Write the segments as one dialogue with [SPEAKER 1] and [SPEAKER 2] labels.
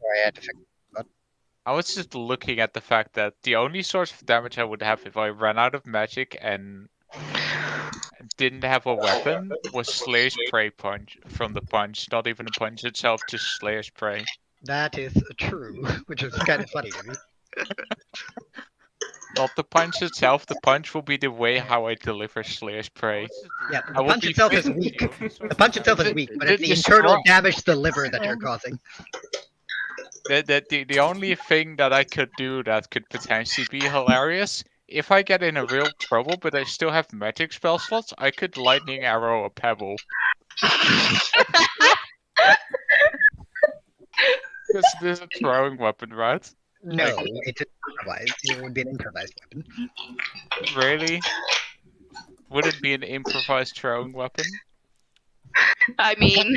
[SPEAKER 1] Sorry, I had to fix it.
[SPEAKER 2] I was just looking at the fact that the only source of damage I would have if I ran out of magic and didn't have a weapon was Slayer's Prey punch from the punch, not even the punch itself, just Slayer's Prey.
[SPEAKER 1] That is true, which is kind of funny to me.
[SPEAKER 2] Not the punch itself, the punch will be the way how I deliver Slayer's Prey.
[SPEAKER 1] Yeah,
[SPEAKER 2] I
[SPEAKER 1] the
[SPEAKER 2] will
[SPEAKER 1] punch
[SPEAKER 2] be
[SPEAKER 1] itself is
[SPEAKER 2] fit-
[SPEAKER 1] weak. The punch itself is weak, but it's the
[SPEAKER 2] The
[SPEAKER 1] internal
[SPEAKER 2] strong-
[SPEAKER 1] damage to the liver that you're causing.
[SPEAKER 2] The only thing that I could do that could potentially be hilarious, if I get in a real trouble but I still have magic spell slots, I could lightning arrow a pebble. Because this is a throwing weapon, right?
[SPEAKER 1] No,
[SPEAKER 2] Like-
[SPEAKER 1] it's improvised. It would be an improvised weapon.
[SPEAKER 2] Really? Would it be an improvised throwing weapon?
[SPEAKER 3] I mean,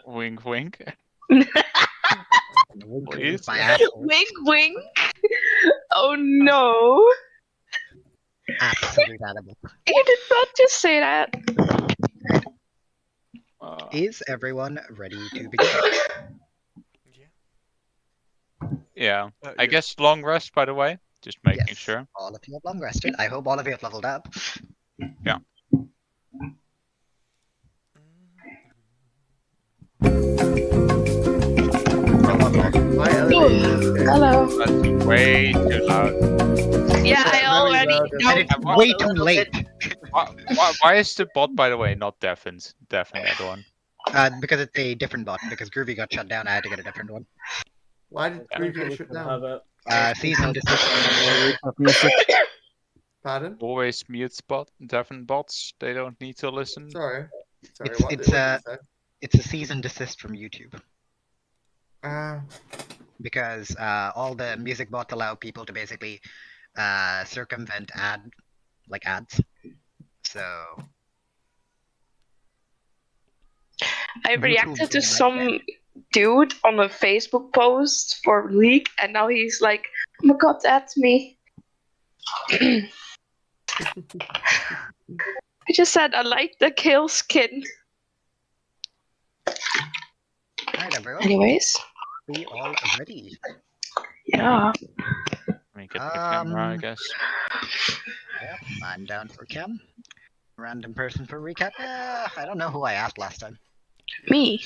[SPEAKER 2] Wink, wink. Please.
[SPEAKER 1] My asshole.
[SPEAKER 3] wink, wink. Oh no!
[SPEAKER 1] Absolute animal.
[SPEAKER 3] You did not just say that.
[SPEAKER 1] Is everyone ready to begin?
[SPEAKER 2] Yeah. I guess long rest, by the way. Just making
[SPEAKER 1] Yes.
[SPEAKER 2] sure.
[SPEAKER 1] All of you have long rested. I hope all of you have leveled up.
[SPEAKER 2] Yeah.
[SPEAKER 3] Hello.
[SPEAKER 2] That's way too loud.
[SPEAKER 3] Yeah, I already know.
[SPEAKER 1] And it's way too late.
[SPEAKER 2] Why is the bot, by the way, not deafened? Deafen that one.
[SPEAKER 1] Because it's a different bot. Because Groovy got shut down, I had to get a different one.
[SPEAKER 4] Why did Groovy get shut down?
[SPEAKER 1] Season decision.
[SPEAKER 4] Pardon?
[SPEAKER 2] Always mute deafen bots. They don't need to listen.
[SPEAKER 4] Sorry. Sorry,
[SPEAKER 1] It's-
[SPEAKER 4] what
[SPEAKER 1] it's,
[SPEAKER 4] did you
[SPEAKER 1] uh,
[SPEAKER 4] say?
[SPEAKER 1] It's a cease and desist from YouTube.
[SPEAKER 4] Uh,
[SPEAKER 1] Because all the music bots allow people to basically circumvent ads. So
[SPEAKER 3] I reacted to some dude on a Facebook post for League, and now he's like, "Oh my god, that's me." I just said I like the kill skin.
[SPEAKER 1] alright everyone.
[SPEAKER 3] Anyways,
[SPEAKER 1] We all ready.
[SPEAKER 3] yeah.
[SPEAKER 2] Let me get the camera, I guess.
[SPEAKER 1] Yep, I'm down for chem. Random person for recap. I don't know who I asked last time.
[SPEAKER 3] Me.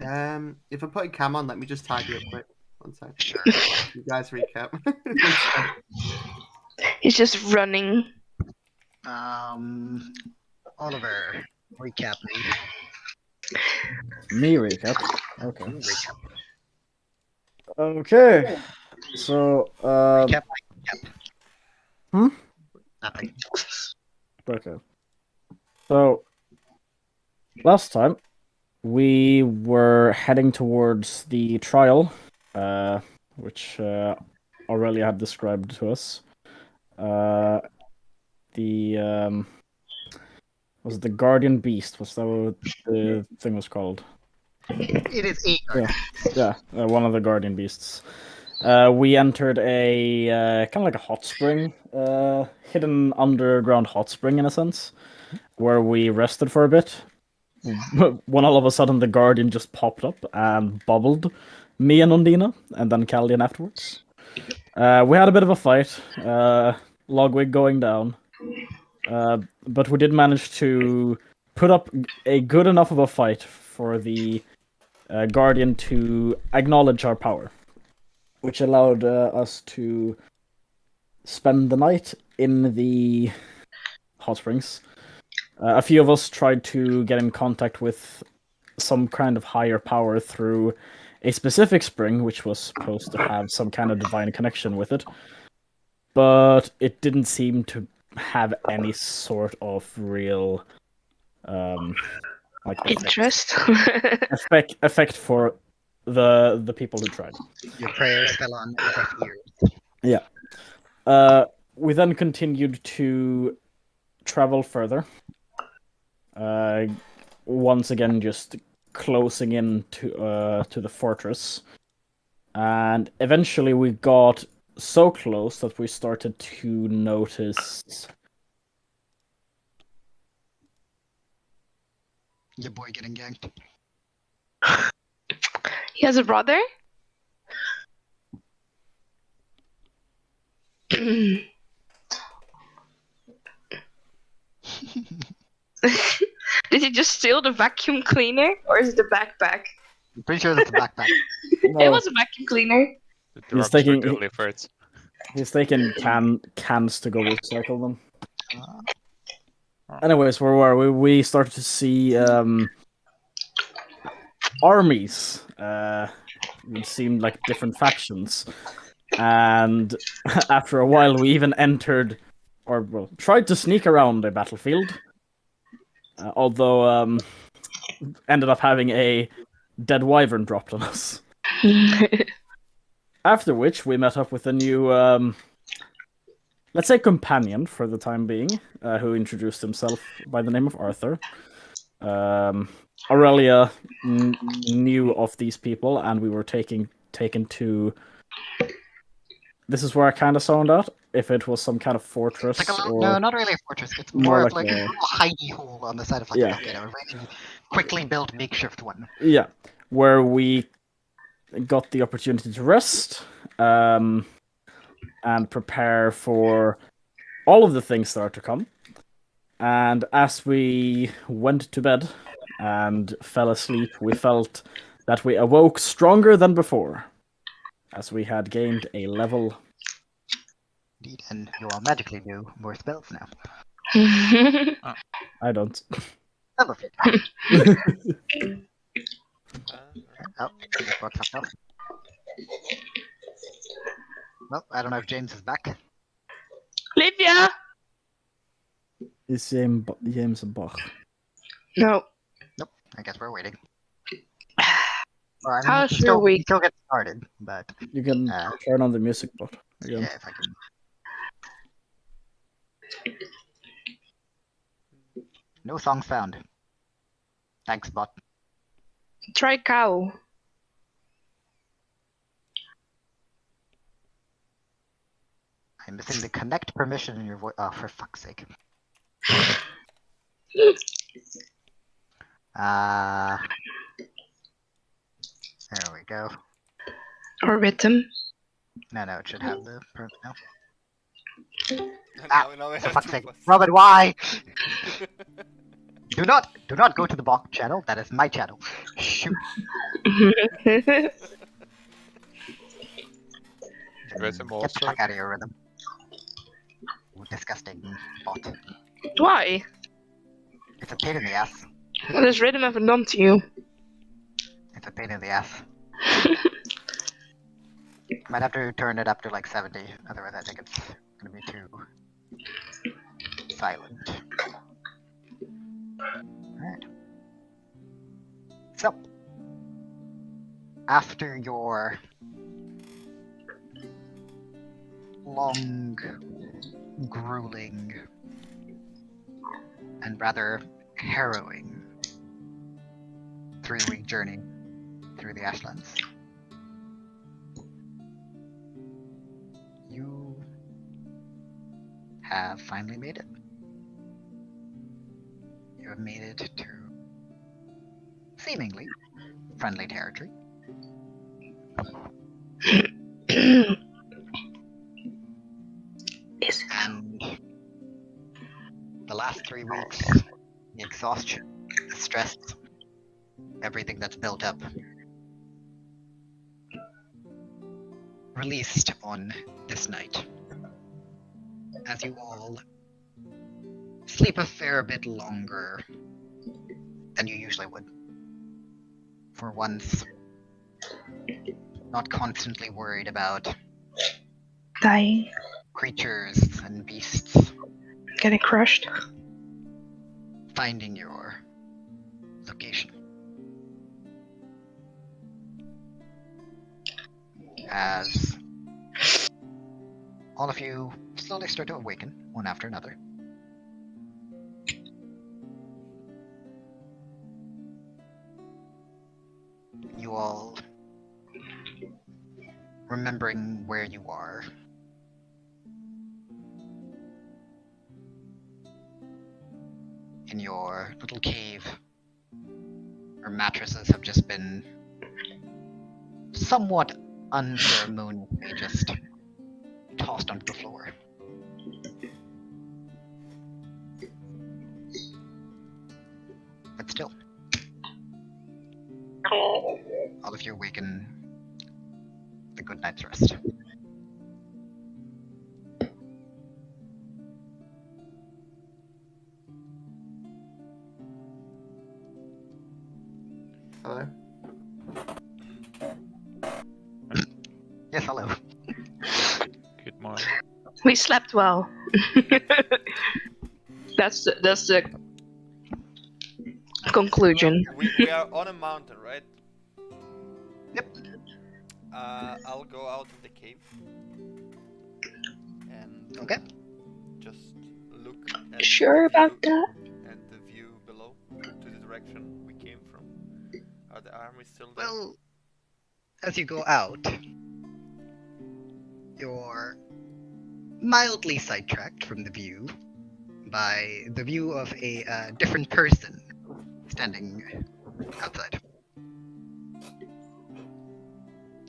[SPEAKER 4] if I put a cam on, let me just tag you up quick. One sec.
[SPEAKER 1] Sure.
[SPEAKER 4] You guys recap.
[SPEAKER 3] He's just running.
[SPEAKER 1] Oliver, recap me.
[SPEAKER 5] Me recap. Okay.
[SPEAKER 1] Recap.
[SPEAKER 5] Okay. So,
[SPEAKER 1] Recap. Recap. Nothing.
[SPEAKER 5] okay. So, last time we were heading towards the trial, which Aurelia had described to us. Was it the Guardian Beast? Was that what the thing was called?
[SPEAKER 1] It is a
[SPEAKER 5] Yeah, one of the Guardian Beasts. We entered a kind of like a hot spring, hidden underground hot spring in a sense, where we rested for a bit. When all of a sudden the Guardian just popped up and bubbled me and Ondina, and then Caldian afterwards. We had a bit of a fight, Logwig going down, but we did manage to put up a good enough of a fight for the Guardian to acknowledge our power, which allowed us to spend the night in the hot springs. A few of us tried to get in contact with some kind of higher power through a specific spring, which was supposed to have some kind of divine connection with it, but it didn't seem to have any sort of real
[SPEAKER 3] Interest.
[SPEAKER 5] effect for the people who tried.
[SPEAKER 1] Your prayers fell on deaf ears.
[SPEAKER 5] Yeah. We then continued to travel further. Once again, just closing in to the fortress. And eventually we got so close that we started to notice...
[SPEAKER 1] Your boy getting ganked.
[SPEAKER 3] He has a brother? Did he just steal the vacuum cleaner? Or is it the backpack?
[SPEAKER 1] I'm pretty sure that's a backpack.
[SPEAKER 3] It
[SPEAKER 5] No,
[SPEAKER 3] was a vacuum cleaner.
[SPEAKER 2] The
[SPEAKER 5] He's
[SPEAKER 2] drugs were
[SPEAKER 5] taking-
[SPEAKER 2] delivered.
[SPEAKER 5] he's taking cans to go recycle them.
[SPEAKER 1] Uh,
[SPEAKER 5] Anyways, where were we? We started to see armies. It seemed like different factions. And after a while, we even entered, or well, tried to sneak around a battlefield. Although, ended up having a dead wyvern dropped on us. After which, we met up with a new, let's say, companion for the time being, who introduced himself by the name of Arthur. Aurelia knew of these people, and we were taken to. This is where I kind of zoned out. If it was some kind of fortress,
[SPEAKER 1] It's like a little,
[SPEAKER 5] or
[SPEAKER 1] no, not really a fortress. It's
[SPEAKER 5] more
[SPEAKER 1] more of
[SPEAKER 5] like
[SPEAKER 1] like
[SPEAKER 5] a-
[SPEAKER 1] a little hidey hole on the side of like
[SPEAKER 5] Yeah.
[SPEAKER 1] a volcano. A really quickly built makeshift one.
[SPEAKER 5] yeah, where we got the opportunity to rest, and prepare for all of the things that are to come. And as we went to bed and fell asleep, we felt that we awoke stronger than before, as we had gained a level.
[SPEAKER 1] Indeed, and you all magically do more spells now.
[SPEAKER 5] I don't.
[SPEAKER 1] Level 50. Oh, just brought something else. Well, I don't know if James is back.
[SPEAKER 3] Livia!
[SPEAKER 5] Is James a Bach?
[SPEAKER 3] No.
[SPEAKER 1] I guess we're waiting. Or, I mean,
[SPEAKER 3] How's
[SPEAKER 1] we
[SPEAKER 3] your
[SPEAKER 1] can
[SPEAKER 3] week?
[SPEAKER 1] still get started, but
[SPEAKER 5] You can turn on the music bot again.
[SPEAKER 1] yeah, if I can. No songs found. Thanks, bot.
[SPEAKER 3] Try cow.
[SPEAKER 1] I'm missing the connect permission in your voice. Oh, for fuck's sake. There we go.
[SPEAKER 3] Or rhythm.
[SPEAKER 1] No, it should have the permit now.
[SPEAKER 6] Now we
[SPEAKER 1] For
[SPEAKER 6] have
[SPEAKER 1] fuck's
[SPEAKER 6] two
[SPEAKER 1] sake.
[SPEAKER 6] bots.
[SPEAKER 1] Robert, why? Do not go to the bot channel. That is my channel. Shoot.
[SPEAKER 2] Rhythm
[SPEAKER 1] Get the
[SPEAKER 2] also.
[SPEAKER 1] fuck out of your rhythm. Ooh, disgusting bot.
[SPEAKER 3] Why?
[SPEAKER 1] It's a pain in the ass.
[SPEAKER 3] What does rhythm ever done to you?
[SPEAKER 1] It's a pain in the ass. Might have to turn it up to like 70, otherwise I think it's gonna be too silent. Alright. So, after your long, grueling, and rather harrowing 3-week journey through the Ashlands, you have finally made it. You have made it to seemingly friendly territory. And the last 3 weeks, the exhaustion, the stress, everything that's built up, released on this night. As you all sleep a fair bit longer than you usually would. For once, not constantly worried about
[SPEAKER 3] Dying.
[SPEAKER 1] creatures and beasts
[SPEAKER 3] Getting crushed.
[SPEAKER 1] finding your location. As all of you slowly start to awaken, one after another. You all remembering where you are. In your little cave Her mattresses have just been somewhat unceremoniously just tossed onto the floor. But still,
[SPEAKER 3] Oh.
[SPEAKER 1] all of you awaken the good night's rest.
[SPEAKER 4] Hello.
[SPEAKER 1] Yes, hello.
[SPEAKER 2] Good morning.
[SPEAKER 3] We slept well. That's the conclusion.
[SPEAKER 6] We are on a mountain, right?
[SPEAKER 1] Yep.
[SPEAKER 6] I'll go out of the cave and
[SPEAKER 1] Okay.
[SPEAKER 6] just look at
[SPEAKER 3] Sure
[SPEAKER 6] the
[SPEAKER 3] about
[SPEAKER 6] view,
[SPEAKER 3] that?
[SPEAKER 6] and the view below to the direction we came from. Are the armies still there?
[SPEAKER 1] Well, as you go out, you're mildly sidetracked from the view by the view of a different person standing outside.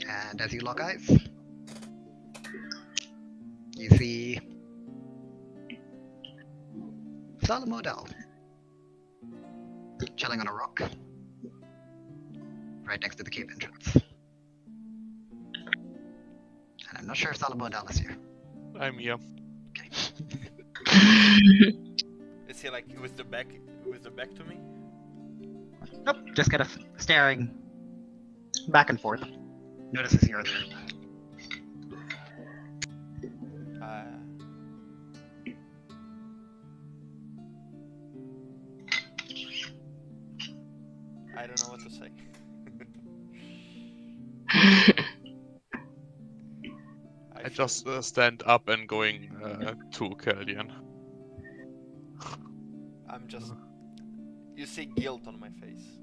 [SPEAKER 1] And as you lock eyes, you see Salomo Odal chilling on a rock right next to the cave entrance. And I'm not sure if Salomo Odal is here.
[SPEAKER 2] I'm here.
[SPEAKER 1] Okay.
[SPEAKER 6] Is he like with the back to me?
[SPEAKER 1] Nope, just kind of staring back and forth. Notices you're there.
[SPEAKER 6] I don't know what to say.
[SPEAKER 2] I just stand up and going to Caldian.
[SPEAKER 6] I'm just. You see guilt on my face.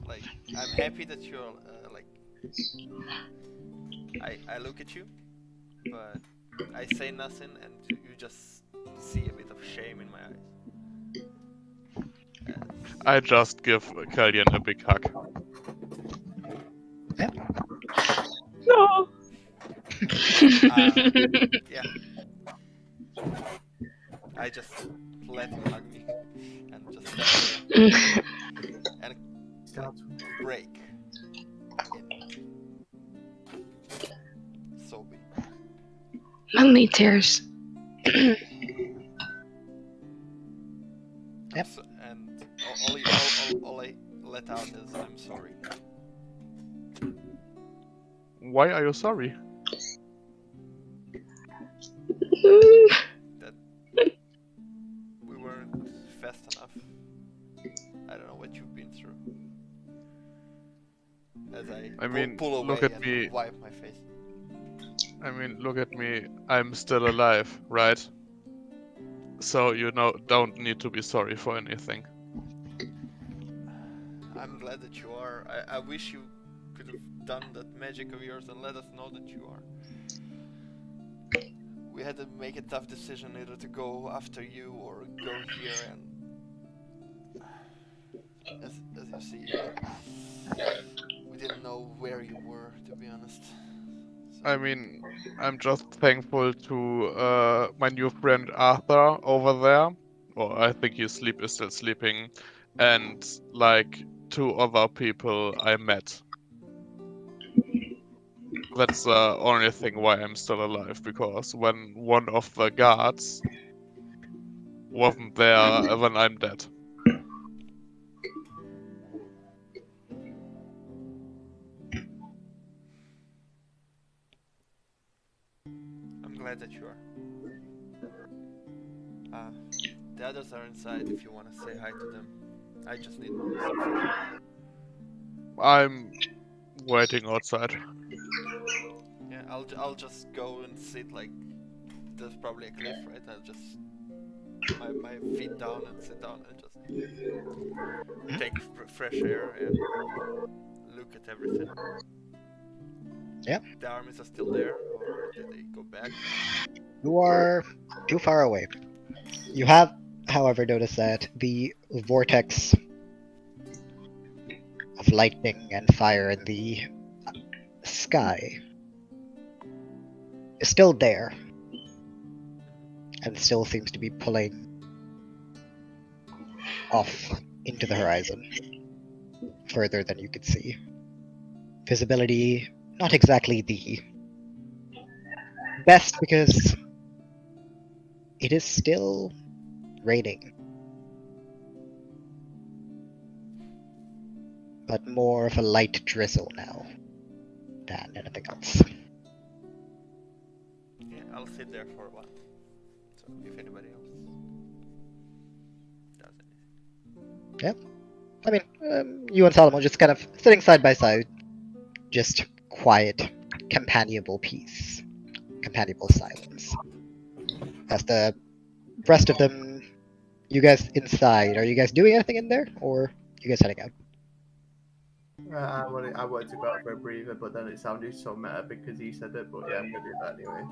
[SPEAKER 6] Like, I'm happy that you're like. I look at you, but I say nothing, and you just see a bit of shame in my eyes.
[SPEAKER 2] I just give Caldian a big hug.
[SPEAKER 3] No.
[SPEAKER 6] Yeah. I just let him hug me and just stand there and like, break in sobbing.
[SPEAKER 3] Only tears.
[SPEAKER 1] Yep.
[SPEAKER 6] So, and all I let out is I'm sorry.
[SPEAKER 2] Why are you sorry?
[SPEAKER 6] That we weren't fast enough. I don't know what you've been through. As I
[SPEAKER 2] mean,
[SPEAKER 6] pull away
[SPEAKER 2] look at
[SPEAKER 6] and
[SPEAKER 2] me.
[SPEAKER 6] wipe my face.
[SPEAKER 2] I mean, look at me. I'm still alive, right? So you don't need to be sorry for anything.
[SPEAKER 6] I'm glad that you are. I wish you could have done that magic of yours and let us know that you are. We had to make a tough decision either to go after you or go here, and as you see, we didn't know where you were, to be honest. So,
[SPEAKER 2] I mean, I'm just thankful to my new friend Arthur over there. Or I think he's still sleeping. And like 2 other people I met. That's the only thing why I'm still alive, because when one of the guards wasn't there, then I'm dead.
[SPEAKER 6] I'm glad that you are. The others are inside if you want to say hi to them. I just need some fresh air.
[SPEAKER 2] I'm waiting outside.
[SPEAKER 6] Yeah, I'll just go and sit like there's probably a cliff, right? I'll just my feet down and sit down and just take fresh air and look at everything.
[SPEAKER 1] Yep.
[SPEAKER 6] The armies are still there, or did they go back?
[SPEAKER 1] You are too far away. You have however, notice that the vortex of lightning and fire in the sky is still there, and still seems to be pulling off into the horizon, further than you could see. Visibility, not exactly the best, because it is still raining. But more of a light drizzle now than anything else.
[SPEAKER 6] Yeah, I'll sit there for a while. So if anybody else does anything.
[SPEAKER 1] I mean, you and Salomo just kind of sitting side by side, just quiet, companionable peace, companionable silence. As the rest of them, you guys inside, are you guys doing anything in there, or you guys heading out?
[SPEAKER 4] I wanted to go out for a breather, but then it sounded so meta because he said it. But yeah, I'm gonna do that anyway.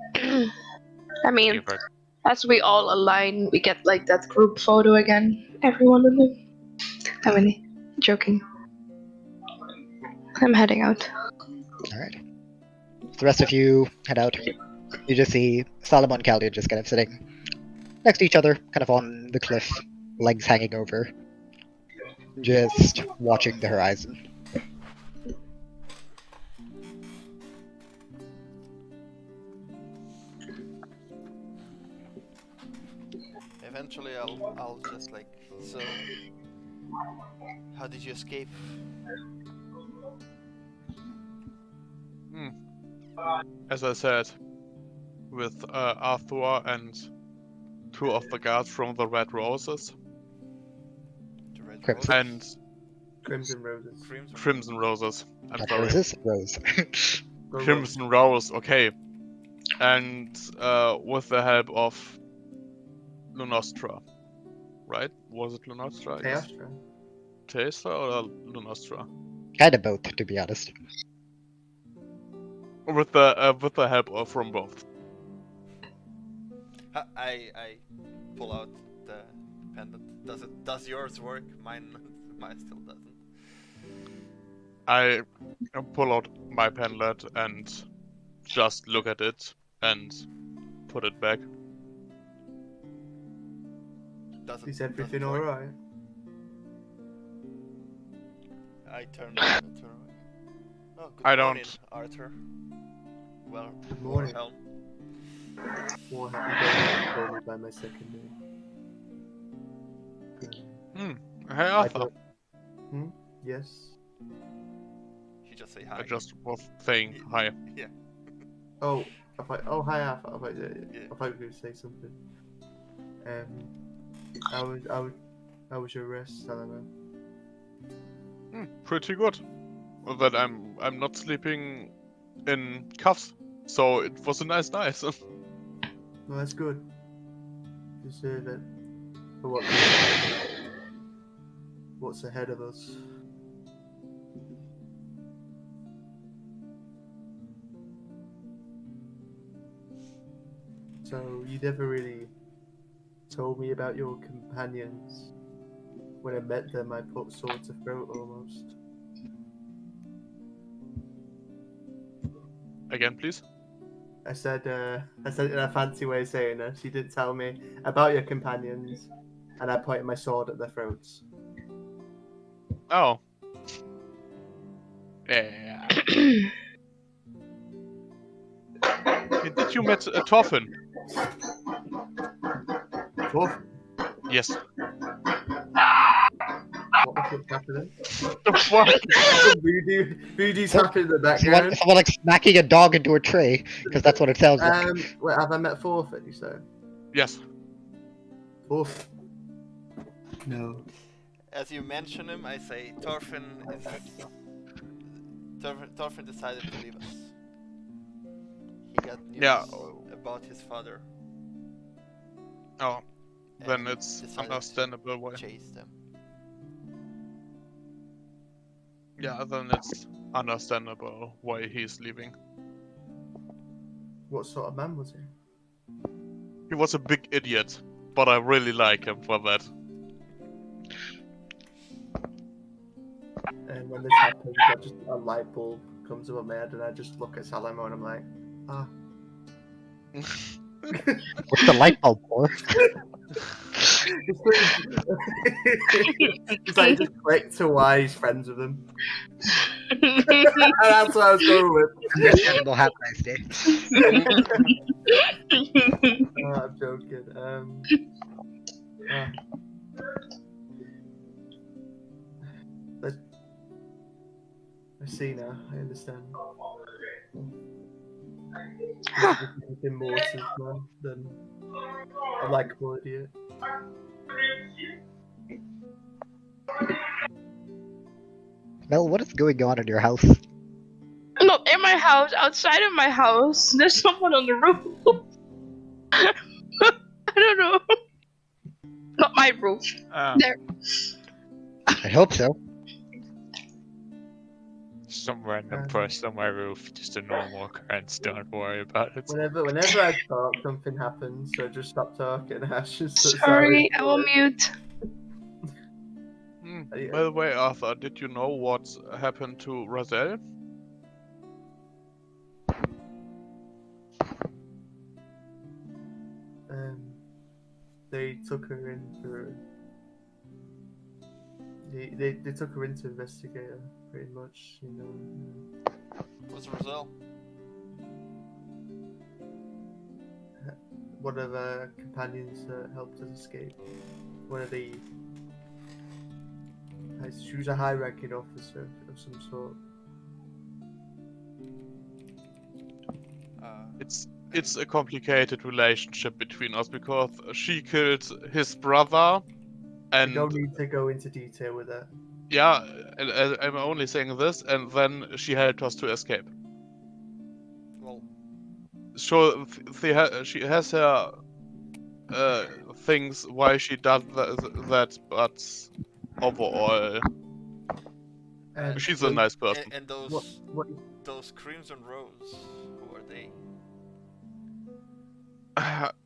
[SPEAKER 4] Yeah.
[SPEAKER 3] I mean,
[SPEAKER 2] You've heard.
[SPEAKER 3] as we all align, we get like that group photo again. Everyone of them. I'm only joking. I'm heading out.
[SPEAKER 1] Alright. The rest of you head out. You just see Salomo and Caldian just kind of sitting next to each other, kind of on the cliff, legs hanging over, just watching the horizon.
[SPEAKER 6] Eventually, I'll just like, so how did you escape?
[SPEAKER 7] As I said, with Arthur and two of the guards from the Red Roses
[SPEAKER 6] The Red
[SPEAKER 1] Crimson.
[SPEAKER 7] and
[SPEAKER 4] Crimson Roses.
[SPEAKER 7] Crimson Roses. I'm
[SPEAKER 1] Not
[SPEAKER 7] sorry.
[SPEAKER 1] roses, rose.
[SPEAKER 4] Go
[SPEAKER 7] Crimson Rose, okay. And with the help of Lunostra, right? Was it Lunostra? Yes.
[SPEAKER 4] Chaostra.
[SPEAKER 7] Taster or Lunostra?
[SPEAKER 1] Kinda both, to be honest.
[SPEAKER 7] With the help of from both.
[SPEAKER 6] I pull out the pendant. Does yours work? Mine still doesn't.
[SPEAKER 7] I pull out my pendant and just look at it and put it back.
[SPEAKER 6] Doesn't.
[SPEAKER 4] Is everything
[SPEAKER 6] doesn't work.
[SPEAKER 4] alright?
[SPEAKER 6] I turn away. Oh, good
[SPEAKER 7] I
[SPEAKER 6] morning,
[SPEAKER 7] don't-
[SPEAKER 6] Arthur. Well,
[SPEAKER 4] Good morning.
[SPEAKER 6] Helm.
[SPEAKER 4] More happy call me by my second name.
[SPEAKER 7] Hey
[SPEAKER 4] I
[SPEAKER 7] Arthur,
[SPEAKER 4] don't- Yes.
[SPEAKER 6] He just say hi.
[SPEAKER 7] I just was saying hi.
[SPEAKER 6] Yeah.
[SPEAKER 4] Oh, hi Arthur. I thought you
[SPEAKER 6] Yeah.
[SPEAKER 4] were going to say something. How was your rest, Salomo?
[SPEAKER 7] Pretty good. That I'm not sleeping in cuffs, so it was a nice night.
[SPEAKER 4] Well, that's good. Deserve it. For what's ahead of us? So you never really told me about your companions. When I met them, I put sword to throat almost.
[SPEAKER 7] Again, please.
[SPEAKER 4] I said it in a fancy way of saying it. She did tell me about your companions, and I pointed my sword at their throats.
[SPEAKER 7] Oh. Yeah. Did you met Thorfinn?
[SPEAKER 4] Thorfinn?
[SPEAKER 7] Yes.
[SPEAKER 4] What the fuck's happening?
[SPEAKER 7] The fuck?
[SPEAKER 4] Voodoo's happening in the background.
[SPEAKER 1] Someone like smacking a dog into a tray, because that's what it sounds like.
[SPEAKER 4] Wait, have I met Thorfinn, you say?
[SPEAKER 7] Yes.
[SPEAKER 4] Thorfinn? No.
[SPEAKER 6] As you mention him, I say Thorfinn decided to leave us. He got news
[SPEAKER 7] Yeah.
[SPEAKER 6] about his father.
[SPEAKER 7] Oh. Then
[SPEAKER 6] and
[SPEAKER 7] it's
[SPEAKER 6] decided to
[SPEAKER 7] understandable why.
[SPEAKER 6] chase them.
[SPEAKER 7] Yeah, then it's understandable why he's leaving.
[SPEAKER 4] What sort of man was he?
[SPEAKER 7] He was a big idiot, but I really like him for that.
[SPEAKER 4] And when this happens, a light bulb comes above my head, and I just look at Salomo, and I'm like, ah.
[SPEAKER 1] What's the light bulb for?
[SPEAKER 4] It's like just clicked to why he's friends with him. That's what I was going with.
[SPEAKER 1] Understandable. Have a nice day.
[SPEAKER 4] I'm joking. I see now. I understand. Anything more since man than a likable idiot.
[SPEAKER 1] Mel, what is going on in your house?
[SPEAKER 3] Not in my house, outside of my house. There's someone on the roof. I don't know. Not my roof. There.
[SPEAKER 1] I hope so.
[SPEAKER 2] Some random person on my roof, just a normal occurrence, don't worry about it.
[SPEAKER 4] Whenever I talk, something happens, so just stop talking.
[SPEAKER 3] Sorry, I will mute.
[SPEAKER 7] By the way, Arthur, did you know what happened to Razel?
[SPEAKER 4] They took her in for. They took her in to investigate her, pretty much, you know.
[SPEAKER 6] What's the result?
[SPEAKER 4] One of her companions helped us escape. One of the. She was a high-ranking officer of some sort.
[SPEAKER 7] It's a complicated relationship between us because she killed his brother, and
[SPEAKER 4] You don't need to go into detail with that.
[SPEAKER 7] yeah, I'm only saying this, and then she helped us to escape.
[SPEAKER 6] Well,
[SPEAKER 7] So she has her things why she does that, but overall, she's a nice person.
[SPEAKER 6] and those Crimson Rose, who are they?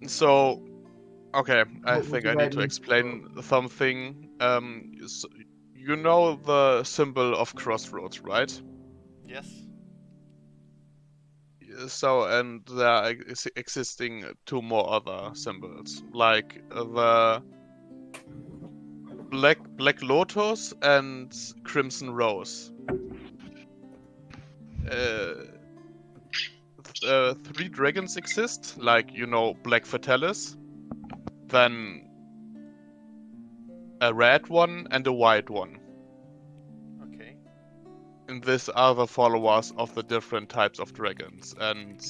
[SPEAKER 7] So, okay, I
[SPEAKER 4] What
[SPEAKER 7] think
[SPEAKER 4] do
[SPEAKER 7] I
[SPEAKER 4] I
[SPEAKER 7] need to
[SPEAKER 4] need
[SPEAKER 7] explain something. So, you know the symbol of crossroads, right?
[SPEAKER 6] Yes.
[SPEAKER 7] So, and there are existing two more other symbols, like the Black Lotus and Crimson Rose. Three dragons exist, like, you know, Black Fatalis, then a red one and a white one.
[SPEAKER 6] Okay.
[SPEAKER 7] And these are the followers of the different types of dragons, and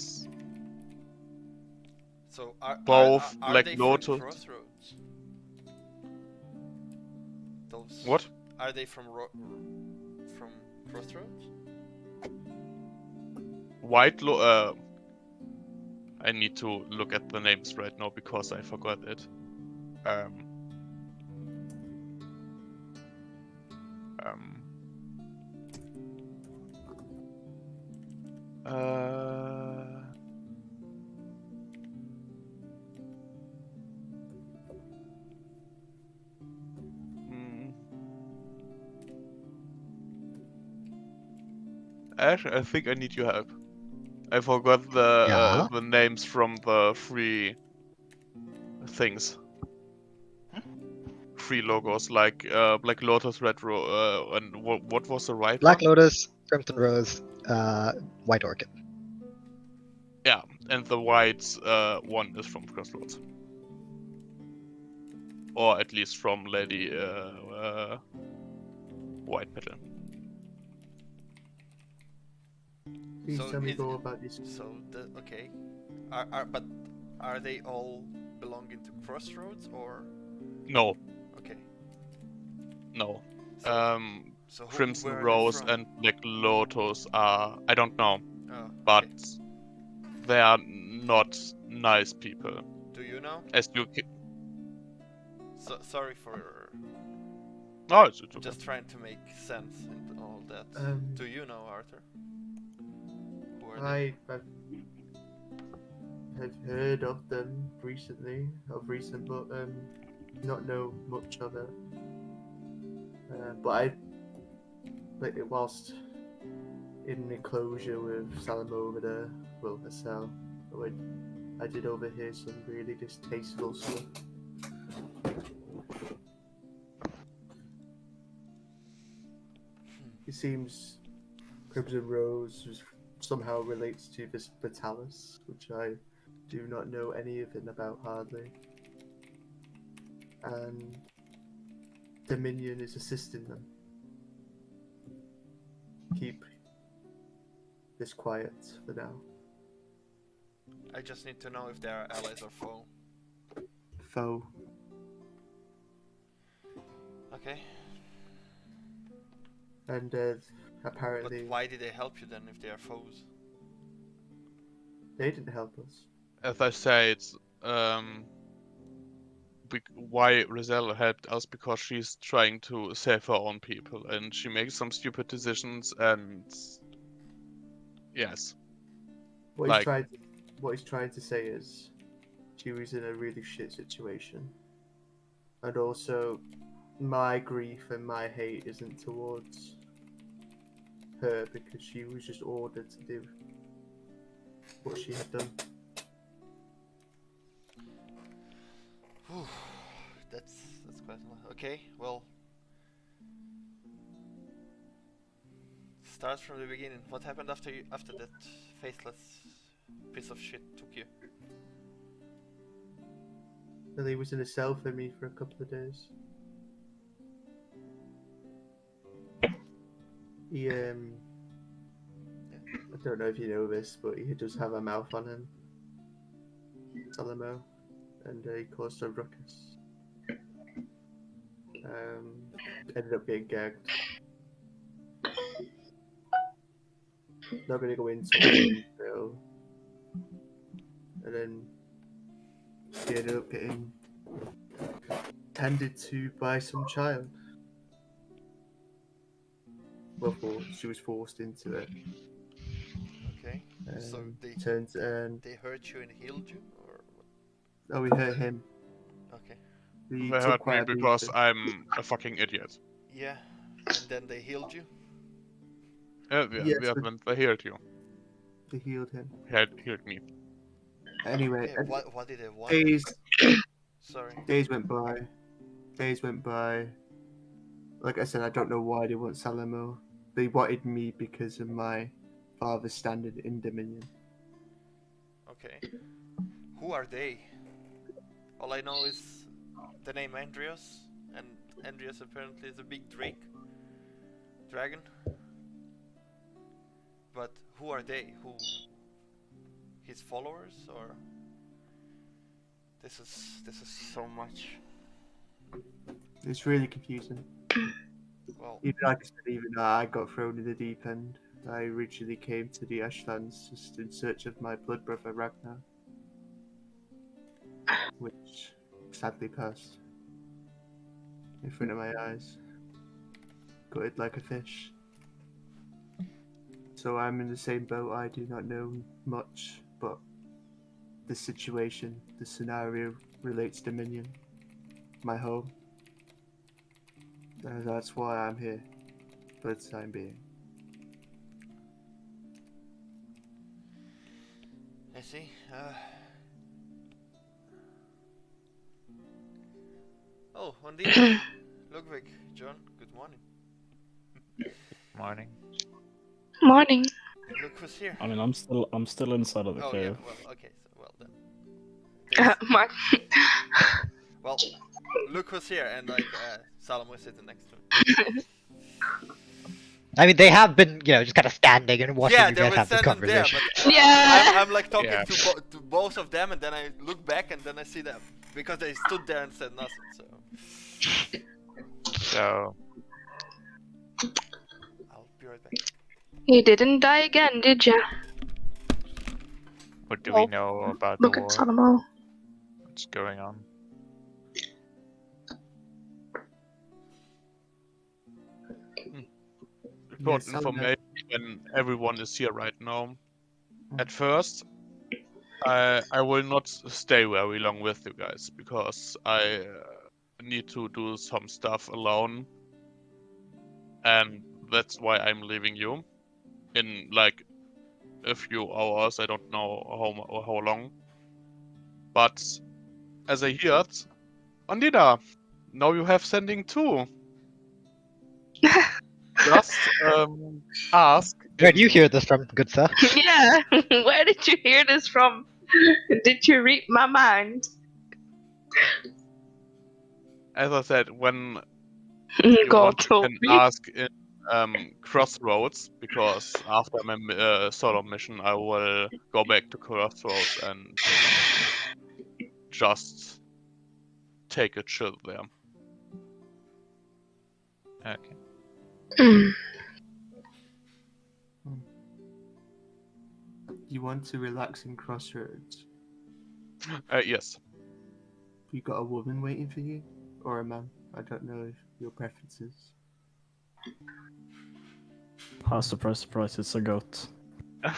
[SPEAKER 6] So are
[SPEAKER 7] both
[SPEAKER 6] are
[SPEAKER 7] Black
[SPEAKER 6] they
[SPEAKER 7] Lotus.
[SPEAKER 6] from Crossroads? Those.
[SPEAKER 7] What?
[SPEAKER 6] Are they from Crossroads?
[SPEAKER 7] I need to look at the names right now because I forgot it. Ash, I think I need your help. I forgot the names from the three things. Three logos, like Black Lotus, Red and what was the right
[SPEAKER 1] Black
[SPEAKER 7] one?
[SPEAKER 1] Lotus, Crimson Rose, White Orchid.
[SPEAKER 7] Yeah, and the white one is from Crossroads. Or at least from Lady White Petal.
[SPEAKER 4] Please tell me more about this.
[SPEAKER 6] So okay, but are they all belonging to Crossroads or?
[SPEAKER 7] No.
[SPEAKER 6] Okay.
[SPEAKER 7] No.
[SPEAKER 6] So
[SPEAKER 7] Crimson
[SPEAKER 6] where are they
[SPEAKER 7] Rose
[SPEAKER 6] from?
[SPEAKER 7] and Black Lotus are, I don't know,
[SPEAKER 6] Oh,
[SPEAKER 7] but
[SPEAKER 6] okay.
[SPEAKER 7] they are not nice people.
[SPEAKER 6] Do you know?
[SPEAKER 7] As you
[SPEAKER 6] Sorry for
[SPEAKER 7] no, it's okay.
[SPEAKER 6] just trying to make sense into all that. Do you know, Arthur? Who are they?
[SPEAKER 4] have heard of them recently, but not know much of it. But I, like, whilst in the enclosure with Salomo over there, well, a cell, I did overhear some really distasteful stuff. It seems Crimson Rose somehow relates to this Vitalis, which I do not know anything about hardly. And Dominion is assisting them. Keep this quiet for now.
[SPEAKER 6] I just need to know if they are allies or foe.
[SPEAKER 4] Foe.
[SPEAKER 6] Okay.
[SPEAKER 4] And apparently
[SPEAKER 6] But why did they help you then if they are foes?
[SPEAKER 4] they didn't help us.
[SPEAKER 7] As I said, why Rizal helped us because she's trying to save her own people, and she makes some stupid decisions, and yes.
[SPEAKER 4] What
[SPEAKER 7] Like-
[SPEAKER 4] he's trying to say is she was in a really shit situation. And also my grief and my hate isn't towards her because she was just ordered to do what she had done.
[SPEAKER 6] Whew, that's quite a lot. Okay, well, start from the beginning. What happened after that faceless piece of shit took you?
[SPEAKER 4] And he was in a cell for me for a couple of days. He I don't know if you know this, but he does have a mouth on him, Salomo, and he caused a ruckus. Ended up getting gagged. Not gonna go into detail. And then he ended up getting tended to by some child. Well, she was forced into it.
[SPEAKER 6] Okay, so they hurt you and healed you, or what?
[SPEAKER 4] Oh, we hurt him.
[SPEAKER 6] Okay.
[SPEAKER 4] He
[SPEAKER 7] They
[SPEAKER 4] took
[SPEAKER 7] hurt
[SPEAKER 4] quite
[SPEAKER 7] me
[SPEAKER 4] a
[SPEAKER 7] because
[SPEAKER 4] beating.
[SPEAKER 7] I'm a fucking idiot.
[SPEAKER 6] Yeah, and then they healed you.
[SPEAKER 7] Yeah,
[SPEAKER 4] Yes, but-
[SPEAKER 7] they healed you.
[SPEAKER 4] They healed him.
[SPEAKER 7] Healed me.
[SPEAKER 4] Anyway,
[SPEAKER 6] Yeah, what did they want? Sorry.
[SPEAKER 4] Days went by. Like I said, I don't know why they want Salomo. They wanted me because of my father's standard in Dominion.
[SPEAKER 6] Okay. Who are they? All I know is the name Andreas, and Andreas apparently is a big dragon. But who are they? Who? His followers, or? This is so much.
[SPEAKER 4] It's really confusing.
[SPEAKER 6] Well,
[SPEAKER 4] Even I got thrown in the deep end. I originally came to the Ashlands just in search of my blood brother Ragnar, which sadly passed in front of my eyes. Gutted like a fish. So I'm in the same boat. I do not know much, but the situation, the scenario relates to Dominion, my home. And that's why I'm here, for the time being.
[SPEAKER 6] I see. Oh, Ondina, Logwig, John. Good morning.
[SPEAKER 2] Morning.
[SPEAKER 3] Morning.
[SPEAKER 6] Look who's here.
[SPEAKER 5] I mean, I'm still inside of the
[SPEAKER 6] Oh
[SPEAKER 5] cave.
[SPEAKER 6] yeah. Well, okay. So, well then. There's-
[SPEAKER 3] Mark.
[SPEAKER 6] Well, look who's here, and like Salomo is sitting next to him.
[SPEAKER 1] I mean, they have been, just kind of standing and watching
[SPEAKER 6] Yeah,
[SPEAKER 1] you
[SPEAKER 6] they
[SPEAKER 1] guys
[SPEAKER 6] were
[SPEAKER 1] have the
[SPEAKER 6] standing there,
[SPEAKER 1] conversation.
[SPEAKER 6] but
[SPEAKER 3] Yeah.
[SPEAKER 6] I'm like talking
[SPEAKER 2] Yeah.
[SPEAKER 6] to both of them, and then I look back, and then I see them because they stood there and said nothing.
[SPEAKER 2] So,
[SPEAKER 6] I'll be right back.
[SPEAKER 3] You didn't die again, did ya?
[SPEAKER 2] what do
[SPEAKER 3] Oh,
[SPEAKER 2] we know about the
[SPEAKER 3] Look
[SPEAKER 2] war?
[SPEAKER 3] at Salomo.
[SPEAKER 2] What's going on?
[SPEAKER 7] Important
[SPEAKER 4] Salomo.
[SPEAKER 7] information when everyone is here right now. At first, I will not stay very long with you guys because I need to do some stuff alone, and that's why I'm leaving you in like a few hours. I don't know how long, but as I heard, Ondina, now you have sending too. Just ask.
[SPEAKER 1] Where do you hear this from, good sir?
[SPEAKER 3] Yeah, where did you hear this from? Did you read my mind?
[SPEAKER 7] As I said, when you
[SPEAKER 3] God
[SPEAKER 7] want, you
[SPEAKER 3] told
[SPEAKER 7] can
[SPEAKER 3] me.
[SPEAKER 7] ask in Crossroads, because after my solo mission, I will go back to Crossroads and just take a chill there.
[SPEAKER 2] Okay.
[SPEAKER 4] You want to relax in Crossroads?
[SPEAKER 7] Yes.
[SPEAKER 4] You got a woman waiting for you? Or a man? I don't know if your preferences.
[SPEAKER 5] Ah, surprise, surprise, it's a goat.
[SPEAKER 4] I'm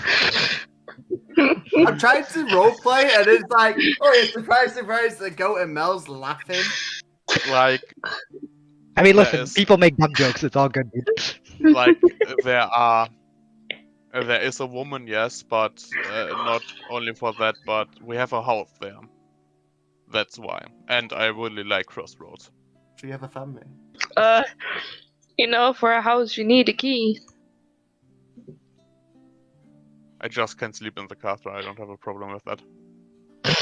[SPEAKER 4] trying to roleplay and it's like, oh yeah, surprise, surprise, the goat and Mel's laughing.
[SPEAKER 7] Like,
[SPEAKER 1] I mean,
[SPEAKER 7] There
[SPEAKER 1] listen,
[SPEAKER 7] is-
[SPEAKER 1] people make dumb jokes. It's all good, dude.
[SPEAKER 7] like there is a woman, yes, but not only for that, but we have a house there. That's why. And I really like Crossroads.
[SPEAKER 4] Do you have a family?
[SPEAKER 3] For a house you need a key.
[SPEAKER 7] I just can sleep in the castle, I don't have a problem with that.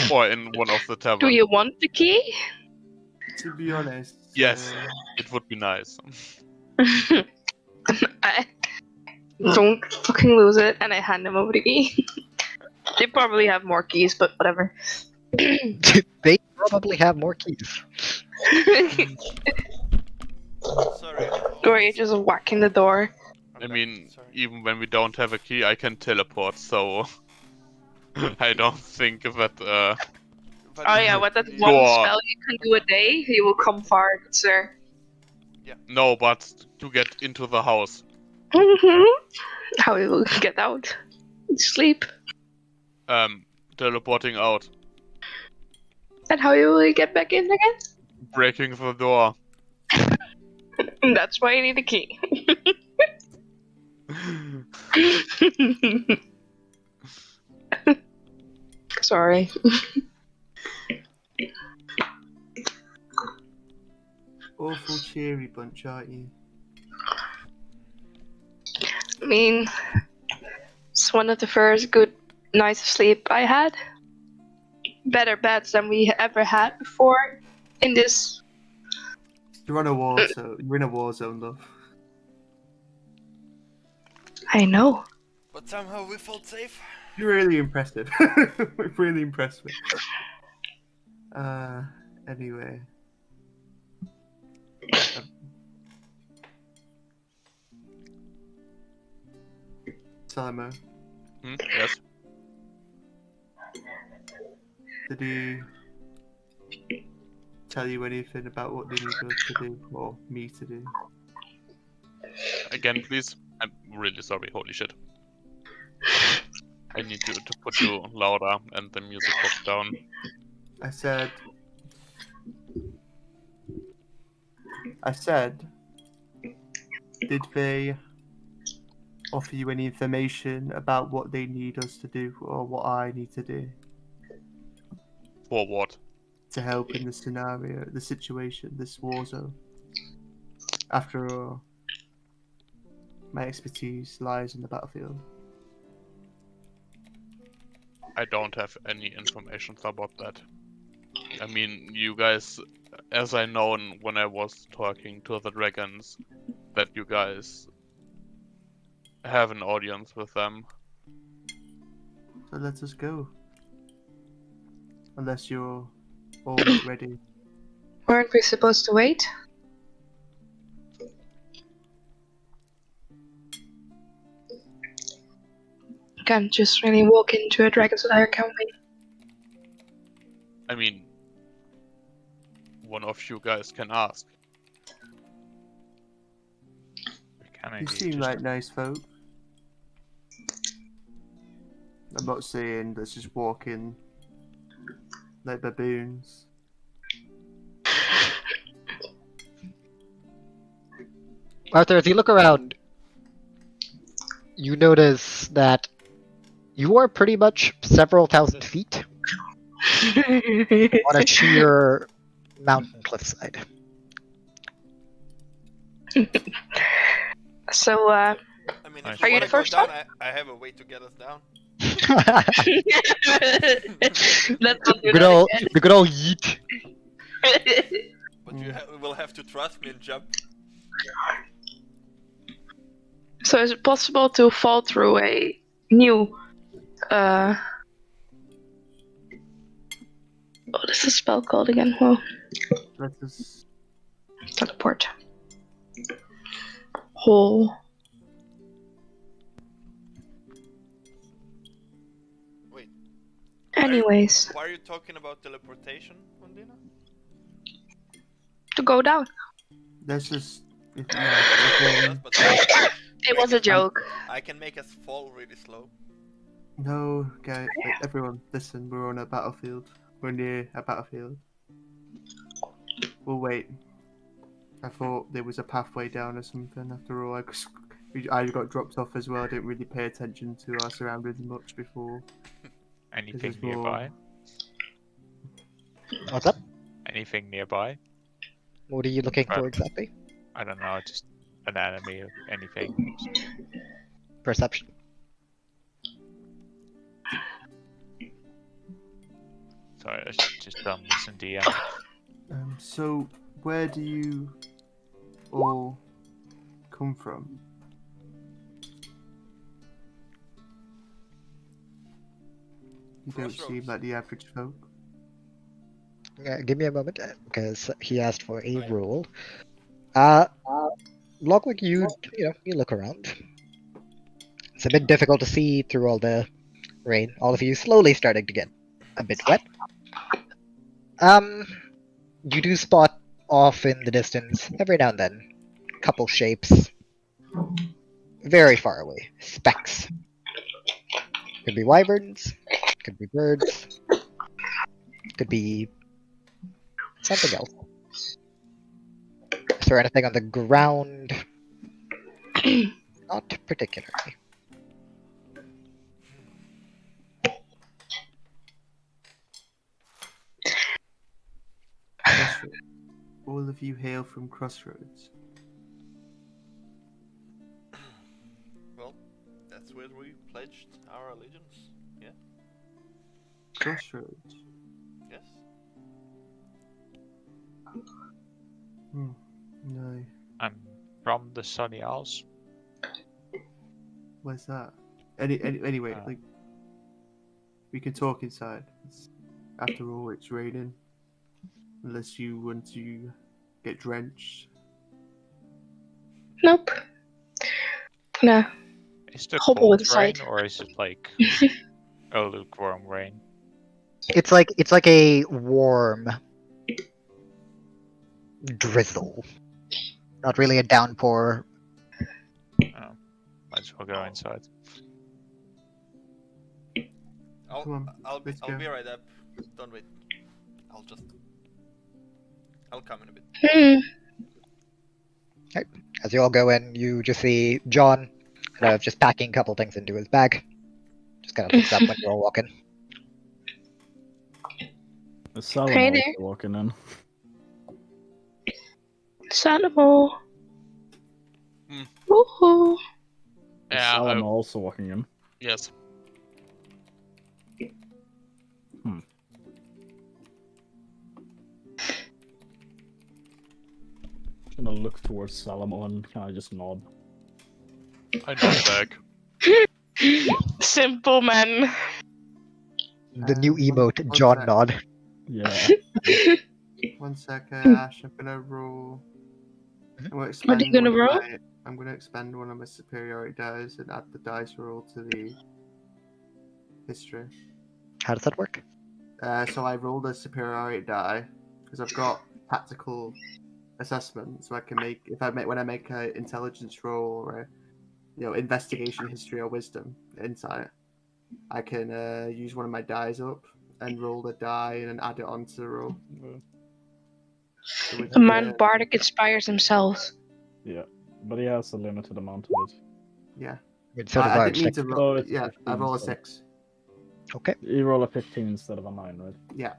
[SPEAKER 7] Or in one of the taverns.
[SPEAKER 3] Do you want the key?
[SPEAKER 4] To be honest.
[SPEAKER 7] Yes, it would be nice.
[SPEAKER 3] I don't fucking lose it, and I hand him over the key. They probably have more keys, but whatever.
[SPEAKER 1] They probably have more keys.
[SPEAKER 6] Sorry.
[SPEAKER 3] Gory just whacking the door.
[SPEAKER 7] I mean, even when we don't have a key, I can teleport, so I don't think that
[SPEAKER 3] Oh yeah, what that one
[SPEAKER 7] Door.
[SPEAKER 3] spell you can do a day, you will come far, good sir.
[SPEAKER 7] no, but to get into the house.
[SPEAKER 3] How you will get out? Sleep.
[SPEAKER 7] Teleporting out,
[SPEAKER 3] And how you will get back in again?
[SPEAKER 7] breaking the door.
[SPEAKER 3] That's why you need a key. Sorry.
[SPEAKER 4] Awful cheery bunch, aren't you?
[SPEAKER 3] I mean, it's one of the first good nights of sleep I had. Better beds than we ever had before in this.
[SPEAKER 4] You're on a war, so you're in a war zone, love.
[SPEAKER 3] I know.
[SPEAKER 6] But somehow we felt safe.
[SPEAKER 4] You're really impressive. We're really impressed with. Anyway. Salomo,
[SPEAKER 7] Yes.
[SPEAKER 4] did he tell you anything about what they need us to do, or me to do?
[SPEAKER 7] Again, please. I'm really sorry. Holy shit. I need to put you louder and the music box down.
[SPEAKER 4] I said, did they offer you any information about what they need us to do, or what I need to do
[SPEAKER 7] For what?
[SPEAKER 4] to help in the scenario, the situation, this war zone? After all, my expertise lies in the battlefield.
[SPEAKER 7] I don't have any information about that. I mean, you guys, as I known when I was talking to the dragons, that you guys have an audience with them.
[SPEAKER 4] So let us go. Unless you're all ready.
[SPEAKER 3] Weren't we supposed to wait? Can't just really walk into a dragon's lair, can we?
[SPEAKER 7] I mean, one of you guys can ask.
[SPEAKER 2] We can
[SPEAKER 4] You
[SPEAKER 2] indeed
[SPEAKER 4] seem
[SPEAKER 2] just-
[SPEAKER 4] like nice folk. I'm not saying let's just walk in like baboons.
[SPEAKER 1] Arthur, as you look around, you notice that you are pretty much several thousand feet on a sheer mountain cliffside.
[SPEAKER 3] So,
[SPEAKER 6] I mean,
[SPEAKER 2] Nice.
[SPEAKER 6] if
[SPEAKER 3] Are
[SPEAKER 6] we
[SPEAKER 3] you
[SPEAKER 6] want
[SPEAKER 3] the
[SPEAKER 6] to go
[SPEAKER 3] first
[SPEAKER 6] down,
[SPEAKER 3] one?
[SPEAKER 6] I have a way to get us down.
[SPEAKER 3] Let's not do
[SPEAKER 1] we could
[SPEAKER 3] that
[SPEAKER 1] all
[SPEAKER 3] again.
[SPEAKER 1] we could all yeet.
[SPEAKER 6] But you will have to trust me and jump.
[SPEAKER 3] So is it possible to fall through a new what is the spell called again? Well,
[SPEAKER 4] Let us.
[SPEAKER 3] teleport. Hole.
[SPEAKER 6] Wait.
[SPEAKER 3] Anyways,
[SPEAKER 6] Why are you talking about teleportation, Ondina?
[SPEAKER 3] to go down.
[SPEAKER 4] Let's just. If,
[SPEAKER 6] Yes, but
[SPEAKER 3] It was a joke.
[SPEAKER 6] I can make us fall really slow.
[SPEAKER 4] no, guys, everyone, listen. We're on a battlefield. We're near a battlefield. We'll wait. I thought there was a pathway down or something. After all, I got dropped off as well. I didn't really pay attention to our surroundings much before.
[SPEAKER 2] Anything
[SPEAKER 4] there's
[SPEAKER 2] nearby?
[SPEAKER 1] What's up?
[SPEAKER 2] Anything nearby?
[SPEAKER 1] What are you looking for exactly?
[SPEAKER 2] I don't know, just an enemy or anything.
[SPEAKER 1] Perception.
[SPEAKER 2] Sorry, I should just listen DM.
[SPEAKER 4] So where do you all come from? You don't seem
[SPEAKER 6] Crossroads.
[SPEAKER 4] like the average folk.
[SPEAKER 1] Give me a moment, because he asked for a
[SPEAKER 6] Right.
[SPEAKER 1] rule. Logwig, you look around. It's a bit difficult to see through all the rain. All of you slowly starting to get a bit wet. You do spot off in the distance every now and then, couple shapes, very far away, specks. Could be wyverns, could be birds, could be something else. Is there anything on the ground? Not particularly.
[SPEAKER 4] Crossroads. All of you hail from Crossroads.
[SPEAKER 6] Well, that's where we pledged our allegiance. Yeah.
[SPEAKER 4] Crossroads.
[SPEAKER 6] Yes.
[SPEAKER 4] No.
[SPEAKER 2] I'm from the Sunny Isles.
[SPEAKER 4] Where's that? Anyway,
[SPEAKER 2] Uh.
[SPEAKER 4] like we can talk inside. After all, it's raining. Unless you want to get drenched.
[SPEAKER 3] Nope. No.
[SPEAKER 2] Is it
[SPEAKER 3] Hobble
[SPEAKER 2] cold
[SPEAKER 3] inside.
[SPEAKER 2] rain or is it like a lukewarm rain?
[SPEAKER 1] It's like a warm drizzle. Not really a downpour.
[SPEAKER 2] Might as well go inside.
[SPEAKER 4] Come on,
[SPEAKER 6] I'll be
[SPEAKER 4] let's go.
[SPEAKER 6] right up. Don't wait. I'll come in a bit.
[SPEAKER 1] As you all go in, you just see John kind of just packing a couple things into his bag. Just kind of looks up when you're all walking.
[SPEAKER 5] Is Salomo
[SPEAKER 3] Hey
[SPEAKER 5] also
[SPEAKER 3] there.
[SPEAKER 5] walking in?
[SPEAKER 3] Salomo.
[SPEAKER 7] Hmm.
[SPEAKER 3] Woohoo.
[SPEAKER 5] Is
[SPEAKER 7] Yeah,
[SPEAKER 5] Salomo also walking in?
[SPEAKER 7] yes.
[SPEAKER 5] Gonna look towards Salomo and kind of just nod.
[SPEAKER 7] I nod back.
[SPEAKER 3] Simple man.
[SPEAKER 1] The new emote,
[SPEAKER 4] one
[SPEAKER 1] John
[SPEAKER 4] sec.
[SPEAKER 1] Nod.
[SPEAKER 5] Yeah.
[SPEAKER 4] 1 second, Ash. I'm gonna roll. I'm gonna expend
[SPEAKER 3] What are you gonna
[SPEAKER 4] one of
[SPEAKER 3] roll?
[SPEAKER 4] I'm gonna expend one of my superiority dice and add the dice roll to the history.
[SPEAKER 1] How does that work?
[SPEAKER 4] So I rolled a superiority die because I've got tactical assessment, so I can make when I make an intelligence roll or a investigation, history, or wisdom, insight. I can use one of my dies up and roll the die and then add it onto the roll. So we
[SPEAKER 3] The
[SPEAKER 4] can,
[SPEAKER 3] man Bardic inspires himself.
[SPEAKER 5] Yeah, but he has a limited amount of it.
[SPEAKER 4] yeah.
[SPEAKER 1] So does
[SPEAKER 4] I
[SPEAKER 1] ours.
[SPEAKER 4] didn't mean to
[SPEAKER 5] Oh,
[SPEAKER 4] roll.
[SPEAKER 5] it's
[SPEAKER 4] Yeah, I
[SPEAKER 5] 15,
[SPEAKER 4] roll a
[SPEAKER 5] so-
[SPEAKER 4] 6.
[SPEAKER 1] Okay.
[SPEAKER 5] You roll a 15 instead of a 9, right?
[SPEAKER 4] Yeah.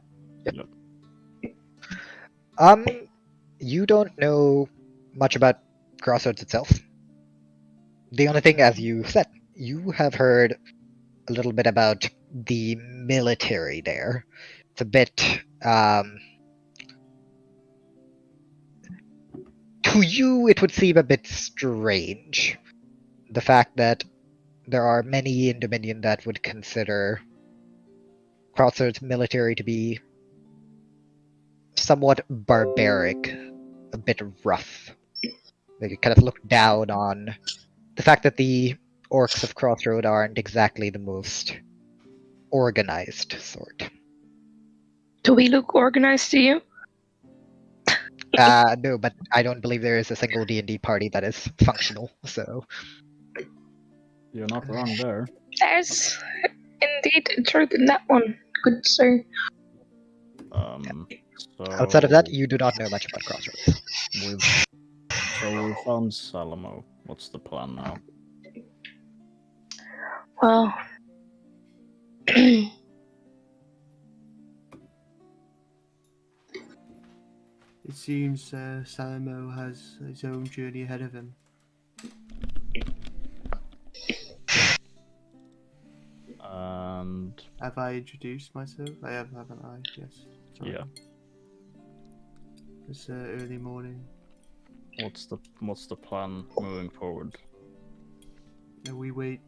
[SPEAKER 1] You don't know much about Crossroads itself. The only thing, as you said, you have heard a little bit about the military there. It's a bit, to you, it would seem a bit strange. The fact that there are many in Dominion that would consider Crossroads military to be somewhat barbaric, a bit rough. They kind of look down on the fact that the orcs of Crossroad aren't exactly the most organized sort.
[SPEAKER 3] Do we look organized to you?
[SPEAKER 1] No, but I don't believe there is a single D&D party that is functional, so...
[SPEAKER 5] You're not wrong there.
[SPEAKER 3] There's indeed truth in that one, good sir.
[SPEAKER 5] So
[SPEAKER 1] Outside of that, you do not know much about Crossroads.
[SPEAKER 5] we found Salomo. What's the plan now?
[SPEAKER 3] Well,
[SPEAKER 4] It seems Salomo has his own journey ahead of him.
[SPEAKER 5] And
[SPEAKER 4] Have I introduced myself? I have, haven't I? Yes. Sorry.
[SPEAKER 5] yeah,
[SPEAKER 4] It's early morning.
[SPEAKER 5] what's the plan moving forward?
[SPEAKER 4] We wait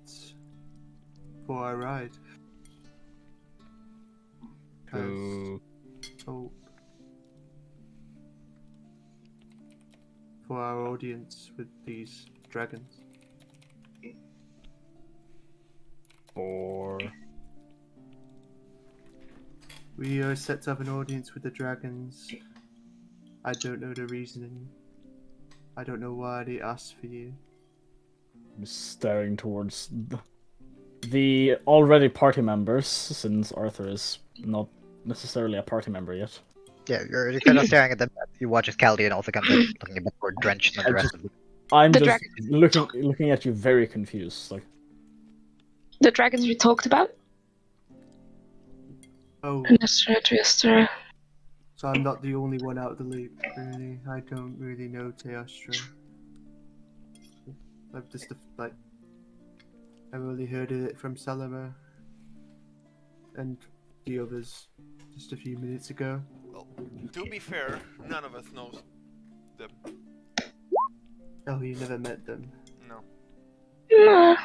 [SPEAKER 4] for our ride. 'Cause
[SPEAKER 5] To
[SPEAKER 4] hope for our audience with these dragons.
[SPEAKER 5] for
[SPEAKER 4] We are set to have an audience with the dragons. I don't know the reasoning. I don't know why they asked for you.
[SPEAKER 5] staring towards the already party members, since Arthur is not necessarily a party member yet.
[SPEAKER 1] Yeah, you're kind of staring at them. You watch as Caldian also comes in, looking a bit more drenched than the rest of them.
[SPEAKER 5] I'm
[SPEAKER 3] The
[SPEAKER 5] just looking at you very confused. Like,
[SPEAKER 3] the dragons we talked about?
[SPEAKER 4] Oh,
[SPEAKER 3] Yesterday.
[SPEAKER 4] so I'm not the only one out of the loop, really. I don't really know Teostra. I've just, I've only heard of it from Salomo and the others just a few minutes ago.
[SPEAKER 6] Well, to be fair, none of us knows them.
[SPEAKER 4] Oh, you never met them?
[SPEAKER 6] No.
[SPEAKER 3] Nah.
[SPEAKER 4] How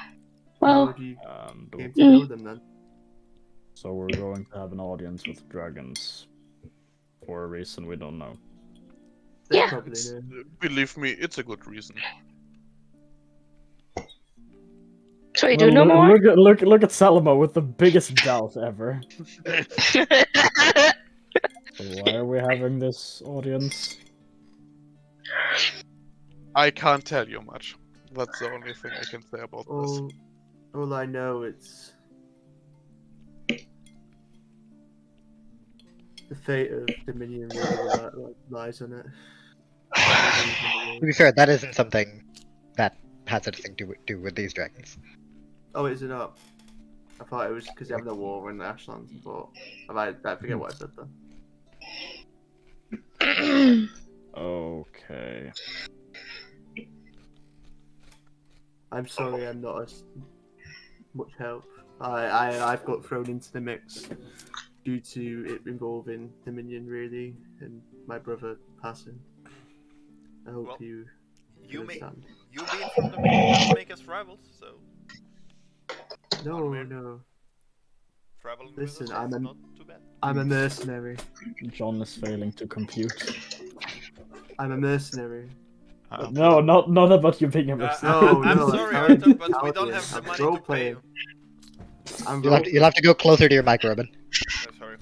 [SPEAKER 3] Well,
[SPEAKER 4] would you
[SPEAKER 5] and
[SPEAKER 4] came to know them then?
[SPEAKER 5] so we're going to have an audience with dragons for a reason we don't know.
[SPEAKER 4] They
[SPEAKER 3] Yeah.
[SPEAKER 4] probably
[SPEAKER 7] It's,
[SPEAKER 4] know.
[SPEAKER 7] believe me, it's a good reason.
[SPEAKER 3] so you do know more?
[SPEAKER 5] Look at Salomo with the biggest doubt ever. So why are we having this audience?
[SPEAKER 7] I can't tell you much. That's the only thing I can say about this.
[SPEAKER 4] All I know, it's the fate of Dominion really lies on it.
[SPEAKER 1] To be fair, that isn't something that has anything to do with these dragons.
[SPEAKER 4] Oh, is it not? I thought it was because they have the war in the Ashlands, but I forget what I said then.
[SPEAKER 5] Okay.
[SPEAKER 4] I'm sorry, I'm not as much help. I've got thrown into the mix due to it involving Dominion, really, and my brother passing. I hope
[SPEAKER 6] Well,
[SPEAKER 4] you understand.
[SPEAKER 6] You being from the middle doesn't make us rivals, so
[SPEAKER 4] No,
[SPEAKER 6] man.
[SPEAKER 4] no.
[SPEAKER 6] traveling
[SPEAKER 4] Listen,
[SPEAKER 6] with us is not too bad.
[SPEAKER 4] I'm a mercenary.
[SPEAKER 5] John is failing to compute.
[SPEAKER 4] I'm a mercenary.
[SPEAKER 5] No, not about you being a mercenary.
[SPEAKER 4] No,
[SPEAKER 6] I'm
[SPEAKER 4] no,
[SPEAKER 6] sorry,
[SPEAKER 4] I'm
[SPEAKER 6] Arthur, but we don't
[SPEAKER 4] Caldian.
[SPEAKER 6] have the
[SPEAKER 4] I'm
[SPEAKER 6] money to pay
[SPEAKER 4] role-playing.
[SPEAKER 6] you.
[SPEAKER 4] I'm
[SPEAKER 1] You'll have to go closer to your mic, Robin.
[SPEAKER 6] Sorry.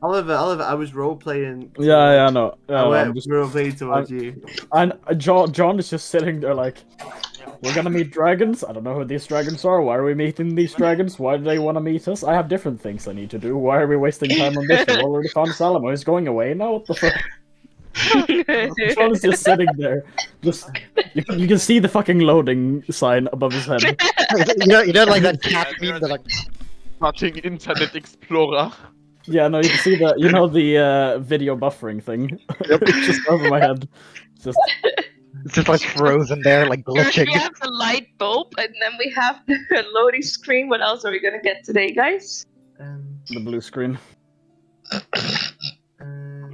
[SPEAKER 4] Oliver, I was role playing.
[SPEAKER 5] Yeah, no.
[SPEAKER 4] I
[SPEAKER 5] I'm
[SPEAKER 4] went
[SPEAKER 5] just,
[SPEAKER 4] role playing towards you.
[SPEAKER 5] and John is just sitting there like, We're gonna meet dragons. I don't know who these dragons are. Why are we meeting these dragons? Why do they want to meet us? I have different things I need to do. Why are we wasting time on this? We already found Salomo. He's going away now. What the fuck? Sean's just sitting there. Just you can see the fucking loading sign above his head.
[SPEAKER 1] you know, like that cat meme that like.
[SPEAKER 7] Fucking Internet Explorer.
[SPEAKER 5] Yeah, no, you can see the the video buffering thing. It's just over my head.
[SPEAKER 1] It's just like frozen there, like glitching.
[SPEAKER 3] We have the light bulb, and then we have the loading screen. What else are we gonna get today, guys?
[SPEAKER 5] The blue screen.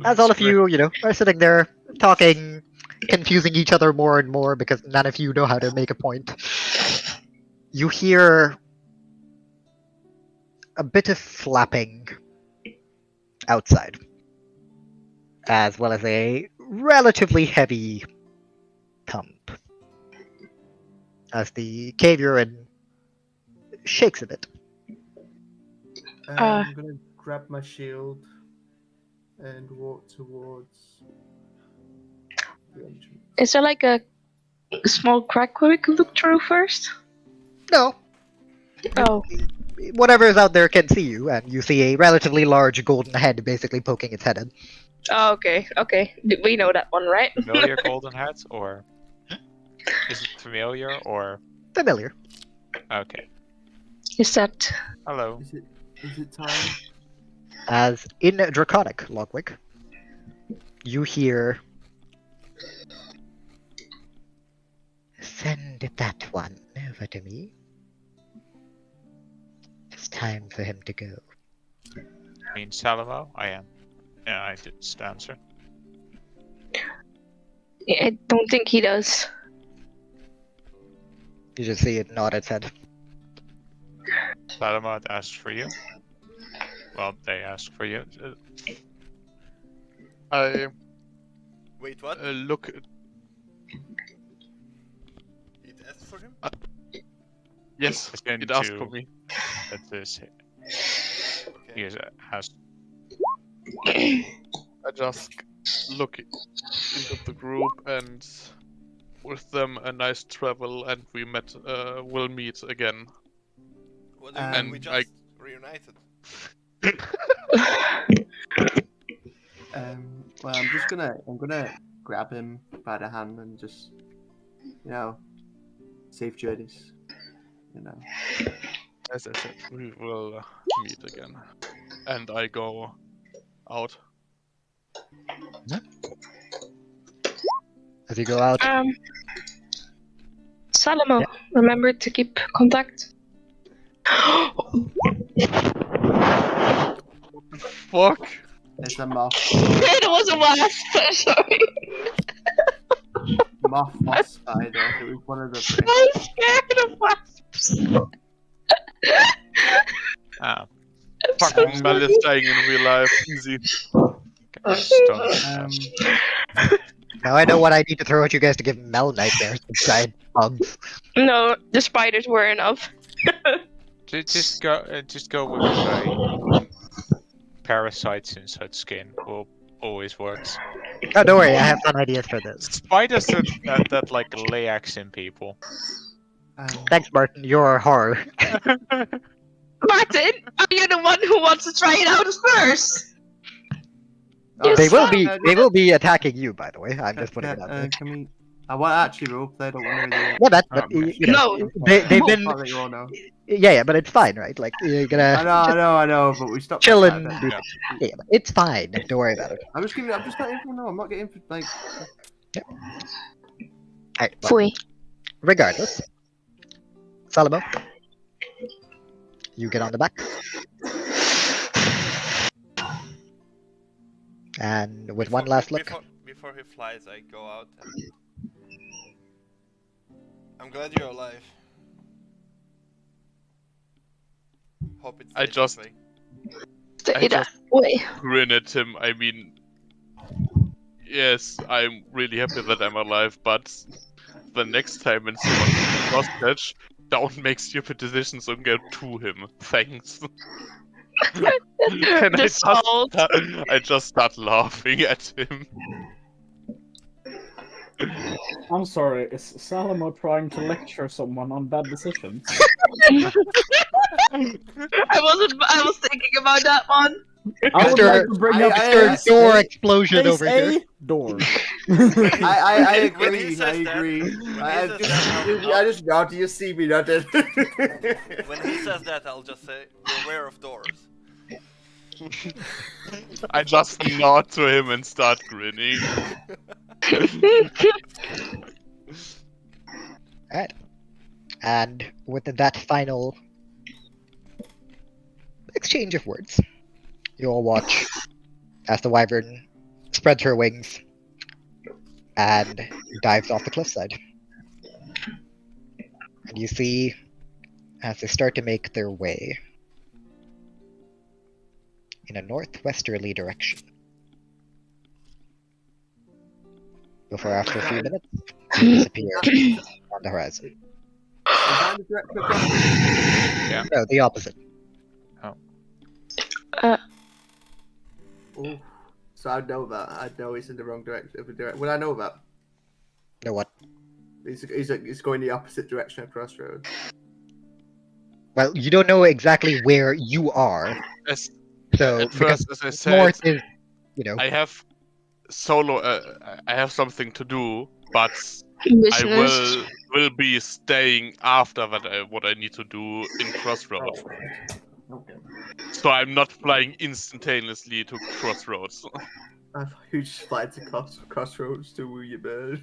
[SPEAKER 1] As all of you, are sitting there talking, confusing each other more and more because none of you know how to make a point. You hear a bit of flapping outside, as well as a relatively heavy thump as the cave you're in shakes a bit.
[SPEAKER 4] I'm gonna grab my shield and walk towards the entrance.
[SPEAKER 3] Is there like a small crack where we can look through first?
[SPEAKER 1] No,
[SPEAKER 3] Oh,
[SPEAKER 1] whatever is out there can see you, and you see a relatively large golden head basically poking its head in.
[SPEAKER 3] oh okay. We know that one, right?
[SPEAKER 2] Familiar golden hats, or is it familiar, or
[SPEAKER 1] Familiar.
[SPEAKER 2] okay?
[SPEAKER 3] Is that?
[SPEAKER 2] Hello.
[SPEAKER 4] Is it time?
[SPEAKER 1] As in Draconic, Logwig, you hear... Send that one over to me. It's time for him to go.
[SPEAKER 2] I mean Salomo? I am. Yeah, I did just answer.
[SPEAKER 3] I don't think he does.
[SPEAKER 1] You just see it nod its head.
[SPEAKER 2] Salomo had asked for you. Well, they asked for you.
[SPEAKER 7] I
[SPEAKER 6] Wait, what?
[SPEAKER 7] look.
[SPEAKER 6] It asked for him?
[SPEAKER 7] Yes,
[SPEAKER 2] It's been
[SPEAKER 7] it asked
[SPEAKER 2] to-
[SPEAKER 7] for me.
[SPEAKER 2] That is, he
[SPEAKER 6] Okay.
[SPEAKER 2] has.
[SPEAKER 7] I just look into the group and with them a nice travel, and we will meet again.
[SPEAKER 6] What do you mean? We
[SPEAKER 7] And
[SPEAKER 6] just reunited.
[SPEAKER 4] Well, I'm gonna grab him by the hand and just, safe journeys.
[SPEAKER 7] As I said, we will meet again. And I go out.
[SPEAKER 1] As you go out,
[SPEAKER 3] Salomo, remember to keep contact.
[SPEAKER 7] Fuck!
[SPEAKER 4] It's a moth.
[SPEAKER 3] It was a wasp. Sorry.
[SPEAKER 4] Moth or spider. It was one of the three.
[SPEAKER 3] I'm scared of wasps.
[SPEAKER 2] Ah,
[SPEAKER 7] Fucking Mel is dying in real life. Easy.
[SPEAKER 1] now I know what I need to throw at you guys to give Mel nightmares. The giant bugs.
[SPEAKER 3] No, the spiders were enough.
[SPEAKER 2] just go with like parasites inside skin. Will always works.
[SPEAKER 1] Oh, don't worry, I have some ideas for this.
[SPEAKER 2] Spiders that like lay eggs in people.
[SPEAKER 1] Thanks, Martin. You're a horror.
[SPEAKER 3] Martin, are you the one who wants to try it out first?
[SPEAKER 4] Oh,
[SPEAKER 1] They will
[SPEAKER 3] Yes,
[SPEAKER 1] be. They will be attacking you, by the way. I'm just putting it out there.
[SPEAKER 4] Can we? I want to actually roleplay. I don't want to do it.
[SPEAKER 1] Yeah, but
[SPEAKER 2] Okay.
[SPEAKER 1] you know,
[SPEAKER 3] No.
[SPEAKER 1] they've been.
[SPEAKER 4] I'll let you all know.
[SPEAKER 1] Yeah, but it's fine, right? Like you're gonna
[SPEAKER 4] I know, but we stopped.
[SPEAKER 1] chill
[SPEAKER 4] like
[SPEAKER 1] and
[SPEAKER 4] that,
[SPEAKER 1] do
[SPEAKER 4] then.
[SPEAKER 1] yeah, but it's fine. Don't worry about it.
[SPEAKER 4] I'm just letting everyone know. I'm not getting like.
[SPEAKER 1] Alright, well,
[SPEAKER 3] Fui.
[SPEAKER 1] regardless, Salomo, you get on the back, and with one last look,
[SPEAKER 6] Before he flies, I go out and... I'm glad you're alive. Hope it's
[SPEAKER 7] I just-
[SPEAKER 6] way.
[SPEAKER 3] Stay that
[SPEAKER 7] just-
[SPEAKER 3] way.
[SPEAKER 7] Grin at him. I mean, yes, I'm really happy that I'm alive, but the next time when someone hostage, don't make stupid decisions and go to him. Thanks. And
[SPEAKER 3] The salt.
[SPEAKER 7] I just start laughing at him.
[SPEAKER 5] I'm sorry, is Salomo trying to lecture someone on bad decisions?
[SPEAKER 3] I was thinking about that one.
[SPEAKER 5] I would like to bring up
[SPEAKER 1] Mr. Door Explosion
[SPEAKER 5] Case
[SPEAKER 1] over here.
[SPEAKER 5] A, door.
[SPEAKER 4] I
[SPEAKER 6] When he
[SPEAKER 4] agree.
[SPEAKER 6] says
[SPEAKER 4] I
[SPEAKER 6] that-
[SPEAKER 4] agree.
[SPEAKER 6] when he
[SPEAKER 4] I
[SPEAKER 6] says
[SPEAKER 4] just,
[SPEAKER 6] that,
[SPEAKER 4] I just nod. You see me nodding.
[SPEAKER 6] When he says that, I'll just say, beware of doors.
[SPEAKER 7] I just nod to him and start grinning.
[SPEAKER 1] Alright. And with that final exchange of words, you all watch as the wyvern spreads her wings and dives off the cliffside. And you see, as they start to make their way in a northwesterly direction, before after a few minutes, they disappear on the horizon. No, the opposite.
[SPEAKER 4] Oh, so I know that. I know he's in the wrong direction. Would I know that?
[SPEAKER 1] No what?
[SPEAKER 4] He's going the opposite direction of Crossroads.
[SPEAKER 1] Well, you don't know exactly where you are.
[SPEAKER 7] As,
[SPEAKER 1] So
[SPEAKER 7] at
[SPEAKER 1] because
[SPEAKER 7] first, as I said,
[SPEAKER 1] north is, you know,
[SPEAKER 7] I have I have something to do, but I
[SPEAKER 3] Business.
[SPEAKER 7] will be staying after that. What I need to do in Crossroads.
[SPEAKER 4] Okay.
[SPEAKER 7] So I'm not flying instantaneously to Crossroads.
[SPEAKER 4] I thought you just flight to Crossroads to woo your bird.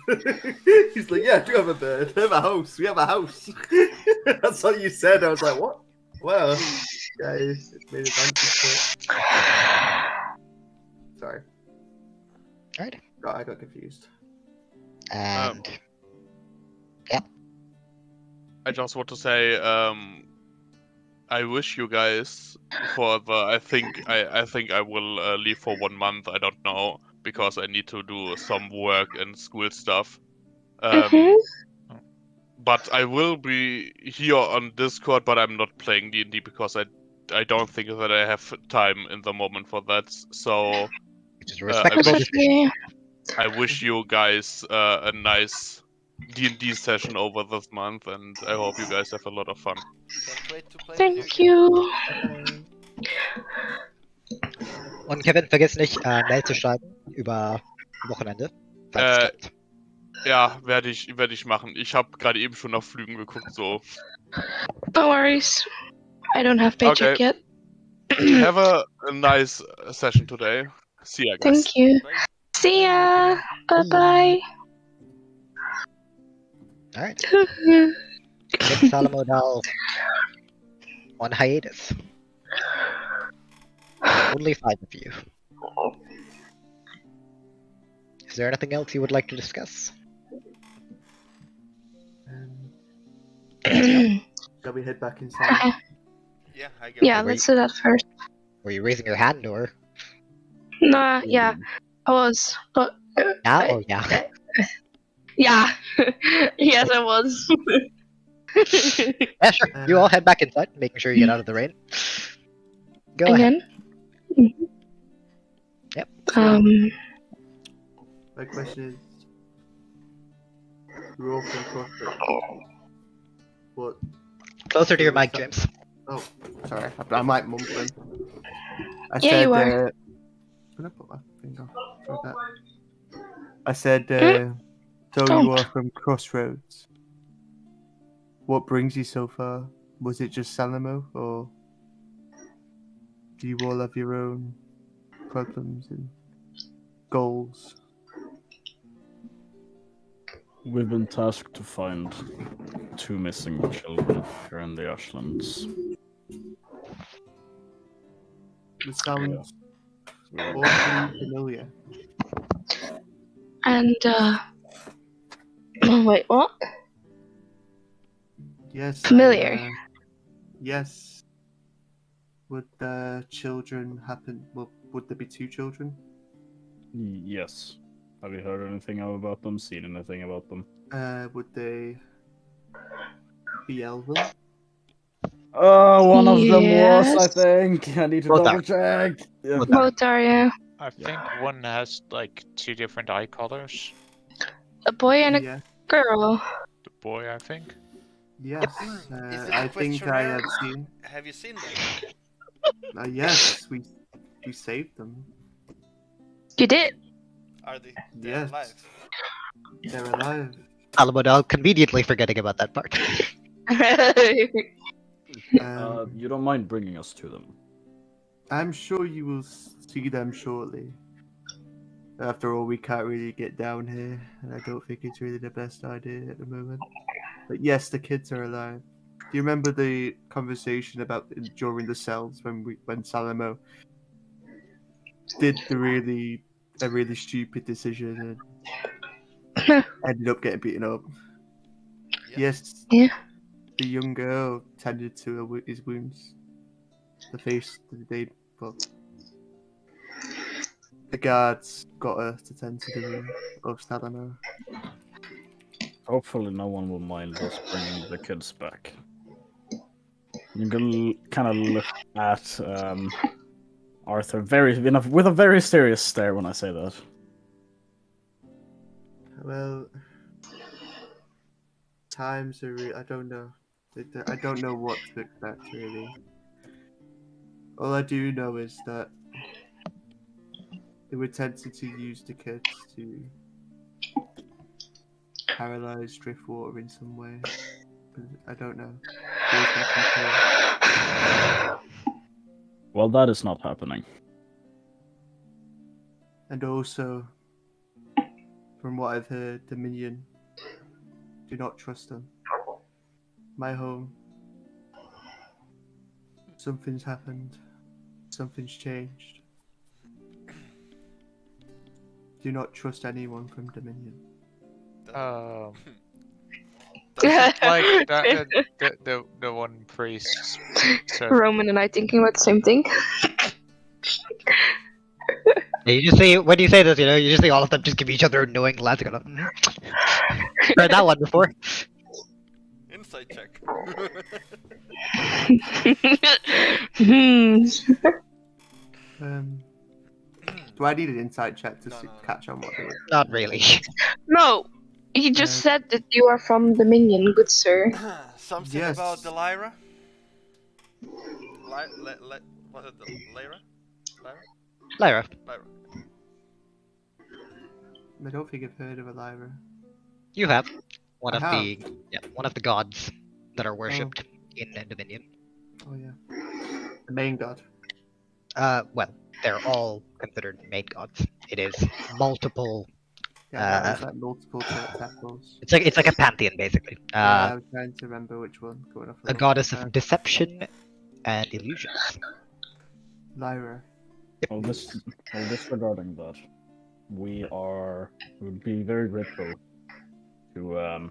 [SPEAKER 4] He's like, yeah, I do have a bird. I have a house. We have a house. That's what you said. I was like, what? Well, guys, it's made advances to it. Sorry.
[SPEAKER 1] Alright.
[SPEAKER 4] I got confused.
[SPEAKER 1] And
[SPEAKER 7] I just want to say, I wish you guys for the. I think I will leave for 1 month. I don't know because I need to do some work and school stuff. But I will be here on Discord, but I'm not playing D&D because I don't think that I have time in the moment for that. So
[SPEAKER 1] which is a respectable
[SPEAKER 7] I
[SPEAKER 1] decision.
[SPEAKER 7] wish you guys a nice D&D session over this month, and I hope you guys have a lot of fun.
[SPEAKER 6] Can't wait to play with
[SPEAKER 3] Thank
[SPEAKER 6] you.
[SPEAKER 3] you.
[SPEAKER 1] Und Kevin, vergiss nicht, Mail zu schreiben über Wochenende. Falls es klappt.
[SPEAKER 7] Ja, werde ich machen. Ich habe gerade eben schon nach Flügen geguckt, so.
[SPEAKER 3] No worries. I don't have paycheck
[SPEAKER 7] Okay.
[SPEAKER 3] yet.
[SPEAKER 7] Have a nice session today. See ya, guys.
[SPEAKER 3] Thank you. See ya. Bye bye.
[SPEAKER 1] Alright. Get Salomo Odal on hiatus. Only 5 of you. Is there anything else you would like to discuss?
[SPEAKER 4] Shall we head back inside?
[SPEAKER 6] Yeah, I go.
[SPEAKER 3] Yeah, let's do that first.
[SPEAKER 1] Were you raising your hand or?
[SPEAKER 3] Nah, yeah, I was, but
[SPEAKER 1] Yeah or yeah?
[SPEAKER 3] yeah, yes, I was.
[SPEAKER 1] Yeah, sure. You all head back inside, making sure you get out of the rain. Go ahead.
[SPEAKER 3] Again.
[SPEAKER 1] Yep.
[SPEAKER 4] My question is, we're all from Crossroads. What?
[SPEAKER 1] Closer to your mic, James.
[SPEAKER 4] Oh, sorry, I might mumbling. I
[SPEAKER 3] Yeah,
[SPEAKER 4] said,
[SPEAKER 3] you are.
[SPEAKER 4] Can I put my finger like that? I said, so you
[SPEAKER 3] Don't.
[SPEAKER 4] are from Crossroads. What brings you so far? Was it just Salomo, or do you all have your own problems and goals?
[SPEAKER 5] We've been tasked to find 2 missing children here in the Ashlands.
[SPEAKER 4] It sounds awfully familiar.
[SPEAKER 3] And wait, what?
[SPEAKER 4] Yes.
[SPEAKER 3] Familiar.
[SPEAKER 4] Yes. Would the children happen? Well, would there be 2 children?
[SPEAKER 5] Yes. Have you heard anything about them? Seen anything about them?
[SPEAKER 4] Would they be elven?
[SPEAKER 5] One of them was, I
[SPEAKER 3] Yes.
[SPEAKER 5] think. I need to
[SPEAKER 1] Both
[SPEAKER 5] double
[SPEAKER 1] are.
[SPEAKER 5] check. Yeah.
[SPEAKER 1] Both are.
[SPEAKER 3] Both are, yeah.
[SPEAKER 2] I think one has like 2 different eye colors.
[SPEAKER 3] A boy and a
[SPEAKER 4] Yeah.
[SPEAKER 3] girl.
[SPEAKER 2] The boy, I think.
[SPEAKER 4] Yes.
[SPEAKER 6] Is it
[SPEAKER 4] I
[SPEAKER 6] a
[SPEAKER 4] think I have
[SPEAKER 6] questionnaire?
[SPEAKER 4] seen.
[SPEAKER 6] Have you seen them?
[SPEAKER 4] Yes, we saved them.
[SPEAKER 3] You did.
[SPEAKER 6] Are they
[SPEAKER 4] Yes.
[SPEAKER 6] alive?
[SPEAKER 4] They're alive.
[SPEAKER 1] Salomon conveniently forgetting about that part.
[SPEAKER 5] You don't mind bringing us to them?
[SPEAKER 4] I'm sure you will see them shortly. After all, we can't really get down here, and I don't think it's really the best idea at the moment. But yes, the kids are alive. Do you remember the conversation about during the cells when Salomo did a really stupid decision and ended up getting beaten up? Yes.
[SPEAKER 3] Yeah.
[SPEAKER 4] The young girl tended to his wounds. The face that they well, the guards got her to tend to the wound of Salomo.
[SPEAKER 5] Hopefully no one will mind us bringing the kids back. You can kind of look at Arthur with a very serious stare when I say that.
[SPEAKER 4] Well, times are I don't know. I don't know what to expect, really. All I do know is that they were tempted to use the kids to paralyze Driftwater in some way. But I don't know. Feels like control.
[SPEAKER 5] Well, that is not happening.
[SPEAKER 4] And also, from what I've heard, Dominion do not trust them. My home. Something's happened. Something's changed. Do not trust anyone from Dominion.
[SPEAKER 2] Like the one priest said.
[SPEAKER 3] Roman and I thinking about the same thing.
[SPEAKER 1] Yeah, you just see when you say this, you just see all of them just give each other knowing glances. Going, heard that one before.
[SPEAKER 6] Insight check.
[SPEAKER 4] Do I need an insight check to
[SPEAKER 6] No.
[SPEAKER 4] catch on what they were?
[SPEAKER 1] Not really.
[SPEAKER 3] No, he just said that you are from Dominion, good sir.
[SPEAKER 6] Something
[SPEAKER 4] Yes.
[SPEAKER 6] about the Lyra? Was it the Lyra?
[SPEAKER 1] Lyra,
[SPEAKER 6] Lyra.
[SPEAKER 4] I don't think I've heard of a Lyra.
[SPEAKER 1] you have one
[SPEAKER 4] I
[SPEAKER 1] of the gods that are worshipped in Dominion.
[SPEAKER 4] Oh yeah. The main god.
[SPEAKER 1] Well, they're all considered main gods. It is multiple.
[SPEAKER 4] Yeah, that was like multiple tentacles.
[SPEAKER 1] It's like a pantheon basically.
[SPEAKER 4] Yeah, I was trying to remember which one. Going off
[SPEAKER 1] A goddess of deception and illusions.
[SPEAKER 4] Lyra.
[SPEAKER 5] Well, disregarding that, we would be very grateful to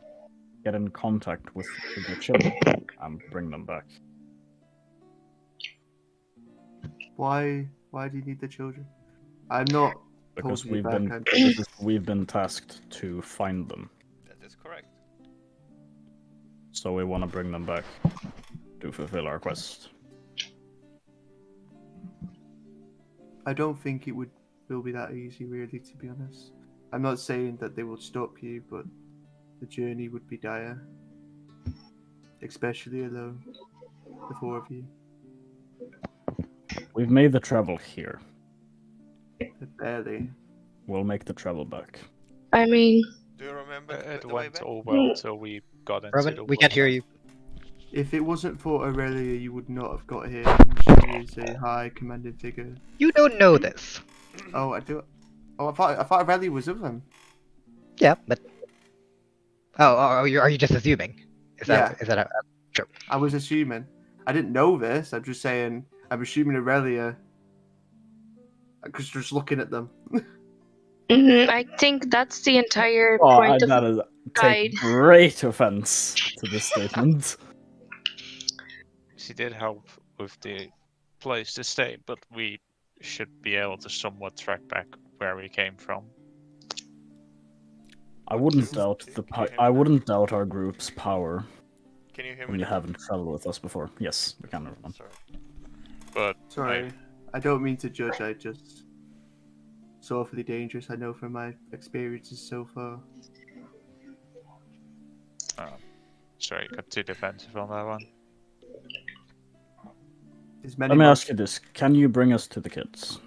[SPEAKER 5] get in contact with the children and bring them back.
[SPEAKER 4] Why do you need the children? I'm not.
[SPEAKER 5] Because
[SPEAKER 4] holding you back,
[SPEAKER 5] we've been tasked to find them.
[SPEAKER 6] That is correct.
[SPEAKER 5] So we want to bring them back to fulfill our quest.
[SPEAKER 4] I don't think will be that easy, really, to be honest. I'm not saying that they will stop you, but the journey would be dire. Especially alone. The four of you.
[SPEAKER 5] We've made the travel here.
[SPEAKER 4] Barely.
[SPEAKER 5] We'll make the travel back.
[SPEAKER 3] I mean,
[SPEAKER 6] Do you remember
[SPEAKER 2] It
[SPEAKER 6] the way
[SPEAKER 2] went
[SPEAKER 6] back?
[SPEAKER 2] all well till we got into
[SPEAKER 1] Roman,
[SPEAKER 2] the
[SPEAKER 1] we can't hear
[SPEAKER 2] woods.
[SPEAKER 1] you.
[SPEAKER 4] If it wasn't for Aurelia, you would not have got here. And she is a high commanding figure.
[SPEAKER 1] You don't know this.
[SPEAKER 4] Oh, I do. Oh, I thought Aurelia was with them.
[SPEAKER 1] Yeah, but are you just assuming? Is that true?
[SPEAKER 4] I was assuming. I didn't know this. I'm just saying. I'm assuming Aurelia. Because just looking at them.
[SPEAKER 3] I think that's the entire point of
[SPEAKER 5] that is
[SPEAKER 3] guide.
[SPEAKER 5] take great offense to this statement.
[SPEAKER 2] She did help with the place to stay, but we should be able to somewhat track back where we came from.
[SPEAKER 5] I wouldn't doubt our group's power
[SPEAKER 6] Can you hear
[SPEAKER 5] when
[SPEAKER 6] me?
[SPEAKER 5] you haven't traveled with us before. Yes, we can.
[SPEAKER 6] Sorry.
[SPEAKER 2] But
[SPEAKER 4] Sorry. I don't mean to judge. I just. So awfully dangerous, I know from my experiences so far.
[SPEAKER 2] Sorry, got too defensive on that one.
[SPEAKER 5] Let me ask you this: can you bring us to the kids?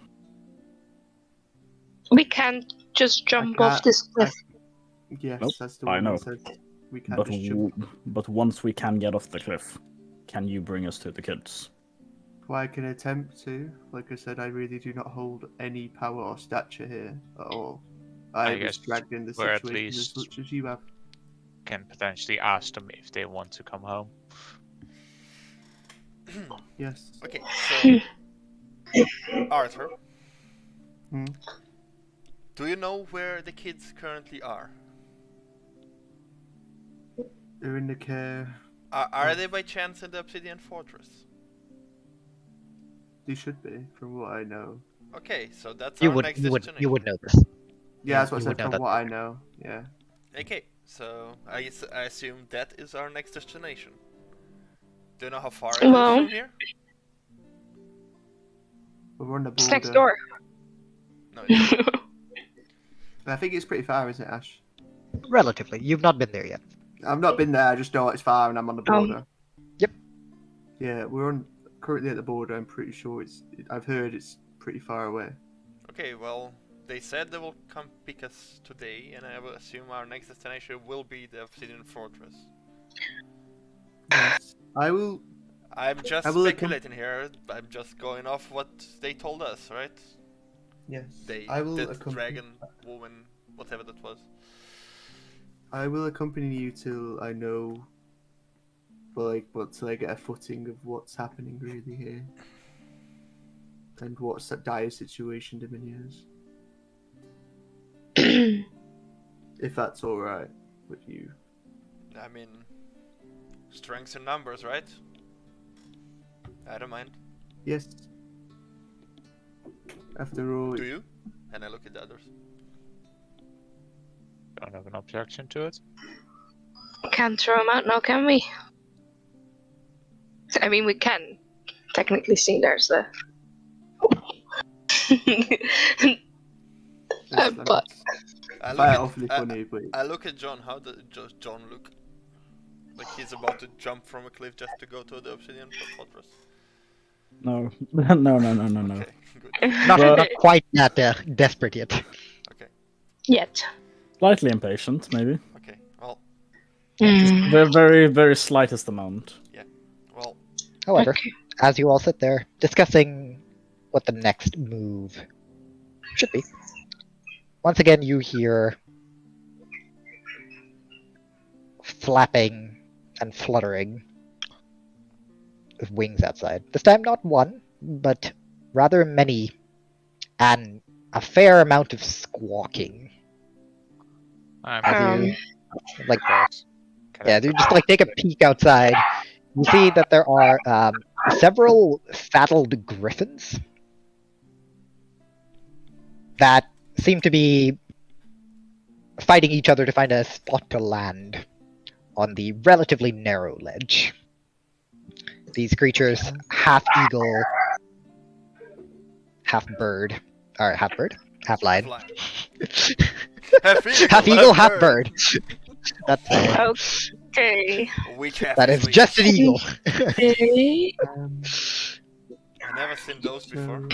[SPEAKER 3] We can't just jump off this cliff.
[SPEAKER 4] Yes,
[SPEAKER 5] Nope,
[SPEAKER 4] that's the
[SPEAKER 5] I
[SPEAKER 4] one
[SPEAKER 5] know.
[SPEAKER 4] that says we can't
[SPEAKER 5] But
[SPEAKER 4] just jump.
[SPEAKER 5] but once we can get off the cliff, can you bring us to the kids?
[SPEAKER 4] Well, I can attempt to. Like I said, I really do not hold any power or stature here at all. I was
[SPEAKER 2] guess
[SPEAKER 4] dragged in the
[SPEAKER 2] we're at
[SPEAKER 4] situation as
[SPEAKER 2] least-
[SPEAKER 4] much as you have.
[SPEAKER 2] Can potentially ask them if they want to come home.
[SPEAKER 4] Yes.
[SPEAKER 6] Okay, so Arthur,
[SPEAKER 4] Hmm?
[SPEAKER 6] do you know where the kids currently are?
[SPEAKER 4] They're in the care.
[SPEAKER 6] Are they by chance in the Obsidian Fortress?
[SPEAKER 4] They should be, from what I know.
[SPEAKER 6] Okay, so that's
[SPEAKER 1] You
[SPEAKER 6] our
[SPEAKER 1] would
[SPEAKER 6] next
[SPEAKER 1] you would
[SPEAKER 6] destination.
[SPEAKER 1] you would know this.
[SPEAKER 4] Yeah, that's what I
[SPEAKER 1] you
[SPEAKER 4] said,
[SPEAKER 1] would know
[SPEAKER 4] from
[SPEAKER 1] that.
[SPEAKER 4] what I know. Yeah.
[SPEAKER 6] Okay, so I assume that is our next destination. Do you know how far it is
[SPEAKER 3] Well-
[SPEAKER 6] from here?
[SPEAKER 4] We're on the border.
[SPEAKER 3] It's next door.
[SPEAKER 6] No, it's
[SPEAKER 4] I think it's pretty far, isn't it, Ash?
[SPEAKER 1] Relatively. You've not been there yet.
[SPEAKER 4] I've not been there, I just know it's far and I'm on the border.
[SPEAKER 1] Yep.
[SPEAKER 4] Yeah, we're currently at the border, I'm pretty sure I've heard it's pretty far away.
[SPEAKER 6] okay, well, they said they will come pick us today, and I will assume our next destination will be the Obsidian Fortress.
[SPEAKER 4] Yes. I will.
[SPEAKER 6] I'm just
[SPEAKER 4] I will
[SPEAKER 6] speculating here. I'm just going off what they told us, right?
[SPEAKER 4] Yes.
[SPEAKER 6] They,
[SPEAKER 4] I will
[SPEAKER 6] that
[SPEAKER 4] accompany.
[SPEAKER 6] dragon, woman, whatever that was.
[SPEAKER 4] I will accompany you till I know. But till I get a footing of what's happening really here, and what dire situation Dominion is. If that's all right with you.
[SPEAKER 6] I mean, strengths in numbers, right? I don't mind.
[SPEAKER 4] Yes. After all,
[SPEAKER 6] Do you? And I look at the others.
[SPEAKER 2] Don't have an objection to it.
[SPEAKER 3] Can't throw him out now, can we? I mean, we can technically see there's the. But
[SPEAKER 6] I
[SPEAKER 4] I
[SPEAKER 6] look
[SPEAKER 4] find it
[SPEAKER 6] at,
[SPEAKER 4] awfully funny, but
[SPEAKER 6] I look at John. How does John look? Like he's about to jump from a cliff just to go to the Obsidian Fortress.
[SPEAKER 5] No, no.
[SPEAKER 6] Okay, good.
[SPEAKER 1] Not,
[SPEAKER 5] Well-
[SPEAKER 1] not quite that desperate yet.
[SPEAKER 6] Okay,
[SPEAKER 3] yet.
[SPEAKER 5] Slightly impatient, maybe.
[SPEAKER 6] okay. Well,
[SPEAKER 3] Mm.
[SPEAKER 5] The very, very slightest amount.
[SPEAKER 6] well.
[SPEAKER 1] However,
[SPEAKER 3] Okay.
[SPEAKER 1] as you all sit there discussing what the next move should be, once again you hear flapping and fluttering of wings outside. This time not one, but rather many, and a fair amount of squawking.
[SPEAKER 2] I'm
[SPEAKER 1] As you, like,
[SPEAKER 2] Can I
[SPEAKER 1] yeah, you just like take a peek outside. You see that there are several saddled griffins that seem to be fighting each other to find a spot to land on the relatively narrow ledge. These creatures, half eagle, half bird, or half bird, half lion,
[SPEAKER 6] Fly.
[SPEAKER 1] half eagle, half bird. That's
[SPEAKER 3] Okay.
[SPEAKER 6] Which half
[SPEAKER 1] that is
[SPEAKER 6] which?
[SPEAKER 1] just an eagle.
[SPEAKER 3] Okay.
[SPEAKER 6] I never seen those before.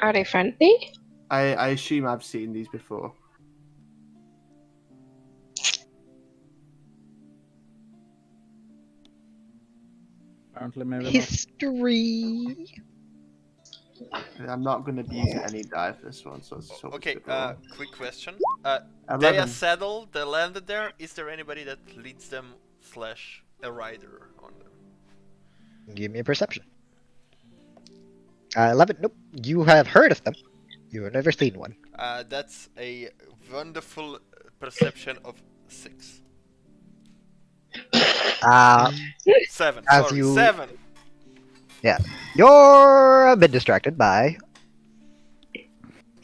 [SPEAKER 3] Are they friendly?
[SPEAKER 4] I assume I've seen these before.
[SPEAKER 5] Apparently, maybe not.
[SPEAKER 1] History.
[SPEAKER 4] I'm not going to be using any die for this one, so it's so
[SPEAKER 6] Okay, quick question. They are
[SPEAKER 4] 11.
[SPEAKER 6] saddled, they landed there. Is there anybody that leads them / a rider on them?
[SPEAKER 1] Give me a perception. 11. Nope. You have heard of them. You have never seen one.
[SPEAKER 6] That's a wonderful perception of 6.
[SPEAKER 1] Uh,
[SPEAKER 6] 7.
[SPEAKER 1] As
[SPEAKER 6] Sorry,
[SPEAKER 1] you-
[SPEAKER 6] 7.
[SPEAKER 1] you're a bit distracted by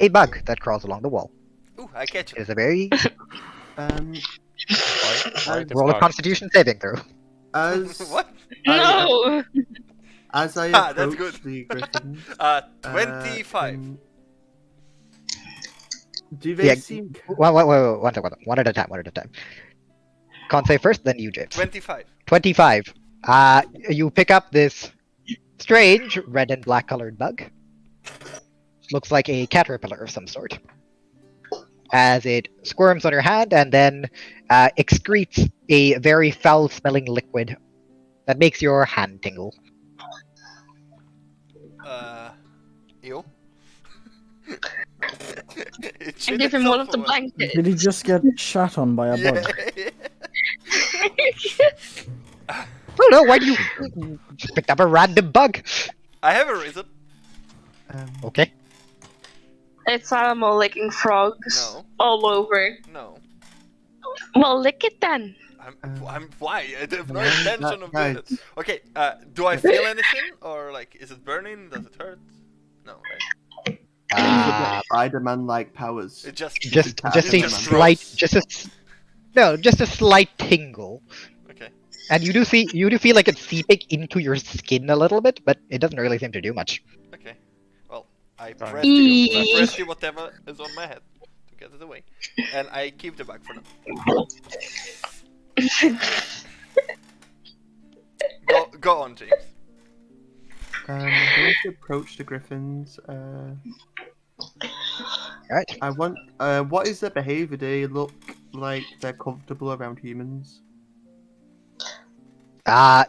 [SPEAKER 1] a bug that crawls along the wall.
[SPEAKER 6] Ooh, I catch
[SPEAKER 1] It
[SPEAKER 6] it.
[SPEAKER 1] is a very
[SPEAKER 2] Why the
[SPEAKER 1] roll a
[SPEAKER 2] bug?
[SPEAKER 1] Constitution saving throw.
[SPEAKER 4] as
[SPEAKER 6] What?
[SPEAKER 3] No.
[SPEAKER 4] as I
[SPEAKER 6] Ah, that's
[SPEAKER 4] approach
[SPEAKER 6] good.
[SPEAKER 4] the griffin,
[SPEAKER 6] 25.
[SPEAKER 4] Do they
[SPEAKER 1] Yeah.
[SPEAKER 4] seem?
[SPEAKER 1] One at a time. Can't say first, then you, James.
[SPEAKER 6] 25.
[SPEAKER 1] 25. You pick up this strange red and black colored bug. Looks like a caterpillar of some sort. As it squirms on your hand and then excretes a very foul-smelling liquid that makes your hand tingle.
[SPEAKER 6] Ew.
[SPEAKER 3] I give him one of the blankets.
[SPEAKER 5] Did he just get shot on by a bug?
[SPEAKER 1] Oh no, why do you just picked up a random bug?
[SPEAKER 6] I have a reason.
[SPEAKER 1] Okay.
[SPEAKER 3] It's Salomo licking frogs
[SPEAKER 6] No.
[SPEAKER 3] all over.
[SPEAKER 6] No.
[SPEAKER 3] Well, lick it then.
[SPEAKER 6] I'm why? I have no intention of doing it. Okay, do I feel anything? Or like, is it burning? Does it hurt? No, right?
[SPEAKER 4] Spider-Man-like powers.
[SPEAKER 6] It just
[SPEAKER 1] Just a
[SPEAKER 6] just
[SPEAKER 1] slight,
[SPEAKER 6] grows.
[SPEAKER 1] just a slight tingle.
[SPEAKER 6] Okay.
[SPEAKER 1] And you do feel like it's seeping into your skin a little bit, but it doesn't really seem to do much.
[SPEAKER 6] Okay. Well, I
[SPEAKER 2] Fine.
[SPEAKER 6] press you. I press you whatever is on my head to get it away, and I keep the bag for now. Go on, James.
[SPEAKER 4] I'm going to approach the griffins.
[SPEAKER 1] Alright.
[SPEAKER 4] I want. What is their behavior? They look like they're comfortable around humans.
[SPEAKER 1] Well,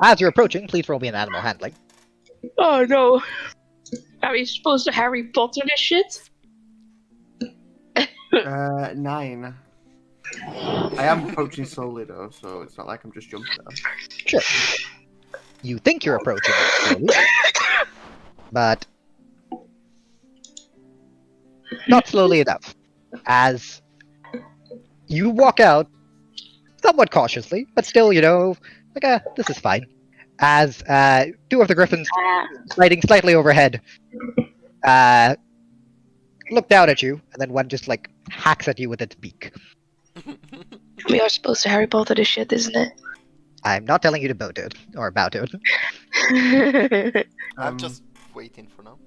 [SPEAKER 1] as you're approaching, please roll me an animal handling.
[SPEAKER 3] Oh no. Are we supposed to Harry Potter this shit?
[SPEAKER 4] 9. I am approaching slowly though, so it's not like I'm just jumping at them.
[SPEAKER 1] Sure. You think you're approaching it slowly, but not slowly enough. As you walk out, somewhat cautiously, but still, like, this is fine. As 2 of the griffins, sliding slightly overhead, look down at you, and then one just, like, hacks at you with its beak.
[SPEAKER 3] We are supposed to Harry Potter this shit, isn't it?
[SPEAKER 1] I'm not telling you to boat it, or about it.
[SPEAKER 6] I'm just waiting for now.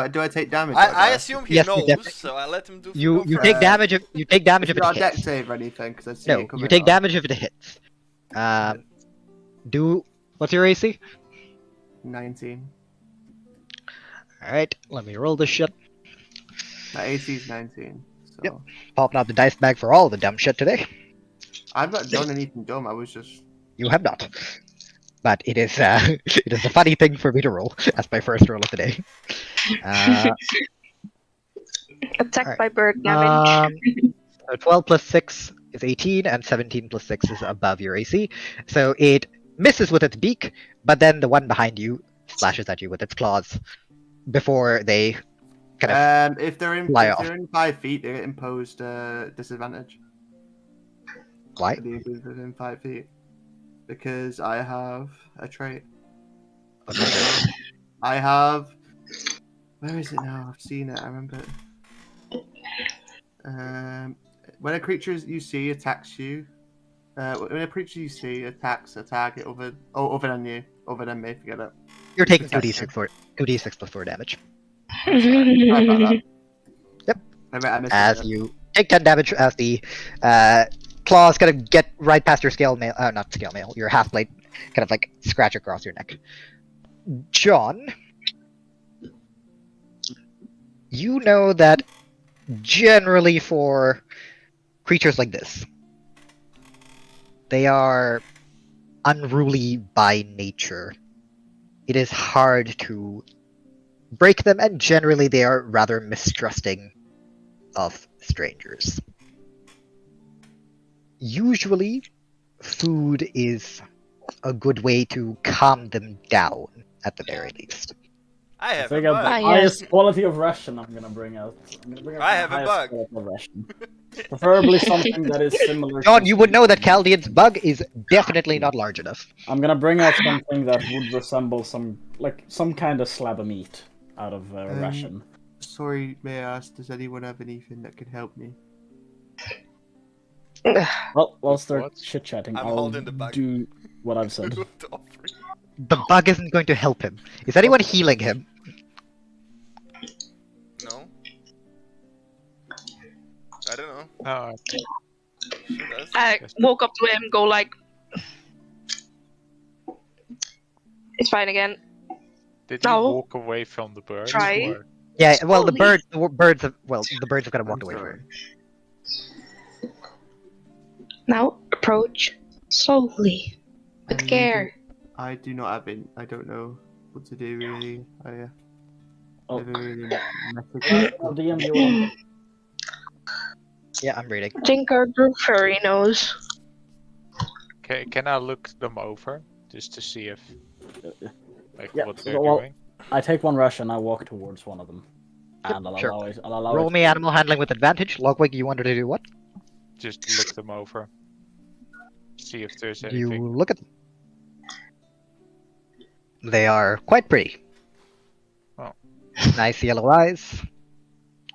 [SPEAKER 4] Do I take damage?
[SPEAKER 6] I assume he
[SPEAKER 1] Yes, you
[SPEAKER 6] knows,
[SPEAKER 1] definitely-
[SPEAKER 6] so I let him do.
[SPEAKER 1] You
[SPEAKER 6] go
[SPEAKER 1] take
[SPEAKER 6] first.
[SPEAKER 1] damage if you take damage if
[SPEAKER 4] It's
[SPEAKER 1] it
[SPEAKER 4] not a deck
[SPEAKER 1] hits.
[SPEAKER 4] save or anything, because I see
[SPEAKER 1] No,
[SPEAKER 4] it coming
[SPEAKER 1] you take
[SPEAKER 4] up.
[SPEAKER 1] damage if it hits. What's your AC?
[SPEAKER 4] 19.
[SPEAKER 1] Alright, let me roll this shit.
[SPEAKER 4] My AC is 19. So
[SPEAKER 1] Yep. Popping out the dice bag for all the dumb shit today.
[SPEAKER 4] I've not done anything dumb. I was just.
[SPEAKER 1] You have not. But it is it is a funny thing for me to roll as my first roll of the day.
[SPEAKER 3] Attacked
[SPEAKER 1] Alright.
[SPEAKER 3] by bird damage.
[SPEAKER 1] So 12 plus 6 is 18, and 17 plus 6 is above your AC. So it misses with its beak, but then the one behind you slashes at you with its claws before they kind of
[SPEAKER 4] If they're in
[SPEAKER 1] fly
[SPEAKER 4] if
[SPEAKER 1] off.
[SPEAKER 4] they're in 5 feet, they get imposed disadvantage.
[SPEAKER 1] Why?
[SPEAKER 4] For the imposed within 5 feet, because I have a trait. I have. Where is it now? I've seen it. I remember it. When a creature you see attacks you, when a creature you see attacks a target other than you, other than me, forget it.
[SPEAKER 1] You're taking
[SPEAKER 4] Protection.
[SPEAKER 1] 2d6 plus 4 damage.
[SPEAKER 4] Sorry about that.
[SPEAKER 1] Yep.
[SPEAKER 4] I missed
[SPEAKER 1] As
[SPEAKER 4] it.
[SPEAKER 1] you take 10 damage as the claws kind of get right past your scale mail, not scale mail, your half blade kind of like scratch across your neck. John, you know that generally for creatures like this, they are unruly by nature. It is hard to break them, and generally they are rather mistrusting of strangers. Usually, food is a good way to calm them down, at the very least.
[SPEAKER 6] I
[SPEAKER 5] I
[SPEAKER 6] have a
[SPEAKER 5] think the
[SPEAKER 6] bug.
[SPEAKER 3] yes.
[SPEAKER 5] highest quality of ration I'm gonna bring out.
[SPEAKER 6] I have a
[SPEAKER 5] the highest
[SPEAKER 6] bug.
[SPEAKER 5] quality of ration. Preferably something that is similar.
[SPEAKER 1] John,
[SPEAKER 5] to
[SPEAKER 1] you would know that Caldian's bug is definitely not large enough.
[SPEAKER 5] I'm gonna bring out something that would resemble some kind of slab of meat out of a ration.
[SPEAKER 4] Sorry, may I ask, does anyone have anything that could help me?
[SPEAKER 5] Well, while start
[SPEAKER 2] What?
[SPEAKER 5] chit chatting,
[SPEAKER 6] I'm
[SPEAKER 5] I'll
[SPEAKER 6] holding the bag.
[SPEAKER 5] do what I've said.
[SPEAKER 6] What the offering?
[SPEAKER 1] The bug isn't going to help him. Is anyone healing him?
[SPEAKER 6] No.
[SPEAKER 2] Oh,
[SPEAKER 3] I walk up to him, go like, it's fine again.
[SPEAKER 2] did you
[SPEAKER 3] No.
[SPEAKER 2] walk away from the birds?
[SPEAKER 3] Try.
[SPEAKER 2] Or...
[SPEAKER 1] Yeah, well, the
[SPEAKER 3] Slowly.
[SPEAKER 1] birds have kind of walked
[SPEAKER 4] I'm
[SPEAKER 1] away from
[SPEAKER 4] sorry.
[SPEAKER 1] him.
[SPEAKER 3] Now approach slowly, with
[SPEAKER 4] I
[SPEAKER 3] care.
[SPEAKER 4] I do not have it. I don't know what to do really. I
[SPEAKER 5] Oh.
[SPEAKER 4] never really met a
[SPEAKER 5] Oh, DM, you want
[SPEAKER 1] Yeah, I'm reading.
[SPEAKER 3] Tinker grew furry nose.
[SPEAKER 2] Can I look them over just to see if like
[SPEAKER 5] Yeah,
[SPEAKER 2] what they're
[SPEAKER 5] well,
[SPEAKER 2] doing?
[SPEAKER 5] I take one rush and I walk towards one of them.
[SPEAKER 1] Yep,
[SPEAKER 5] And I'll
[SPEAKER 1] sure.
[SPEAKER 5] allow
[SPEAKER 1] Roll
[SPEAKER 5] it.
[SPEAKER 1] me animal handling with advantage. Logwig, you wanted to do what?
[SPEAKER 2] Just look them over. See if there's
[SPEAKER 1] You
[SPEAKER 2] anything.
[SPEAKER 1] look at them. They are quite pretty.
[SPEAKER 2] Oh.
[SPEAKER 1] Nice yellow eyes.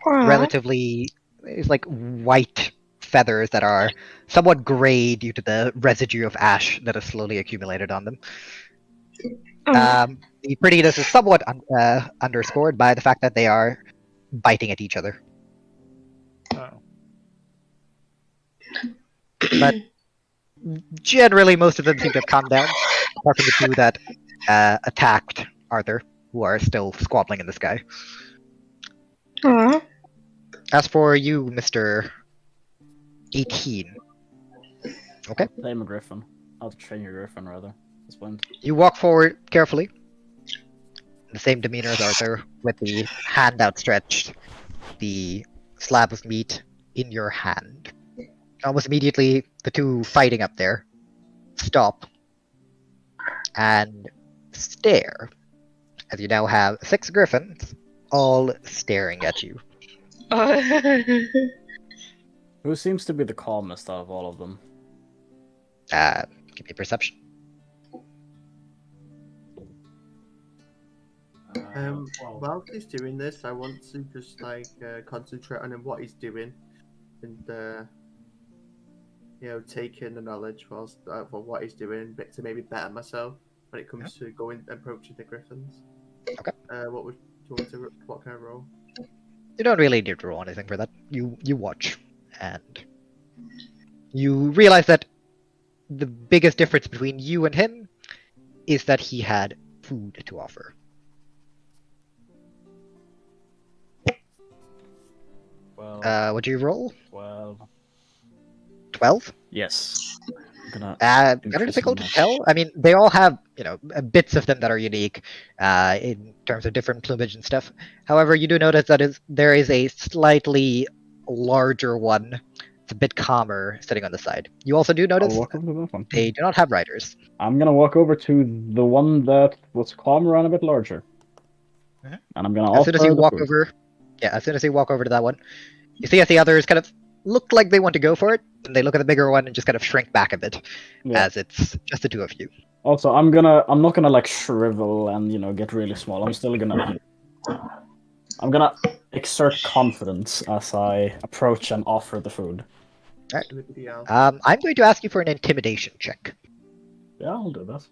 [SPEAKER 3] Aw.
[SPEAKER 1] Relatively, it's like white feathers that are somewhat gray due to the residue of ash that has slowly accumulated on them. The prettiness is somewhat underscored by the fact that they are biting at each other.
[SPEAKER 2] Oh.
[SPEAKER 1] But generally, most of them seem to have calmed down, apart from the two that attacked Arthur, who are still squabbling in the sky.
[SPEAKER 3] Aw.
[SPEAKER 1] As for you, Mr. 18,
[SPEAKER 5] Tame a griffin. I'll train your griffin rather. At this point.
[SPEAKER 1] you walk forward carefully. The same demeanor as Arthur, with the hand outstretched, the slab of meat in your hand. Almost immediately, the two fighting up there stop and stare, as you now have 6 griffins all staring at you.
[SPEAKER 5] Who seems to be the calmest out of all of them?
[SPEAKER 1] Give me a perception.
[SPEAKER 4] While he's doing this, I want to just like concentrate on what he's doing, and take in the knowledge whilst for what he's doing, to maybe better myself when it comes to going approaching the griffins.
[SPEAKER 1] Okay.
[SPEAKER 4] What can I roll?
[SPEAKER 1] You don't really need to roll anything for that. You watch, and you realize that the biggest difference between you and him is that he had food to offer.
[SPEAKER 5] Well,
[SPEAKER 1] Would you roll?
[SPEAKER 5] 12.
[SPEAKER 1] 12?
[SPEAKER 5] Yes. I'm gonna
[SPEAKER 1] Kind of
[SPEAKER 5] increase
[SPEAKER 1] difficult
[SPEAKER 5] my
[SPEAKER 1] to
[SPEAKER 5] match.
[SPEAKER 1] tell. I mean, they all have, bits of them that are unique in terms of different plumage and stuff. However, you do notice that there is a slightly larger one. It's a bit calmer sitting on the side. You also do
[SPEAKER 5] I'll
[SPEAKER 1] notice
[SPEAKER 5] walk over to that one.
[SPEAKER 1] they do not have riders.
[SPEAKER 5] I'm gonna walk over to the one that was calmer and a bit larger.
[SPEAKER 1] Mhm.
[SPEAKER 5] And I'm gonna
[SPEAKER 1] As soon as
[SPEAKER 5] offer
[SPEAKER 1] you
[SPEAKER 5] the
[SPEAKER 1] walk
[SPEAKER 5] food.
[SPEAKER 1] over, as soon as you walk over to that one, you see as the others kind of look like they want to go for it, and they look at the bigger one and just kind of shrink back a bit,
[SPEAKER 5] Yeah.
[SPEAKER 1] as it's just the two of you.
[SPEAKER 5] Also, I'm not gonna like shrivel and get really small. I'm gonna exert confidence as I approach and offer the food.
[SPEAKER 4] Anybody else?
[SPEAKER 1] I'm going to ask you for an intimidation check.
[SPEAKER 5] Yeah, I'll do that.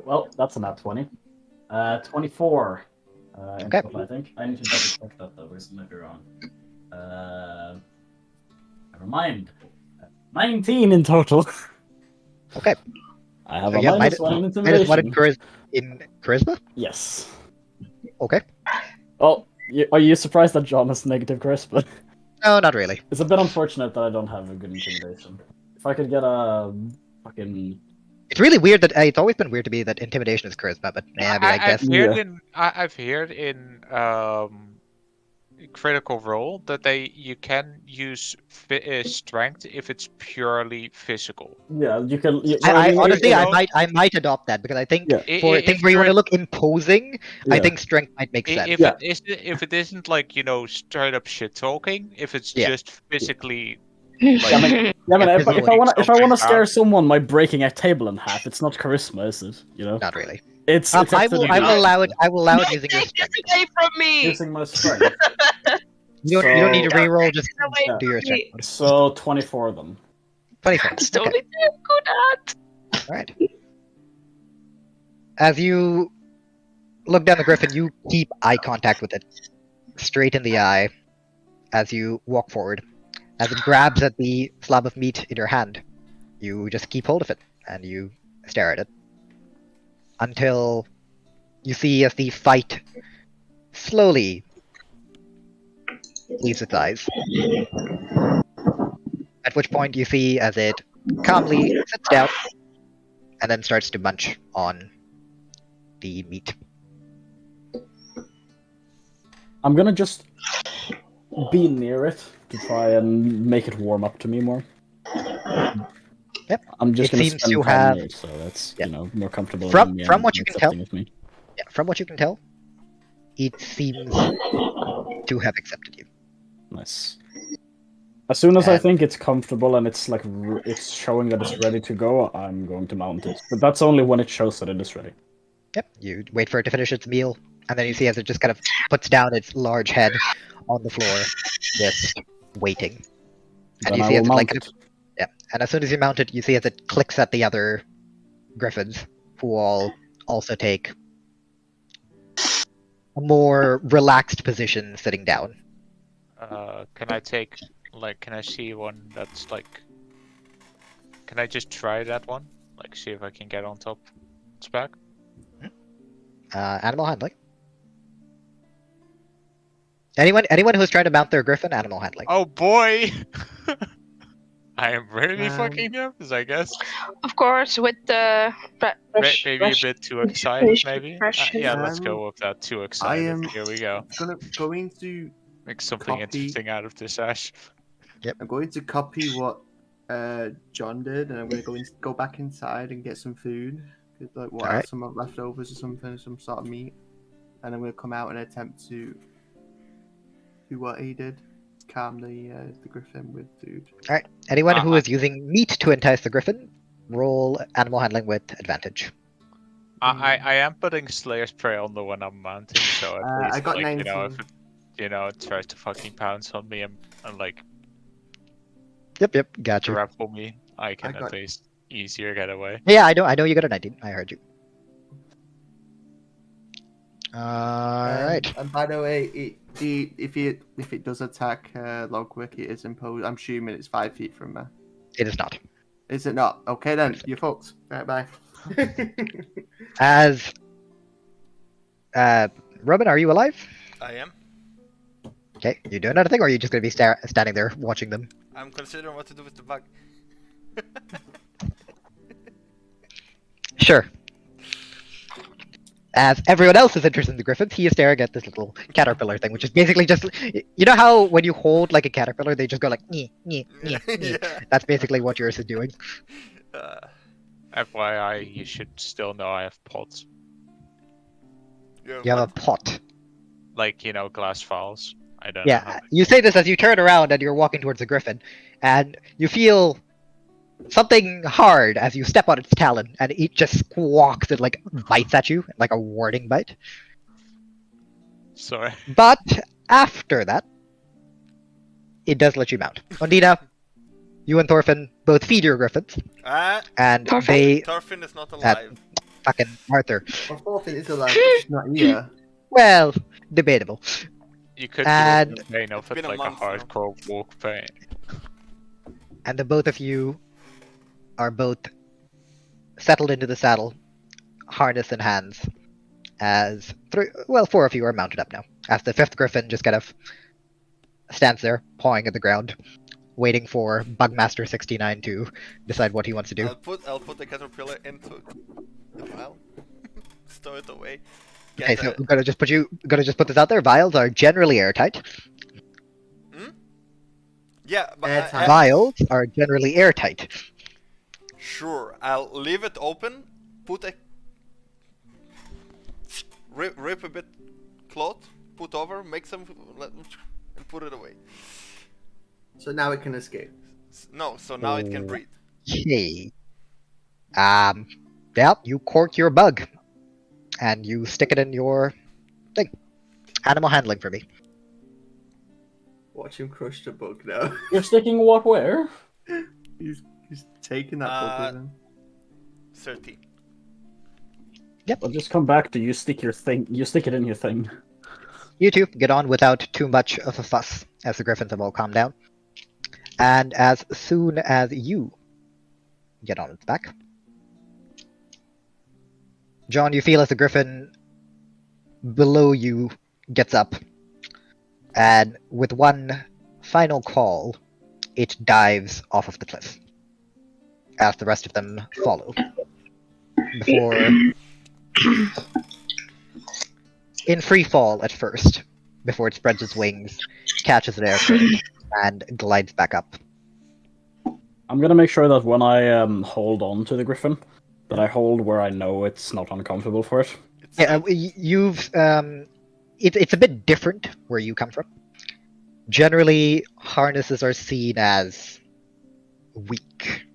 [SPEAKER 5] Well, that's a nat 20. 24. In
[SPEAKER 1] Okay.
[SPEAKER 5] total, I think. I need to double check that though, because it might be wrong. Never mind. 19 in total.
[SPEAKER 1] Okay.
[SPEAKER 5] I have
[SPEAKER 1] So
[SPEAKER 5] a
[SPEAKER 1] yeah,
[SPEAKER 5] minus 1 in
[SPEAKER 1] minus
[SPEAKER 5] intimidation.
[SPEAKER 1] 1 in charisma?
[SPEAKER 5] Yes.
[SPEAKER 1] Okay.
[SPEAKER 5] Oh, are you surprised that John has negative charisma?
[SPEAKER 1] No, not really.
[SPEAKER 5] It's a bit unfortunate that I don't have a good intimidation. If I could get a fucking...
[SPEAKER 1] It's really weird that it's always been weird to me that intimidation is charisma, but I mean, I guess.
[SPEAKER 2] I've heard in Critical Role that you can use strength if it's purely physical.
[SPEAKER 5] Yeah, you can...
[SPEAKER 1] Honestly, I might adopt that, because I think for things where you want to look imposing, I think strength might make sense.
[SPEAKER 2] If it isn't like straight up shit talking, if it's just physically. Like,
[SPEAKER 5] if I want to scare someone by breaking a table in half, it's not charisma, is it?
[SPEAKER 1] Not really.
[SPEAKER 5] It's
[SPEAKER 1] I will allow it. I will allow it using your strength.
[SPEAKER 3] Away from me!
[SPEAKER 5] Using my strength.
[SPEAKER 1] You don't need to reroll. Just do your
[SPEAKER 3] me.
[SPEAKER 1] strength.
[SPEAKER 5] So 24 of them.
[SPEAKER 1] 24.
[SPEAKER 3] That's the
[SPEAKER 1] Okay.
[SPEAKER 3] only thing I'm good at.
[SPEAKER 1] All right. As you look down the griffin, you keep eye contact with it straight in the eye as you walk forward. As it grabs at the slab of meat in your hand, you just keep hold of it and you stare at it until you see as the fight slowly leaves its eyes. At which point you see as it calmly sits down and then starts to munch on the meat.
[SPEAKER 5] I'm gonna just be near it to try and make it warm up to me more.
[SPEAKER 1] Yep.
[SPEAKER 5] I'm just
[SPEAKER 1] It
[SPEAKER 5] gonna
[SPEAKER 1] seems
[SPEAKER 5] spend
[SPEAKER 1] to
[SPEAKER 5] 5
[SPEAKER 1] have-
[SPEAKER 5] minutes, so that's
[SPEAKER 1] Yep.
[SPEAKER 5] more comfortable.
[SPEAKER 1] From-
[SPEAKER 5] than me
[SPEAKER 1] from what you can tell-
[SPEAKER 5] accepting of me.
[SPEAKER 1] Yeah, from what you can tell, it seems to have accepted you.
[SPEAKER 5] Nice. As soon as I
[SPEAKER 1] And-
[SPEAKER 5] think it's comfortable and it's like it's showing that it's ready to go, I'm going to mount it. But that's only when it shows that it is ready.
[SPEAKER 1] Yep, you wait for it to finish its meal, and then you see as it just kind of puts down its large head on the floor, just waiting. And
[SPEAKER 5] Then
[SPEAKER 1] you
[SPEAKER 5] I
[SPEAKER 1] see
[SPEAKER 5] will
[SPEAKER 1] as it like
[SPEAKER 5] mount it.
[SPEAKER 1] yeah, and as soon as you mount it, you see as it clicks at the other griffins, who all also take a more relaxed position sitting down.
[SPEAKER 2] Can I take, like, can I see one that's like... Can I just try that one? Like, see if I can get on top its back?
[SPEAKER 1] Animal handling. Anyone who's trying to mount their griffin, animal handling.
[SPEAKER 2] Oh boy! I am really
[SPEAKER 4] Man.
[SPEAKER 2] fucking nervous, I guess.
[SPEAKER 3] Of course, with the
[SPEAKER 2] Maybe a bit too excited, maybe?
[SPEAKER 3] impression.
[SPEAKER 2] Yeah, let's go
[SPEAKER 4] Um,
[SPEAKER 2] with that. Too excited.
[SPEAKER 4] am-
[SPEAKER 2] Here we go.
[SPEAKER 4] Going to
[SPEAKER 2] Make something
[SPEAKER 4] copy-
[SPEAKER 2] interesting out of this, Ash.
[SPEAKER 4] I'm going to copy what John did, and I'm going to go back inside and get some food. Like what
[SPEAKER 1] Alright.
[SPEAKER 4] some leftovers or something, some sort of meat, and I'm going to come out and attempt to do what he did, calm the griffin with food.
[SPEAKER 1] Anyone who
[SPEAKER 2] Uh-huh.
[SPEAKER 1] is using meat to entice the griffin, roll animal handling with advantage.
[SPEAKER 2] I am putting Slayer's Prey on the one I'm mounting, so at least,
[SPEAKER 4] I got
[SPEAKER 2] like,
[SPEAKER 4] 19.
[SPEAKER 2] if it, tries to fucking pounce on me and like,
[SPEAKER 1] Yep, gotcha.
[SPEAKER 2] grapple me, I can
[SPEAKER 4] got-
[SPEAKER 2] at least easier get away.
[SPEAKER 1] Yeah, I know you got a 19. I heard you. Alright.
[SPEAKER 4] And by the way, if it does attack Logwig, it is imposed. I'm assuming it's 5 feet from me.
[SPEAKER 1] It is not.
[SPEAKER 4] Is it not? Okay then, you're fucked. Right, bye.
[SPEAKER 1] As Robin, are you alive?
[SPEAKER 6] I am.
[SPEAKER 1] Okay, you doing anything, or are you just gonna be standing there watching them?
[SPEAKER 6] I'm considering what to do with the bug.
[SPEAKER 1] Sure. As everyone else is interested in the griffins, he is staring at this little caterpillar thing, which is basically just, you know how when you hold like a caterpillar, they just go like, nyeh, nyeh, nyeh, nyeh.
[SPEAKER 6] Yeah.
[SPEAKER 1] That's basically what yours is doing.
[SPEAKER 2] FYI, you should still know I have pots.
[SPEAKER 1] You have a pot.
[SPEAKER 2] Like, glass vials. I don't know. how
[SPEAKER 1] Yeah, you say this as you turn around and you're walking towards the griffin, and you feel something hard as you step on its talon, and it just squawks and like bites at you, like a warning bite.
[SPEAKER 2] Sorry.
[SPEAKER 1] But after that, it does let you mount. Ondina, you and Thorfinn both feed your griffins, and
[SPEAKER 3] Thorfinn?
[SPEAKER 1] they
[SPEAKER 6] Thorfinn is not alive.
[SPEAKER 1] fucking Arthur.
[SPEAKER 4] Well, Thorfinn is alive, but he's not here.
[SPEAKER 1] Well, debatable.
[SPEAKER 2] You could
[SPEAKER 1] And-
[SPEAKER 2] do a pain of
[SPEAKER 6] It's
[SPEAKER 2] it,
[SPEAKER 6] been a
[SPEAKER 2] like a
[SPEAKER 6] month now.
[SPEAKER 2] hardcore walk pain.
[SPEAKER 1] And the both of you are both settled into the saddle, harness in hands, as four of you are mounted up now. As the fifth griffin just kind of stands there, pawing at the ground, waiting for Bugmaster 69 to decide what he wants to do.
[SPEAKER 6] I'll put the caterpillar into the vial. Stow it away.
[SPEAKER 1] Okay, so I'm gonna just put this out there. Vials are generally airtight.
[SPEAKER 6] Yeah, but
[SPEAKER 4] Airtight.
[SPEAKER 1] Vials are generally airtight.
[SPEAKER 6] sure, I'll leave it open. Put a rip a bit cloth, put over, make some, and put it away.
[SPEAKER 4] So now it can escape.
[SPEAKER 6] No, so now it can breathe.
[SPEAKER 1] Okay. Yeah, you cork your bug, and you stick it in your thing. Animal handling for me.
[SPEAKER 4] Watch him crush the bug now.
[SPEAKER 5] You're sticking what where?
[SPEAKER 4] he's taking that bug with him.
[SPEAKER 6] 13.
[SPEAKER 5] I'll just come back to you. Stick your thing. You stick it in your thing.
[SPEAKER 1] You two get on without too much of a fuss, as the griffins have all calmed down. And as soon as you get on its back, John, you feel as the griffin below you gets up, and with one final call, it dives off of the cliff, as the rest of them follow. Before, in free fall at first, before it spreads its wings, catches an air current, and glides back up.
[SPEAKER 5] I'm gonna make sure that when I hold on to the griffin, that I hold where I know it's not uncomfortable for it.
[SPEAKER 6] It's
[SPEAKER 1] Yeah,
[SPEAKER 6] like,
[SPEAKER 1] you've it's a bit different where you come from. Generally, harnesses are seen as weak.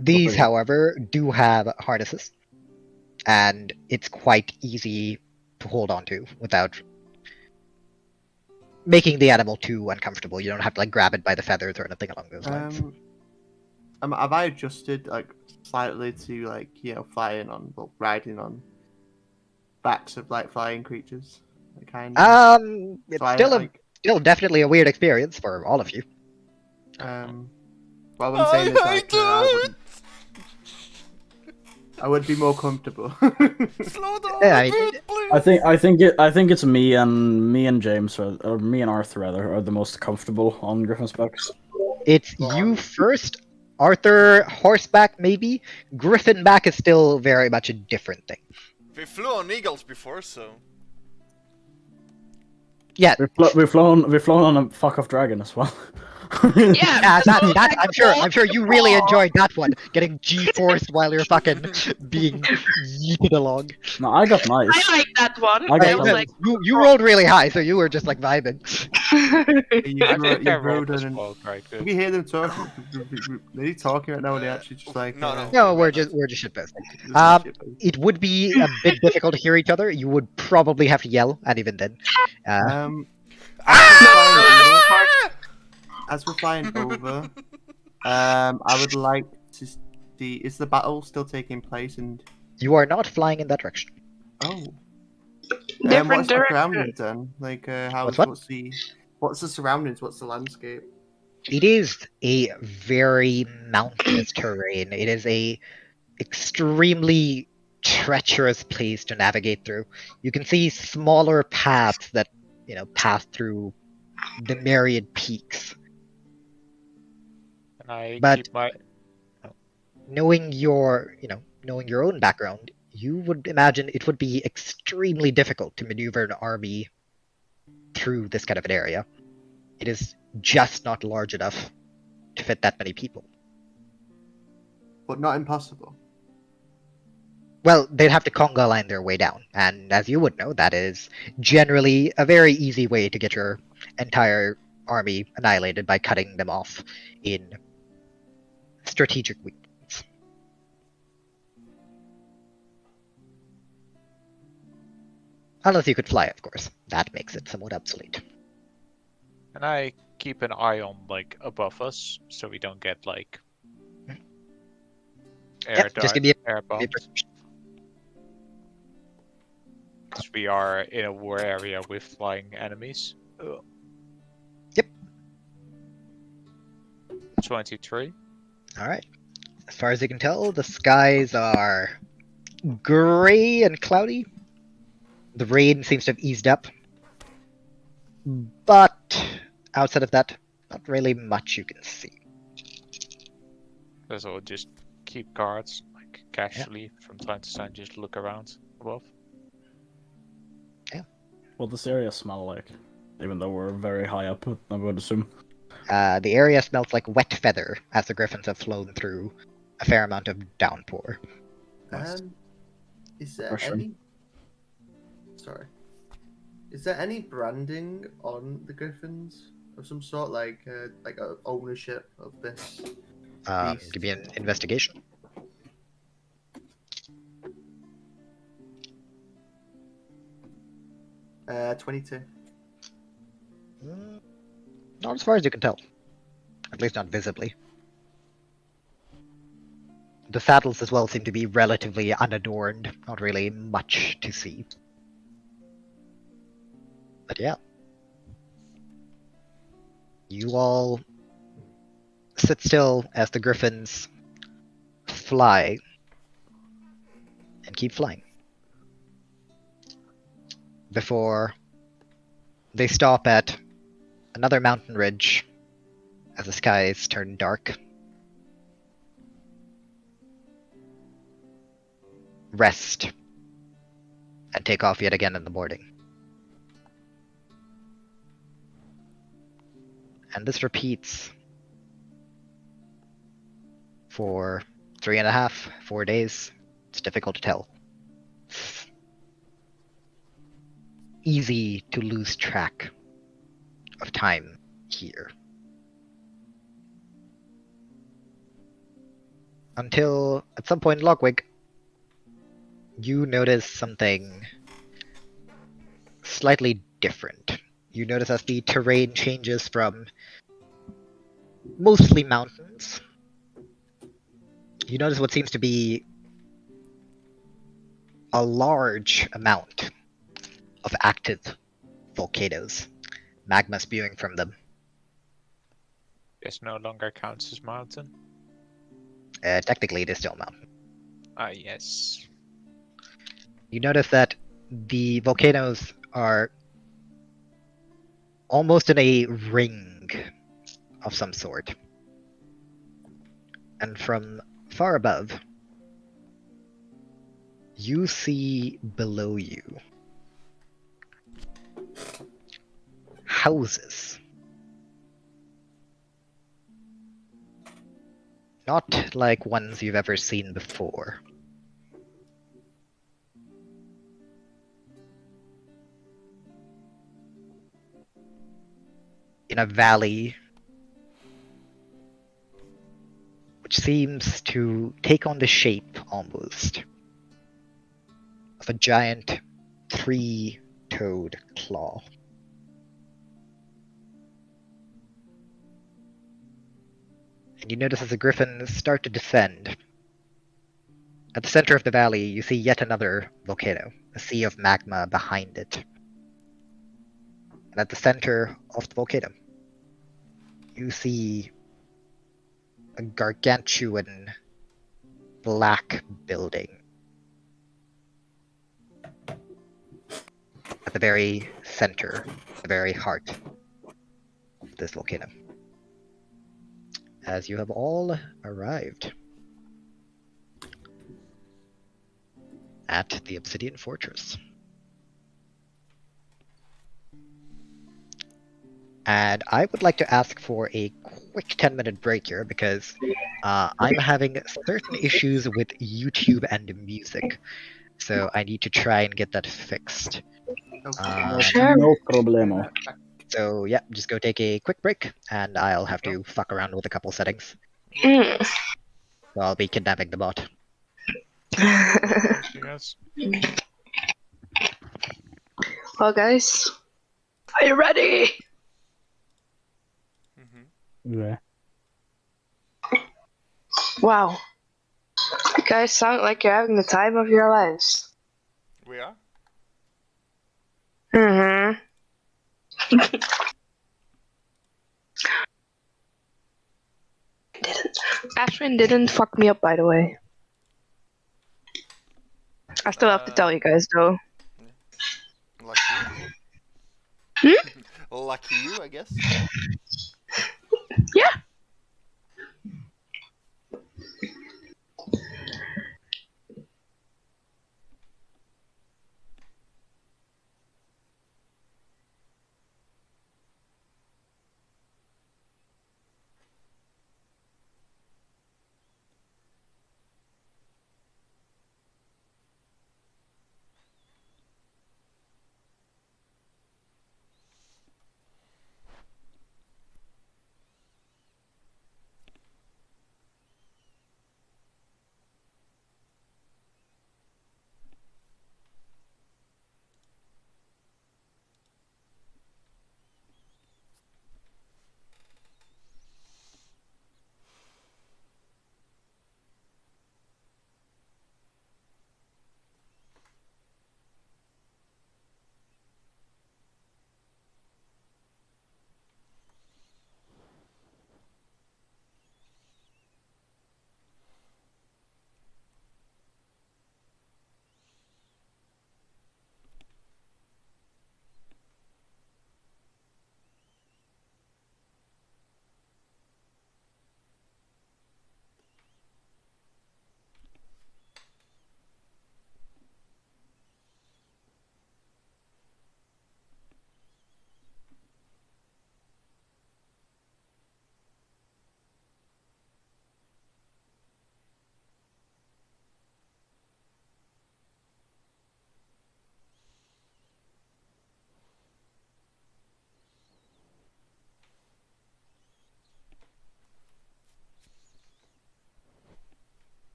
[SPEAKER 1] These,
[SPEAKER 5] Okay.
[SPEAKER 1] however, do have harnesses, and it's quite easy to hold on to without making the animal too uncomfortable. You don't have to like grab it by the feathers or anything along those lines.
[SPEAKER 4] Have I adjusted like slightly to like flying on, well, riding on backs of like flying creatures? Kind of.
[SPEAKER 1] It's
[SPEAKER 4] So I,
[SPEAKER 1] still
[SPEAKER 4] like,
[SPEAKER 1] still definitely a weird experience for all of you.
[SPEAKER 4] what I'm saying is like
[SPEAKER 6] it!
[SPEAKER 4] I would be more comfortable.
[SPEAKER 6] Slow down
[SPEAKER 1] Yeah,
[SPEAKER 6] a bit, please!
[SPEAKER 5] I think it's me and James or me and Arthur rather are the most comfortable on Griffin's backs.
[SPEAKER 1] It's you first, Arthur horseback maybe. Griffin back is still very much a different thing.
[SPEAKER 6] We flew on eagles before, so...
[SPEAKER 1] Yeah,
[SPEAKER 5] We've flown on a fuck off dragon as well.
[SPEAKER 3] Yeah,
[SPEAKER 1] I'm sure you really enjoyed that one. Getting G-forced while you're fucking being yeeted along.
[SPEAKER 5] No, I got nice.
[SPEAKER 3] I like that one.
[SPEAKER 5] I got
[SPEAKER 3] I was
[SPEAKER 5] nice.
[SPEAKER 3] like,
[SPEAKER 1] You rolled really high, so you were just like vibing.
[SPEAKER 2] I think I rolled
[SPEAKER 4] rode
[SPEAKER 2] as
[SPEAKER 4] and
[SPEAKER 2] well quite good.
[SPEAKER 4] we hear them talking. They're talking right now. Or they actually just like
[SPEAKER 6] No.
[SPEAKER 1] No, we're just shitposting. It would be a bit difficult to hear each other. You would probably have to yell, and even then.
[SPEAKER 4] As we're flying over, I would like to see, is the battle still taking place? And
[SPEAKER 1] You are not flying in that direction.
[SPEAKER 4] what's
[SPEAKER 3] different
[SPEAKER 4] the
[SPEAKER 3] direction.
[SPEAKER 4] surroundings then? Like,
[SPEAKER 1] What's what?
[SPEAKER 4] what's the surroundings? What's the landscape?
[SPEAKER 1] It is a very mountainous terrain. It is a extremely treacherous place to navigate through. You can see smaller paths that pass through the myriad peaks.
[SPEAKER 2] And I
[SPEAKER 1] But-
[SPEAKER 2] keep my...
[SPEAKER 1] Knowing your own background, you would imagine it would be extremely difficult to maneuver an army through this kind of an area. It is just not large enough to fit that many people.
[SPEAKER 4] But not impossible.
[SPEAKER 1] Well, they'd have to conga line their way down, and as you would know, that is generally a very easy way to get your entire army annihilated by cutting them off in strategic weak points. Unless you could fly, of course. That makes it somewhat obsolete.
[SPEAKER 2] And I keep an eye on, like, above us, so we don't get, like...
[SPEAKER 1] Just give me
[SPEAKER 2] air
[SPEAKER 1] a
[SPEAKER 2] bombs.
[SPEAKER 1] perception.
[SPEAKER 2] Because we are in a war area with flying enemies.
[SPEAKER 1] Yep.
[SPEAKER 2] 23.
[SPEAKER 1] Alright. As far as you can tell, the skies are gray and cloudy. The rain seems to have eased up. But outside of that, not really much you can see.
[SPEAKER 2] So we'll just keep guards, like, casually, from time to time, just look around above.
[SPEAKER 5] What does this area smell like? Even though we're very high up, I would assume.
[SPEAKER 1] The area smells like wet feather, as the griffins have flown through a fair amount of downpour.
[SPEAKER 5] Nice.
[SPEAKER 4] Is there
[SPEAKER 5] Mushroom.
[SPEAKER 4] any? Sorry. Is there any branding on the griffins of some sort, like a ownership of this? Beast.
[SPEAKER 1] Give me an investigation.
[SPEAKER 4] Uh, 22.
[SPEAKER 1] Not as far as you can tell. At least not visibly. The saddles as well seem to be relatively unadorned. Not really much to see. But yeah. You all sit still as the griffins fly and keep flying. Before they stop at another mountain ridge as the skies turn dark. Rest and take off yet again in the morning. And this repeats for 3.5, 4 days. It's difficult to tell. Easy to lose track of time here. Until at some point in Logwig, you notice something slightly different. You notice as the terrain changes from mostly mountains, you notice what seems to be a large amount of active volcanoes, magma spewing from them.
[SPEAKER 2] This no longer counts as mountain.
[SPEAKER 1] Technically, it is still a mountain.
[SPEAKER 2] Ah, yes.
[SPEAKER 1] You notice that the volcanoes are almost in a ring of some sort. And from far above, you see below you houses. Not like ones you've ever seen before. In a valley which seems to take on the shape, almost, of a giant three-toed claw. And you notice as the griffins start to descend, at the center of the valley you see yet another volcano, a sea of magma behind it. And at the center of the volcano, you see a gargantuan black building at the very center, the very heart of this volcano. As you have all arrived at the Obsidian Fortress. And I would like to ask for a quick 10-minute break here because I'm having certain issues with YouTube and music. So I need to try and get that fixed.
[SPEAKER 3] Sure.
[SPEAKER 5] No problemo.
[SPEAKER 1] So yeah, just go take a quick break and I'll have to fuck around with a couple settings.
[SPEAKER 3] Mm.
[SPEAKER 1] So I'll be kidnapping the bot.
[SPEAKER 2] Yes.
[SPEAKER 3] Well, guys, are you ready?
[SPEAKER 5] Yeah.
[SPEAKER 3] Wow. You guys sound like you're having the time of your lives.
[SPEAKER 6] We are?
[SPEAKER 3] Mm-hmm. Ashwin didn't fuck me up, by the way. I still have to tell you guys, though.
[SPEAKER 6] Lucky
[SPEAKER 3] Hmm?
[SPEAKER 6] you. Lucky you, I guess.
[SPEAKER 3] Yeah.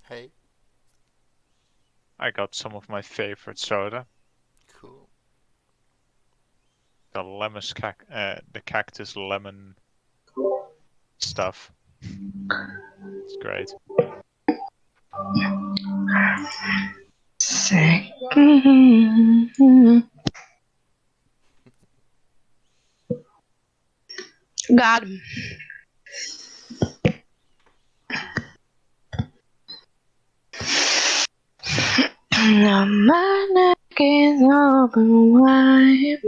[SPEAKER 6] Hey,
[SPEAKER 2] I got some of my favorite soda.
[SPEAKER 6] cool.
[SPEAKER 2] The the cactus lemon stuff. It's great.
[SPEAKER 3] Sick. Got him. Now my neck is open wide.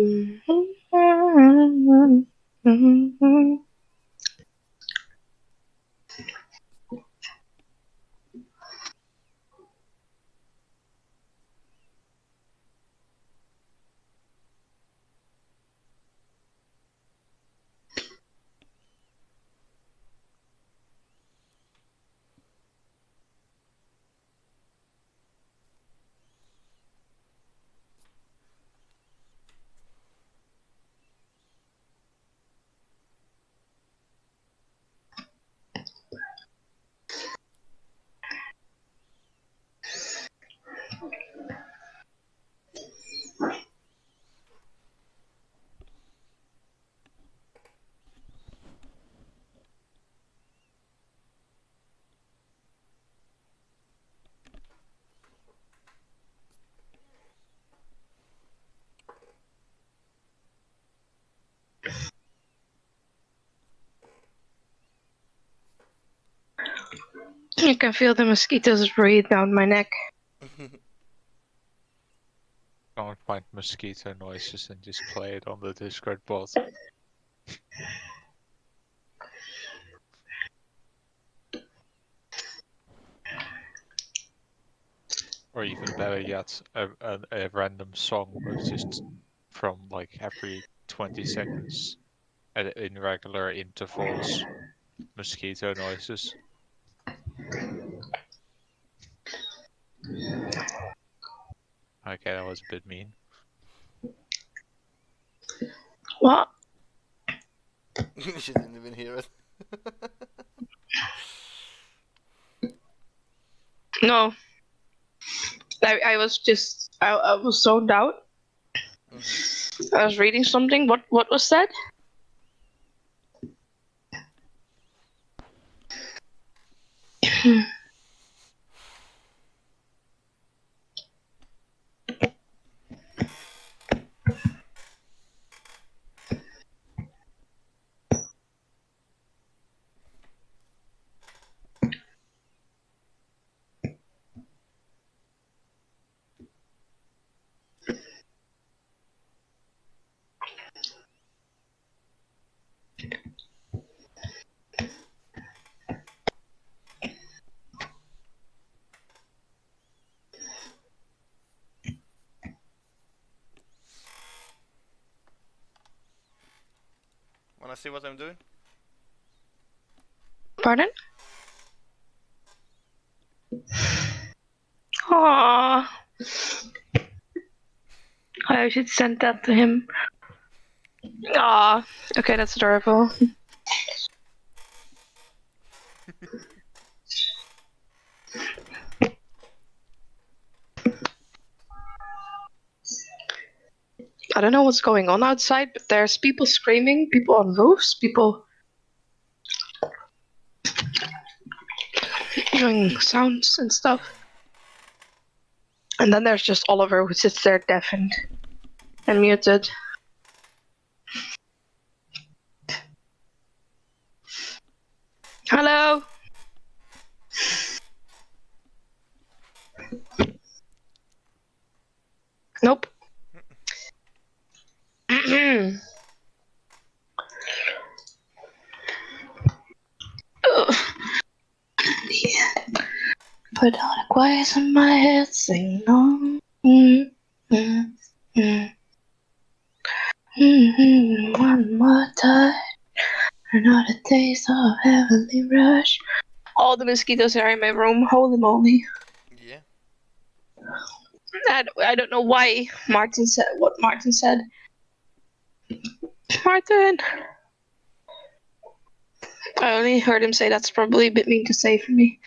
[SPEAKER 3] You can feel the mosquitoes breathe down my neck.
[SPEAKER 2] Can't find mosquito noises and just play it on the Discord bot. Or even better yet, a random song with just from like every 20 seconds in regular intervals, mosquito noises. Okay, that was a bit mean.
[SPEAKER 3] What?
[SPEAKER 6] She didn't even hear it.
[SPEAKER 3] No. I was just I was zoned out. I was reading something. What was said?
[SPEAKER 6] Wanna see what I'm doing?
[SPEAKER 3] Pardon? Aww. I should send that to him. Aww. Okay, that's adorable. I don't know what's going on outside, but there's people screaming, people on roofs, people doing sounds and stuff. And then there's just Oliver who sits there deafened and muted. Hello? Nope. Yeah. Put on a quiet in my head, sing on. One more time. Another taste of heavenly rush. All the mosquitoes are in my room. Holy moly.
[SPEAKER 6] Yeah.
[SPEAKER 3] I don't know why Martin said what Martin said. Martin! I only heard him say that's probably a bit mean to say for me.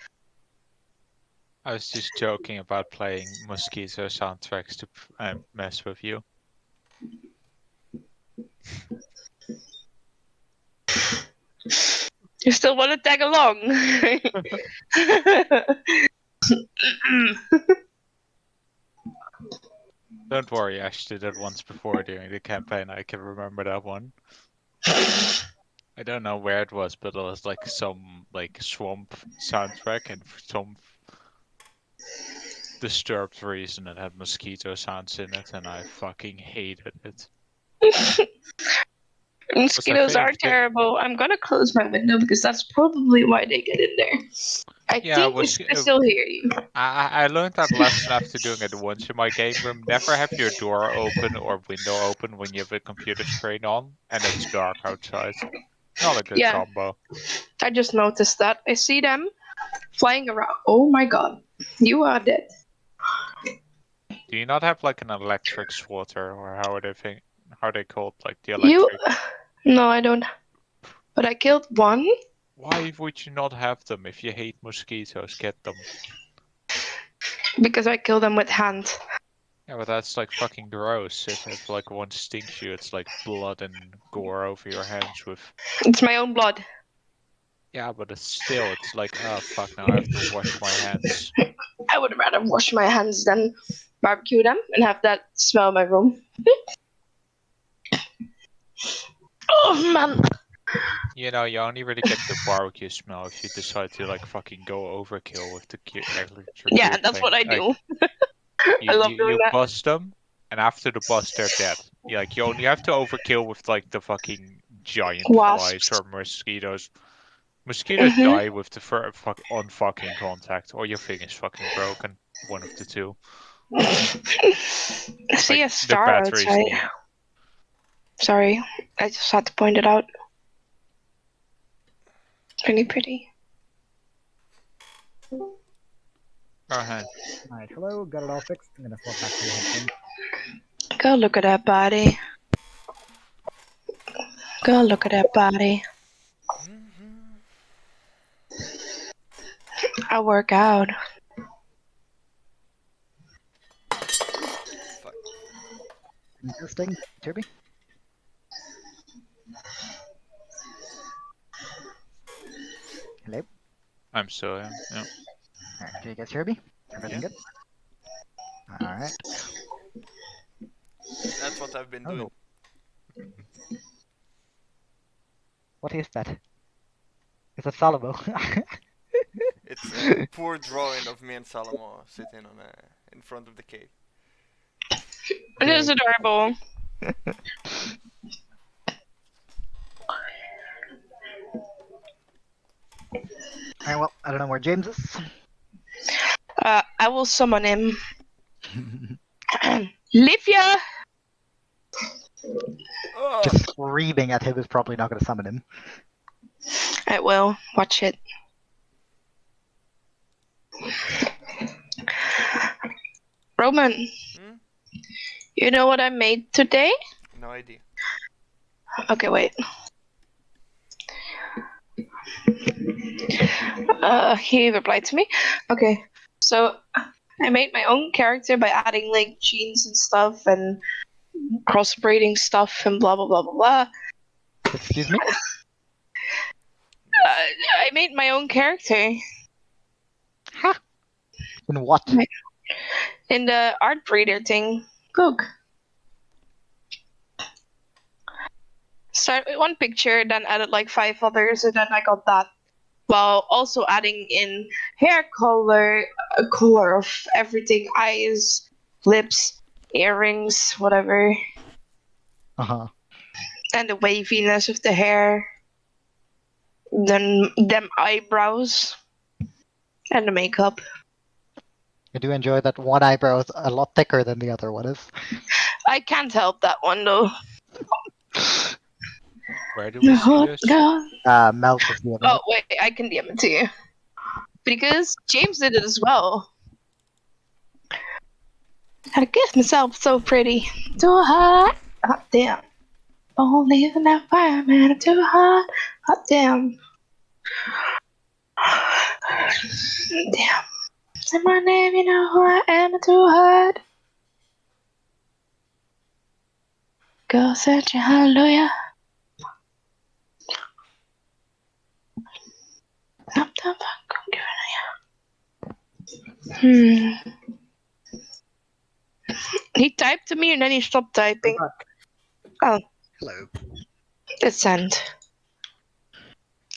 [SPEAKER 2] I was just joking about playing mosquito soundtracks to mess with you.
[SPEAKER 3] You still want to tag along?
[SPEAKER 2] Don't worry, I actually did it once before during the campaign. I can remember that one. I don't know where it was, but it was like some like swamp soundtrack, and for some disturbed reason it had mosquito sounds in it, and I fucking hated it.
[SPEAKER 3] Mosquitoes are
[SPEAKER 2] think-
[SPEAKER 3] terrible. I'm gonna close my window because that's probably why they get in there. I think I still hear you.
[SPEAKER 2] I learned that lesson after doing it once in my game room. Never have your door open or window open when you have a computer screen on and it's dark outside. Not a good combo.
[SPEAKER 3] I just noticed that. I see them flying around. Oh my god. You are dead.
[SPEAKER 2] Do you not have like an electric swatter, or how are they called? Like the electric...
[SPEAKER 3] No, I don't. But I killed one.
[SPEAKER 2] Why would you not have them? If you hate mosquitoes, get them.
[SPEAKER 3] Because I kill them with hand.
[SPEAKER 2] Yeah, but that's like fucking gross. If like one stings you, it's like blood and gore over your hands with...
[SPEAKER 3] It's my own blood.
[SPEAKER 2] Yeah, but it's like, oh fuck, now I have to wash my hands.
[SPEAKER 3] I would rather wash my hands than barbecue them and have that smell in my room. Oh man.
[SPEAKER 2] You know, you only really get the barbecue smell if you decide to like fucking go overkill with the electric.
[SPEAKER 3] Yeah, that's what I do. I love doing that.
[SPEAKER 2] You bust them, and after the bust, they're dead. You only have to overkill with like the fucking giant flies or mosquitoes. Mosquitoes die with the on fucking contact, or your thing is fucking broken. One of the two.
[SPEAKER 3] I see a star outside. Sorry, I just had to point it out. Really pretty.
[SPEAKER 2] Go ahead.
[SPEAKER 8] Alright, hello, got it all fixed. I'm gonna flip back to the headphone.
[SPEAKER 3] Go look at that body. Go look at that body. I work out.
[SPEAKER 6] Fuck.
[SPEAKER 8] Interesting, Kirby. Hello?
[SPEAKER 2] I'm still here. Yeah.
[SPEAKER 8] Alright, can you guys hear me? Everything good? Alright.
[SPEAKER 6] That's what I've been doing.
[SPEAKER 8] What is that? Is that Salomo?
[SPEAKER 6] It's a poor drawing of me and Salomo sitting on in front of the cave.
[SPEAKER 3] It is adorable.
[SPEAKER 8] Alright, well, I don't know where James is.
[SPEAKER 3] I will summon him. Livia!
[SPEAKER 8] Just screaming at him is probably not going to summon him.
[SPEAKER 3] I will. Watch it. Roman, you know what I made today?
[SPEAKER 6] No idea.
[SPEAKER 3] Okay, wait. He replied to me. Okay, so I made my own character by adding like genes and stuff and crossbreeding stuff and blah blah blah blah blah.
[SPEAKER 8] Excuse me?
[SPEAKER 3] I made my own character.
[SPEAKER 8] Huh? In what?
[SPEAKER 3] In the art breeder thing. Look. Start with one picture, then added like 5 others, and then I got that. While also adding in hair color, a color of everything, eyes, lips, earrings, whatever.
[SPEAKER 8] Uh-huh.
[SPEAKER 3] And the waviness of the hair. Then them eyebrows. And the makeup.
[SPEAKER 8] I do enjoy that one eyebrow is a lot thicker than the other one is.
[SPEAKER 3] I can't help that one though.
[SPEAKER 2] Where do we see this?
[SPEAKER 8] Mel is the other.
[SPEAKER 3] Oh wait, I can DM it to you. Because James did it as well. Had to get myself so pretty. Too hot. Hot damn. Oh, living that fire, man. Too hot. Hot damn. Damn. Say my name, you know who I am, too hard. Go search your hallelujah. He typed to me and then he stopped typing. Oh,
[SPEAKER 1] Hello.
[SPEAKER 3] it's sent.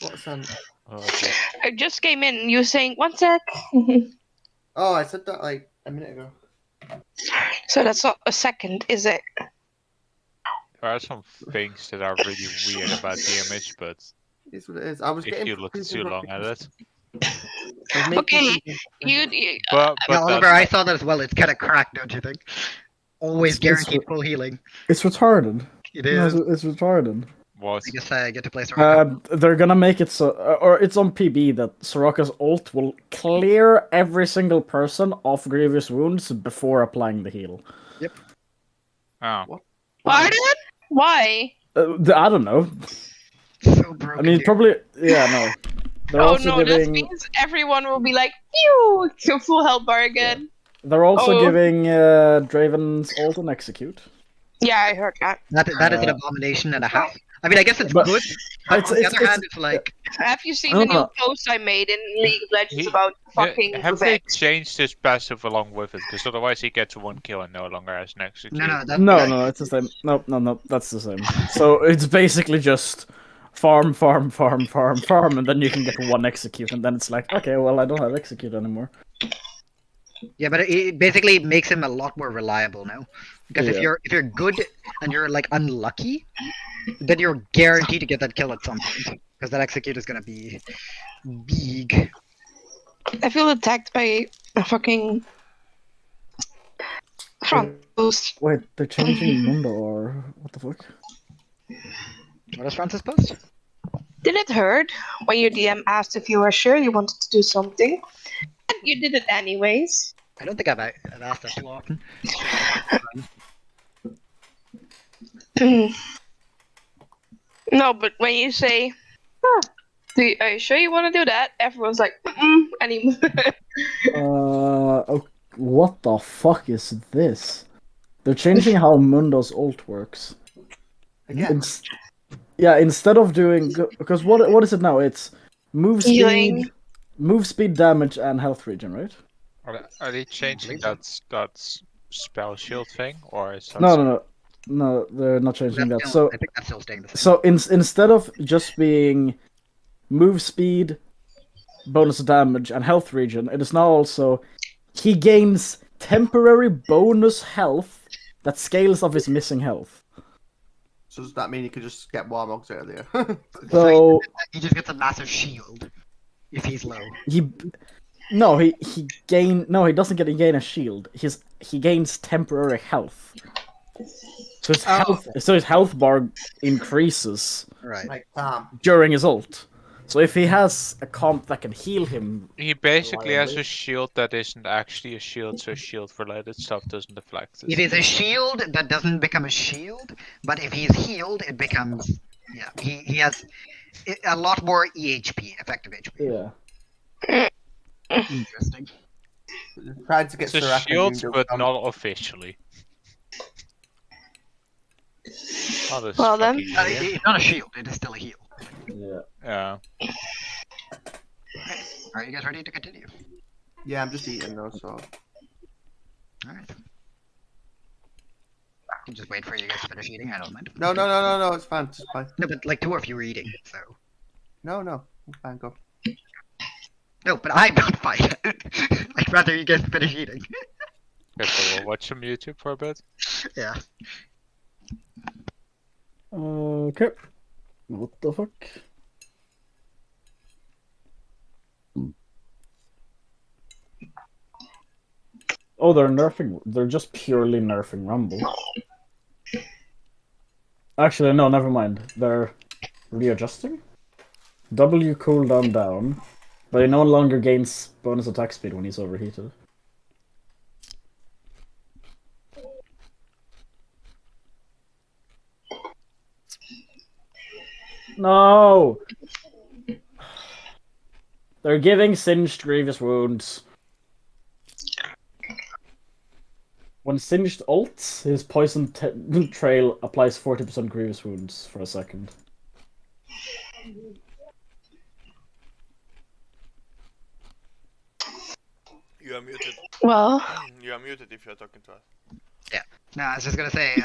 [SPEAKER 4] What's on?
[SPEAKER 2] Oh, dear.
[SPEAKER 3] I just came in. You saying 1 sec?
[SPEAKER 4] Oh, I said that like a minute ago.
[SPEAKER 3] So that's not a second, is it?
[SPEAKER 2] There are some things that are really weird about the image, but
[SPEAKER 4] It's what it is. I was
[SPEAKER 2] if
[SPEAKER 4] getting
[SPEAKER 2] you look
[SPEAKER 4] confused
[SPEAKER 2] too
[SPEAKER 4] with
[SPEAKER 2] long at it.
[SPEAKER 4] I was making
[SPEAKER 3] Okay,
[SPEAKER 4] confused.
[SPEAKER 3] you
[SPEAKER 2] But
[SPEAKER 1] Yeah, Oliver,
[SPEAKER 2] that,
[SPEAKER 1] I saw that as well. It's kind of cracked, don't you think? Always
[SPEAKER 5] It's- it's
[SPEAKER 1] guaranteed full healing.
[SPEAKER 5] It's retarded.
[SPEAKER 1] It
[SPEAKER 5] No,
[SPEAKER 1] is.
[SPEAKER 5] it's retarded.
[SPEAKER 2] was
[SPEAKER 1] I guess I get to play Soraka.
[SPEAKER 5] They're gonna make it so, or it's on PB that Soraka's ult will clear every single person off grievous wounds before applying the heal.
[SPEAKER 2] oh.
[SPEAKER 3] Pardon? Why?
[SPEAKER 5] I don't know.
[SPEAKER 1] So broken.
[SPEAKER 5] I mean,
[SPEAKER 1] dude.
[SPEAKER 5] probably, yeah, no. They're
[SPEAKER 3] Oh
[SPEAKER 5] also
[SPEAKER 3] no, that
[SPEAKER 5] giving.
[SPEAKER 3] means everyone will be like, phew, to full health bar again.
[SPEAKER 5] They're also
[SPEAKER 3] Oh.
[SPEAKER 5] giving Draven's ult and execute.
[SPEAKER 3] Yeah, I heard that.
[SPEAKER 1] That is an abomination and a half. I mean, I guess it's
[SPEAKER 5] But-
[SPEAKER 1] good. But
[SPEAKER 5] It's-
[SPEAKER 1] on the
[SPEAKER 5] it's-
[SPEAKER 1] other
[SPEAKER 5] it's-
[SPEAKER 1] hand, it's like
[SPEAKER 3] Have you seen
[SPEAKER 5] No,
[SPEAKER 3] the new
[SPEAKER 5] no.
[SPEAKER 3] post I made in League of Legends
[SPEAKER 2] He-
[SPEAKER 3] about fucking
[SPEAKER 2] Have they
[SPEAKER 3] Vex?
[SPEAKER 2] changed his passive along with it? Because otherwise he gets 1 kill and no longer has an execute.
[SPEAKER 1] no,
[SPEAKER 5] No, it's the same. No, that's the same. So it's basically just farm, and then you can get 1 execute, and then it's like, okay, well, I don't have execute anymore.
[SPEAKER 1] Yeah, but it basically makes him a lot more reliable now. Because
[SPEAKER 5] Yeah.
[SPEAKER 1] if you're good and you're like unlucky, then you're guaranteed to get that kill at some point. Because that execute is gonna be big.
[SPEAKER 3] I feel attacked by a fucking front post.
[SPEAKER 5] Wait, they're changing Mundo, or what the fuck?
[SPEAKER 1] What does Francis post?
[SPEAKER 3] Did it hurt when your DM asked if you were sure you wanted to do something? And you did it anyways.
[SPEAKER 1] I don't think I've asked that too often.
[SPEAKER 3] No, but when you say, are you sure you want to do that? Everyone's like, anymore.
[SPEAKER 5] Oh, what the fuck is this? They're changing how Mundo's ult works.
[SPEAKER 4] Again.
[SPEAKER 5] Yeah, instead of doing, because what is it now? It's move speed,
[SPEAKER 3] Healing.
[SPEAKER 5] move speed, damage, and health regen, right?
[SPEAKER 2] Are they changing that spell shield thing, or is that
[SPEAKER 5] No, they're not changing that.
[SPEAKER 1] Still,
[SPEAKER 5] So
[SPEAKER 1] I think that's still staying the same.
[SPEAKER 5] So instead of just being move speed, bonus damage, and health regen, it is now also he gains temporary bonus health that scales of his missing health.
[SPEAKER 4] So does that mean you could just get Warmogs earlier?
[SPEAKER 5] So
[SPEAKER 1] he just gets a massive shield if he's low.
[SPEAKER 5] he doesn't gain a shield. He gains temporary health. So his health bar increases
[SPEAKER 1] Right.
[SPEAKER 4] like,
[SPEAKER 5] during his ult. So if he has a comp that can heal him,
[SPEAKER 2] He basically has a shield that isn't actually a shield, so shield-related stuff doesn't deflect it.
[SPEAKER 1] It is a shield that doesn't become a shield, but if he's healed, it becomes. Yeah, he has a lot more EHP, effective HP.
[SPEAKER 5] yeah.
[SPEAKER 1] Interesting.
[SPEAKER 4] Tried to get
[SPEAKER 2] It's a
[SPEAKER 4] Soraka
[SPEAKER 2] shield,
[SPEAKER 4] Mundo
[SPEAKER 2] but
[SPEAKER 4] from-
[SPEAKER 2] not officially. Oh, this
[SPEAKER 3] Well then.
[SPEAKER 2] fucking idiot.
[SPEAKER 1] It's not a shield, it is still a heal.
[SPEAKER 5] Yeah.
[SPEAKER 2] Yeah.
[SPEAKER 1] Are you guys ready to continue?
[SPEAKER 4] Yeah, I'm just eating though, so.
[SPEAKER 1] Alright. I can just wait for you guys to finish eating, I don't mind.
[SPEAKER 4] No, it's fine. It's fine.
[SPEAKER 1] No, but like 2 of you were eating, so.
[SPEAKER 4] No, it's fine. Go.
[SPEAKER 1] No, but I'm not fine. I'd rather you guys finish eating.
[SPEAKER 2] Okay, so we'll watch some YouTube for a bit.
[SPEAKER 1] Yeah.
[SPEAKER 5] Okay. What the fuck? Oh, they're nerfing. They're just purely nerfing Rumble. Actually, no, never mind. They're readjusting. W cooldown down, but he no longer gains bonus attack speed when he's overheated. No! They're giving Singed Grievous Wounds. When Singed ults, his poison trail applies 40% grievous wounds for a second.
[SPEAKER 6] You are muted.
[SPEAKER 3] Well,
[SPEAKER 6] You are muted if you're talking to us.
[SPEAKER 1] No, I was just gonna say,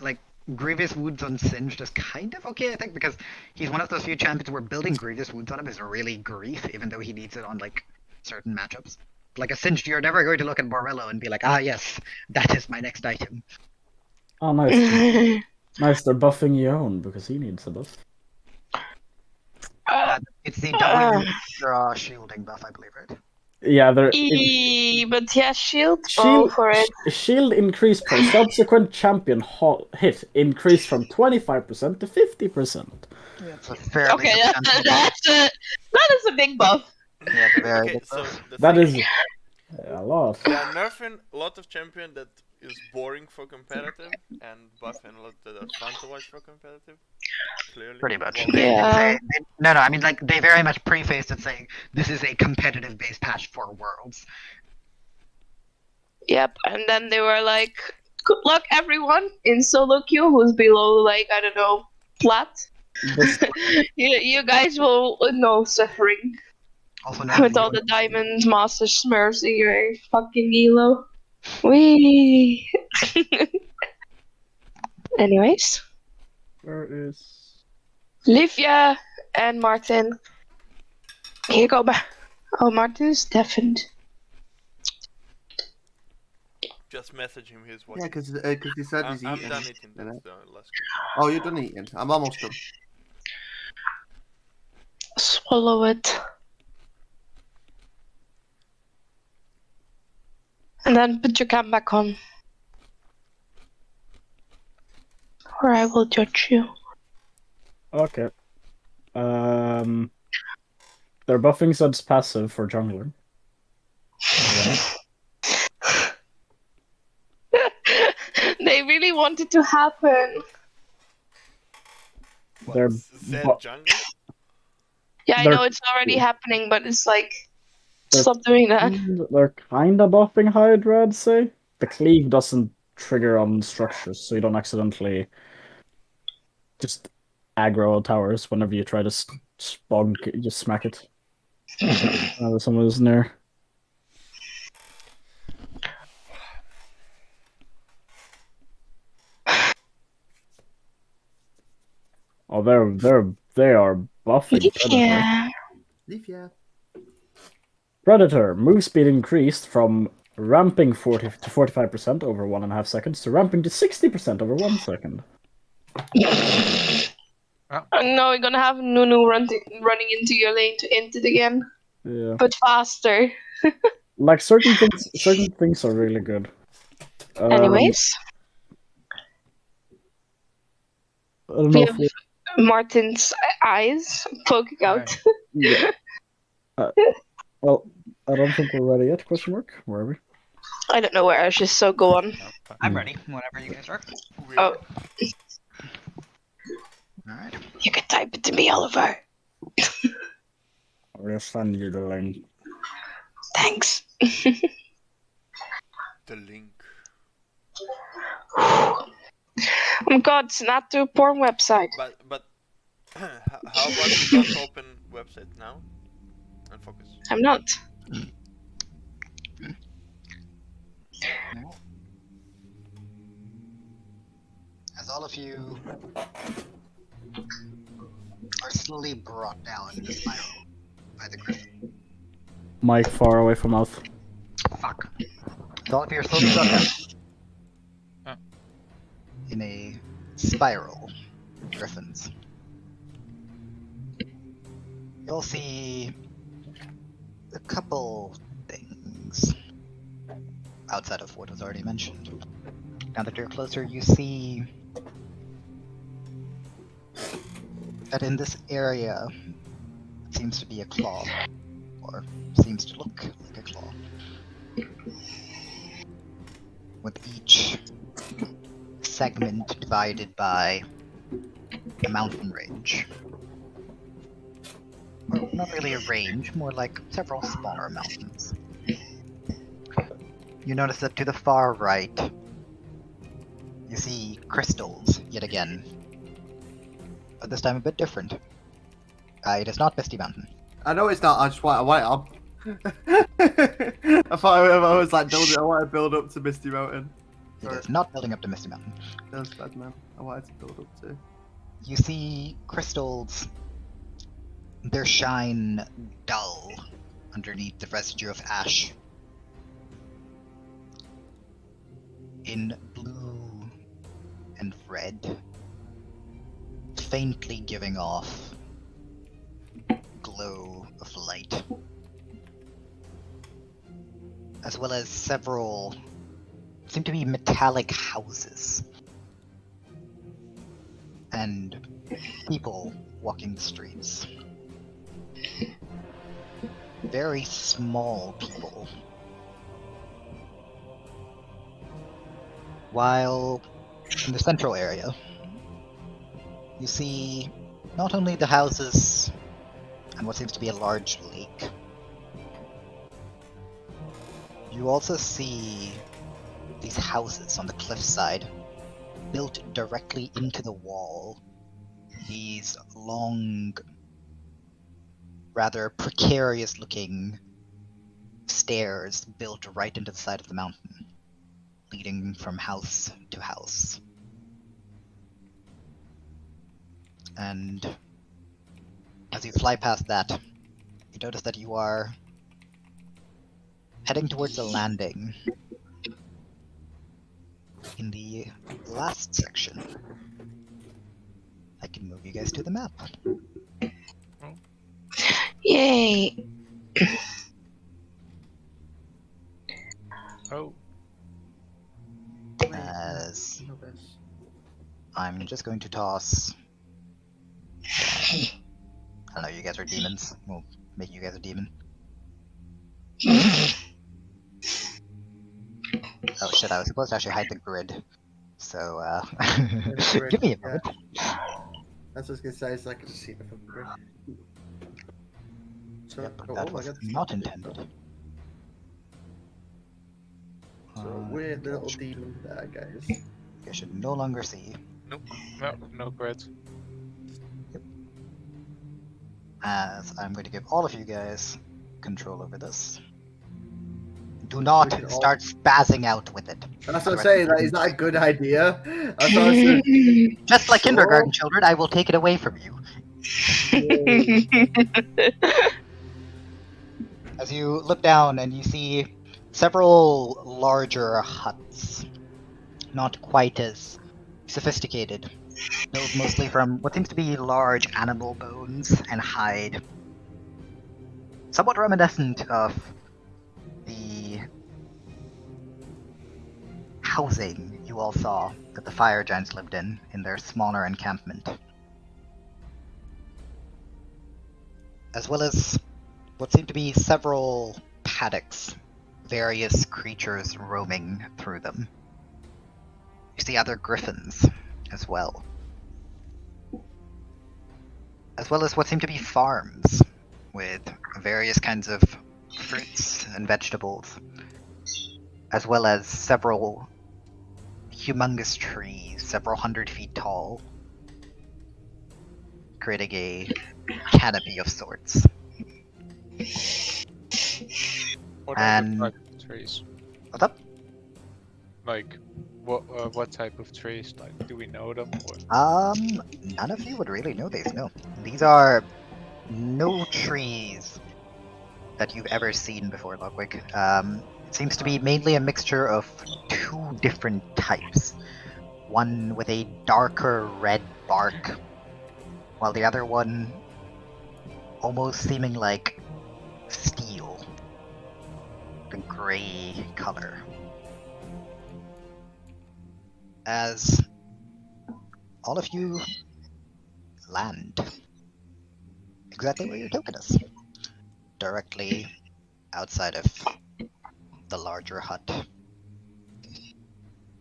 [SPEAKER 1] like, Grievous Wounds on Singed is kind of okay, I think, because he's one of those few champions where building Grievous Wounds on him is really grief, even though he needs it on, like, certain matchups. Like a Singed, you're never going to look at Morello and be like, ah, yes, that is my next item.
[SPEAKER 5] Oh, nice. Nice, they're buffing Yon because he needs a buff.
[SPEAKER 1] It's the W draw shielding buff, I believe, right?
[SPEAKER 5] Yeah, they're...
[SPEAKER 3] but yeah, shield. Go for it.
[SPEAKER 5] Shield increase per subsequent champion hit increased from 25% to 50%.
[SPEAKER 1] Yeah, it's a fairly
[SPEAKER 3] Okay,
[SPEAKER 1] substantial buff.
[SPEAKER 3] that is a big buff.
[SPEAKER 1] Yeah, it's a very
[SPEAKER 6] Okay,
[SPEAKER 1] big
[SPEAKER 6] so
[SPEAKER 1] buff.
[SPEAKER 5] That is a lot.
[SPEAKER 6] they are nerfing a lot of champion that is boring for competitive and buffing a lot that are fun to watch for competitive. Clearly.
[SPEAKER 1] Pretty much.
[SPEAKER 6] Well,
[SPEAKER 3] Yeah.
[SPEAKER 1] No, I mean, like, they very much prefaced it saying, this is a competitive-based patch for Worlds.
[SPEAKER 3] Yep, and then they were like, good luck everyone in solo queue who's below, like, I don't know, flat. you guys will know suffering.
[SPEAKER 1] Also known
[SPEAKER 3] With
[SPEAKER 1] as
[SPEAKER 3] all the diamond master smurfs in your fucking elo. Wee. Anyways,
[SPEAKER 5] Where is...
[SPEAKER 3] Livia and Martin. Here you go back. Oh, Martin's deafened.
[SPEAKER 6] just message him his
[SPEAKER 4] Yeah,
[SPEAKER 6] watching.
[SPEAKER 4] because he said he's
[SPEAKER 6] I'm
[SPEAKER 4] eating.
[SPEAKER 6] done eating. That's the last.
[SPEAKER 4] Oh, you're done eating? I'm almost done.
[SPEAKER 3] Swallow it. And then put your cam back on. Or I will judge you.
[SPEAKER 5] Okay. They're buffing Zed's passive for jungler.
[SPEAKER 3] They really want it to happen.
[SPEAKER 5] They're
[SPEAKER 6] Zed
[SPEAKER 5] bu-
[SPEAKER 6] jungle?
[SPEAKER 3] Yeah, I
[SPEAKER 5] They're-
[SPEAKER 3] know it's already happening, but it's like,
[SPEAKER 5] They're-
[SPEAKER 3] stop doing that.
[SPEAKER 5] They're kinda buffing Hydra, I'd say. The cleave doesn't trigger on structures, so you don't accidentally just aggro towers whenever you try to spog, just smack it. Whenever someone is near. Oh, they are buffing Predator.
[SPEAKER 3] Yeah.
[SPEAKER 4] Leave, yeah.
[SPEAKER 5] Predator move speed increased from ramping 40 to 45% over 1.5 seconds to ramping to 60% over 1 second.
[SPEAKER 3] No, you're gonna have Nunu running into your lane to int it again,
[SPEAKER 5] Yeah,
[SPEAKER 3] but faster.
[SPEAKER 5] like certain things are really good.
[SPEAKER 3] Anyways,
[SPEAKER 5] I don't
[SPEAKER 3] we
[SPEAKER 5] know
[SPEAKER 3] have
[SPEAKER 5] if
[SPEAKER 3] Martin's eyes poking out.
[SPEAKER 5] yeah. Well, I don't think we're ready yet. Question mark? Where are we?
[SPEAKER 3] I don't know where I should, so go on.
[SPEAKER 1] I'm ready, whenever you guys are.
[SPEAKER 3] Oh,
[SPEAKER 1] Alright.
[SPEAKER 3] you can type it to me, Oliver.
[SPEAKER 5] I'll just send you the link.
[SPEAKER 3] Thanks.
[SPEAKER 6] The link.
[SPEAKER 3] Oh my god, it's not to a porn website.
[SPEAKER 6] But how about you don't open website now and focus?
[SPEAKER 3] I'm not.
[SPEAKER 1] As all of you are slowly brought down in the spiral by the griffin.
[SPEAKER 5] Mic far away from mouth.
[SPEAKER 1] Fuck. As all of you are slowly brought down in a spiral of griffins. You'll see a couple things outside of what was already mentioned. Now that you're closer, you see that in this area it seems to be a claw, or seems to look like a claw, with each segment divided by a mountain range. Well, not really a range, more like several smaller mountains.
[SPEAKER 8] you notice that to the far right, you see crystals yet again. But this time a bit different. It is not Misty Mountain.
[SPEAKER 4] I know it's not. I just want it up. I thought I was like building. I want to build up to Misty Mountain.
[SPEAKER 8] It
[SPEAKER 4] Sorry.
[SPEAKER 8] is not building up to Misty Mountain.
[SPEAKER 4] That's bad, man. I wanted to build up to.
[SPEAKER 8] You see crystals. Their shine dull underneath the residue of ash. In blue and red, faintly giving off glow of light, as well as several seem to be metallic houses and people walking the streets. Very small people. While in the central area, you see not only the houses and what seems to be a large lake, you also see these houses on the cliffside built directly into the wall. These long, rather precarious looking stairs built right into the side of the mountain, leading from house to house. And as you fly past that, you notice that you are heading towards a landing in the last section. I can move you guys to the map.
[SPEAKER 3] Yay!
[SPEAKER 2] Oh,
[SPEAKER 8] As I'm just going to toss. I don't know, you guys are demons. We'll make you guys a demon. Oh shit, I was supposed to actually hide the grid. So, give me a moment.
[SPEAKER 4] That's what I was gonna say. Is I can see the fucking grid. So,
[SPEAKER 8] Yep,
[SPEAKER 4] oh,
[SPEAKER 8] that
[SPEAKER 4] I
[SPEAKER 8] was
[SPEAKER 4] got the
[SPEAKER 8] not
[SPEAKER 4] stupid
[SPEAKER 8] intended.
[SPEAKER 4] stuff. So weird little demon there, guys.
[SPEAKER 8] You should no longer see.
[SPEAKER 2] no grid.
[SPEAKER 8] As I'm going to give all of you guys control over this. Do not
[SPEAKER 4] We can all-
[SPEAKER 8] start spazzing out with it.
[SPEAKER 4] That's what I'm saying. Is that a good idea? That's what I'm saying.
[SPEAKER 8] Just like
[SPEAKER 4] Sure.
[SPEAKER 8] kindergarten children, I will take it away from you. As you look down and you see several larger huts, not quite as sophisticated, built mostly from what seems to be large animal bones and hide. Somewhat reminiscent of the housing you all saw that the fire giants lived in their smaller encampment. As well as what seem to be several paddocks, various creatures roaming through them. You see other griffins as well. As well as what seem to be farms with various kinds of fruits and vegetables. As well as several humongous trees, several 100 feet tall, creating a canopy of sorts.
[SPEAKER 2] What
[SPEAKER 8] And-
[SPEAKER 2] type of trees?
[SPEAKER 8] What's up?
[SPEAKER 2] Like, what type of trees? Like, do we know them? Or...
[SPEAKER 8] None of you would really know these, no. These are no trees that you've ever seen before, Logwig. It seems to be mainly a mixture of two different types. One with a darker red bark, while the other one almost seeming like steel. The gray color. As all of you land exactly where your token is. Directly outside of the larger hut.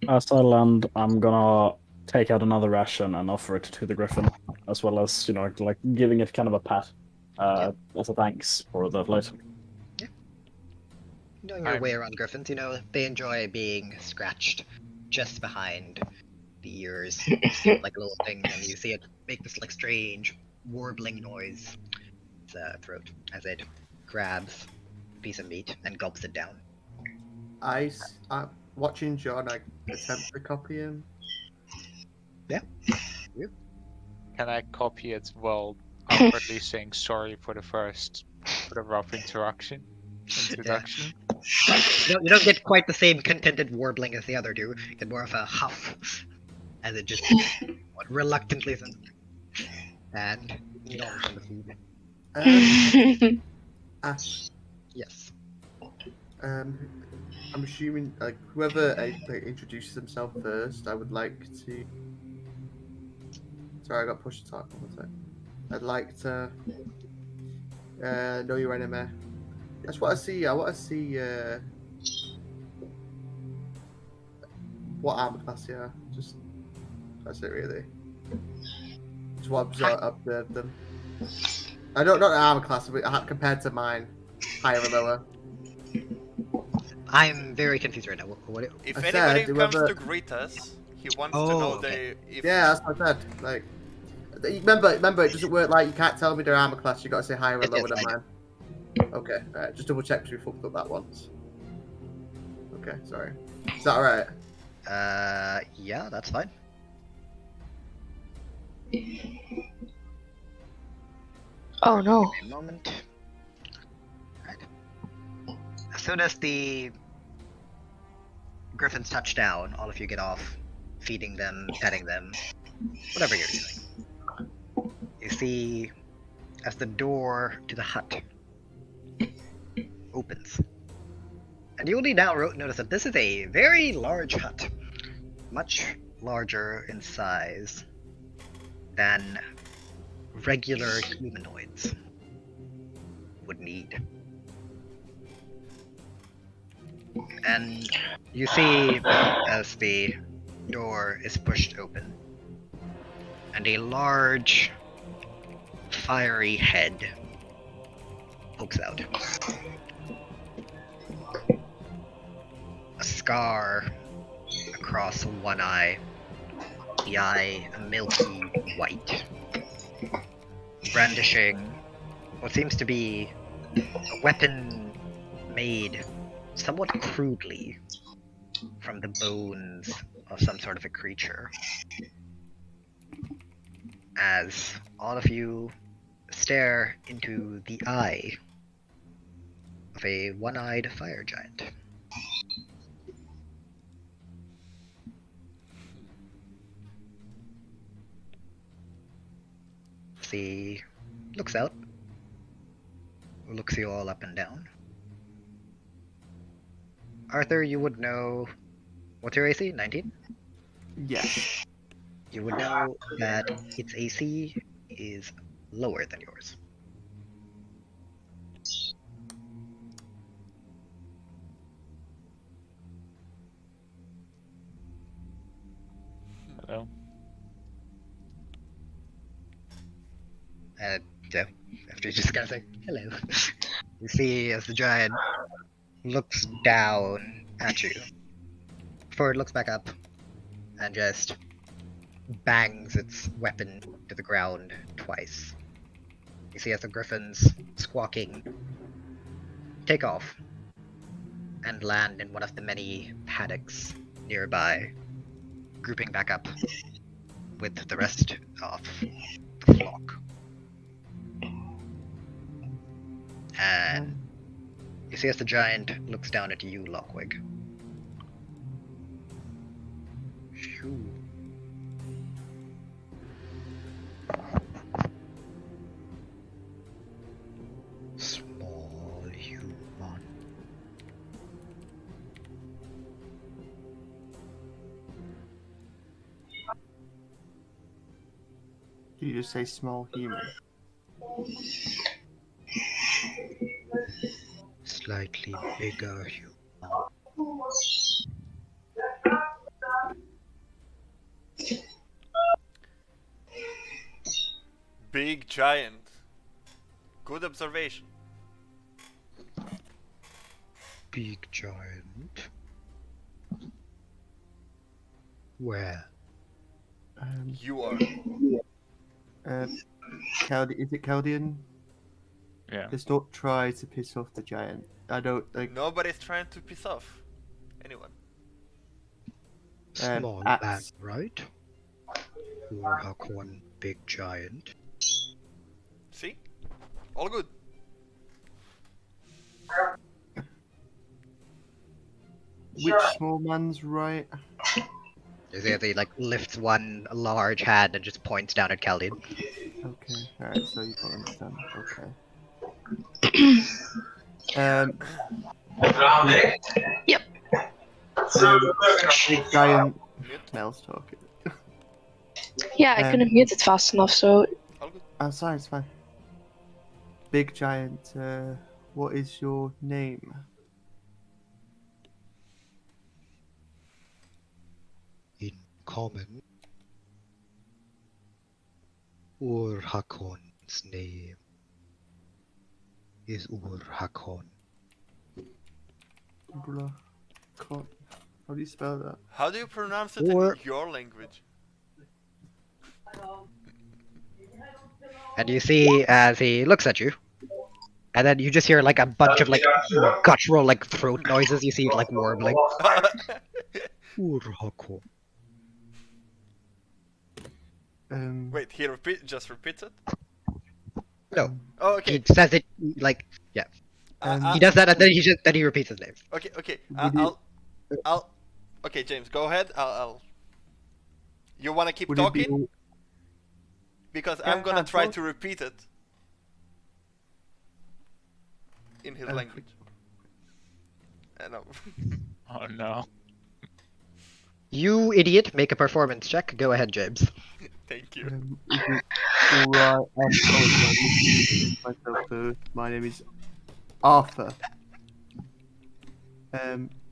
[SPEAKER 5] As I land, I'm gonna take out another ration and offer it to the griffin, as well as, like giving it kind of a pat as a thanks for the flight.
[SPEAKER 1] knowing your way around griffins, they enjoy being scratched just behind the ears, like a little thing, and you see it make this like strange warbling noise in its throat as it grabs a piece of meat and gulps it down.
[SPEAKER 4] I'm watching John. I attempt to copy him.
[SPEAKER 1] Yeah.
[SPEAKER 2] Can I copy it while awkwardly saying sorry for the rough introduction?
[SPEAKER 1] You don't get quite the same contented warbling as the other do. You get more of a huff as it just reluctantly says, and gnaws on the food. Yes.
[SPEAKER 4] I'm assuming like whoever introduces himself first, I would like to. Sorry, I got pushed to talk. One sec. I'd like to know your enemy. That's what I see. I want to see what armor class you are. Just that's it, really. Just what observe them. I don't know the armor class, but compared to mine, higher or lower.
[SPEAKER 1] I'm very confused right now.
[SPEAKER 6] If anybody comes to greet us, he wants to know if...
[SPEAKER 4] Yeah, that's what I said. Like, remember, it doesn't work like you can't tell me their armor class. You got to say higher or lower than mine. Okay, alright. Just double check because we fucked up that once. Okay, sorry. Is that alright?
[SPEAKER 1] Yeah, that's fine.
[SPEAKER 3] Oh no.
[SPEAKER 1] A moment. Right. As soon as the griffins touch down, all of you get off, feeding them, petting them, whatever you're doing. You see, as the door to the hut opens, and you only now notice that this is a very large hut, much larger in size than regular humanoids would need. And you see, as the door is pushed open, and a large, fiery head pokes out. A scar across one eye, the eye a milky white, brandishing what seems to be a weapon made somewhat crudely from the bones of some sort of a creature. As all of you stare into the eye of a one-eyed fire giant. He looks out, looks you all up and down. Arthur, you would know... What's your AC? 19?
[SPEAKER 4] Yes.
[SPEAKER 1] You would know that its AC is lower than yours.
[SPEAKER 2] Hello.
[SPEAKER 1] So, after you just kind of say, hello, you see as the giant looks down at you, before it looks back up, and just bangs its weapon to the ground twice. You see as the griffins, squawking, take off, and land in one of the many paddocks nearby, grouping back up with the rest of the flock. And you see as the giant looks down at you, Logwig. Shoo. Small human.
[SPEAKER 4] Did you just say small human?
[SPEAKER 1] Slightly bigger human.
[SPEAKER 6] Big giant. Good observation.
[SPEAKER 1] big giant. Where?
[SPEAKER 6] You are.
[SPEAKER 4] Is it Caldian?
[SPEAKER 2] Yeah.
[SPEAKER 4] Just don't try to piss off the giant. I don't like.
[SPEAKER 6] Nobody's trying to piss off anyone.
[SPEAKER 1] Small
[SPEAKER 4] Axe.
[SPEAKER 1] man, right? Or Hakon, big giant.
[SPEAKER 6] See? All good.
[SPEAKER 4] Which small man's right?
[SPEAKER 1] He like lifts one large hand and just points down at Caldian.
[SPEAKER 4] Okay, alright, so you don't understand. Okay.
[SPEAKER 3] Yep.
[SPEAKER 4] Big giant. Mel's talking.
[SPEAKER 3] Yeah, I couldn't mute it fast enough, so
[SPEAKER 6] All good.
[SPEAKER 4] Oh, sorry, it's fine. Big giant, what is your name?
[SPEAKER 1] In common, Ur Hakon's name is Ur Hakon.
[SPEAKER 4] How do you spell that?
[SPEAKER 6] How do you pronounce it
[SPEAKER 1] Or-
[SPEAKER 6] in your language?
[SPEAKER 1] And you see as he looks at you, and then you just hear like a bunch of like guttural like throat noises. You see it like warbling. Ur Hakon.
[SPEAKER 6] Wait, just repeats it?
[SPEAKER 1] No,
[SPEAKER 6] Oh, okay.
[SPEAKER 1] he says it like yeah. He does that and then he repeats his name.
[SPEAKER 6] Okay, okay.
[SPEAKER 4] Would you-
[SPEAKER 6] I'll. Okay, James, go ahead. I'll. You wanna keep
[SPEAKER 4] Would it be
[SPEAKER 6] talking? Because
[SPEAKER 4] Yeah,
[SPEAKER 6] I'm gonna try
[SPEAKER 4] talk.
[SPEAKER 6] to repeat it in his language. No.
[SPEAKER 2] Oh no.
[SPEAKER 1] You idiot! Make a performance check. Go ahead, James.
[SPEAKER 6] Thank you.
[SPEAKER 4] is it alright? I'm sorry, myself first. My name is Arthur.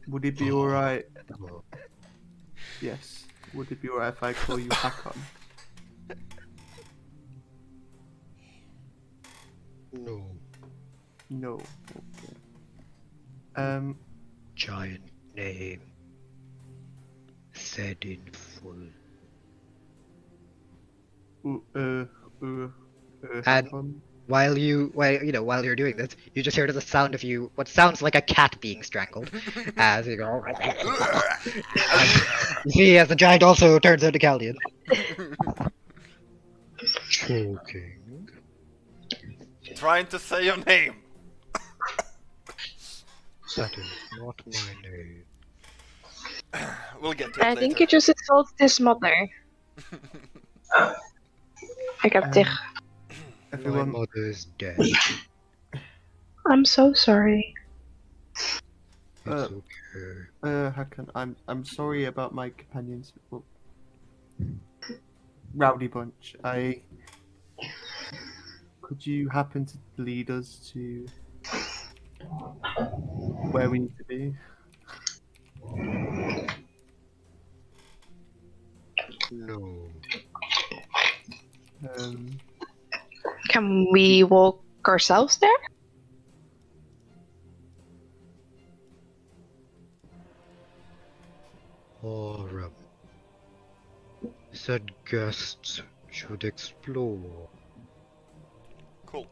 [SPEAKER 4] Would it be alright? Yes. Would it be alright if I call you Hakon?
[SPEAKER 1] No.
[SPEAKER 4] No. Okay.
[SPEAKER 1] Giant name. Said in full.
[SPEAKER 4] And
[SPEAKER 1] Hakon? While you're doing this, you just hear the sound of what sounds like a cat being strangled. As you go. You see, as the giant also turns into Caldian. Choking.
[SPEAKER 6] Trying to say your name.
[SPEAKER 1] That is not my name.
[SPEAKER 6] We'll get to it
[SPEAKER 3] I
[SPEAKER 6] later.
[SPEAKER 3] think you just insulted his mother. Ik heb dich.
[SPEAKER 1] My
[SPEAKER 4] everyone,
[SPEAKER 1] mother is dead.
[SPEAKER 3] I'm so sorry.
[SPEAKER 1] It's okay.
[SPEAKER 4] Hakon, I'm sorry about my companions. Well, rowdy bunch. Could you happen to lead us to where we need to be?
[SPEAKER 1] No.
[SPEAKER 3] Can we walk ourselves there?
[SPEAKER 1] Aurum. Said guests should explore.
[SPEAKER 6] Cool.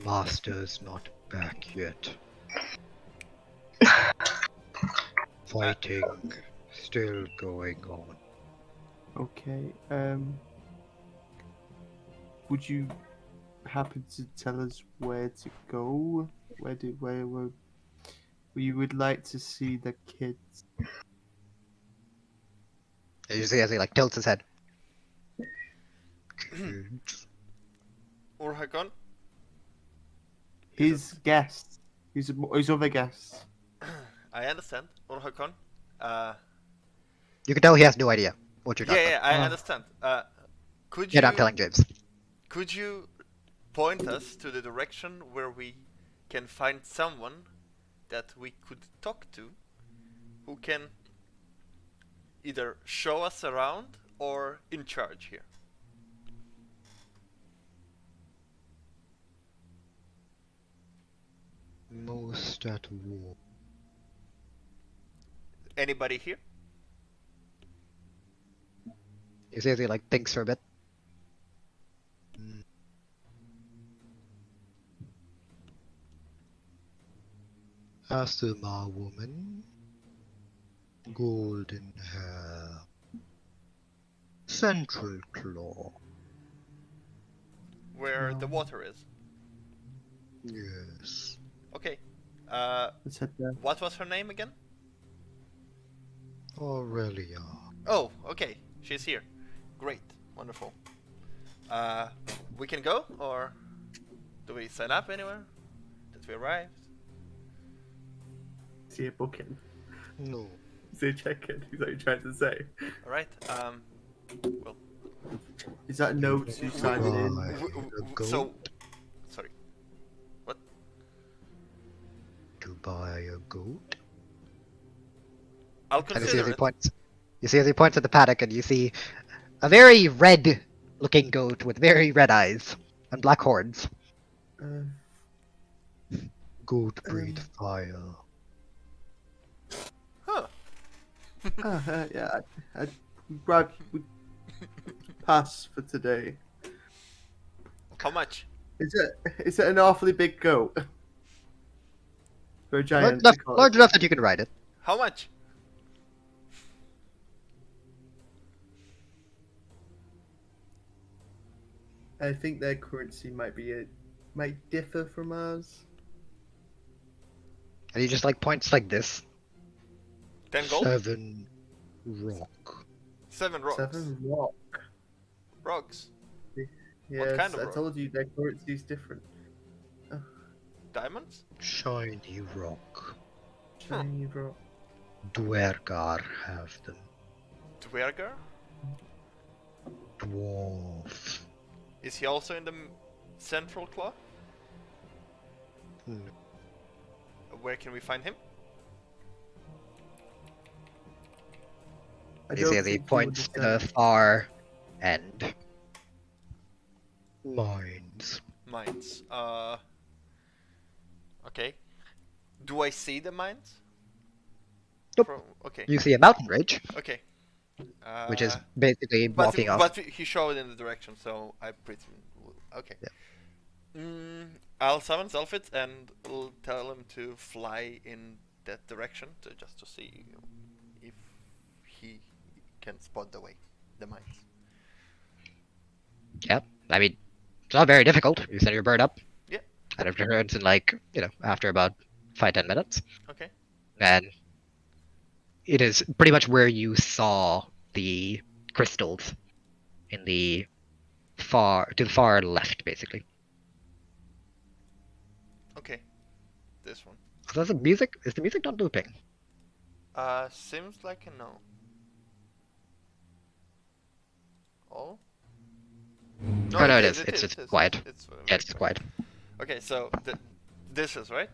[SPEAKER 1] Master's not back yet. Fighting still going on.
[SPEAKER 4] Okay. Would you happen to tell us where to go? Where we would like to see the kids?
[SPEAKER 1] You see as he like tilts his head.
[SPEAKER 6] Or Hakon?
[SPEAKER 4] His guests. His other guests.
[SPEAKER 6] I understand. Or Hakon?
[SPEAKER 1] You can tell he has no idea what you're talking
[SPEAKER 6] Yeah,
[SPEAKER 1] about.
[SPEAKER 6] I understand. Could you?
[SPEAKER 1] Yet I'm telling James.
[SPEAKER 6] Could you point us to the direction where we can find someone that we could talk to, who can either show us around or in charge here?
[SPEAKER 1] Most at war.
[SPEAKER 6] Anybody here?
[SPEAKER 1] You see as he like thinks for a bit. Asuma woman. Golden hair. Central claw.
[SPEAKER 6] Where the water is.
[SPEAKER 1] Yes.
[SPEAKER 6] Okay.
[SPEAKER 4] Let's head there.
[SPEAKER 6] What was her name again?
[SPEAKER 1] Aurelia.
[SPEAKER 6] Oh, okay. She's here. Great. Wonderful. We can go, or do we sign up anywhere? Did we arrive?
[SPEAKER 4] See a booking.
[SPEAKER 1] No.
[SPEAKER 4] See a check-in. Is that what you're trying to say?
[SPEAKER 6] Alright, well,
[SPEAKER 4] Is that notes you signed in?
[SPEAKER 6] so, sorry. What?
[SPEAKER 1] To buy a goat.
[SPEAKER 6] I'll
[SPEAKER 1] And you see as
[SPEAKER 6] consider
[SPEAKER 1] he
[SPEAKER 6] it.
[SPEAKER 1] points. You see as he points at the paddock, and you see a very red-looking goat with very red eyes and black horns. Goat breed fire.
[SPEAKER 6] Huh.
[SPEAKER 4] Yeah, I'd we pass for today.
[SPEAKER 6] How much?
[SPEAKER 4] Is it an awfully big goat? For a
[SPEAKER 1] Large
[SPEAKER 4] giant.
[SPEAKER 1] enough, large enough that you can ride it.
[SPEAKER 6] How much?
[SPEAKER 4] I think their currency might differ from ours.
[SPEAKER 1] And he just like points like this.
[SPEAKER 6] 10 gold?
[SPEAKER 1] 7 rock.
[SPEAKER 6] 7 rocks.
[SPEAKER 4] 7 rock.
[SPEAKER 6] Rocks.
[SPEAKER 4] Yes,
[SPEAKER 6] kind of
[SPEAKER 4] I
[SPEAKER 6] rock?
[SPEAKER 4] told you their currency is different.
[SPEAKER 6] Diamonds?
[SPEAKER 1] Shiny rock.
[SPEAKER 4] Shiny rock.
[SPEAKER 1] Dwergar have them.
[SPEAKER 6] Dwerger?
[SPEAKER 1] Dwarf.
[SPEAKER 6] Is he also in the central claw?
[SPEAKER 1] No.
[SPEAKER 6] Where can we find him?
[SPEAKER 4] I
[SPEAKER 1] You
[SPEAKER 4] don't
[SPEAKER 1] see as he
[SPEAKER 4] think you
[SPEAKER 1] points to the
[SPEAKER 4] understand.
[SPEAKER 1] far end. Mines.
[SPEAKER 6] Mines. Okay. Do I see the mines?
[SPEAKER 1] Nope.
[SPEAKER 6] Okay.
[SPEAKER 1] You see a mountain ridge,
[SPEAKER 6] Okay.
[SPEAKER 1] which is basically blocking off.
[SPEAKER 6] But he showed in the direction, so I pretty. Okay. I'll summon Zelfit and I'll tell him to fly in that direction just to see if he can spot the way, the mines.
[SPEAKER 1] Yeah, I mean, it's not very difficult. You set your bird up.
[SPEAKER 6] Yeah.
[SPEAKER 1] And it returns in like, after about 5-10 minutes.
[SPEAKER 6] Okay.
[SPEAKER 1] And it is pretty much where you saw the crystals in the far left, basically.
[SPEAKER 6] Okay. This one.
[SPEAKER 1] So that's the music. Is the music not looping?
[SPEAKER 6] Seems like a no. Oh.
[SPEAKER 1] Oh, no, it is. It's just quiet.
[SPEAKER 6] It's
[SPEAKER 1] Yeah, it's quiet.
[SPEAKER 6] Okay, so this is right.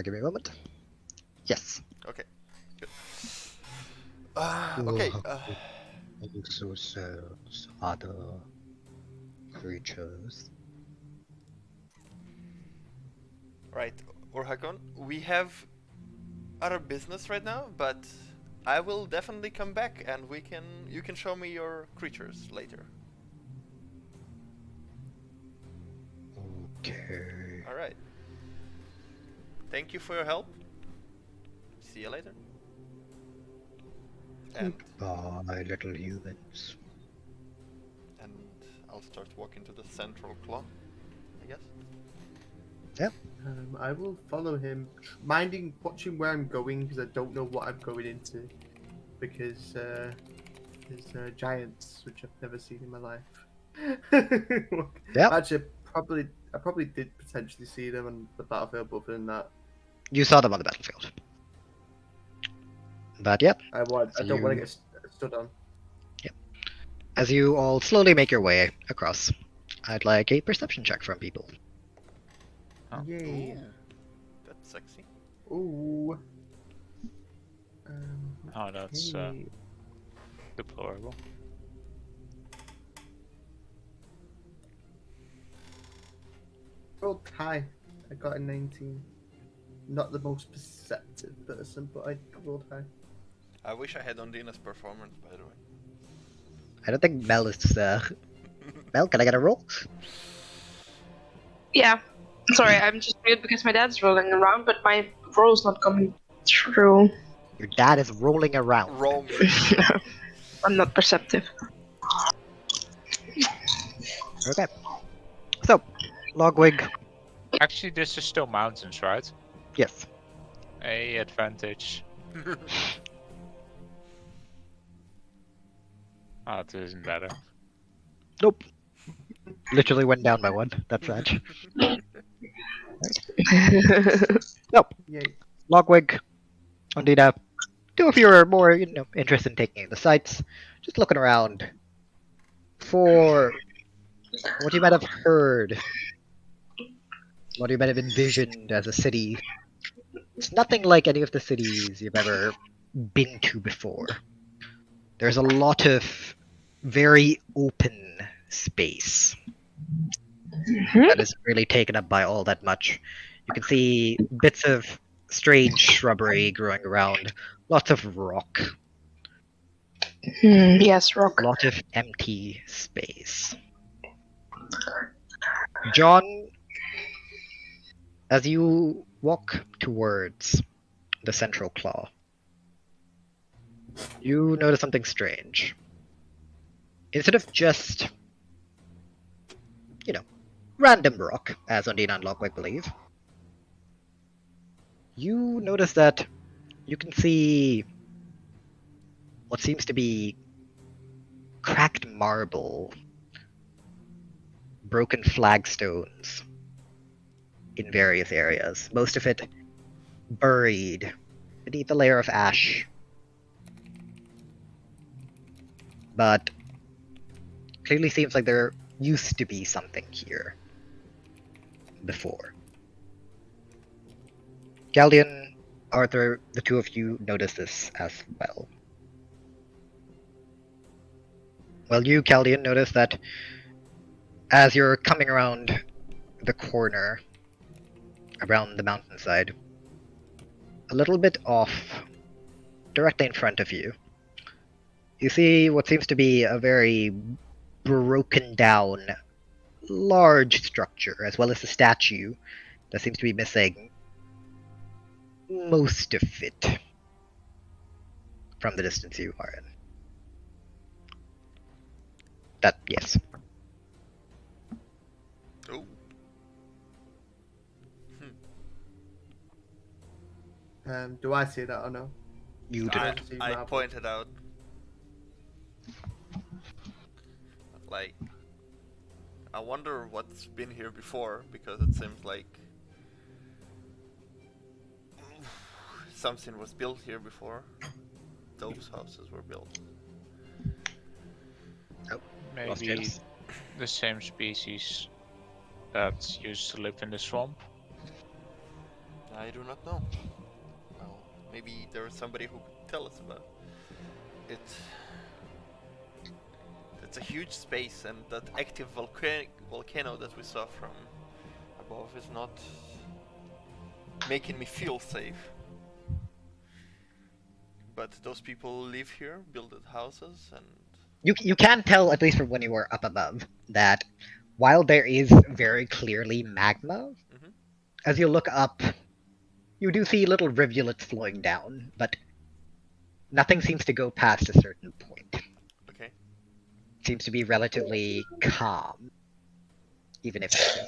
[SPEAKER 1] Give me a moment. Yes.
[SPEAKER 6] Okay. Good. Okay.
[SPEAKER 1] Also serves other creatures.
[SPEAKER 6] Right, Orhakon, we have other business right now, but I will definitely come back and you can show me your creatures later.
[SPEAKER 1] Okay.
[SPEAKER 6] Alright. Thank you for your help. See you later. And
[SPEAKER 1] Goodbye, little humans.
[SPEAKER 6] I'll start walking to the central claw, I guess.
[SPEAKER 1] Yep.
[SPEAKER 4] I will follow him, watching where I'm going because I don't know what I'm going into. Because there's giants which I've never seen in my life.
[SPEAKER 1] Yep.
[SPEAKER 4] Actually, I probably did potentially see them on the battlefield, but other than that,
[SPEAKER 1] You saw them on the battlefield. But yep.
[SPEAKER 4] I don't want to get stood on.
[SPEAKER 1] Yep. As you all slowly make your way across, I'd like a perception check from people.
[SPEAKER 2] Oh.
[SPEAKER 4] Yay!
[SPEAKER 6] Ooh, that's sexy.
[SPEAKER 4] Ooh.
[SPEAKER 2] Oh, that's
[SPEAKER 4] Okay.
[SPEAKER 2] deplorable.
[SPEAKER 4] Rolled high. I got a 19. Not the most perceptive person, but I rolled high.
[SPEAKER 6] I wish I had Ondina's performance, by the way.
[SPEAKER 1] I don't think Mel is. Mel, can I get a roll?
[SPEAKER 3] Yeah. Sorry, I'm just weird because my dad's rolling around, but my roll's not coming through.
[SPEAKER 1] Your dad is rolling around.
[SPEAKER 6] Roll me.
[SPEAKER 3] I'm not perceptive.
[SPEAKER 1] Okay. So, Logwig.
[SPEAKER 2] Actually, this is still mountains, right?
[SPEAKER 1] Yes.
[SPEAKER 2] A advantage. Oh, this isn't better.
[SPEAKER 1] Nope. Literally went down by one. That's right. Nope.
[SPEAKER 4] Yay.
[SPEAKER 1] Logwig, Ondina, two of you are more, interested in taking the sights. Just looking around for what you might have heard, what you might have envisioned as a city. It's nothing like any of the cities you've ever been to before. There's a lot of very open space that isn't really taken up by all that much. You can see bits of strange shrubbery growing around, lots of rock,
[SPEAKER 3] Yes, rock.
[SPEAKER 1] a lot of empty space. John, as you walk towards the central claw, you notice something strange. Instead of just, random rock, as Ondina and Logwig believe, you notice that you can see what seems to be cracked marble, broken flagstones in various areas, most of it buried beneath a layer of ash. But clearly seems like there used to be something here before. Caldian, Arthur, the two of you notice this as well. Well, you, Caldian, notice that as you're coming around the corner, around the mountainside, a little bit off, directly in front of you, you see what seems to be a very broken down, large structure, as well as a statue that seems to be missing most of it from the distance you are in. That, yes.
[SPEAKER 6] Oh.
[SPEAKER 4] Do I see that or no?
[SPEAKER 1] You do not.
[SPEAKER 6] I pointed out. Like, I wonder what's been here before, because it seems like something was built here before. Those houses were built.
[SPEAKER 2] Maybe the same species that used to live in the swamp.
[SPEAKER 6] I do not know. Well, maybe there is somebody who could tell us about it. It's a huge space, and that active volcano that we saw from above is not making me feel safe. But those people live here, build houses, and
[SPEAKER 1] You can tell, at least from when you were up above, that while there is very clearly magma, as you look up, you do see little rivulets flowing down, but nothing seems to go past a certain point.
[SPEAKER 6] okay.
[SPEAKER 1] It seems to be relatively calm, even if it's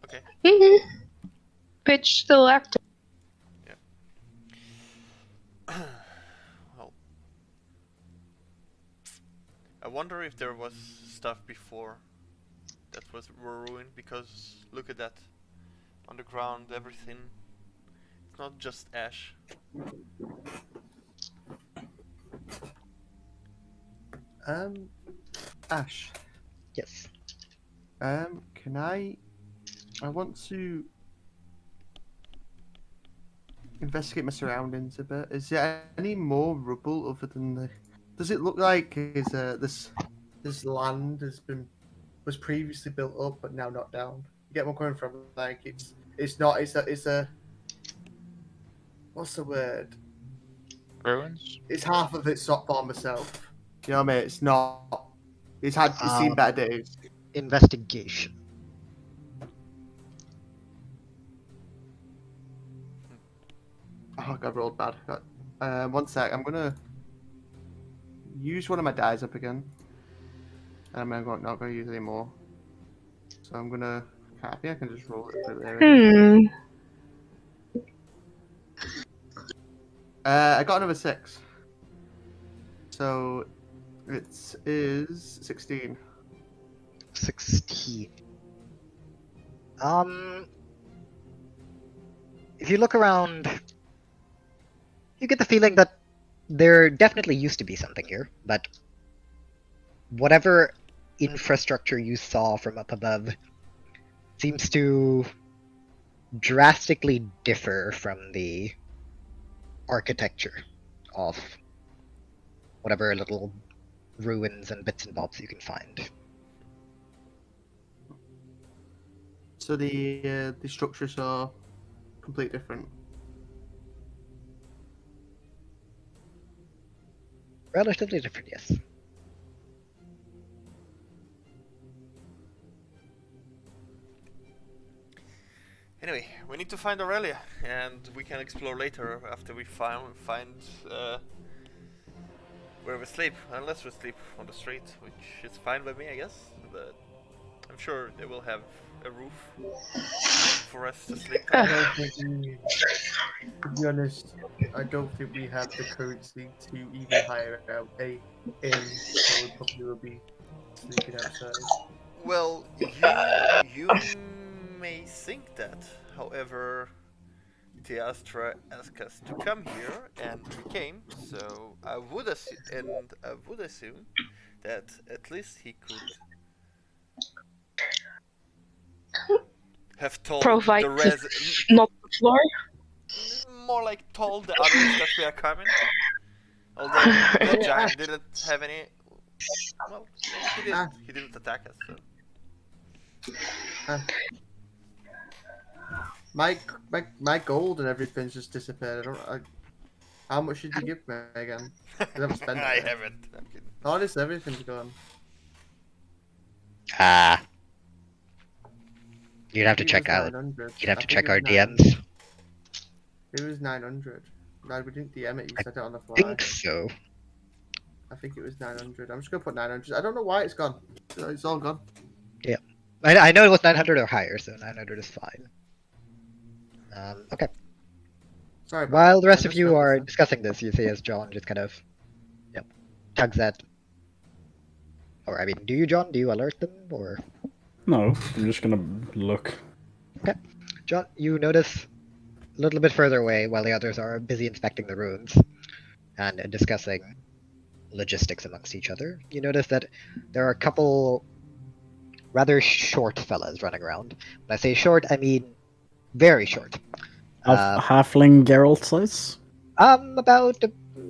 [SPEAKER 6] Okay.
[SPEAKER 3] Pitch still active.
[SPEAKER 6] Well, I wonder if there was stuff before that were ruined, because look at that. On the ground, everything. It's not just ash.
[SPEAKER 4] Ash.
[SPEAKER 1] yes.
[SPEAKER 4] Can I want to investigate my surroundings a bit. Is there any more rubble other than the? Does it look like this land was previously built up but now knocked down? You get where I'm coming from? Like it's not. It's a. What's the word?
[SPEAKER 2] Ruins?
[SPEAKER 4] It's half of its former self. You know what I mean? It's not. It's seen better days.
[SPEAKER 1] Investigation.
[SPEAKER 4] Oh, I rolled bad. 1 sec. I'm gonna use one of my dice up again. I'm not gonna use any more. So I'm gonna. I think I can just roll it through there. I got another 6. So it is 16.
[SPEAKER 1] 16. If you look around, you get the feeling that there definitely used to be something here, but whatever infrastructure you saw from up above seems to drastically differ from the architecture of whatever little ruins and bits and bobs you can find.
[SPEAKER 4] So the structures are completely different.
[SPEAKER 1] Relatively different, yes.
[SPEAKER 6] Anyway, we need to find Aurelia, and we can explore later after we find where we sleep. Unless we sleep on the street, which is fine by me, I guess. But I'm sure they will have a roof for us to sleep on.
[SPEAKER 4] To be honest, I don't think we have the currency to even hire out a inn, so we probably will be sleeping outside.
[SPEAKER 6] Well, you may think that. However, Teastra asked us to come here, and we came. So I would assume that at least he could have told
[SPEAKER 3] Provide
[SPEAKER 6] the res.
[SPEAKER 3] not the floor.
[SPEAKER 6] More like told the others that we are coming. Although the giant didn't have any. Well, he didn't attack us. So.
[SPEAKER 4] My gold and everything's just disappeared. How much did you give me again? I haven't spent it.
[SPEAKER 6] I
[SPEAKER 4] yet.
[SPEAKER 6] haven't. I'm kidding.
[SPEAKER 4] Honest, everything's gone.
[SPEAKER 1] You'd have to
[SPEAKER 4] It
[SPEAKER 1] check
[SPEAKER 4] was
[SPEAKER 1] out.
[SPEAKER 4] 900.
[SPEAKER 1] You'd have
[SPEAKER 4] I
[SPEAKER 1] to
[SPEAKER 4] think
[SPEAKER 1] check
[SPEAKER 4] it
[SPEAKER 1] our
[SPEAKER 4] was 900.
[SPEAKER 1] DMs.
[SPEAKER 4] It was 900. No, we didn't DM it. You set it on the fly.
[SPEAKER 1] I think so.
[SPEAKER 4] I think it was 900. I'm just gonna put 900. I don't know why it's gone. It's all gone.
[SPEAKER 1] I know it was 900 or higher, so 900 is fine. Okay.
[SPEAKER 4] Sorry. about
[SPEAKER 1] While the
[SPEAKER 4] that.
[SPEAKER 1] rest
[SPEAKER 4] I
[SPEAKER 1] of
[SPEAKER 4] just
[SPEAKER 1] you
[SPEAKER 4] read
[SPEAKER 1] are
[SPEAKER 4] this
[SPEAKER 1] discussing this, you see as John just kind of, tugs at. Or I mean, do you, John? Do you alert them, or?
[SPEAKER 5] No, I'm just gonna look.
[SPEAKER 1] John, you notice a little bit further away while the others are busy inspecting the ruins and discussing logistics amongst each other. You notice that there are a couple rather short fellas running around. When I say short, I mean very short.
[SPEAKER 5] Halfling Geralt size?
[SPEAKER 1] About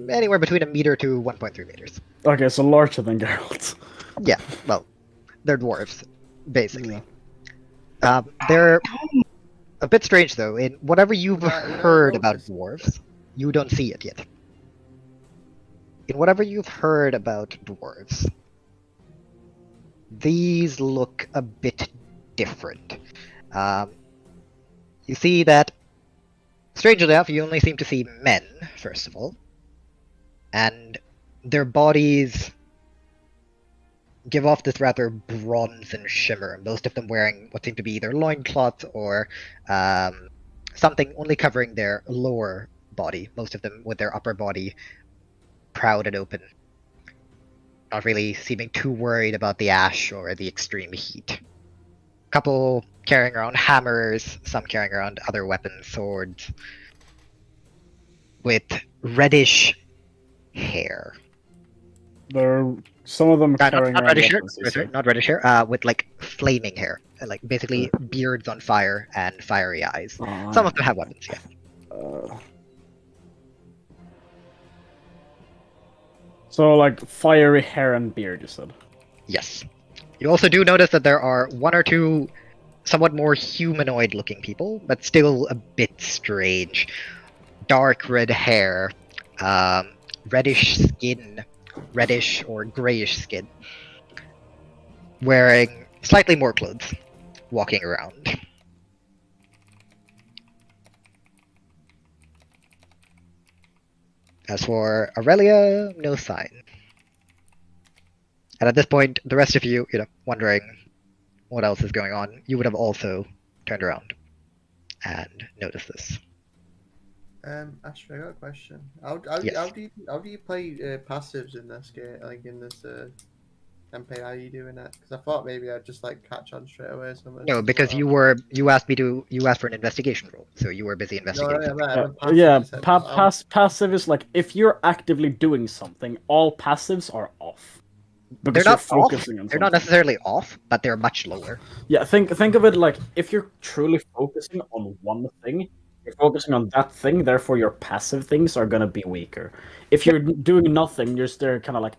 [SPEAKER 1] anywhere between 1 meter to 1.3 meters.
[SPEAKER 5] Okay, so larger than Geralt.
[SPEAKER 1] Yeah, well, they're dwarves, basically. They're a bit strange, though. In whatever you've heard about dwarves, you don't see it yet. In whatever you've heard about dwarves, these look a bit different. You see that, strangely enough, you only seem to see men, first of all. And their bodies give off this rather bronzen shimmer, most of them wearing what seem to be either loincloths or something only covering their lower body, most of them with their upper body proud and open. Not really seeming too worried about the ash or the extreme heat. Couple carrying around hammers, some carrying around other weapons, swords, with reddish hair.
[SPEAKER 5] Some of them carrying
[SPEAKER 1] not
[SPEAKER 5] around
[SPEAKER 1] reddish hair.
[SPEAKER 5] weapons, you
[SPEAKER 1] Sorry,
[SPEAKER 5] say?
[SPEAKER 1] not reddish hair. With like flaming hair, like basically beards on fire and fiery eyes. Some of them have weapons. Yeah.
[SPEAKER 5] So like fiery hair and beard, you said.
[SPEAKER 1] Yes. You also do notice that there are one or two somewhat more humanoid-looking people, but still a bit strange. Dark red hair, reddish skin, reddish or grayish skin, wearing slightly more clothes, walking around. As for Aurelia, no sign. And at this point, the rest of you, wondering what else is going on, you would have also turned around and noticed this.
[SPEAKER 4] Ashley, I got a question.
[SPEAKER 1] Yes.
[SPEAKER 4] How do you play passives in this game? Like in this campaign, how are you doing that? Because I thought maybe I'd just like catch on straight away or something.
[SPEAKER 1] No, because you asked for an investigation roll, so you were busy investigating.
[SPEAKER 5] Passive is like if you're actively doing something, all passives are off. Because
[SPEAKER 1] They're not
[SPEAKER 5] you're focusing on
[SPEAKER 1] off. They're not necessarily off, but they're much lower.
[SPEAKER 5] Yeah, think of it like if you're truly focusing on one thing, you're focusing on that thing, therefore your passive things are gonna be weaker. If you're doing nothing, you're still kind of like,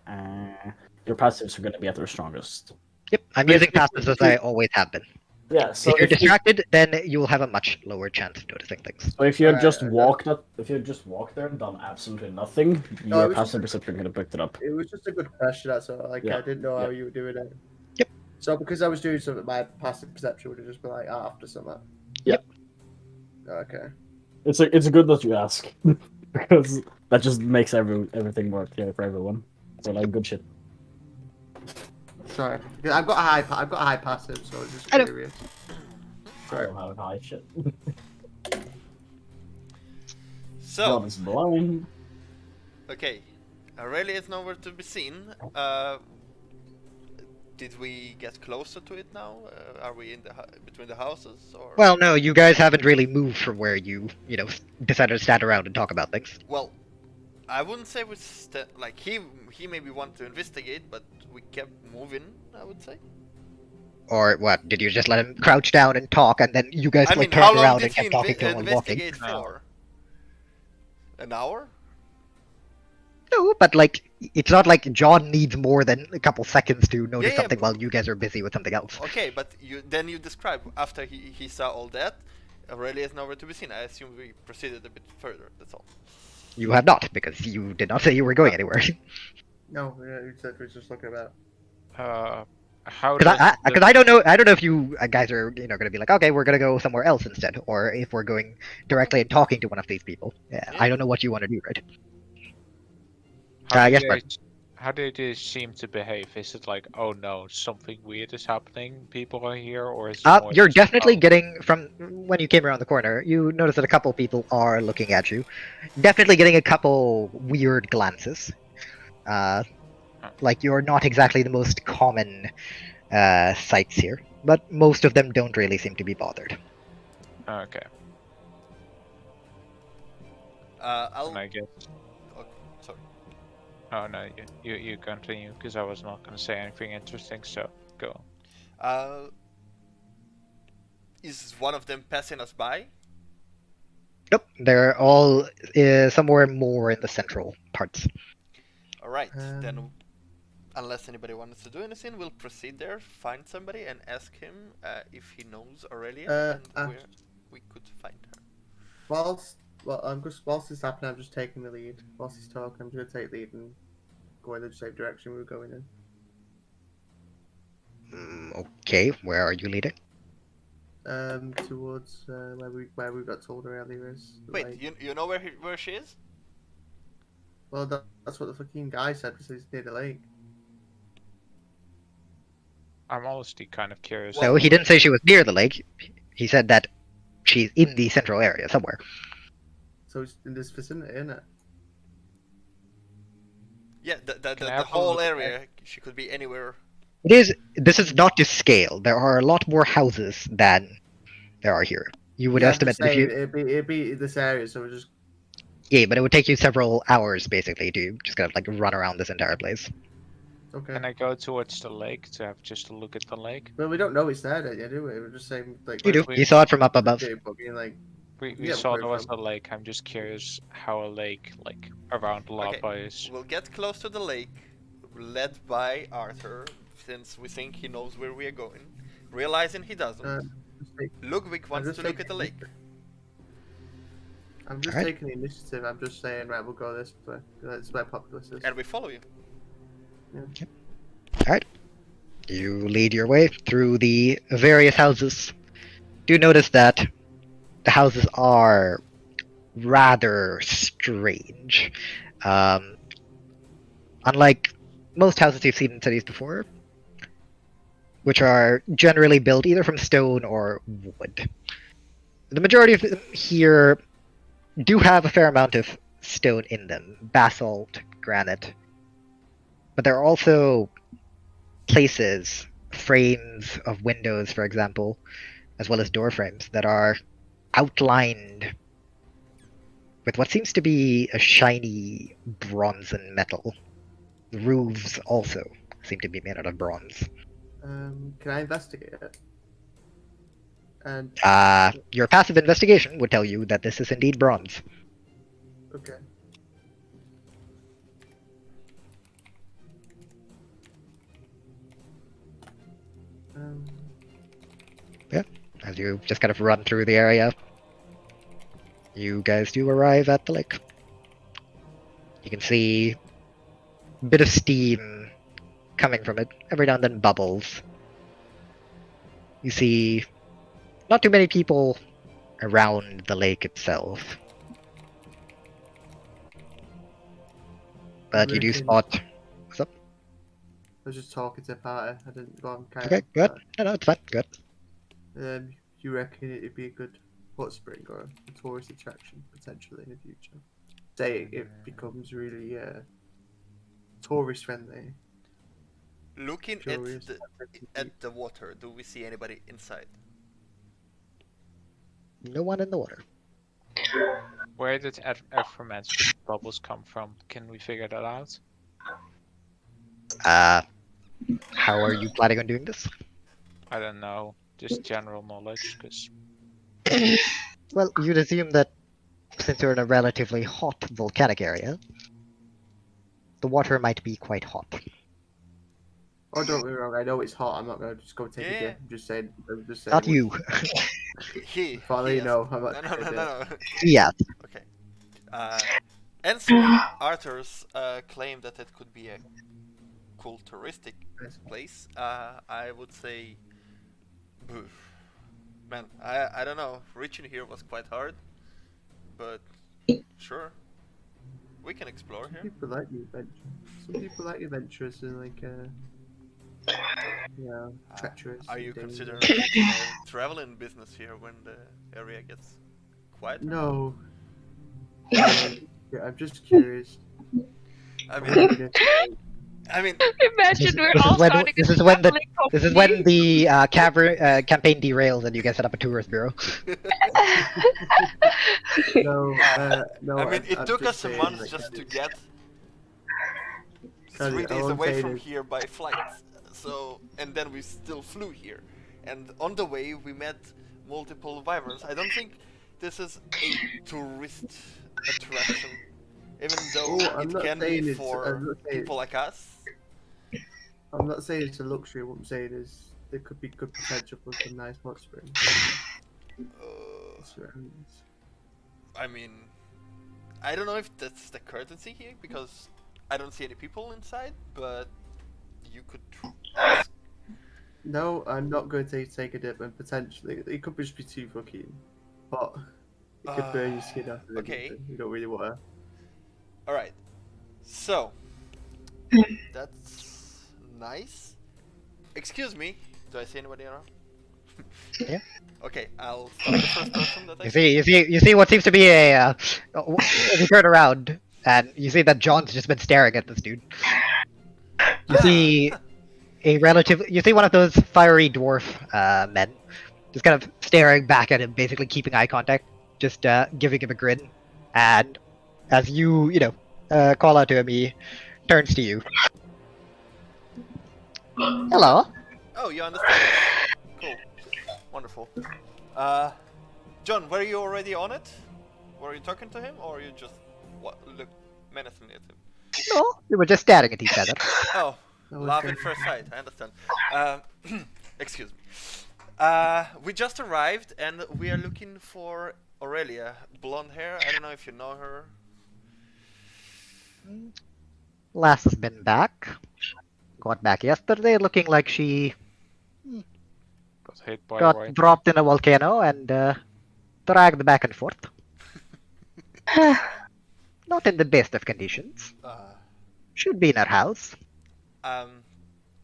[SPEAKER 5] your passives are gonna be at their strongest.
[SPEAKER 1] Yep, I'm using passives as I always have been.
[SPEAKER 5] Yeah, so
[SPEAKER 1] if you're distracted, then you will have a much lower chance of noticing things.
[SPEAKER 5] So if you had just walked there and done absolutely nothing, your passive perception could have picked it up.
[SPEAKER 4] It was just a good question. That's all. Like I didn't know how you were doing it.
[SPEAKER 1] Yep.
[SPEAKER 4] So because I was doing something, my passive perception would have just been like after something.
[SPEAKER 5] Yep.
[SPEAKER 4] Okay.
[SPEAKER 5] It's good that you ask because that just makes everything more clear for everyone. So like good shit.
[SPEAKER 4] Sorry, I've got a high passive, so I was just curious.
[SPEAKER 5] Sorry, I don't have a high shit.
[SPEAKER 6] So,
[SPEAKER 5] John is blind.
[SPEAKER 6] Okay, Aurelia is nowhere to be seen. Did we get closer to it now? Are we in between the houses? Or?
[SPEAKER 1] Well, no, you guys haven't really moved from where you decided to stand around and talk about things.
[SPEAKER 6] Well, I wouldn't say we like he maybe wanted to investigate, but we kept moving, I would say.
[SPEAKER 1] Or what? Did you just let him crouch down and talk, and then you guys turned around and kept talking to him and walking?
[SPEAKER 6] Investigate for? An hour?
[SPEAKER 1] No, but like it's not like John needs more than a couple seconds to notice something while you guys are busy with something else.
[SPEAKER 6] Okay, but you describe after he saw all that, Aurelia is nowhere to be seen. I assume we proceeded a bit further. That's all.
[SPEAKER 1] You have not, because you did not say you were going anywhere.
[SPEAKER 4] No, you said we were just looking about.
[SPEAKER 1] Because I don't know if you guys are going to be like, okay, we're going to go somewhere else instead, or if we're going directly and talking to one of these people. Yeah. I don't know what you want to do, right?
[SPEAKER 2] How do they seem to behave? Is it like, oh no, something weird is happening, people are here, or is it
[SPEAKER 1] you're definitely getting, from when you came around the corner, you notice that a couple people are looking at you. Definitely getting a couple weird glances. Like you're not exactly the most common sights here, but most of them don't really seem to be bothered.
[SPEAKER 2] Okay. I guess.
[SPEAKER 6] Oh, sorry.
[SPEAKER 2] Oh no, you continue, because I was not going to say anything interesting. So go.
[SPEAKER 6] Is one of them passing us by?
[SPEAKER 1] Nope, they're all somewhere more in the central parts.
[SPEAKER 6] Alright, then unless anybody wants to do anything, we'll proceed there, find somebody and ask him if he knows Aurelia and where we could find her.
[SPEAKER 4] Whilst it's happening, I'm just taking the lead. Whilst he's talking, I'm going to take lead and go in the same direction we were going in.
[SPEAKER 1] Okay, where are you leading?
[SPEAKER 4] Towards where we got told earlier is.
[SPEAKER 6] Wait, like... you know where she is?
[SPEAKER 4] Well, that's what the fucking guy said, because he's near the lake.
[SPEAKER 2] I'm honestly kind of curious.
[SPEAKER 1] No, he didn't say she was near the lake. He said that she's in the central area somewhere.
[SPEAKER 4] So it's in this vicinity, isn't it?
[SPEAKER 6] Yeah, the whole area. She could be anywhere.
[SPEAKER 1] It is. This is not to scale. There are a lot more houses than there are here. You would estimate that if you...
[SPEAKER 4] It'd be in this area, so we're just...
[SPEAKER 1] Yeah, but it would take you several hours, basically, to just kind of like run around this entire place.
[SPEAKER 4] Okay.
[SPEAKER 2] Can I go towards the lake to have just a look at the lake?
[SPEAKER 4] Well, we don't know it's there yet, do we? We're just saying, like...
[SPEAKER 1] You do. You saw it from up above.
[SPEAKER 2] We saw there was a lake. I'm just curious how a lake, like, around lava is.
[SPEAKER 6] We'll get close to the lake, led by Arthur, since we think he knows where we are going. Realizing he doesn't, Ludwig wants to look at the lake.
[SPEAKER 4] I'm just
[SPEAKER 1] Alright.
[SPEAKER 4] taking the initiative. I'm just saying, right, we'll go this way. That's where Populous is.
[SPEAKER 6] And we follow you.
[SPEAKER 1] You lead your way through the various houses. Do notice that the houses are rather strange. Unlike most houses you've seen in cities before, which are generally built either from stone or wood. The majority of them here do have a fair amount of stone in them, basalt, granite. But there are also places, frames of windows, for example, as well as door frames that are outlined with what seems to be a shiny bronzen metal. The roofs also seem to be made out of bronze.
[SPEAKER 4] Can I investigate it? And
[SPEAKER 1] Your passive investigation would tell you that this is indeed bronze.
[SPEAKER 4] okay.
[SPEAKER 1] As you just kind of run through the area, you guys do arrive at the lake. You can see a bit of steam coming from it. Every now and then bubbles. You see not too many people around the lake itself. But you do
[SPEAKER 4] Reckon-
[SPEAKER 1] spot... What's up?
[SPEAKER 4] I was just talking to the party. I didn't go on carry
[SPEAKER 1] Okay,
[SPEAKER 4] on.
[SPEAKER 1] good. No, it's fine. Good.
[SPEAKER 4] You reckon it'd be a good hot spring or a tourist attraction potentially in the future? Say it becomes really tourist friendly.
[SPEAKER 6] Looking
[SPEAKER 4] Curious.
[SPEAKER 6] at the water, do we see anybody inside?
[SPEAKER 1] No one in the water.
[SPEAKER 2] Where did aforementioned bubbles come from? Can we figure that out?
[SPEAKER 1] How are you planning on doing this?
[SPEAKER 2] I don't know. Just general knowledge, because
[SPEAKER 1] Well, you'd assume that since you're in a relatively hot volcanic area, the water might be quite hot.
[SPEAKER 4] Oh, don't get me wrong. I know it's hot. I'm not gonna just go take a
[SPEAKER 6] Yeah.
[SPEAKER 4] dip. I'm just saying.
[SPEAKER 1] Not you.
[SPEAKER 6] He.
[SPEAKER 4] Finally,
[SPEAKER 6] has-
[SPEAKER 4] no. I'm not
[SPEAKER 6] No, no, no, no.
[SPEAKER 1] Yeah.
[SPEAKER 6] Okay. Answering Arthur's claim that it could be a cool touristic place, I would say, man, I don't know. Reaching here was quite hard, but sure, we can explore
[SPEAKER 4] Some
[SPEAKER 6] here.
[SPEAKER 4] people like the adventure. Some people like adventurous and like treacherous.
[SPEAKER 6] Are you
[SPEAKER 4] and dangerous.
[SPEAKER 6] considering making a traveling business here when the area gets quiet?
[SPEAKER 4] No. I'm just curious.
[SPEAKER 6] I mean,
[SPEAKER 3] Imagine we're
[SPEAKER 1] This is
[SPEAKER 3] all
[SPEAKER 1] when-
[SPEAKER 3] starting
[SPEAKER 1] this
[SPEAKER 3] a
[SPEAKER 1] is when the-
[SPEAKER 3] traveling
[SPEAKER 1] This is
[SPEAKER 3] company.
[SPEAKER 1] when the campaign derails and you guys set up a tourist bureau.
[SPEAKER 4] No, no.
[SPEAKER 6] I mean, it
[SPEAKER 4] I'm
[SPEAKER 6] took
[SPEAKER 4] just
[SPEAKER 6] us a
[SPEAKER 4] saying,
[SPEAKER 6] month
[SPEAKER 4] like,
[SPEAKER 6] just to
[SPEAKER 4] it's-
[SPEAKER 6] get
[SPEAKER 4] Cause
[SPEAKER 6] 3
[SPEAKER 4] all
[SPEAKER 6] days
[SPEAKER 4] I'm
[SPEAKER 6] away
[SPEAKER 4] saying
[SPEAKER 6] from
[SPEAKER 4] is-
[SPEAKER 6] here by flight. So, and then we still flew here. And on the way, we met multiple wyverns. I don't think this is a tourist attraction, even though
[SPEAKER 4] Oh, I'm
[SPEAKER 6] it
[SPEAKER 4] not
[SPEAKER 6] can
[SPEAKER 4] saying
[SPEAKER 6] be
[SPEAKER 4] it's-
[SPEAKER 6] for
[SPEAKER 4] I'm not saying-
[SPEAKER 6] people like us.
[SPEAKER 4] I'm not saying it's a luxury. What I'm saying is there could be good potential for some nice hot springs. Surroundings.
[SPEAKER 6] I mean, I don't know if that's the courtesy here because I don't see any people inside, but you could ask.
[SPEAKER 4] No, I'm not going to take a dip, and potentially it could just be too fucking hot. It could burn your skin off. and
[SPEAKER 6] okay.
[SPEAKER 4] everything. You don't really want to.
[SPEAKER 6] All right, so that's nice. Excuse me, do I see anybody around?
[SPEAKER 1] Yeah.
[SPEAKER 6] Okay, I'll stop the first person that I
[SPEAKER 1] You see what seems to be a. You turn around and you see that John's just been staring at this dude. You see you see one of those fiery dwarf men, just kind of staring back at him, basically keeping eye contact, just giving him a grin, and as you call out to him, he turns to you. Hello.
[SPEAKER 6] Oh, you understand? Cool, wonderful. John, were you already on it? Were you talking to him, or you just look menacingly at him?
[SPEAKER 1] No, we were just staring at each other.
[SPEAKER 6] Oh,
[SPEAKER 4] Oh,
[SPEAKER 6] love
[SPEAKER 4] okay.
[SPEAKER 6] at first sight. I understand. Excuse me. We just arrived and we are looking for Aurelia. Blonde hair. I don't know if you know her.
[SPEAKER 1] Lass has been back. Got back yesterday looking like she
[SPEAKER 2] Got hit by
[SPEAKER 1] got
[SPEAKER 2] white.
[SPEAKER 1] dropped in a volcano and dragged back and forth. Not in the best of conditions. Should be in her house.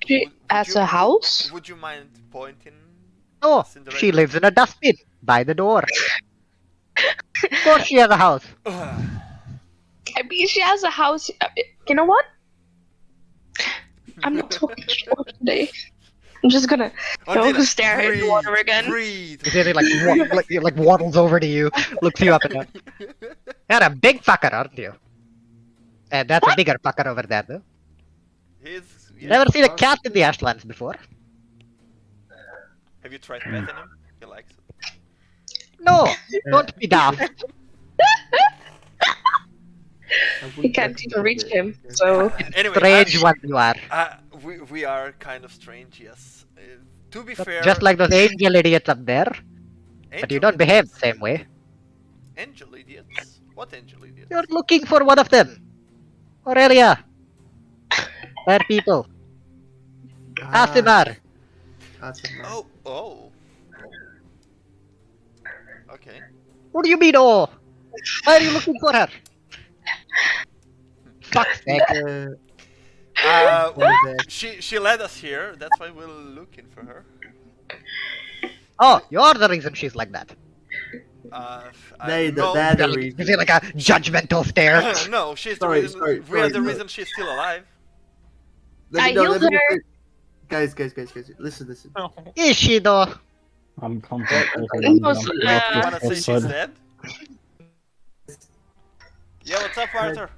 [SPEAKER 3] She has a house?
[SPEAKER 6] Would you mind pointing?
[SPEAKER 1] Oh,
[SPEAKER 6] us in the right
[SPEAKER 1] she lives in a dustbin by the door. Of course she has a house.
[SPEAKER 3] I mean, she has a house. You know what? I'm not talking short today. I'm just gonna
[SPEAKER 6] Ondina,
[SPEAKER 3] stare at the water again.
[SPEAKER 6] Breathe.
[SPEAKER 1] He says he like waddles over to you, looks you up and down. You're a big fucker, aren't you? And that's a bigger fucker over there, though. Never seen a cat in the Ashlands before.
[SPEAKER 6] Have you tried petting him? He likes it.
[SPEAKER 1] No, don't be daft.
[SPEAKER 3] You can't even reach him, so...
[SPEAKER 6] Anyway,
[SPEAKER 1] Strange one you are.
[SPEAKER 6] we are kind of strange, yes. To be fair...
[SPEAKER 1] Just like those angel idiots up there. But you don't behave the same way.
[SPEAKER 6] Angel idiots? What angel idiots?
[SPEAKER 1] You're looking for one of them. Aurelia. They're people. Asimar.
[SPEAKER 6] Oh. Okay.
[SPEAKER 1] What do you mean, oh? Why are you looking for her? Fuck's sake.
[SPEAKER 6] She led us here, that's why we're looking for her.
[SPEAKER 1] Oh, you're the reason she's like that.
[SPEAKER 4] They're
[SPEAKER 6] no,
[SPEAKER 4] the reason.
[SPEAKER 1] Is it like a judgmental stare?
[SPEAKER 6] no, she's
[SPEAKER 4] Sorry,
[SPEAKER 6] the reason.
[SPEAKER 4] sorry,
[SPEAKER 6] we are
[SPEAKER 4] sorry,
[SPEAKER 6] the
[SPEAKER 4] no.
[SPEAKER 6] reason she's still alive.
[SPEAKER 3] I healed her.
[SPEAKER 4] Guys, listen.
[SPEAKER 1] Is she though?
[SPEAKER 5] I'm contemplating.
[SPEAKER 3] Most,
[SPEAKER 6] You wanna say she's dead? Yeah, what's up, Arthur?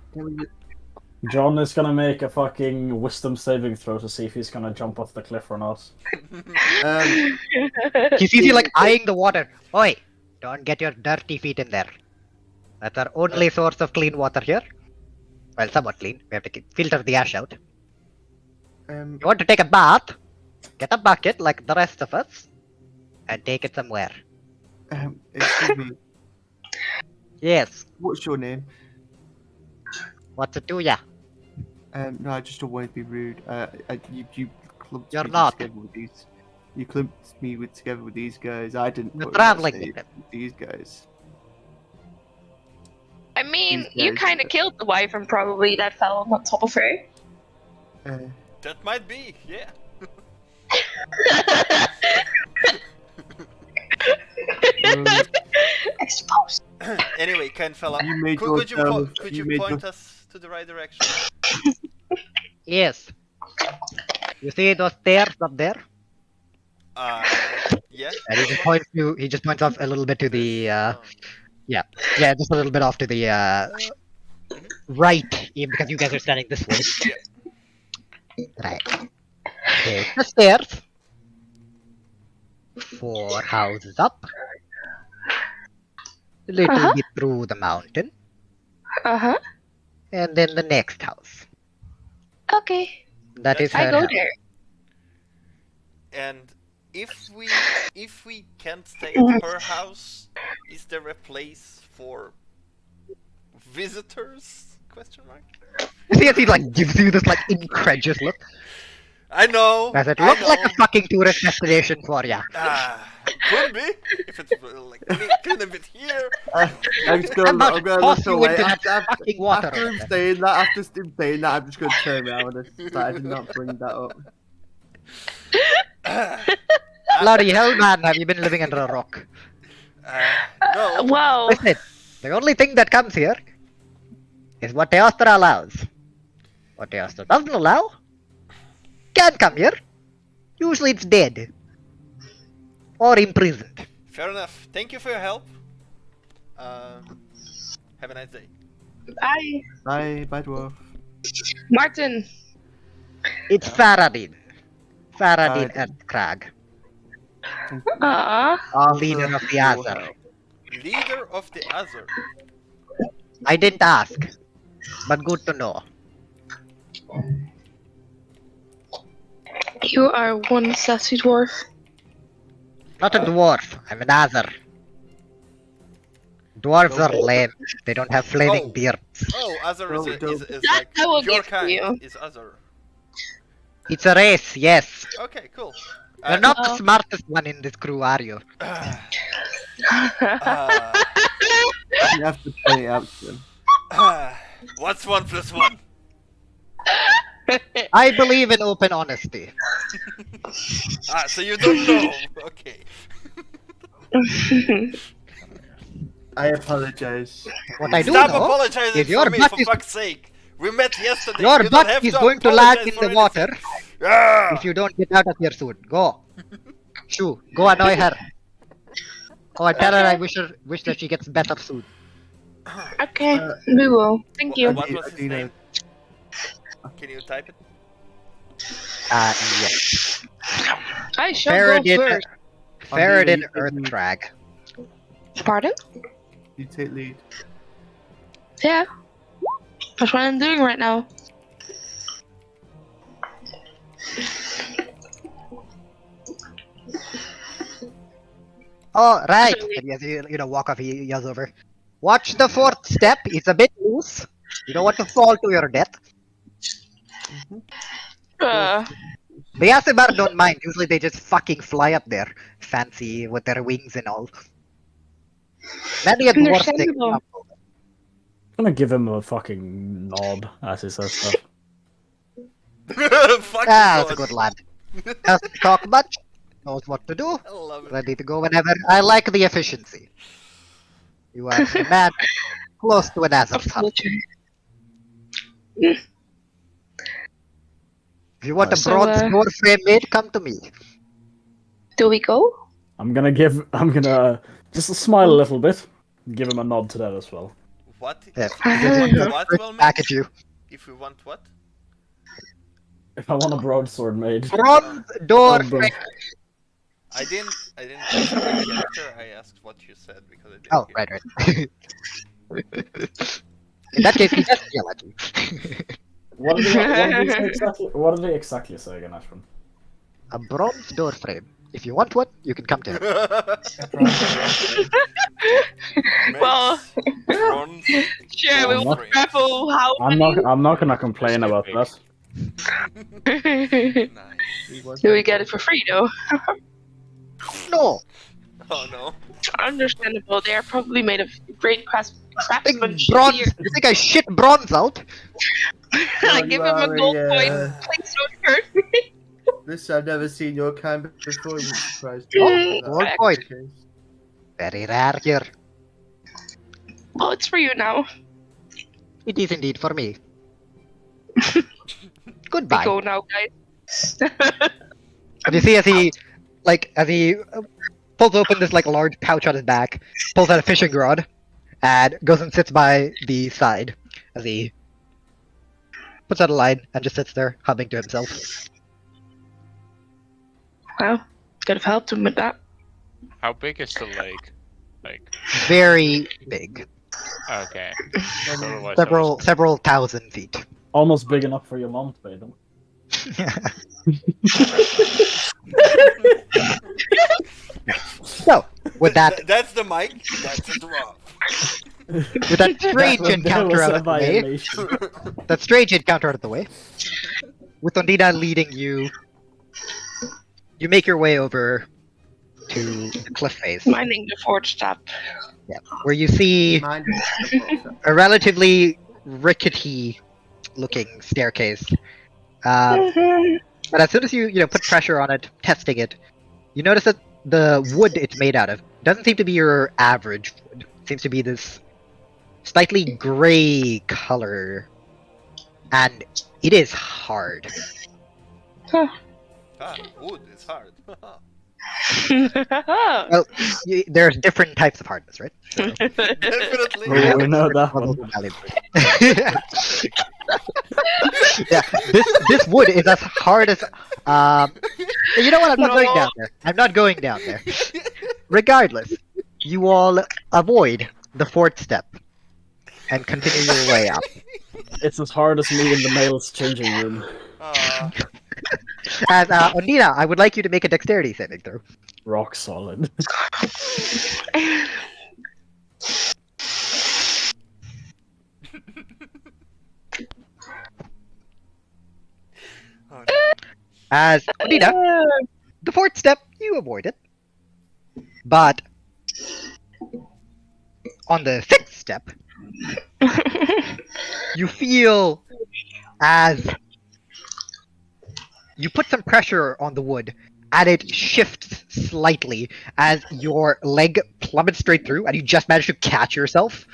[SPEAKER 5] John is gonna make a fucking wisdom saving throw to see if he's gonna jump off the cliff or not.
[SPEAKER 1] He sees you like eyeing the water. Oi, don't get your dirty feet in there. That's our only source of clean water here. Well, somewhat clean. We have to filter the ash out. You want to take a bath? Get a bucket like the rest of us, and take it somewhere.
[SPEAKER 4] Excuse me.
[SPEAKER 1] Yes.
[SPEAKER 4] What's your name?
[SPEAKER 1] What's it to ya?
[SPEAKER 4] No, I just don't want to be rude. You clumped
[SPEAKER 1] You're
[SPEAKER 4] me
[SPEAKER 1] not.
[SPEAKER 4] together with these. You clumped me together with these guys. I didn't.
[SPEAKER 1] You're
[SPEAKER 4] put in that
[SPEAKER 1] traveling
[SPEAKER 4] save
[SPEAKER 1] with them.
[SPEAKER 4] with these guys.
[SPEAKER 3] I mean,
[SPEAKER 4] These
[SPEAKER 3] you
[SPEAKER 4] guys-
[SPEAKER 3] kind of killed the wyvern probably that fell on top of her.
[SPEAKER 6] That might be, yeah.
[SPEAKER 3] I suppose.
[SPEAKER 6] Anyway, kind fella,
[SPEAKER 4] You made
[SPEAKER 6] could you,
[SPEAKER 4] yourself-
[SPEAKER 6] could
[SPEAKER 4] you
[SPEAKER 6] you
[SPEAKER 4] made
[SPEAKER 6] point
[SPEAKER 4] your-
[SPEAKER 6] us to the right direction?
[SPEAKER 1] Yes. You see those stairs up there?
[SPEAKER 6] Yeah.
[SPEAKER 1] And he just points off a little bit to the
[SPEAKER 6] Oh.
[SPEAKER 1] yeah, just a little bit off to the right, even because you guys are standing this way. Right. Okay, the stairs. 4 houses up. A little bit through the mountain.
[SPEAKER 3] Uh-huh.
[SPEAKER 1] And then the next house.
[SPEAKER 3] Okay.
[SPEAKER 1] That is
[SPEAKER 3] I
[SPEAKER 1] her
[SPEAKER 3] go
[SPEAKER 1] house.
[SPEAKER 3] there.
[SPEAKER 6] And if we can't stay at her house, is there a place for visitors? Question mark.
[SPEAKER 1] You see as he like gives you this like incredulous look.
[SPEAKER 6] I know.
[SPEAKER 1] As it
[SPEAKER 6] I
[SPEAKER 1] looks like
[SPEAKER 6] know.
[SPEAKER 1] a fucking tourist destination for ya.
[SPEAKER 6] Could be if it's like clean a bit here.
[SPEAKER 4] I'm just gonna,
[SPEAKER 1] I'm about
[SPEAKER 4] I'm
[SPEAKER 1] to
[SPEAKER 4] gonna
[SPEAKER 1] toss
[SPEAKER 4] look
[SPEAKER 1] you
[SPEAKER 4] away.
[SPEAKER 1] into that fucking water
[SPEAKER 4] After
[SPEAKER 1] over
[SPEAKER 4] him
[SPEAKER 1] there.
[SPEAKER 4] saying that, I'm just gonna turn around and decide to not bring that up.
[SPEAKER 1] Bloody hell, man, have you been living under a rock?
[SPEAKER 6] No.
[SPEAKER 3] Well,
[SPEAKER 1] Listen, the only thing that comes here is what Teostra allows. What Teostra doesn't allow can't come here. Usually it's dead. Or imprisoned.
[SPEAKER 6] Fair enough. Thank you for your help. Have a nice day.
[SPEAKER 4] Bye, dwarf.
[SPEAKER 3] Martin.
[SPEAKER 1] It's Faradin. Faradin and Krag. Leader of the Azar.
[SPEAKER 6] Leader of the Azure.
[SPEAKER 1] I didn't ask, but good to know.
[SPEAKER 3] You are one sassy dwarf.
[SPEAKER 1] Not a dwarf. I'm an Azar. Dwarves are lame. They don't have flaming
[SPEAKER 6] Oh.
[SPEAKER 1] beards.
[SPEAKER 6] Oh, Azar is,
[SPEAKER 4] Don't-
[SPEAKER 6] is
[SPEAKER 3] That
[SPEAKER 6] like
[SPEAKER 3] I will
[SPEAKER 6] your
[SPEAKER 3] give to
[SPEAKER 6] kind
[SPEAKER 3] you.
[SPEAKER 6] is Azar.
[SPEAKER 1] It's a race, yes.
[SPEAKER 6] Okay, cool.
[SPEAKER 1] You're not the
[SPEAKER 3] Oh.
[SPEAKER 1] smartest one in this crew, are you?
[SPEAKER 4] You have to point it out to them.
[SPEAKER 6] What's 1 + 1?
[SPEAKER 1] I believe in open honesty.
[SPEAKER 6] So you don't know. Okay.
[SPEAKER 4] I apologize.
[SPEAKER 1] What I do
[SPEAKER 6] Stop
[SPEAKER 1] know
[SPEAKER 6] apologizing
[SPEAKER 1] is your
[SPEAKER 6] for me,
[SPEAKER 1] butt
[SPEAKER 6] for
[SPEAKER 1] is
[SPEAKER 6] fuck's sake. We met yesterday.
[SPEAKER 1] your
[SPEAKER 6] you don't
[SPEAKER 1] butt
[SPEAKER 6] have
[SPEAKER 1] is
[SPEAKER 6] to
[SPEAKER 1] going to land
[SPEAKER 6] apologize
[SPEAKER 1] in
[SPEAKER 6] for
[SPEAKER 1] the water
[SPEAKER 6] anything. Ah!
[SPEAKER 1] if you don't get out of here soon. Go. Shoo, go annoy her. Oh, and tell her I wish that she gets better soon.
[SPEAKER 3] Okay, we will. Thank you.
[SPEAKER 6] What was his
[SPEAKER 4] Ondina,
[SPEAKER 6] name? Can you type it?
[SPEAKER 1] Yes.
[SPEAKER 3] I shall go first.
[SPEAKER 1] Faradin
[SPEAKER 4] Ondina,
[SPEAKER 1] Earthdrag.
[SPEAKER 3] Pardon?
[SPEAKER 4] you take lead.
[SPEAKER 3] Yeah. That's what I'm doing right now.
[SPEAKER 1] Oh, right. And as you walk off, he yells over. Watch the fourth step. It's a bit loose. You don't want to fall to your death.
[SPEAKER 3] Uh,
[SPEAKER 1] The Yasimar don't mind. Usually they just fucking fly up there. Fancy with their wings and all. Maybe a dwarf stick.
[SPEAKER 3] Understandable.
[SPEAKER 5] I'm gonna give him a fucking nod as he says stuff.
[SPEAKER 6] Fuck
[SPEAKER 1] That's
[SPEAKER 6] God.
[SPEAKER 1] a good lad. Doesn't talk much. Knows what to do.
[SPEAKER 6] I love it.
[SPEAKER 1] Ready to go whenever. I like the efficiency. You are a man close to an Azar's heart. If you want a
[SPEAKER 3] So,
[SPEAKER 1] bronze door frame made, come to me.
[SPEAKER 3] do we go?
[SPEAKER 5] I'm gonna just smile a little bit, give him a nod to that as well.
[SPEAKER 6] What?
[SPEAKER 1] Yeah.
[SPEAKER 6] What will
[SPEAKER 1] Back
[SPEAKER 6] make?
[SPEAKER 1] at you.
[SPEAKER 6] If we want what?
[SPEAKER 5] If I want a broadsword made,
[SPEAKER 1] Bronze door
[SPEAKER 5] Oh, bro.
[SPEAKER 1] frame.
[SPEAKER 6] I didn't ask my character. I asked what you said because I didn't.
[SPEAKER 1] Oh,
[SPEAKER 6] hear.
[SPEAKER 1] right. In that case, he just yell at you.
[SPEAKER 5] what did they exactly say again, Ashwin?
[SPEAKER 1] A bronze door frame. If you want one, you can come to him.
[SPEAKER 3] Well,
[SPEAKER 6] Bronze
[SPEAKER 3] sure, we will
[SPEAKER 6] frame.
[SPEAKER 3] travel how
[SPEAKER 5] I'm not gonna complain about that.
[SPEAKER 3] many?
[SPEAKER 6] Nice.
[SPEAKER 3] Do we get it for free though?
[SPEAKER 1] No.
[SPEAKER 6] Oh no.
[SPEAKER 3] Understandable. They are probably made of great
[SPEAKER 1] Big
[SPEAKER 3] craftsmanship.
[SPEAKER 1] bronze.
[SPEAKER 3] Here.
[SPEAKER 1] You think I shit bronze out?
[SPEAKER 3] I give him a gold coin.
[SPEAKER 4] Yeah.
[SPEAKER 3] Please don't hurt me.
[SPEAKER 4] This I've never seen your kind before. I'm surprised.
[SPEAKER 3] Mm,
[SPEAKER 1] gold
[SPEAKER 3] correct.
[SPEAKER 1] coin.
[SPEAKER 4] Okay.
[SPEAKER 1] Very rare here.
[SPEAKER 3] Well, it's for you now.
[SPEAKER 1] It is indeed for me.
[SPEAKER 3] We
[SPEAKER 1] Goodbye.
[SPEAKER 3] go now, guys.
[SPEAKER 1] And you see as he pulls open this large pouch on his back, pulls out a fishing rod, and goes and sits by the side as he puts out a line and just sits there humming to himself.
[SPEAKER 3] Well, could have helped him with that.
[SPEAKER 2] How big is the lake? Like,
[SPEAKER 1] Very big.
[SPEAKER 2] okay. Otherwise I was-
[SPEAKER 1] Several thousand feet.
[SPEAKER 5] Almost big enough for your mom to bathe in.
[SPEAKER 1] So, with that
[SPEAKER 6] That's the mic. That's a drop.
[SPEAKER 1] with that strange encounter out of the way, out of the way, with Ondina leading you, you make your way over to the cliff face,
[SPEAKER 3] Minding the fourth step.
[SPEAKER 1] where you see
[SPEAKER 4] Mind you,
[SPEAKER 1] a relatively rickety-looking staircase. But as soon as you put pressure on it, testing it, you notice that the wood it's made out of doesn't seem to be your average wood. It seems to be this slightly gray color, and it is hard.
[SPEAKER 6] Ah, wood is hard.
[SPEAKER 1] Well, there's different types of hardness, right?
[SPEAKER 6] Definitely.
[SPEAKER 5] We know that one.
[SPEAKER 1] Yeah, this wood is as hard as. You know what? I'm not going down there. I'm not going down there. Regardless, you all avoid the fourth step and continue your way up.
[SPEAKER 5] It's as hard as me in the male's changing room.
[SPEAKER 6] Ah,
[SPEAKER 1] As Ondina, I would like you to make a dexterity saving throw.
[SPEAKER 5] Rock solid.
[SPEAKER 6] Oh,
[SPEAKER 1] As Ondina, the fourth step, you avoid it. But on the fifth step, you feel as you put some pressure on the wood, and it shifts slightly as your leg plummets straight through, and you just manage to catch yourself,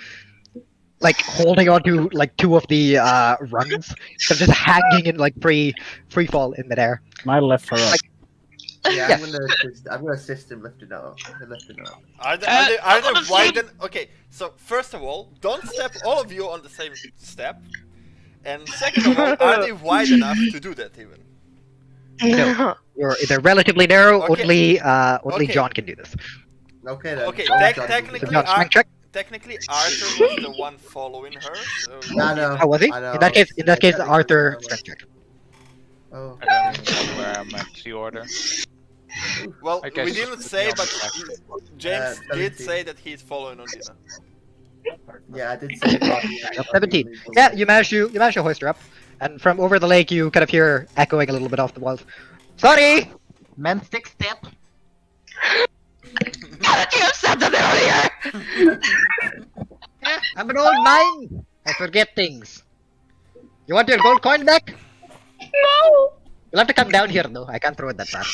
[SPEAKER 1] like holding onto like two of the rungs, so just hanging in like free fall in midair.
[SPEAKER 5] And I left her up.
[SPEAKER 1] Like-
[SPEAKER 4] Yeah,
[SPEAKER 1] Yes.
[SPEAKER 4] I'm gonna assist him lifting it up. Lifting it up.
[SPEAKER 6] Are they
[SPEAKER 3] honestly-
[SPEAKER 6] wide? Okay, so first of all, don't step all of you on the same step, and second of all, are they wide enough to do that even?
[SPEAKER 1] No. They're relatively narrow.
[SPEAKER 6] Okay.
[SPEAKER 1] Only
[SPEAKER 6] Okay.
[SPEAKER 1] John can do this.
[SPEAKER 4] Okay then.
[SPEAKER 6] Okay,
[SPEAKER 4] John,
[SPEAKER 1] So
[SPEAKER 6] technically,
[SPEAKER 1] John, strength check.
[SPEAKER 6] Technically, Arthur was the one following her. So
[SPEAKER 4] Yeah, I know.
[SPEAKER 1] How was he?
[SPEAKER 4] I know.
[SPEAKER 1] In that case,
[SPEAKER 4] Technically,
[SPEAKER 1] Arthur
[SPEAKER 4] yeah,
[SPEAKER 1] strength check.
[SPEAKER 4] Oh.
[SPEAKER 2] I don't even know where I'm at the order.
[SPEAKER 6] Well,
[SPEAKER 2] I guess
[SPEAKER 6] we
[SPEAKER 2] it's
[SPEAKER 6] didn't
[SPEAKER 2] just
[SPEAKER 6] say,
[SPEAKER 2] beyond
[SPEAKER 6] but
[SPEAKER 2] the
[SPEAKER 6] James did
[SPEAKER 4] 17.
[SPEAKER 6] say that he's following Ondina.
[SPEAKER 4] Yeah, I did say that.
[SPEAKER 1] 17. Yeah, you manage to hoist her up, and from over the lake, you kind of hear echoing a little bit off the walls. Sorry, meant sixth step.
[SPEAKER 3] You have said that earlier!
[SPEAKER 1] I'm an old man. I forget things. You want your gold coin back?
[SPEAKER 3] No!
[SPEAKER 1] You'll have to come down here, though. I can't throw it that fast.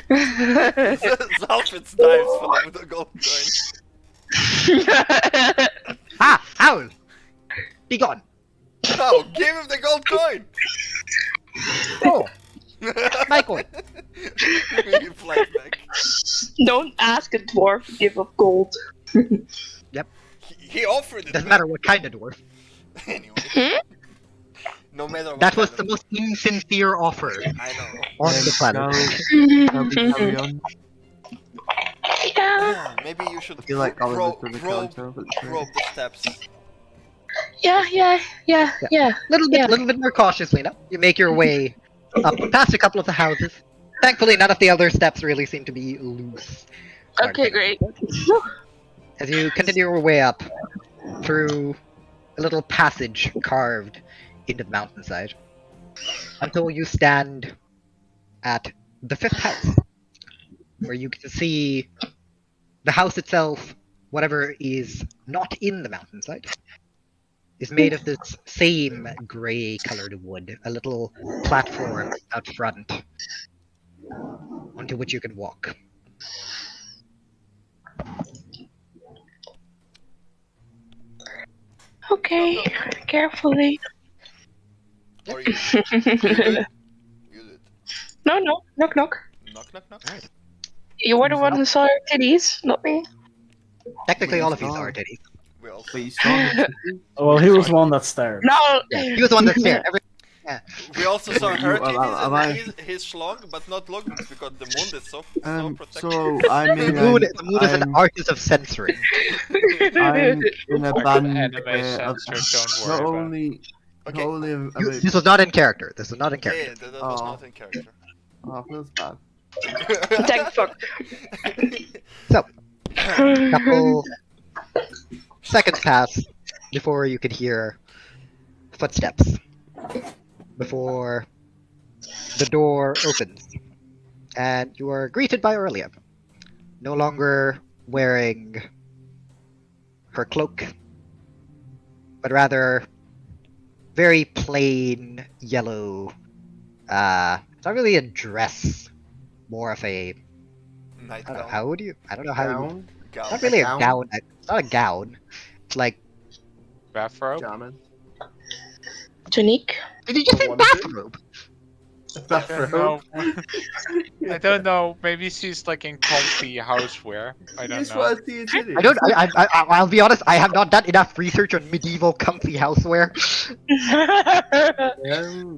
[SPEAKER 6] Zalfit's dives for the gold coin.
[SPEAKER 1] Ah, owl! Be gone.
[SPEAKER 6] No, give him the gold coin!
[SPEAKER 1] Oh, my coin.
[SPEAKER 6] He flies back.
[SPEAKER 3] Don't ask a dwarf to give up gold.
[SPEAKER 6] He offered it.
[SPEAKER 1] Doesn't matter what kind of dwarf.
[SPEAKER 6] Anyway. No matter what.
[SPEAKER 1] That was
[SPEAKER 6] kind
[SPEAKER 1] the
[SPEAKER 6] of-
[SPEAKER 1] most insincere offer
[SPEAKER 6] I know.
[SPEAKER 1] on the planet.
[SPEAKER 9] Carry on.
[SPEAKER 3] Yeah,
[SPEAKER 6] Maybe you should
[SPEAKER 9] I feel like Oliver
[SPEAKER 6] probe,
[SPEAKER 9] through the
[SPEAKER 6] probe,
[SPEAKER 9] counter, but
[SPEAKER 6] probe the steps.
[SPEAKER 3] yeah.
[SPEAKER 1] Little bit more cautiously now. You make your way up past a couple of the houses. Thankfully, none of the other steps really seem to be loose.
[SPEAKER 3] Okay, great.
[SPEAKER 1] As you continue your way up through a little passage carved into the mountainside, until you stand at the fifth house, where you can see the house itself, whatever is not in the mountainside, is made of this same grey-colored wood, a little platform out front onto which you can walk.
[SPEAKER 3] Okay, carefully.
[SPEAKER 6] Or you, you did. You did.
[SPEAKER 3] No, knock.
[SPEAKER 6] Knock, knock, knock.
[SPEAKER 3] You were the one who saw her titties, not me.
[SPEAKER 1] Technically, all of these
[SPEAKER 9] Oh.
[SPEAKER 1] are titties.
[SPEAKER 6] We all.
[SPEAKER 9] But you saw him.
[SPEAKER 5] Well, he was the one that stared.
[SPEAKER 3] No!
[SPEAKER 1] He was the one that stared.
[SPEAKER 6] We also saw her
[SPEAKER 9] Well,
[SPEAKER 6] titties
[SPEAKER 9] am I-
[SPEAKER 6] and his schlong, but not Logwig's because the moon is so protected.
[SPEAKER 9] So I mean,
[SPEAKER 1] The moon is an
[SPEAKER 9] I'm,
[SPEAKER 1] artist of censoring.
[SPEAKER 9] I'm in a
[SPEAKER 2] Like
[SPEAKER 9] band
[SPEAKER 2] anime
[SPEAKER 9] of
[SPEAKER 2] censor, don't
[SPEAKER 9] not
[SPEAKER 2] worry about
[SPEAKER 9] only,
[SPEAKER 6] Okay.
[SPEAKER 9] not only am I,
[SPEAKER 1] This was not in character. This was not in
[SPEAKER 6] Yeah,
[SPEAKER 1] character.
[SPEAKER 6] that was
[SPEAKER 9] Oh.
[SPEAKER 6] not in character.
[SPEAKER 9] oh, feels bad.
[SPEAKER 3] Thank fuck.
[SPEAKER 1] Couple seconds pass before you could hear footsteps. Before the door opens, and you are greeted by Aurelia, no longer wearing her cloak, but rather very plain yellow. It's not really a dress, more of a. I don't know,
[SPEAKER 6] Nightgown.
[SPEAKER 1] how would you? I don't know how.
[SPEAKER 4] Gown,
[SPEAKER 6] Gown.
[SPEAKER 1] Not really a
[SPEAKER 4] gown?
[SPEAKER 1] gown. It's not a gown. It's like.
[SPEAKER 2] bathrobe.
[SPEAKER 4] pajamas.
[SPEAKER 3] Tunique.
[SPEAKER 1] Did you just say
[SPEAKER 4] Onesie?
[SPEAKER 1] bathrobe?
[SPEAKER 2] I don't
[SPEAKER 4] Bathrobe.
[SPEAKER 2] know. I don't know. Maybe she's like in comfy houseware. I don't
[SPEAKER 4] Just
[SPEAKER 2] know.
[SPEAKER 4] want to see your titties.
[SPEAKER 1] I don't. I'll be honest. I have not done enough research on medieval comfy houseware.
[SPEAKER 4] Yeah.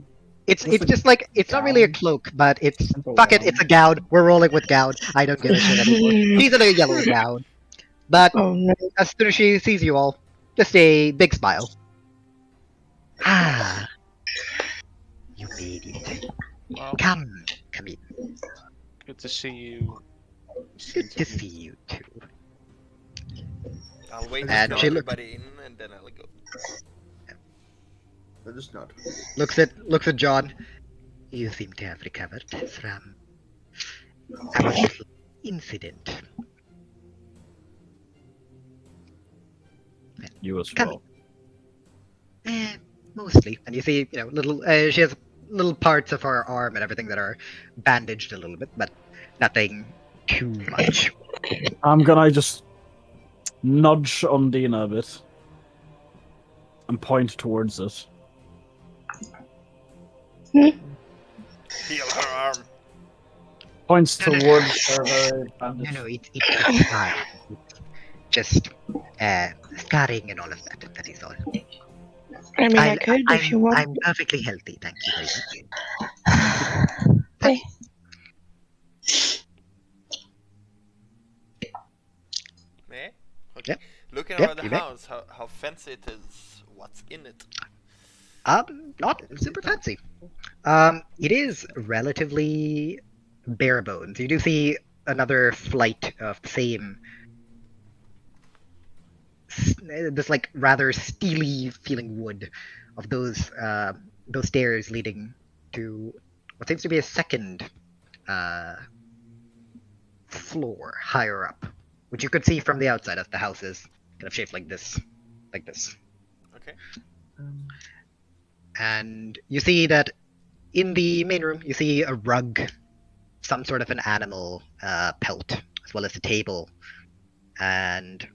[SPEAKER 1] It's just like it's not really a cloak, but it's fuck it. It's a gown. We're rolling with gown. I don't give a shit anymore. She's in a yellow gown, but
[SPEAKER 3] Oh no.
[SPEAKER 1] as soon as she sees you all, just a big smile. Ah, you made it.
[SPEAKER 2] Well,
[SPEAKER 1] Come in.
[SPEAKER 2] good to see you
[SPEAKER 1] Good to see you too.
[SPEAKER 6] I'll wait
[SPEAKER 1] And
[SPEAKER 6] until
[SPEAKER 1] she
[SPEAKER 6] everybody in, and then I'll go.
[SPEAKER 4] I just nod.
[SPEAKER 1] looks at John. You seem to have recovered from our little incident.
[SPEAKER 5] You as
[SPEAKER 1] Come
[SPEAKER 5] well.
[SPEAKER 1] Mostly. And you see, little. She has little parts of her arm and everything that are bandaged a little bit, but nothing too much.
[SPEAKER 5] I'm gonna just nudge Ondina a bit and point towards it.
[SPEAKER 6] Heal her arm.
[SPEAKER 5] Points towards her bandage.
[SPEAKER 1] No, it's fine. It's just scarring and all of that. That is all.
[SPEAKER 3] I mean, I could if you want.
[SPEAKER 1] I'm perfectly healthy. Thank you very much.
[SPEAKER 3] Okay.
[SPEAKER 6] Eh? Okay.
[SPEAKER 1] Yep.
[SPEAKER 6] Looking
[SPEAKER 1] Yep,
[SPEAKER 6] around the
[SPEAKER 1] you may.
[SPEAKER 6] house, how fancy it is. What's in it?
[SPEAKER 1] Not super fancy. It is relatively bare bones. You do see another flight of the same, this like rather steely feeling wood of those stairs leading to what seems to be a second floor higher up, which you could see from the outside as the house is kind of shaped like this.
[SPEAKER 6] Okay.
[SPEAKER 1] And you see that in the main room, you see a rug, some sort of an animal pelt, as well as a table, and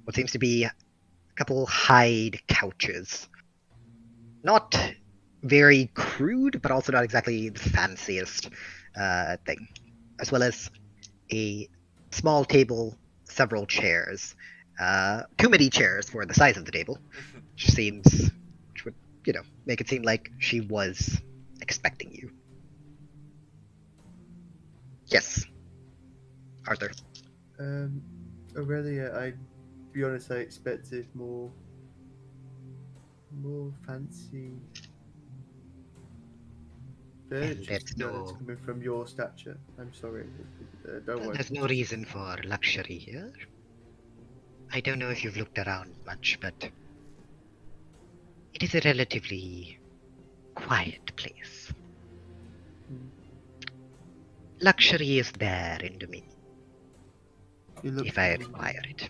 [SPEAKER 1] what seems to be a couple hide couches. Not very crude, but also not exactly the fanciest thing. As well as a small table, several chairs. Too many chairs for the size of the table, which would, make it seem like she was expecting you. Yes, Arthur.
[SPEAKER 4] Aurelia, I'd be honest, I expected more fancy furniture
[SPEAKER 1] there's no-
[SPEAKER 4] coming from your stature. I'm sorry. Don't worry.
[SPEAKER 1] There's no reason for luxury here. I don't know if you've looked around much, but it is a relatively quiet place. Luxury is there in Dominion,
[SPEAKER 4] You look
[SPEAKER 1] if I require it.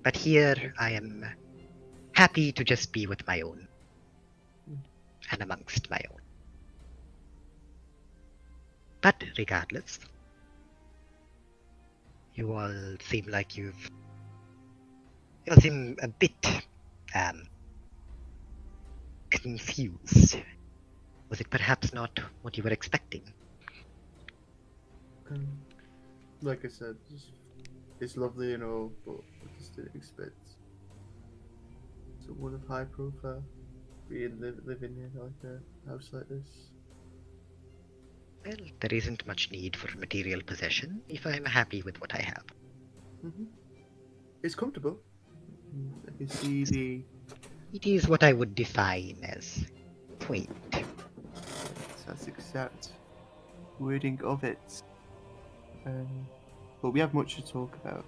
[SPEAKER 1] But here I am happy to just be with my own, and amongst my own. But regardless, you all seem like you seem a bit confused. Was it perhaps not what you were expecting?
[SPEAKER 4] Like I said, it's lovely and all, but I just didn't expect someone of high profile living in like a house like this.
[SPEAKER 1] Well, there isn't much need for material possession if I'm happy with what I have.
[SPEAKER 4] It's comfortable. I can see
[SPEAKER 1] It is what I would define as quaint.
[SPEAKER 4] that's exact wording of it. But we have much to talk about.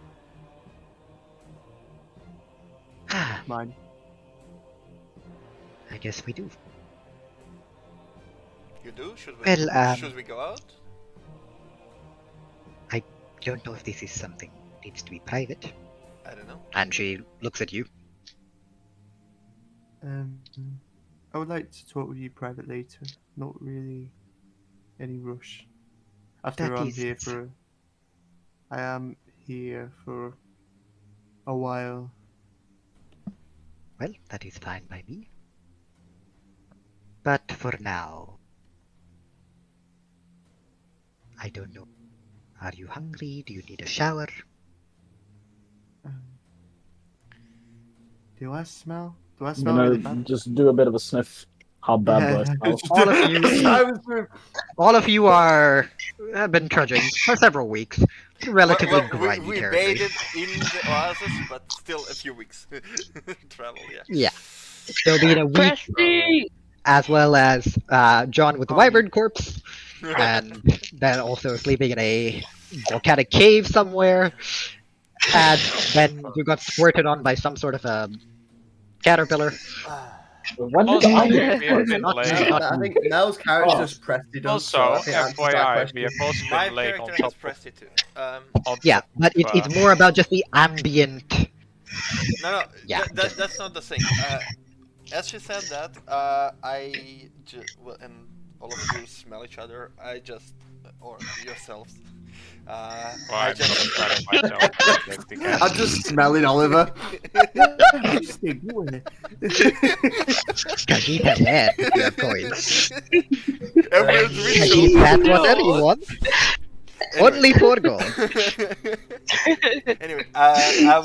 [SPEAKER 4] Mine.
[SPEAKER 1] I guess we do.
[SPEAKER 6] You do? Should we?
[SPEAKER 1] Well,
[SPEAKER 6] should we go out?
[SPEAKER 1] I don't know if this is something that needs to be private.
[SPEAKER 6] I don't know.
[SPEAKER 1] And she looks at you.
[SPEAKER 4] I would like to talk with you private later. Not really any rush. After I am here for a while.
[SPEAKER 1] Well, that is fine by me. But for now, I don't know. Are you hungry? Do you need a shower?
[SPEAKER 4] Do I smell? Do I
[SPEAKER 5] I'm
[SPEAKER 4] smell
[SPEAKER 5] gonna
[SPEAKER 4] really bad?
[SPEAKER 5] just do a bit of a sniff. How bad do I smell?
[SPEAKER 1] All of you, all of you have been trudging for several weeks. Relatively
[SPEAKER 6] Well,
[SPEAKER 1] grimy
[SPEAKER 6] we
[SPEAKER 1] territory.
[SPEAKER 6] bathed in the oasis, but still a few weeks travel. Yeah.
[SPEAKER 1] Yeah. Still being a week,
[SPEAKER 3] Prestige!
[SPEAKER 1] as well as John with the wyvern corpse, and then also sleeping in a volcanic cave somewhere, and then you got squirted on by some sort of a caterpillar.
[SPEAKER 5] When did
[SPEAKER 2] Also,
[SPEAKER 5] I
[SPEAKER 2] we
[SPEAKER 5] get
[SPEAKER 2] have been
[SPEAKER 1] Not-
[SPEAKER 2] laying.
[SPEAKER 1] not-
[SPEAKER 4] I think Mel's character's pressed it on, so I
[SPEAKER 2] Also,
[SPEAKER 4] think answers that
[SPEAKER 2] FYI,
[SPEAKER 4] question.
[SPEAKER 2] we have also
[SPEAKER 6] My
[SPEAKER 2] been laying on
[SPEAKER 6] character has
[SPEAKER 2] top of.
[SPEAKER 6] pressed it too.
[SPEAKER 2] On
[SPEAKER 1] Yeah,
[SPEAKER 2] top
[SPEAKER 1] but
[SPEAKER 2] of,
[SPEAKER 1] it's more about just the ambient.
[SPEAKER 6] No,
[SPEAKER 1] Yeah,
[SPEAKER 6] that's not the thing. As she said that, well, and all of you smell each other. Or yourselves.
[SPEAKER 2] Well,
[SPEAKER 6] I
[SPEAKER 2] I'm
[SPEAKER 6] just.
[SPEAKER 2] not smelling myself. because
[SPEAKER 9] I'm just smelling Oliver. Just keep doing it.
[SPEAKER 1] Khajiit has air, if you have coins.
[SPEAKER 6] A weird
[SPEAKER 1] Khajiit,
[SPEAKER 6] ritual.
[SPEAKER 1] that's whatever you want.
[SPEAKER 6] Anyway.
[SPEAKER 1] Only for gold.
[SPEAKER 6] Anyway, I'll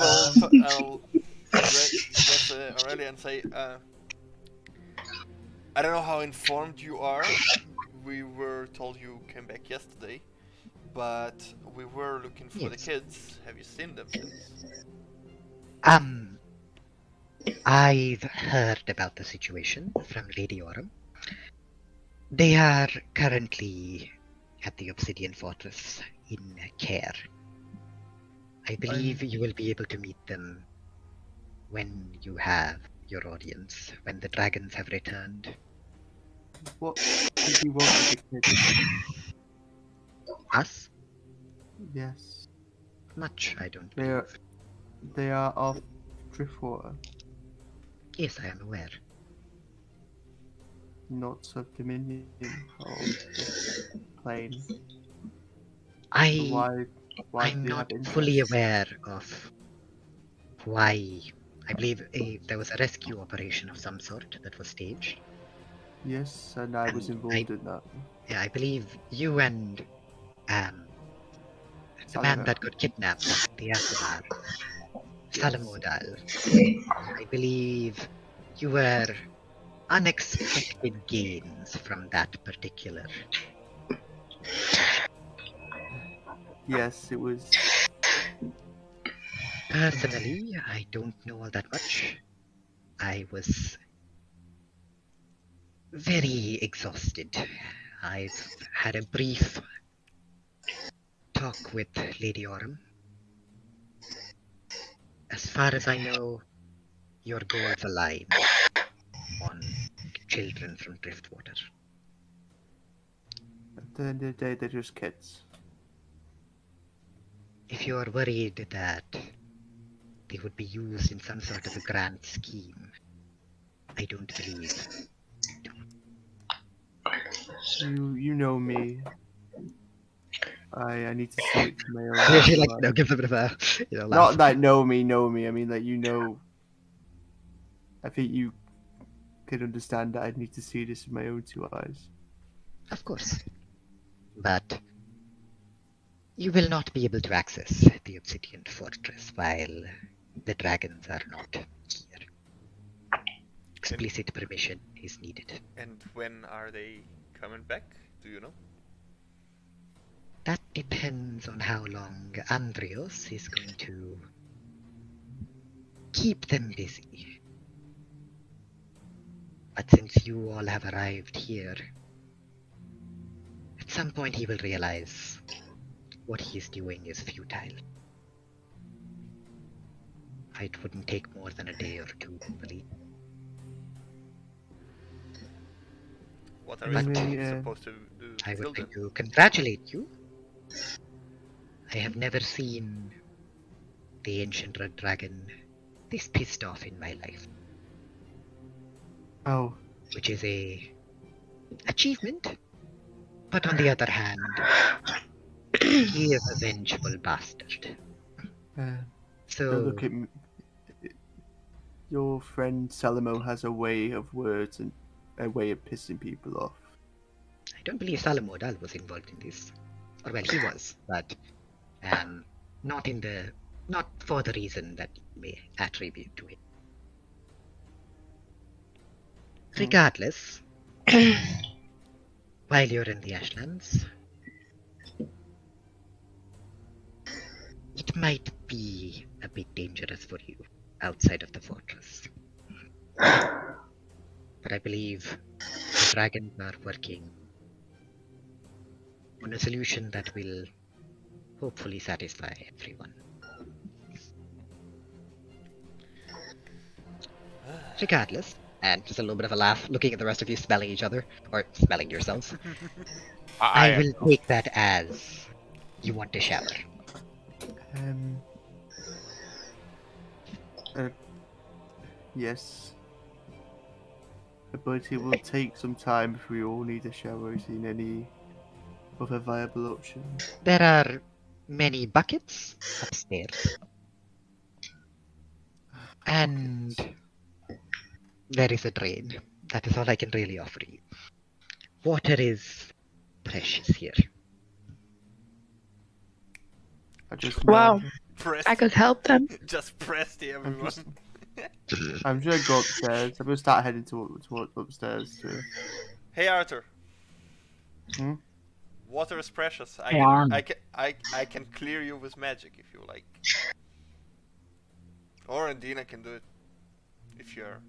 [SPEAKER 6] address Aurelia and say, I don't know how informed you are. We were told you came back yesterday, but we were looking for the
[SPEAKER 1] Yes.
[SPEAKER 6] kids. Have you seen them since?
[SPEAKER 1] I've heard about the situation from Lady Aurum. They are currently at the Obsidian Fortress in care. I believe you will be able to meet them when you have your audience, when the dragons have returned.
[SPEAKER 9] What did you want with the kids?
[SPEAKER 1] Us?
[SPEAKER 9] Yes.
[SPEAKER 1] Much, I don't
[SPEAKER 9] They're-
[SPEAKER 1] believe.
[SPEAKER 9] They are of Driftwater,
[SPEAKER 1] Yes, I am aware.
[SPEAKER 9] not of Dominion or this plane. So
[SPEAKER 1] I'm
[SPEAKER 9] why do you
[SPEAKER 1] not
[SPEAKER 9] have
[SPEAKER 1] fully
[SPEAKER 9] interest?
[SPEAKER 1] aware of why. I believe there was a rescue operation of some sort that was staged.
[SPEAKER 9] Yes, and I was
[SPEAKER 1] And
[SPEAKER 9] involved in that.
[SPEAKER 1] Yeah, I believe you and the man
[SPEAKER 9] Salomo.
[SPEAKER 1] that got kidnapped, the Asabar, Salomo Odal. I believe you were unexpected gains from that particular.
[SPEAKER 9] Yes, it was.
[SPEAKER 1] Personally, I don't know all that much. I was very exhausted. I've had a brief talk with Lady Aurum. As far as I know, your goals align on children from Driftwater.
[SPEAKER 9] At the end of the day, they're just kids.
[SPEAKER 1] If you are worried that they would be used in some sort of a grand scheme, I don't believe.
[SPEAKER 9] You know me. I need to see it for my own.
[SPEAKER 1] Yeah, she
[SPEAKER 9] eyes.
[SPEAKER 1] gives a bit of a laugh.
[SPEAKER 9] Not like know me. I mean, like you know. I think you could understand that I'd need to see this with my own two eyes.
[SPEAKER 1] Of course. But you will not be able to access the Obsidian Fortress while the dragons are not here. Explicit permission is needed.
[SPEAKER 6] And when are they coming back? Do you know?
[SPEAKER 1] That depends on how long Andrios is going to keep them busy. But since you all have arrived here, at some point he will realize what he is doing is futile. It wouldn't take more than a day or two, believe.
[SPEAKER 6] What are we
[SPEAKER 9] Maybe,
[SPEAKER 6] supposed to do?
[SPEAKER 1] I
[SPEAKER 6] Till
[SPEAKER 1] would
[SPEAKER 6] then?
[SPEAKER 1] like to congratulate you. I have never seen the ancient red dragon this pissed off in my life,
[SPEAKER 9] Oh,
[SPEAKER 1] which is a achievement. But on the other hand, he is a vengeful bastard.
[SPEAKER 9] don't
[SPEAKER 1] So
[SPEAKER 9] look at me. Your friend Salomo has a way of words and a way of pissing people off.
[SPEAKER 1] I don't believe Salomo Odal was involved in this. Or well, he was, but not for the reason that you may attribute to it. Regardless, while you're in the Ashlands, it might be a bit dangerous for you outside of the fortress. But I believe the dragons are working on a solution that will hopefully satisfy everyone. Regardless, and just a little bit of a laugh, looking at the rest of you smelling each other, or smelling yourselves. I will take that as you want to shower.
[SPEAKER 9] Yes. But it will take some time if we all need a shower. Is there any other viable option?
[SPEAKER 1] There are many buckets upstairs. And there is a drain. That is all I can really offer you. Water is precious here.
[SPEAKER 9] I just
[SPEAKER 3] Wow.
[SPEAKER 6] Press.
[SPEAKER 3] I could help them.
[SPEAKER 6] Just press the everyone.
[SPEAKER 9] I'm just gonna go upstairs. I'm gonna start heading towards upstairs too.
[SPEAKER 6] Hey Arthur.
[SPEAKER 9] Hmm?
[SPEAKER 6] Water is precious.
[SPEAKER 5] Hey, Arn.
[SPEAKER 6] I can clear you with magic if you like. Or Ondina can do it if you're.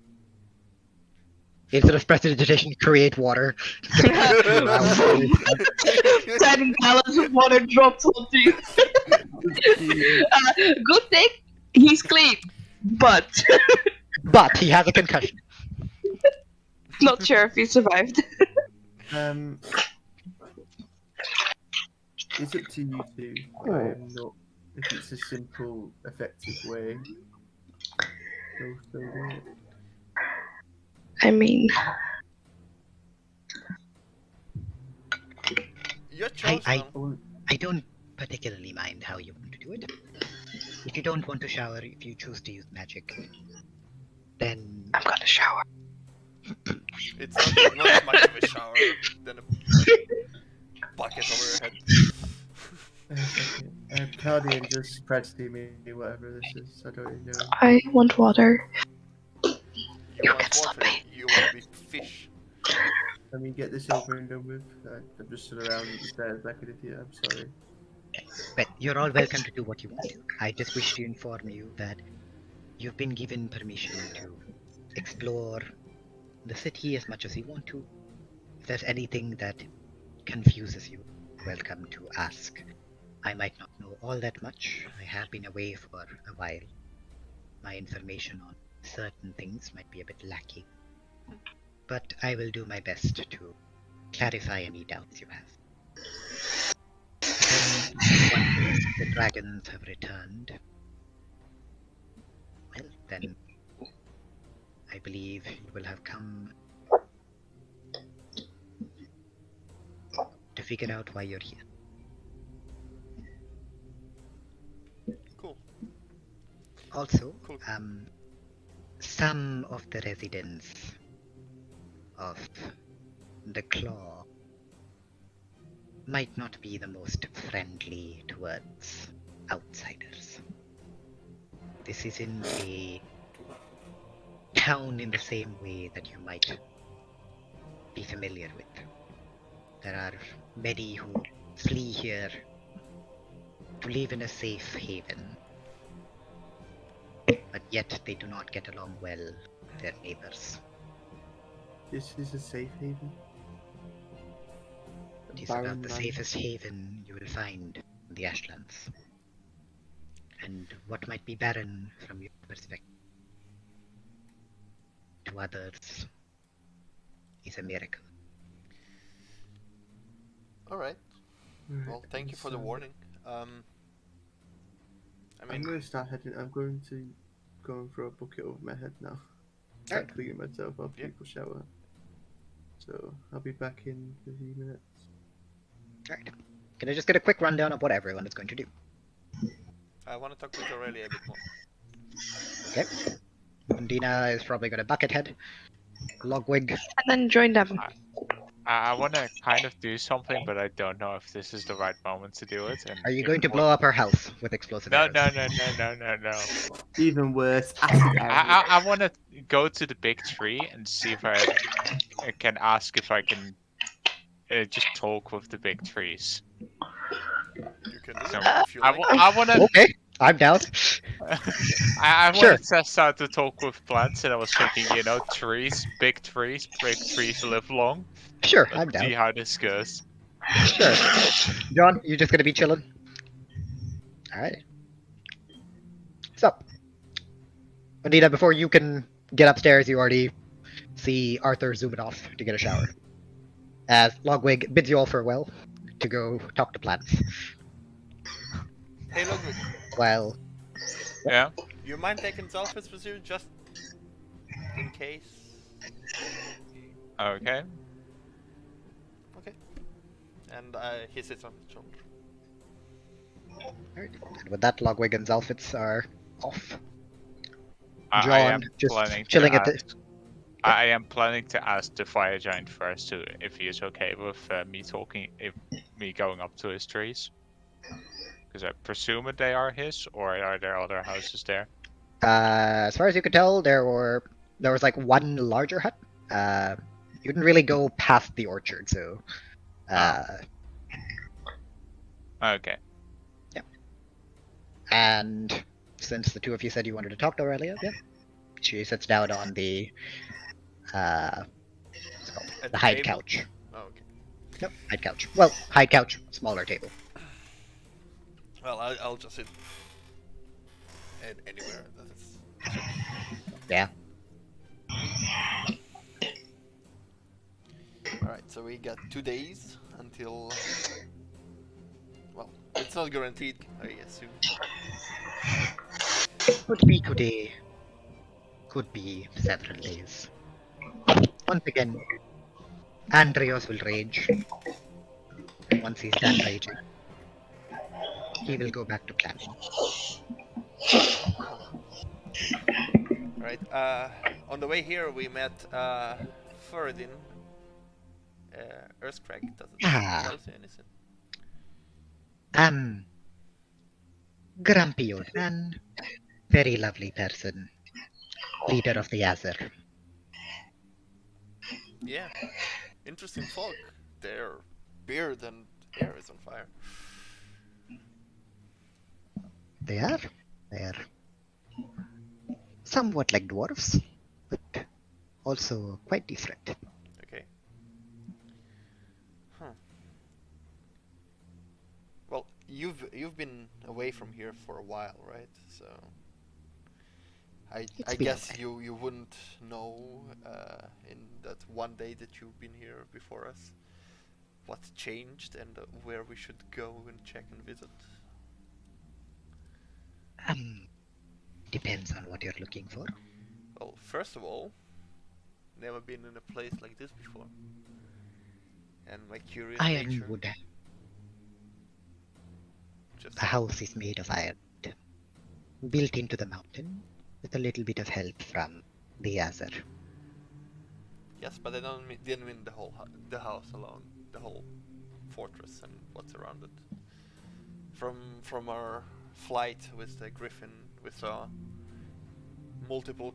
[SPEAKER 1] Instead of prestidigitation, create water.
[SPEAKER 3] 10 gallons of water dropped onto you. Good thing, he's clean. But
[SPEAKER 1] But he has a concussion.
[SPEAKER 3] not sure if he survived.
[SPEAKER 9] It's up to you two. I am not. If it's a simple, effective way, go so do it.
[SPEAKER 3] I mean,
[SPEAKER 6] You're chosen.
[SPEAKER 1] I don't particularly mind how you want to do it. If you don't want to shower, if you choose to use magic, then
[SPEAKER 3] I'm gonna shower.
[SPEAKER 6] It's not much of a shower than a bucket over your head.
[SPEAKER 9] Caldian just pressed me whatever this is. I don't even know.
[SPEAKER 3] I want water.
[SPEAKER 6] You want water. You want to be fish.
[SPEAKER 9] Let me get this over and done with. I'm just stood around the stairs like an idiot. I'm sorry.
[SPEAKER 1] but you're all welcome to do what you want to. I just wish to inform you that you've been given permission to explore the city as much as you want to. If there's anything that confuses you, welcome to ask. I might not know all that much. I have been away for a while. My information on certain things might be a bit lacking. But I will do my best to clarify any doubts you have. Once the dragons have returned, well, then I believe you will have come to figure out why you're here.
[SPEAKER 6] Cool.
[SPEAKER 1] Also,
[SPEAKER 6] Cool.
[SPEAKER 1] some of the residents of the Claw might not be the most friendly towards outsiders. This isn't a town in the same way that you might be familiar with. There are many who flee here to live in a safe haven, but yet they do not get along well with their neighbors.
[SPEAKER 9] This is a safe haven.
[SPEAKER 1] It is about the safest haven you will find in the Ashlands. And what might be barren from your perspective to others is a miracle.
[SPEAKER 6] Alright. Well, thank you for the warning. I
[SPEAKER 9] I'm
[SPEAKER 6] mean,
[SPEAKER 9] going to start heading. I'm going to go and throw a bucket over my head now. Start
[SPEAKER 1] Alright.
[SPEAKER 9] cleaning myself after
[SPEAKER 6] Yeah.
[SPEAKER 9] people shower. So I'll be back in a few minutes.
[SPEAKER 1] Alright. Can I just get a quick rundown of what everyone is going to do?
[SPEAKER 6] I want to talk with Aurelia a bit more.
[SPEAKER 1] Okay. Ondina is probably going to buckethead. Logwig.
[SPEAKER 3] And then join them.
[SPEAKER 2] I want to kind of do something, but I don't know if this is the right moment to do it. And
[SPEAKER 1] Are you
[SPEAKER 2] if
[SPEAKER 1] going to
[SPEAKER 2] what-
[SPEAKER 1] blow up her house with explosive
[SPEAKER 2] No,
[SPEAKER 1] arrows?
[SPEAKER 2] no.
[SPEAKER 9] Even worse, acid arrows.
[SPEAKER 2] I want to go to the big tree and see if I can ask if I can just talk with the big trees.
[SPEAKER 6] You can do
[SPEAKER 2] So,
[SPEAKER 6] it if you
[SPEAKER 2] I
[SPEAKER 6] like.
[SPEAKER 2] want to
[SPEAKER 1] Okay, I'm down.
[SPEAKER 2] I
[SPEAKER 1] Sure.
[SPEAKER 2] want to test out to talk with plants, and I was thinking, big trees live long.
[SPEAKER 1] Sure,
[SPEAKER 2] Let's
[SPEAKER 1] I'm
[SPEAKER 2] see
[SPEAKER 1] down.
[SPEAKER 2] how this goes.
[SPEAKER 1] Sure. John, you just going to be chilling? Alright. So, Ondina, before you can get upstairs, you already see Arthur zooming off to get a shower. As Logwig bids you all farewell to go talk to plants.
[SPEAKER 6] Hey, Logwig,
[SPEAKER 1] Well,
[SPEAKER 2] Yeah.
[SPEAKER 6] you mind taking Zalfit's with you just in case?
[SPEAKER 2] Okay.
[SPEAKER 6] Okay. And he sits on his shoulder.
[SPEAKER 1] alright. And with that, Logwig and Zalfitz are off.
[SPEAKER 2] I
[SPEAKER 1] John
[SPEAKER 2] am
[SPEAKER 1] just
[SPEAKER 2] planning
[SPEAKER 1] chilling
[SPEAKER 2] to
[SPEAKER 1] at the.
[SPEAKER 2] ask. I am planning to ask the fire giant first too, if he is okay with me going up to his trees. Because I presume that they are his, or are there other houses there?
[SPEAKER 1] As far as you could tell, there was like one larger hut. You didn't really go past the orchard, so.
[SPEAKER 2] Okay.
[SPEAKER 1] And since the two of you said you wanted to talk to Aurelia, yeah, she sits down on the what's it called?
[SPEAKER 6] At
[SPEAKER 1] The hide
[SPEAKER 6] table?
[SPEAKER 1] couch.
[SPEAKER 6] Oh, okay.
[SPEAKER 1] Yep, hide couch. Well, hide couch, smaller table.
[SPEAKER 6] Well, I'll just sit anywhere. That is.
[SPEAKER 1] Yeah.
[SPEAKER 6] Alright, so we got 2 days until. Well, it's not guaranteed, I assume.
[SPEAKER 1] Could be today. Could be several days. Once again, Andreas will rage. And once he's done raging, he will go back to planning.
[SPEAKER 6] Right. On the way here, we met Thorfinn. Earthcrag. Does it tell you anything?
[SPEAKER 1] Grumpy old man. Very lovely person. Leader of the Azure.
[SPEAKER 6] Yeah. Interesting folk. Their beard and hair is on fire.
[SPEAKER 1] They are somewhat like dwarves, but also quite different.
[SPEAKER 6] Okay. Huh. Well, you've been away from here for a while, right? So I
[SPEAKER 1] It's been
[SPEAKER 6] guess
[SPEAKER 1] a
[SPEAKER 6] you wouldn't know in that one day that you've been here before us what's changed and where we should go and check and visit.
[SPEAKER 1] Depends on what you're looking for.
[SPEAKER 6] Well, first of all, never been in a place like this before. And my curious nature.
[SPEAKER 1] Ironwood.
[SPEAKER 6] Just
[SPEAKER 1] The house is made of iron, built into the mountain, with a little bit of help from the Azure.
[SPEAKER 6] yes, but I didn't mean the house alone, the whole fortress and what's around it. From our flight with the griffin, we saw multiple.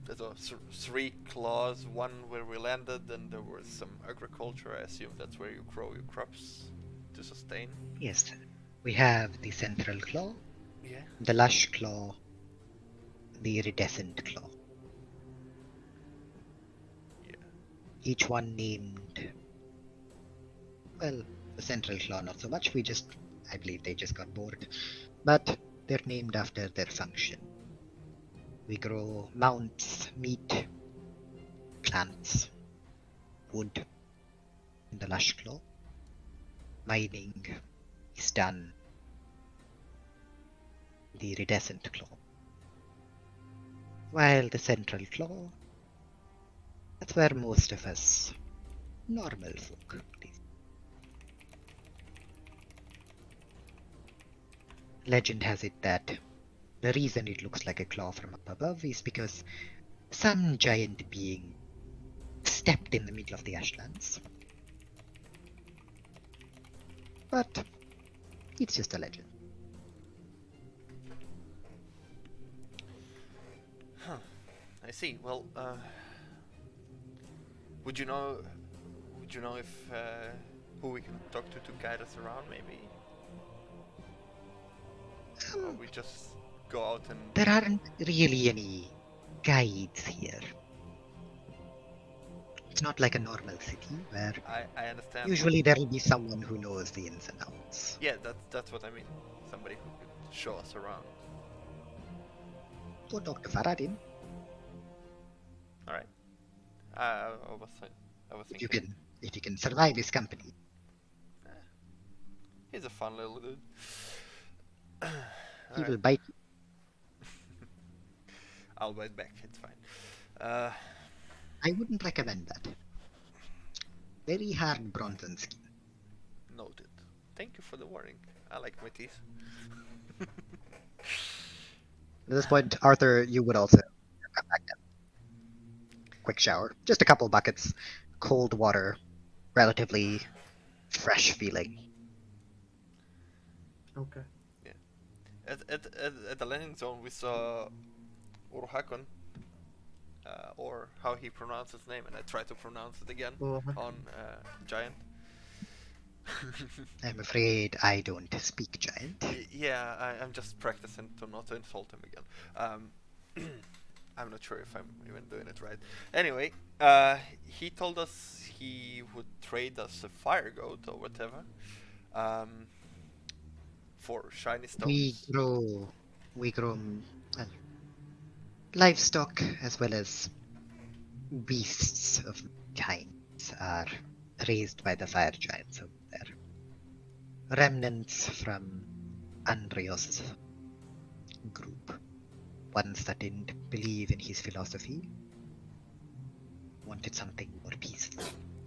[SPEAKER 6] There's 3 claws, one where we landed, and there was some agriculture. I assume that's where you grow your crops to sustain.
[SPEAKER 1] Yes, we have the central claw,
[SPEAKER 6] Yeah.
[SPEAKER 1] the lush claw, the iridescent claw.
[SPEAKER 6] Yeah.
[SPEAKER 1] Each one named. Well, the central claw not so much. I believe they just got bored. But they're named after their function. We grow mounts, meat, plants, wood in the lush claw. Mining is done in the iridescent claw. While the central claw, that's where most of us normal folk live. Legend has it that the reason it looks like a claw from up above is because some giant being stepped in the middle of the Ashlands. But it's just a legend.
[SPEAKER 6] Huh. I see. Well, would you know if who we can talk to guide us around, maybe? Or we just go out and.
[SPEAKER 1] There aren't really any guides here. It's not like a normal city where
[SPEAKER 6] I understand.
[SPEAKER 1] usually there'll be someone who knows the ins and outs.
[SPEAKER 6] Yeah, that's what I mean. somebody who could show us around.
[SPEAKER 1] Go talk to Faradin.
[SPEAKER 6] All right. I was
[SPEAKER 1] If you
[SPEAKER 6] thinking
[SPEAKER 1] can survive his company.
[SPEAKER 6] he's a fun little dude.
[SPEAKER 1] He
[SPEAKER 6] All
[SPEAKER 1] will
[SPEAKER 6] right.
[SPEAKER 1] bite you.
[SPEAKER 6] I'll bite back. It's fine.
[SPEAKER 1] I wouldn't recommend that. Very hard bronzen skin.
[SPEAKER 6] Noted. Thank you for the warning. I like my teeth.
[SPEAKER 1] At this point, Arthur, you would also come back in. Quick shower. Just a couple buckets. Cold water. Relatively fresh feeling.
[SPEAKER 4] Okay.
[SPEAKER 6] At the landing zone, we saw Urhakon, or how he pronounced his name, and I tried to pronounce it again
[SPEAKER 4] Urhakon.
[SPEAKER 6] on Giant.
[SPEAKER 1] I'm afraid I don't speak giant.
[SPEAKER 6] Yeah, I'm just practicing to not to insult him again. I'm not sure if I'm even doing it right. Anyway, he told us he would trade us a fire goat or whatever, for shiny stones.
[SPEAKER 1] We grow well, livestock as well as beasts of kinds are raised by the fire giants over there. Remnants from Andreos' group. Ones that didn't believe in his philosophy. Wanted something more peaceful.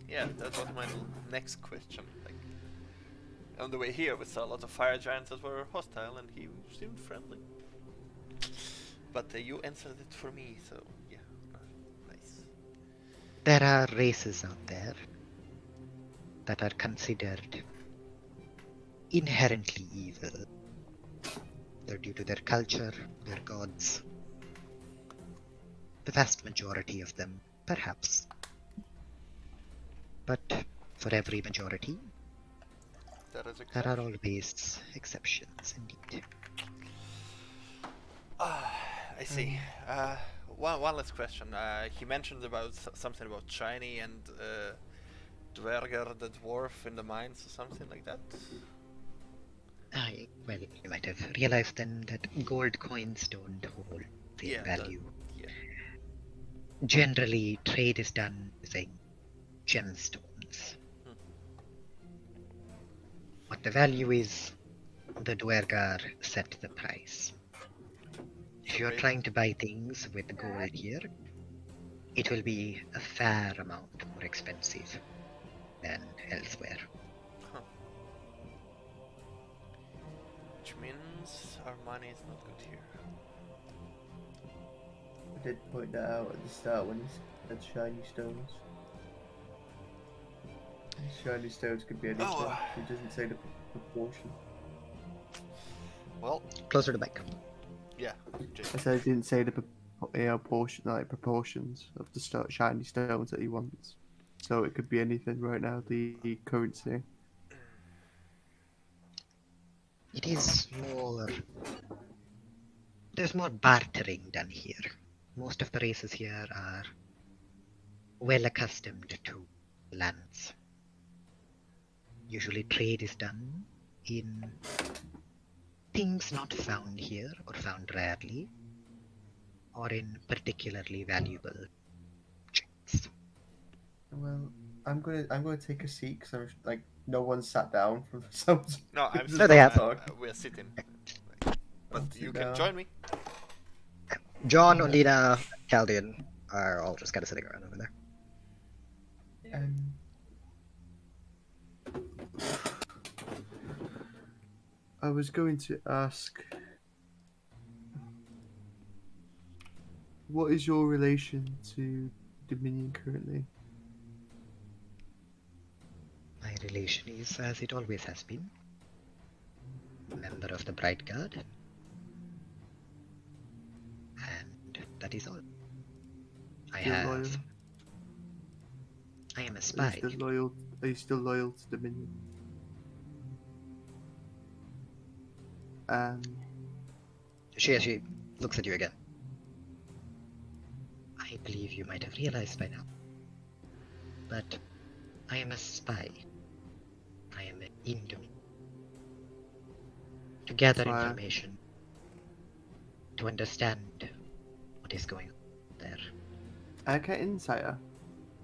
[SPEAKER 6] Yeah, that was my next question. Like, on the way here, we saw a lot of fire giants that were hostile, and he seemed friendly. But you answered it for me, so yeah, nice.
[SPEAKER 1] There are races out there that are considered inherently evil. They're due to their culture, their gods. The vast majority of them, perhaps. But for every majority, there are always exceptions indeed.
[SPEAKER 6] I see. One last question. He mentioned about something about shiny and Dwerger, the dwarf in the mines, or something like that.
[SPEAKER 1] Well, you might have realized then that gold coins don't hold the value.
[SPEAKER 6] Yeah.
[SPEAKER 1] Generally, trade is done using gemstones. What the value is, the Dwergar set the price. If you're trying to buy things with gold here, it will be a fair amount more expensive than elsewhere.
[SPEAKER 6] Which means our money is not good here.
[SPEAKER 4] I did point that out at the start when he said shiny stones. Shiny stones could be anything. He doesn't say the proportion.
[SPEAKER 6] Well,
[SPEAKER 1] closer to the mic.
[SPEAKER 6] Yeah.
[SPEAKER 4] I said he didn't say the proportions of the shiny stones that he wants. So it could be anything right now. The currency.
[SPEAKER 1] It is more... There's more bartering done here. Most of the races here are well accustomed to lands. Usually trade is done in things not found here or found rarely, or in particularly valuable objects.
[SPEAKER 4] Well, I'm gonna take a seat because no one sat down from the sounds.
[SPEAKER 6] No, I'm
[SPEAKER 1] No, they have.
[SPEAKER 6] we're sitting. But you can join me.
[SPEAKER 1] John, Ondina, Caldian are all just kind of sitting around over there.
[SPEAKER 4] I was going to ask, what is your relation to Dominion currently?
[SPEAKER 1] My relation is as it always has been. A member of the Bright Guard. And that is all. I am a spy.
[SPEAKER 4] Are you still loyal to Dominion?
[SPEAKER 1] She looks at you again. I believe you might have realized by now. But I am a spy. I am in Dominion. to gather
[SPEAKER 9] Fire.
[SPEAKER 1] information, to understand what is going on there.
[SPEAKER 9] Okay, insider.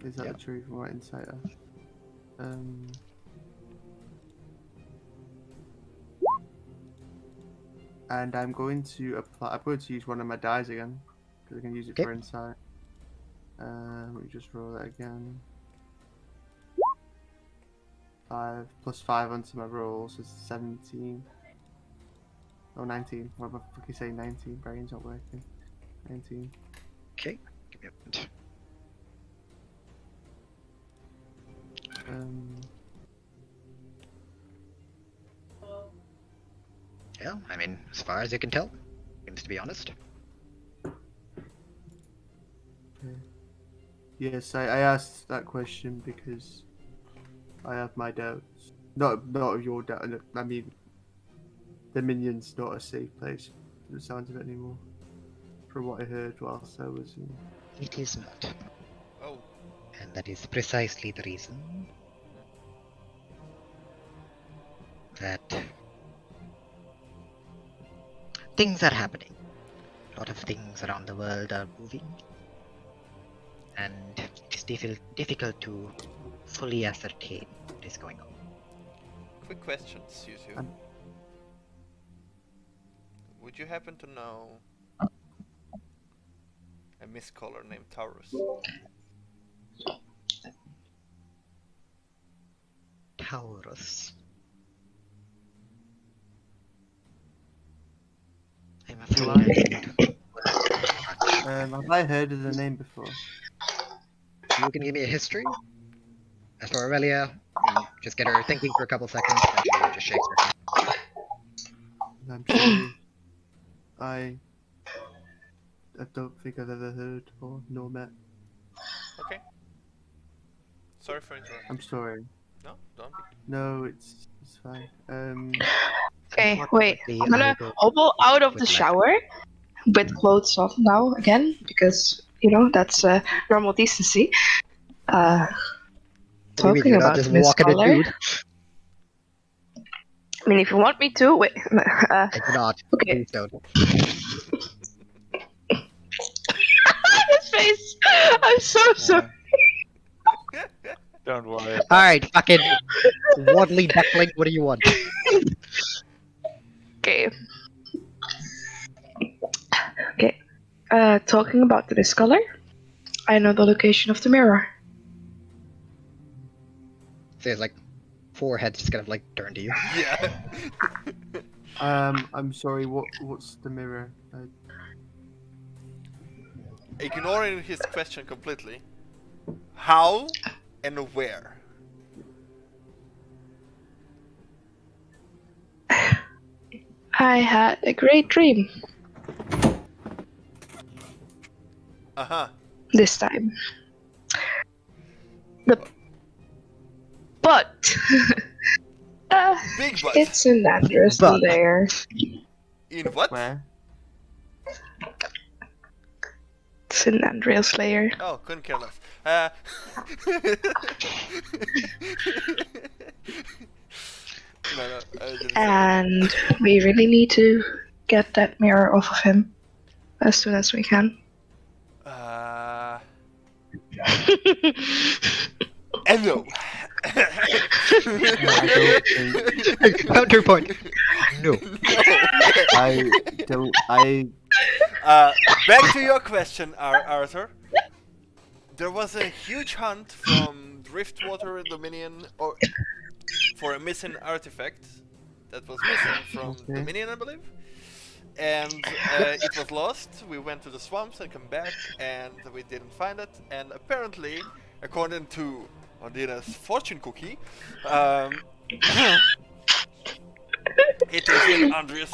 [SPEAKER 9] Is that
[SPEAKER 1] Yeah.
[SPEAKER 9] the truth? Right, insider. And I'm going to apply. I'm going to use one of my dice again because I can use it
[SPEAKER 1] Okay.
[SPEAKER 9] for insight. Let me just roll that again. 5 plus 5 onto my rolls is 17. Oh, 19. What am I fucking saying? 19. Brain's not working. 19.
[SPEAKER 1] Okay, give me a moment. Yeah, I mean, as far as you can tell, seems to be honest.
[SPEAKER 9] Yes, I asked that question because I have my doubts. Not of your doubt. I mean, Dominion's not a safe place. The sounds of it anymore. From what I heard whilst I was.
[SPEAKER 1] It is not.
[SPEAKER 6] Oh,
[SPEAKER 1] And that is precisely the reason that things are happening. A lot of things around the world are moving. And it is difficult to fully ascertain what is going on.
[SPEAKER 6] quick questions, you two. Would you happen to know a miscaller named Taurus?
[SPEAKER 1] Taurus. I'm afraid.
[SPEAKER 9] Have I heard of the name before?
[SPEAKER 1] You can give me a history. As for Aurelia, just get her thinking for a couple seconds, and she just shakes her head.
[SPEAKER 9] I'm sorry. I don't think I've ever heard or nor met.
[SPEAKER 6] Okay. Sorry for interrupting.
[SPEAKER 9] I'm sorry.
[SPEAKER 6] No, don't be.
[SPEAKER 9] No, it's fine.
[SPEAKER 3] Okay, wait.
[SPEAKER 1] Unfortunately,
[SPEAKER 3] I'm gonna
[SPEAKER 1] I will
[SPEAKER 3] hobble out of
[SPEAKER 1] would
[SPEAKER 3] the
[SPEAKER 1] like-
[SPEAKER 3] shower with clothes off now again because that's normal decency.
[SPEAKER 1] What do you mean,
[SPEAKER 3] Talking
[SPEAKER 1] you're not
[SPEAKER 3] about
[SPEAKER 1] just
[SPEAKER 3] Miss
[SPEAKER 1] walking a
[SPEAKER 3] Color.
[SPEAKER 1] dude?
[SPEAKER 3] I mean, if you want me to, wait.
[SPEAKER 1] I do not.
[SPEAKER 3] Okay.
[SPEAKER 1] Please don't.
[SPEAKER 3] His face. I'm so sorry.
[SPEAKER 2] Don't worry.
[SPEAKER 1] Alright, fucking waddly duckling, what do you want?
[SPEAKER 3] Okay. Okay. Talking about the discolor, I know the location of the mirror.
[SPEAKER 1] So there's like four heads just kind of like turn to you.
[SPEAKER 6] Yeah.
[SPEAKER 9] I'm sorry. What's the mirror?
[SPEAKER 6] Ignoring his question completely. How and where?
[SPEAKER 3] I had a great dream
[SPEAKER 6] Uh-huh.
[SPEAKER 3] this time. But
[SPEAKER 6] Big butt.
[SPEAKER 3] it's an address
[SPEAKER 1] But.
[SPEAKER 3] there.
[SPEAKER 6] In what?
[SPEAKER 9] Where?
[SPEAKER 3] It's an Andreas Slayer.
[SPEAKER 6] Oh, couldn't care less. No, I didn't say that.
[SPEAKER 3] And we really need to get that mirror off of him as soon as we can.
[SPEAKER 6] And no.
[SPEAKER 1] Counterpoint. No.
[SPEAKER 9] I don't.
[SPEAKER 6] Back to your question, Arthur. There was a huge hunt from Driftwater Dominion for a missing artifact that was missing from Dominion, I believe. And it was lost. We went to the swamps and come back, and we didn't find it. And apparently, according to Ondina's fortune cookie, it is in Andreas'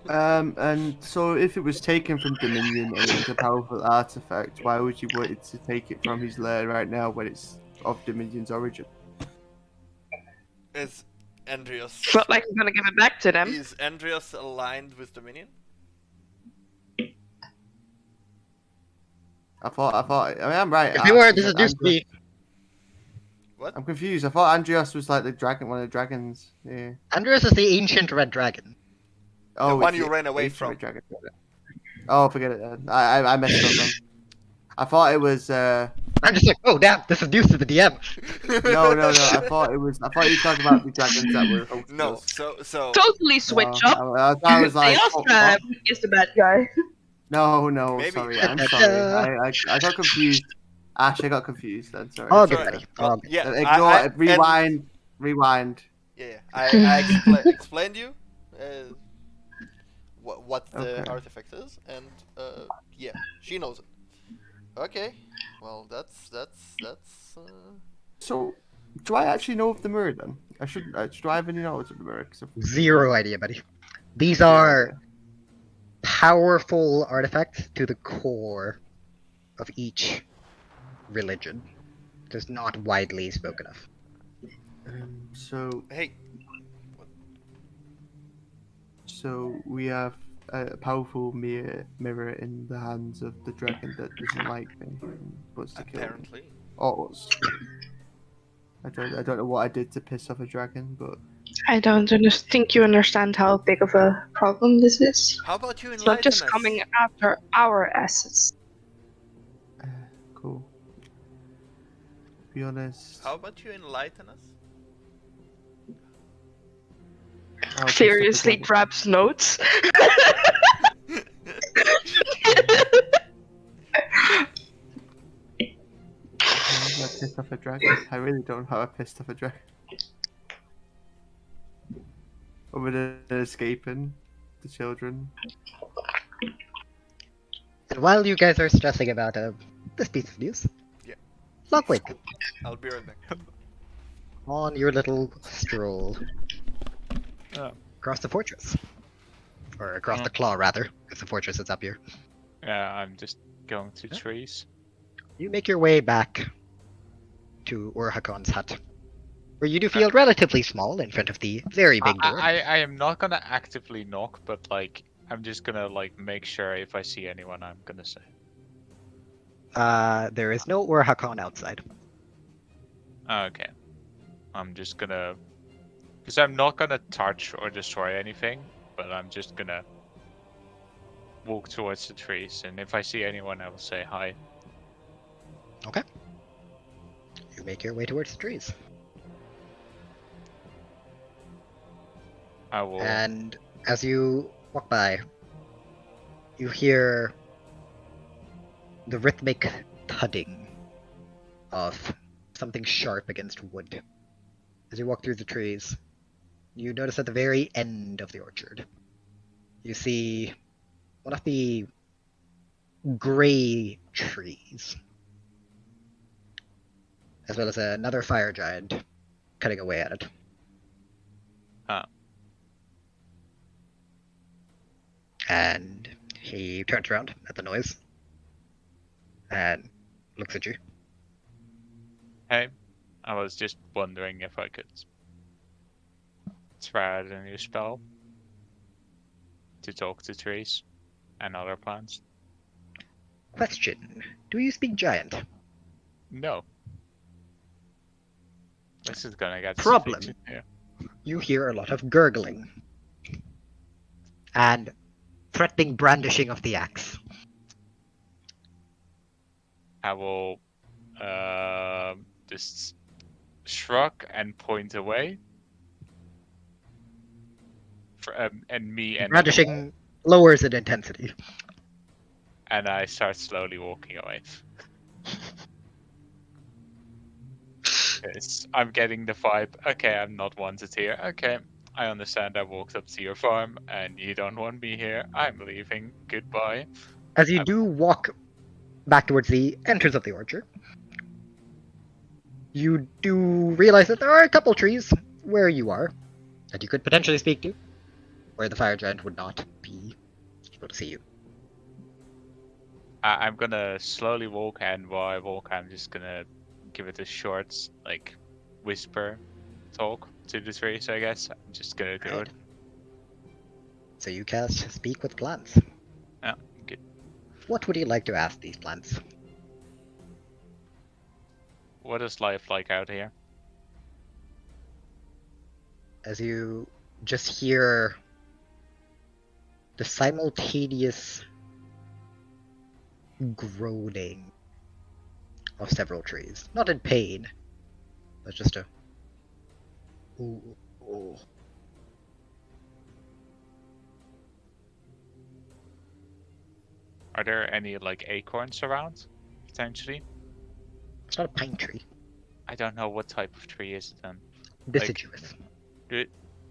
[SPEAKER 6] land.
[SPEAKER 9] And so if it was taken from Dominion and it was a powerful artifact, why would you want to take it from his lair right now when it's of Dominion's origin?
[SPEAKER 6] Is Andreas?
[SPEAKER 3] It's not like I'm gonna give it back to them.
[SPEAKER 6] Is Andreas aligned with Dominion?
[SPEAKER 9] I mean, I'm right.
[SPEAKER 1] If you were, this is just me.
[SPEAKER 6] What?
[SPEAKER 4] I'm confused. I thought Andreas was like the dragon, one of the dragons. Yeah.
[SPEAKER 1] Andreas is the ancient red dragon.
[SPEAKER 4] Oh,
[SPEAKER 6] one
[SPEAKER 4] it's
[SPEAKER 6] you
[SPEAKER 4] the
[SPEAKER 6] ran away
[SPEAKER 4] ancient
[SPEAKER 6] from.
[SPEAKER 4] red dragon. Oh, forget it then. I messed up then. I thought it was.
[SPEAKER 1] I'm just like, oh damn, this is news to the DM.
[SPEAKER 4] No. I thought you were talking about the dragons that were hosting
[SPEAKER 6] No,
[SPEAKER 4] us.
[SPEAKER 6] so
[SPEAKER 3] Totally switch up.
[SPEAKER 4] I was like,
[SPEAKER 3] Chaos
[SPEAKER 4] oh,
[SPEAKER 3] Trap is the bad guy.
[SPEAKER 4] no,
[SPEAKER 6] Maybe-
[SPEAKER 4] sorry, I'm sorry. I got confused. Ash, I got confused then, sorry.
[SPEAKER 1] All good,
[SPEAKER 6] Sorry.
[SPEAKER 1] buddy.
[SPEAKER 6] Well,
[SPEAKER 1] All good.
[SPEAKER 6] yeah,
[SPEAKER 4] Ignore it.
[SPEAKER 6] and-
[SPEAKER 4] Rewind.
[SPEAKER 6] Yeah, I explained you what the
[SPEAKER 4] Okay.
[SPEAKER 6] artifact is, and yeah, she knows it. Okay, well that's.
[SPEAKER 4] So, do I actually know of the mirror then? Should I have any knowledge of the mirror? 'Cause
[SPEAKER 1] Zero idea, buddy. These are powerful artifacts to the core of each religion. Just not widely spoken of.
[SPEAKER 4] So
[SPEAKER 6] Hey,
[SPEAKER 4] we have a powerful mirror in the hands of the dragon that doesn't like me and wants to kill me.
[SPEAKER 6] apparently.
[SPEAKER 4] Or us. I don't know what I did to piss off a dragon, but
[SPEAKER 3] I don't think you understand how big of a problem this is.
[SPEAKER 6] How about you
[SPEAKER 3] It's
[SPEAKER 6] enlighten
[SPEAKER 3] not just
[SPEAKER 6] us?
[SPEAKER 3] coming after our assets.
[SPEAKER 4] cool. To be honest,
[SPEAKER 6] How about you enlighten us?
[SPEAKER 4] I'll piss off a
[SPEAKER 3] Furiously
[SPEAKER 4] dragon.
[SPEAKER 3] grabs notes.
[SPEAKER 4] How did I piss off a dragon? I really don't know how I pissed off a dragon. Other than escaping the children.
[SPEAKER 1] And while you guys are stressing about this piece of news,
[SPEAKER 6] Yeah.
[SPEAKER 1] Logwig,
[SPEAKER 6] I'll be right back.
[SPEAKER 1] on your little stroll
[SPEAKER 5] Oh.
[SPEAKER 1] across the fortress. Or across the claw, rather, because the fortress is up here.
[SPEAKER 2] Yeah, I'm just going to trees.
[SPEAKER 1] You make your way back to Urhakon's hut, where you do feel relatively small in front of the very big door.
[SPEAKER 2] I am not gonna actively knock, but like I'm just gonna like make sure if I see anyone, I'm gonna say.
[SPEAKER 1] There is no Urhakon outside.
[SPEAKER 2] Okay. I'm just gonna, because I'm not gonna touch or destroy anything, but I'm just gonna walk towards the trees, and if I see anyone, I will say hi.
[SPEAKER 1] Okay. You make your way towards the trees.
[SPEAKER 2] I will.
[SPEAKER 1] And as you walk by, you hear the rhythmic thudding of something sharp against wood. As you walk through the trees, you notice at the very end of the orchard, you see one of the gray trees, as well as another fire giant cutting away at it. And he turns around at the noise and looks at you.
[SPEAKER 2] Hey, I was just wondering if I could try out a new spell to talk to trees and other plants.
[SPEAKER 1] Question: do you speak giant?
[SPEAKER 2] No. This is gonna get
[SPEAKER 1] Problem.
[SPEAKER 2] sticky. Yeah.
[SPEAKER 1] You hear a lot of gurgling and threatening brandishing of the axe.
[SPEAKER 2] I will just shrug and point away. And me and
[SPEAKER 1] Brandishing lowers in intensity.
[SPEAKER 2] and I start slowly walking away. I'm getting the vibe. Okay, I'm not wanted here. Okay, I understand. I walked up to your farm, and you don't want me here. I'm leaving. Goodbye.
[SPEAKER 1] As you do walk back towards the entrance of the orchard, you do realize that there are a couple trees where you are that you could potentially speak to, where the fire giant would not be able to see you.
[SPEAKER 2] I'm gonna slowly walk, and while I walk, I'm just gonna give it a short, like, whisper talk to the trees, I guess. I'm just gonna do it.
[SPEAKER 1] So you cast Speak with Plants.
[SPEAKER 2] Yeah, good.
[SPEAKER 1] What would you like to ask these plants?
[SPEAKER 2] What is life like out here?
[SPEAKER 1] as you just hear the simultaneous groaning of several trees. Not in pain, but just a ooh, ooh.
[SPEAKER 2] Are there any like acorns around? Potentially?
[SPEAKER 1] It's not a pine tree.
[SPEAKER 2] I don't know what type of tree is it then.
[SPEAKER 1] Deciduous.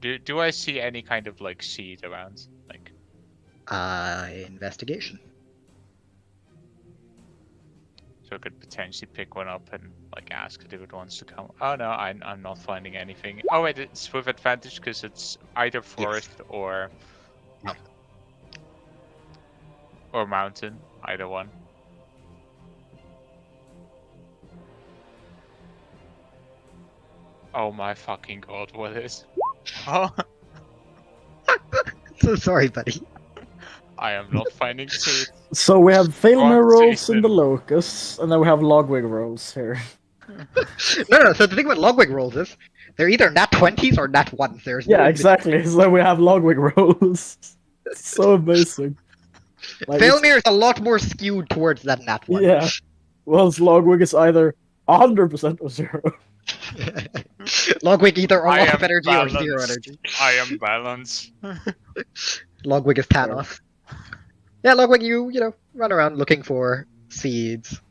[SPEAKER 2] Do I see any kind of like seed around? Like
[SPEAKER 1] Investigation.
[SPEAKER 2] so I could potentially pick one up and like ask it if it wants to come. Oh no, I'm not finding anything. Oh wait, it's with advantage because it's either forest or
[SPEAKER 1] Mountain.
[SPEAKER 2] or mountain, either one. Oh my fucking god, what is? Oh,
[SPEAKER 1] So sorry, buddy.
[SPEAKER 2] I am not finding seeds.
[SPEAKER 5] So we have failure
[SPEAKER 2] Wrong
[SPEAKER 5] rolls in the
[SPEAKER 2] season.
[SPEAKER 5] locusts, and then we have Logwig rolls here.
[SPEAKER 1] No. So the thing with Logwig rolls is they're either nat 20s or nat 1s. There's no
[SPEAKER 5] Yeah, exactly. So we have Logwig rolls. It's so amazing. Like, it's-
[SPEAKER 1] Failmere is a lot more skewed towards that nat 1.
[SPEAKER 5] Yeah. Well, Logwig is either 100% or 0.
[SPEAKER 1] Logwig either a
[SPEAKER 2] I
[SPEAKER 1] lot
[SPEAKER 2] am
[SPEAKER 1] of energy or 0
[SPEAKER 2] balanced.
[SPEAKER 1] energy.
[SPEAKER 2] I am balanced.
[SPEAKER 1] Logwig is Thanos. Yeah, Logwig, you know, run around looking for seeds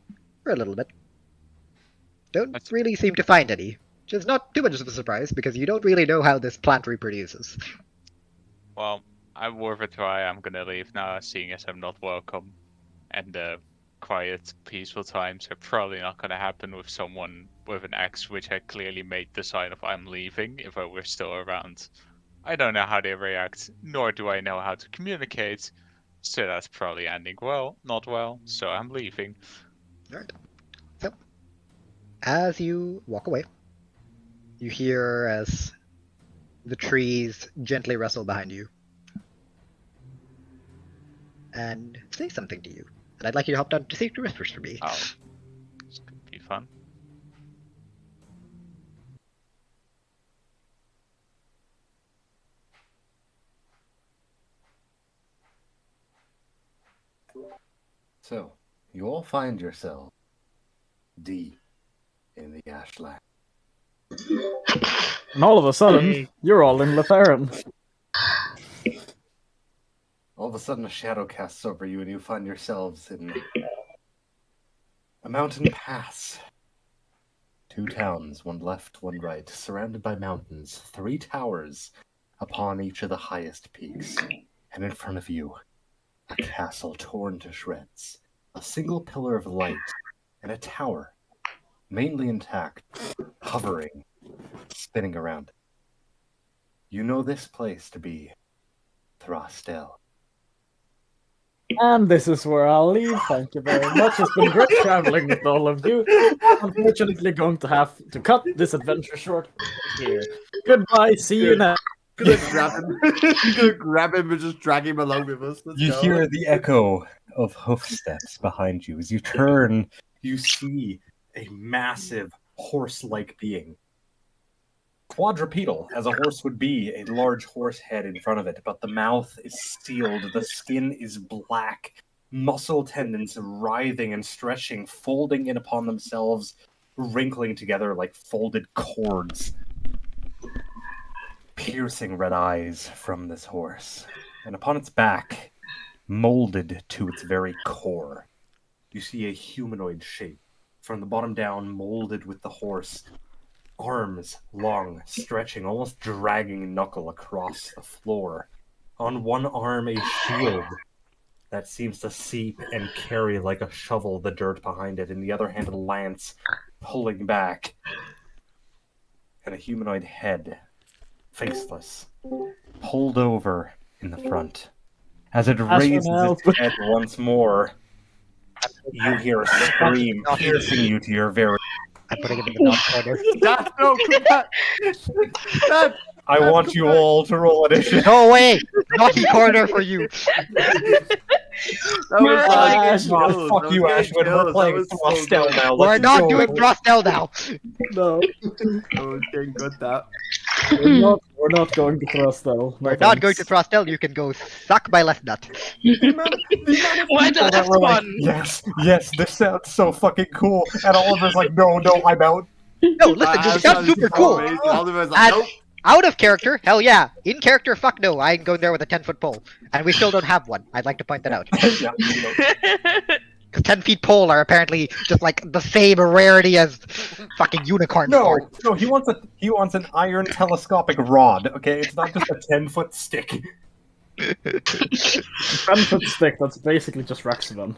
[SPEAKER 1] for a little bit. Don't
[SPEAKER 2] That's-
[SPEAKER 1] really seem to find any, which is not too much of a surprise because you don't really know how this plant reproduces.
[SPEAKER 2] Well, I'm worth a try. I'm gonna leave now, seeing as I'm not welcome. And quiet, peaceful times are probably not gonna happen with someone with an axe, which I clearly made the sign of I'm leaving if I were still around. I don't know how they react, nor do I know how to communicate. So that's probably ending well, not well, so I'm leaving.
[SPEAKER 1] Alright. So, as you walk away, you hear as the trees gently rustle behind you and say something to you. And I'd like you to hop down to Safety Whispers for me.
[SPEAKER 2] Oh, this could be fun.
[SPEAKER 10] So, you all find yourself deep in the Ashland.
[SPEAKER 5] And all of a sudden,
[SPEAKER 9] Hey.
[SPEAKER 5] you're all in Letharan.
[SPEAKER 10] All of a sudden, a shadow casts over you, and you find yourselves in a mountain pass. 2 towns, one left, one right, surrounded by mountains, 3 towers upon each of the highest peaks. And in front of you, a castle torn to shreds, a single pillar of light, and a tower, mainly intact, hovering, spinning around. You know this place to be Thrastel.
[SPEAKER 5] And this is where I'll leave. Thank you very much. It's been great traveling with all of you. Unfortunately, going to have to cut this adventure short here. Goodbye. See you next.
[SPEAKER 9] Gonna grab him. You're gonna grab him and just drag him along with us. Let's
[SPEAKER 10] You
[SPEAKER 9] go.
[SPEAKER 10] hear the echo of hoofsteps behind you. As you turn, you see a massive horse-like being. Quadrupedal, as a horse would be, a large horse head in front of it, but the mouth is sealed, the skin is black, muscle tendons writhing and stretching, folding in upon themselves, wrinkling together like folded cords. Piercing red eyes from this horse, and upon its back, molded to its very core, you see a humanoid shape, from the bottom down, molded with the horse, arms long, stretching, almost dragging Knuckle across the floor. On one arm, a shield that seems to seep and carry like a shovel the dirt behind it. In the other hand, a lance pulling back. And a humanoid head, faceless, pulled over in the front. As it raises its head once more, you hear a scream piercing you to your very...
[SPEAKER 1] I'm putting him in the north corner.
[SPEAKER 9] Dad, no, come back! Dad!
[SPEAKER 10] I want you all to roll initiative.
[SPEAKER 1] Go away! Naughty corner for you!
[SPEAKER 9] That was
[SPEAKER 5] Ash,
[SPEAKER 9] like,
[SPEAKER 10] Oh, fuck you, Ashwin. We're playing Thrastel now.
[SPEAKER 1] We're
[SPEAKER 10] Let's
[SPEAKER 1] not
[SPEAKER 10] go.
[SPEAKER 1] doing Thrastel now!
[SPEAKER 5] No.
[SPEAKER 9] That was getting good, that.
[SPEAKER 5] We're not going to Thrastel.
[SPEAKER 1] We're not going to Thrastel. You can go suck my left nut.
[SPEAKER 3] Why the
[SPEAKER 10] People that
[SPEAKER 3] left
[SPEAKER 10] were like,
[SPEAKER 3] one?
[SPEAKER 10] yes, this sounds so fucking cool. And Oliver's like, no, I'm out.
[SPEAKER 1] No, listen, this sounds super cool.
[SPEAKER 9] Oliver's like,
[SPEAKER 1] And
[SPEAKER 9] nope.
[SPEAKER 1] out of character, hell yeah. In character, fuck no. I ain't going there with a 10-foot pole. And we still don't have one. I'd like to point that out.
[SPEAKER 10] Yeah,
[SPEAKER 1] Because 10-feet pole are apparently just like the same rarity as fucking unicorn
[SPEAKER 10] no,
[SPEAKER 1] sword.
[SPEAKER 10] he wants an iron telescopic rod. Okay, it's not just a 10-foot stick.
[SPEAKER 5] 10-foot stick, that's basically just Raxavan.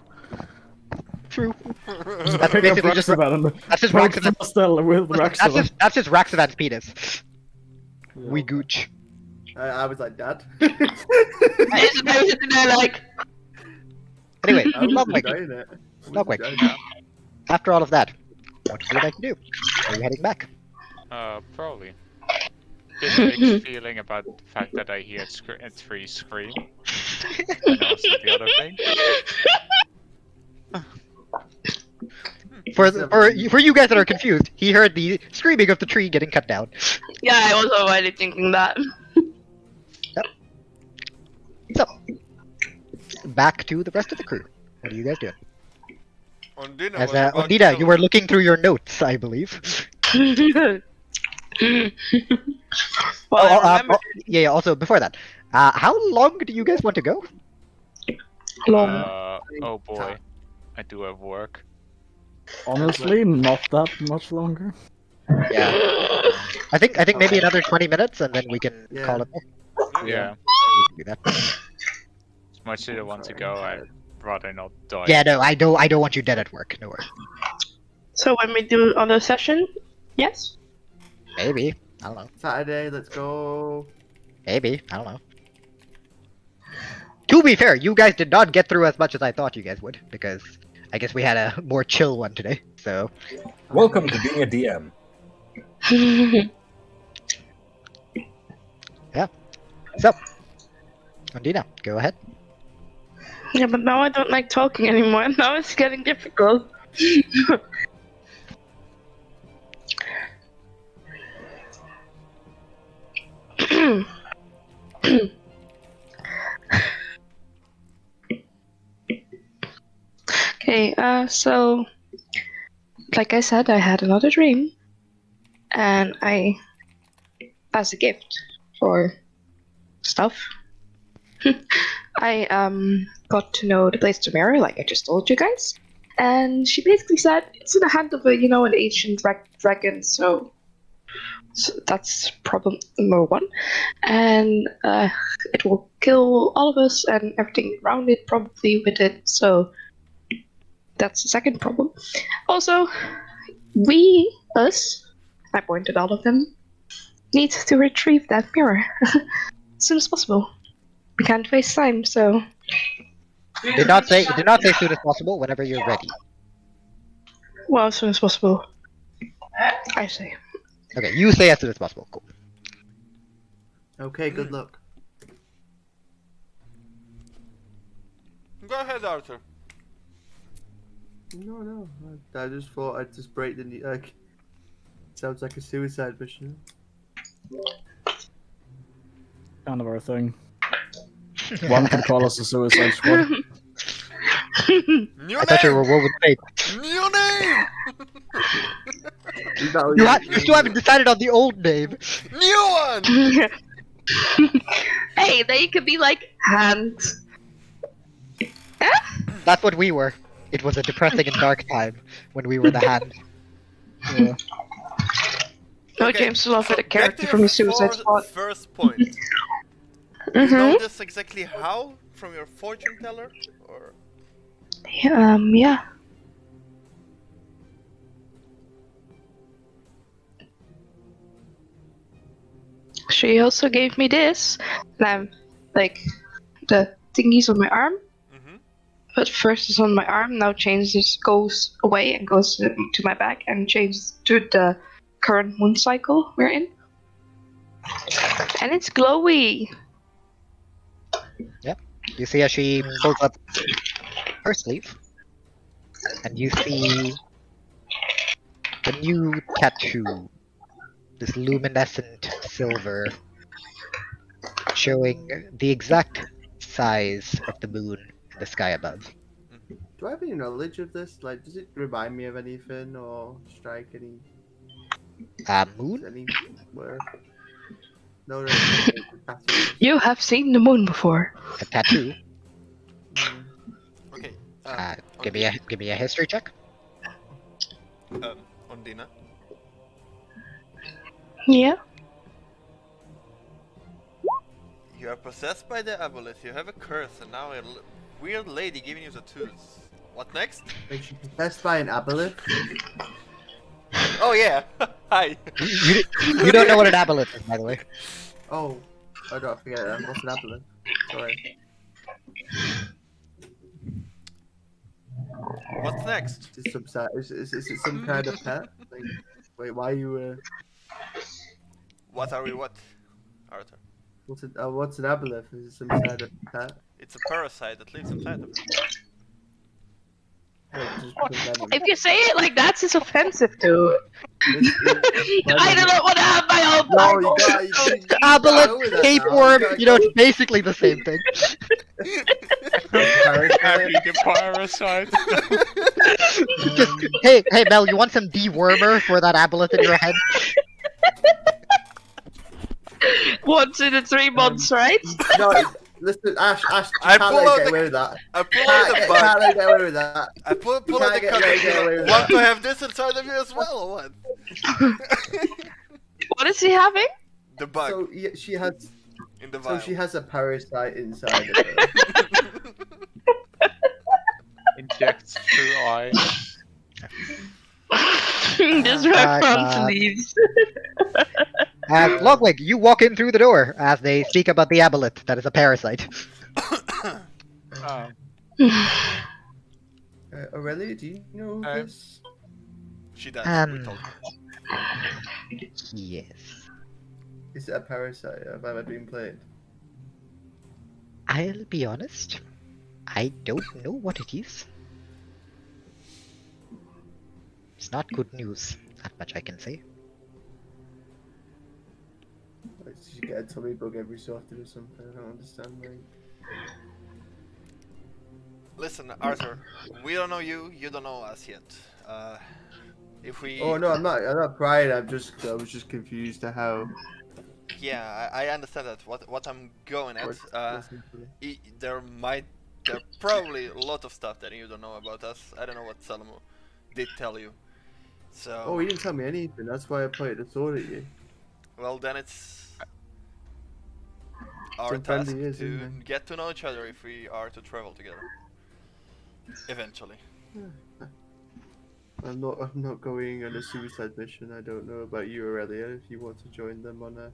[SPEAKER 1] True.
[SPEAKER 5] That's
[SPEAKER 1] That's basically just
[SPEAKER 5] Raxavan.
[SPEAKER 1] that's just Raxavan.
[SPEAKER 5] Thrastel with Raxavan.
[SPEAKER 1] That's just Raxavan's penis.
[SPEAKER 5] Yeah.
[SPEAKER 1] We gooch.
[SPEAKER 9] I was like, Dad.
[SPEAKER 3] I was sitting there like,
[SPEAKER 1] Anyway,
[SPEAKER 9] I was
[SPEAKER 1] Logwig.
[SPEAKER 9] enjoying it. I was
[SPEAKER 1] Logwig.
[SPEAKER 9] enjoying it.
[SPEAKER 1] After all of that, what would you like to do? Are you heading back?
[SPEAKER 2] Probably. Bit mixed feeling about the fact that I hear three scream. And also the other thing.
[SPEAKER 1] For you guys that are confused, he heard the screaming of the tree getting cut down.
[SPEAKER 3] yeah, I was already thinking that.
[SPEAKER 1] So, back to the rest of the crew. What are you guys doing?
[SPEAKER 6] Ondina
[SPEAKER 1] As
[SPEAKER 6] was about to
[SPEAKER 1] Ondina,
[SPEAKER 6] kill
[SPEAKER 1] you were looking through your notes, I believe.
[SPEAKER 3] well,
[SPEAKER 1] Oh,
[SPEAKER 3] I remember
[SPEAKER 1] yeah. Also, before that, how long do you guys want to go?
[SPEAKER 3] long.
[SPEAKER 2] Oh boy. I do have work.
[SPEAKER 5] Honestly, not that much longer.
[SPEAKER 1] Yeah. I think maybe another 20 minutes, and then we can
[SPEAKER 9] Yeah.
[SPEAKER 1] call it.
[SPEAKER 2] Yeah.
[SPEAKER 1] Do that.
[SPEAKER 2] As much as I want to go, I'd rather not die.
[SPEAKER 1] Yeah, no, I don't want you dead at work. No worries.
[SPEAKER 3] So when we do other session, yes.
[SPEAKER 1] Maybe. I don't know.
[SPEAKER 9] Saturday, let's go.
[SPEAKER 1] Maybe. I don't know. To be fair, you guys did not get through as much as I thought you guys would, because I guess we had a more chill one today. So,
[SPEAKER 10] Welcome to being a DM.
[SPEAKER 1] so, Ondina, go ahead.
[SPEAKER 3] Yeah, but now I don't like talking anymore. Now it's getting difficult. Okay, so like I said, I had another dream, and as a gift for stuff, I got to know the place to mirror, like I just told you guys, and she basically said it's in the hand of an ancient dragon, so that's problem number one, and it will kill all of us and everything around it probably with it, so that's the second problem. Also, I pointed all of them, need to retrieve that mirror as soon as possible. We can't waste time, so
[SPEAKER 1] Did not say soon as possible. Whenever you're ready.
[SPEAKER 3] well, as soon as possible. I say.
[SPEAKER 1] Okay, you say as soon as possible. Cool.
[SPEAKER 9] Okay, good luck.
[SPEAKER 6] Go ahead, Arthur.
[SPEAKER 9] No. I just thought I'd just break the like. Sounds like a suicide mission.
[SPEAKER 5] Kind of our thing. One could call us a suicide squad.
[SPEAKER 6] New
[SPEAKER 1] I thought you
[SPEAKER 6] name!
[SPEAKER 1] were woven fate.
[SPEAKER 6] New name!
[SPEAKER 1] You still haven't decided on the old name.
[SPEAKER 6] New one!
[SPEAKER 3] Hey, they could be like hands.
[SPEAKER 1] That's what we were. It was a depressing and dark time when we were the hand.
[SPEAKER 5] Yeah.
[SPEAKER 3] No,
[SPEAKER 6] Okay,
[SPEAKER 3] James will offer the
[SPEAKER 6] Back
[SPEAKER 3] character
[SPEAKER 6] to
[SPEAKER 3] from
[SPEAKER 6] your
[SPEAKER 3] the Suicide Squad.
[SPEAKER 6] first point. You
[SPEAKER 3] Mm-hmm.
[SPEAKER 6] know this exactly how? From your fortune teller? Or
[SPEAKER 3] Yeah. She also gave me this, and I'm like, the thingies on my arm.
[SPEAKER 6] Mhm.
[SPEAKER 3] But first it's on my arm, now changes, goes away and goes to my back and changes to the current moon cycle we're in. And it's glowy.
[SPEAKER 1] You see as she pulls up her sleeve, and you see the new tattoo this luminescent silver showing the exact size of the moon in the sky above.
[SPEAKER 9] Do I have any knowledge of this? Like, does it remind me of anything or strike any
[SPEAKER 1] Moon?
[SPEAKER 9] anywhere? No.
[SPEAKER 3] You have seen the moon before.
[SPEAKER 1] A tattoo?
[SPEAKER 6] Okay.
[SPEAKER 1] Give me a history check.
[SPEAKER 6] Ondina.
[SPEAKER 3] Yeah.
[SPEAKER 6] You are possessed by the aboleth. You have a curse, and now a weird lady giving you tattoos. What next?
[SPEAKER 9] Like, she's possessed by an aboleth?
[SPEAKER 6] Oh yeah. Hi.
[SPEAKER 1] You don't know what an aboleth is, by the way.
[SPEAKER 9] Oh, I don't forget that. What's an aboleth? Sorry.
[SPEAKER 6] What's next?
[SPEAKER 9] Is it some kind of pet? Like, wait, why are you?
[SPEAKER 6] What are we? What? Arthur.
[SPEAKER 9] What's an aboleth? Is it some kind of pet?
[SPEAKER 6] It's a parasite that lives inside of you.
[SPEAKER 3] If you say it like that, it's offensive to. I do not want to have my own
[SPEAKER 9] No,
[SPEAKER 3] Bible.
[SPEAKER 9] you
[SPEAKER 1] Aboleth, tapeworm, it's basically the same thing.
[SPEAKER 2] African parasite.
[SPEAKER 1] Just, hey, Mel, you want some dewormer for that aboleth in your head?
[SPEAKER 3] Once in 3 months, right?
[SPEAKER 9] No, listen, Ash, you
[SPEAKER 6] I
[SPEAKER 9] can't
[SPEAKER 6] pull
[SPEAKER 9] let
[SPEAKER 6] out
[SPEAKER 9] get
[SPEAKER 6] the-
[SPEAKER 9] away with that.
[SPEAKER 6] I pull out the
[SPEAKER 9] Can't
[SPEAKER 6] bug.
[SPEAKER 9] let get away with that.
[SPEAKER 6] I pull out the
[SPEAKER 9] can't get
[SPEAKER 6] card.
[SPEAKER 9] away with
[SPEAKER 6] Want
[SPEAKER 9] that.
[SPEAKER 6] to have this inside of you as well, or what?
[SPEAKER 3] What is he having?
[SPEAKER 6] The bug
[SPEAKER 9] So she has.
[SPEAKER 6] in the
[SPEAKER 9] So
[SPEAKER 6] vial.
[SPEAKER 9] she has a parasite inside of her.
[SPEAKER 2] Injects through eyes.
[SPEAKER 3] This reference leaves.
[SPEAKER 1] Logwig, you walk in through the door as they speak about the aboleth that is a parasite.
[SPEAKER 9] Aurelia, do you know this?
[SPEAKER 6] She does. We told her.
[SPEAKER 1] Yes.
[SPEAKER 9] Is it a parasite? Have I ever been played?
[SPEAKER 1] I'll be honest, I don't know what it is. It's not good news, that much I can say.
[SPEAKER 9] Like, did you get a tummy bug every so often or something? I don't understand. Like...
[SPEAKER 6] Listen, Arthur. We don't know you. You don't know us yet. If we.
[SPEAKER 9] Oh no, I'm not prying. I was just confused to how.
[SPEAKER 6] Yeah, I understand that. What I'm going at.
[SPEAKER 9] what's
[SPEAKER 6] There probably a lot of stuff that you don't know about us. I don't know what Salomo did tell you. So.
[SPEAKER 9] Oh, he didn't tell me anything. That's why I pointed the sword at you.
[SPEAKER 6] Well, then it's our
[SPEAKER 9] Some
[SPEAKER 6] task
[SPEAKER 9] friendly is,
[SPEAKER 6] to
[SPEAKER 9] isn't it?
[SPEAKER 6] get to know each other if we are to travel together. Eventually.
[SPEAKER 9] I'm not going on a suicide mission. I don't know about you, Aurelia. If you want to join them on a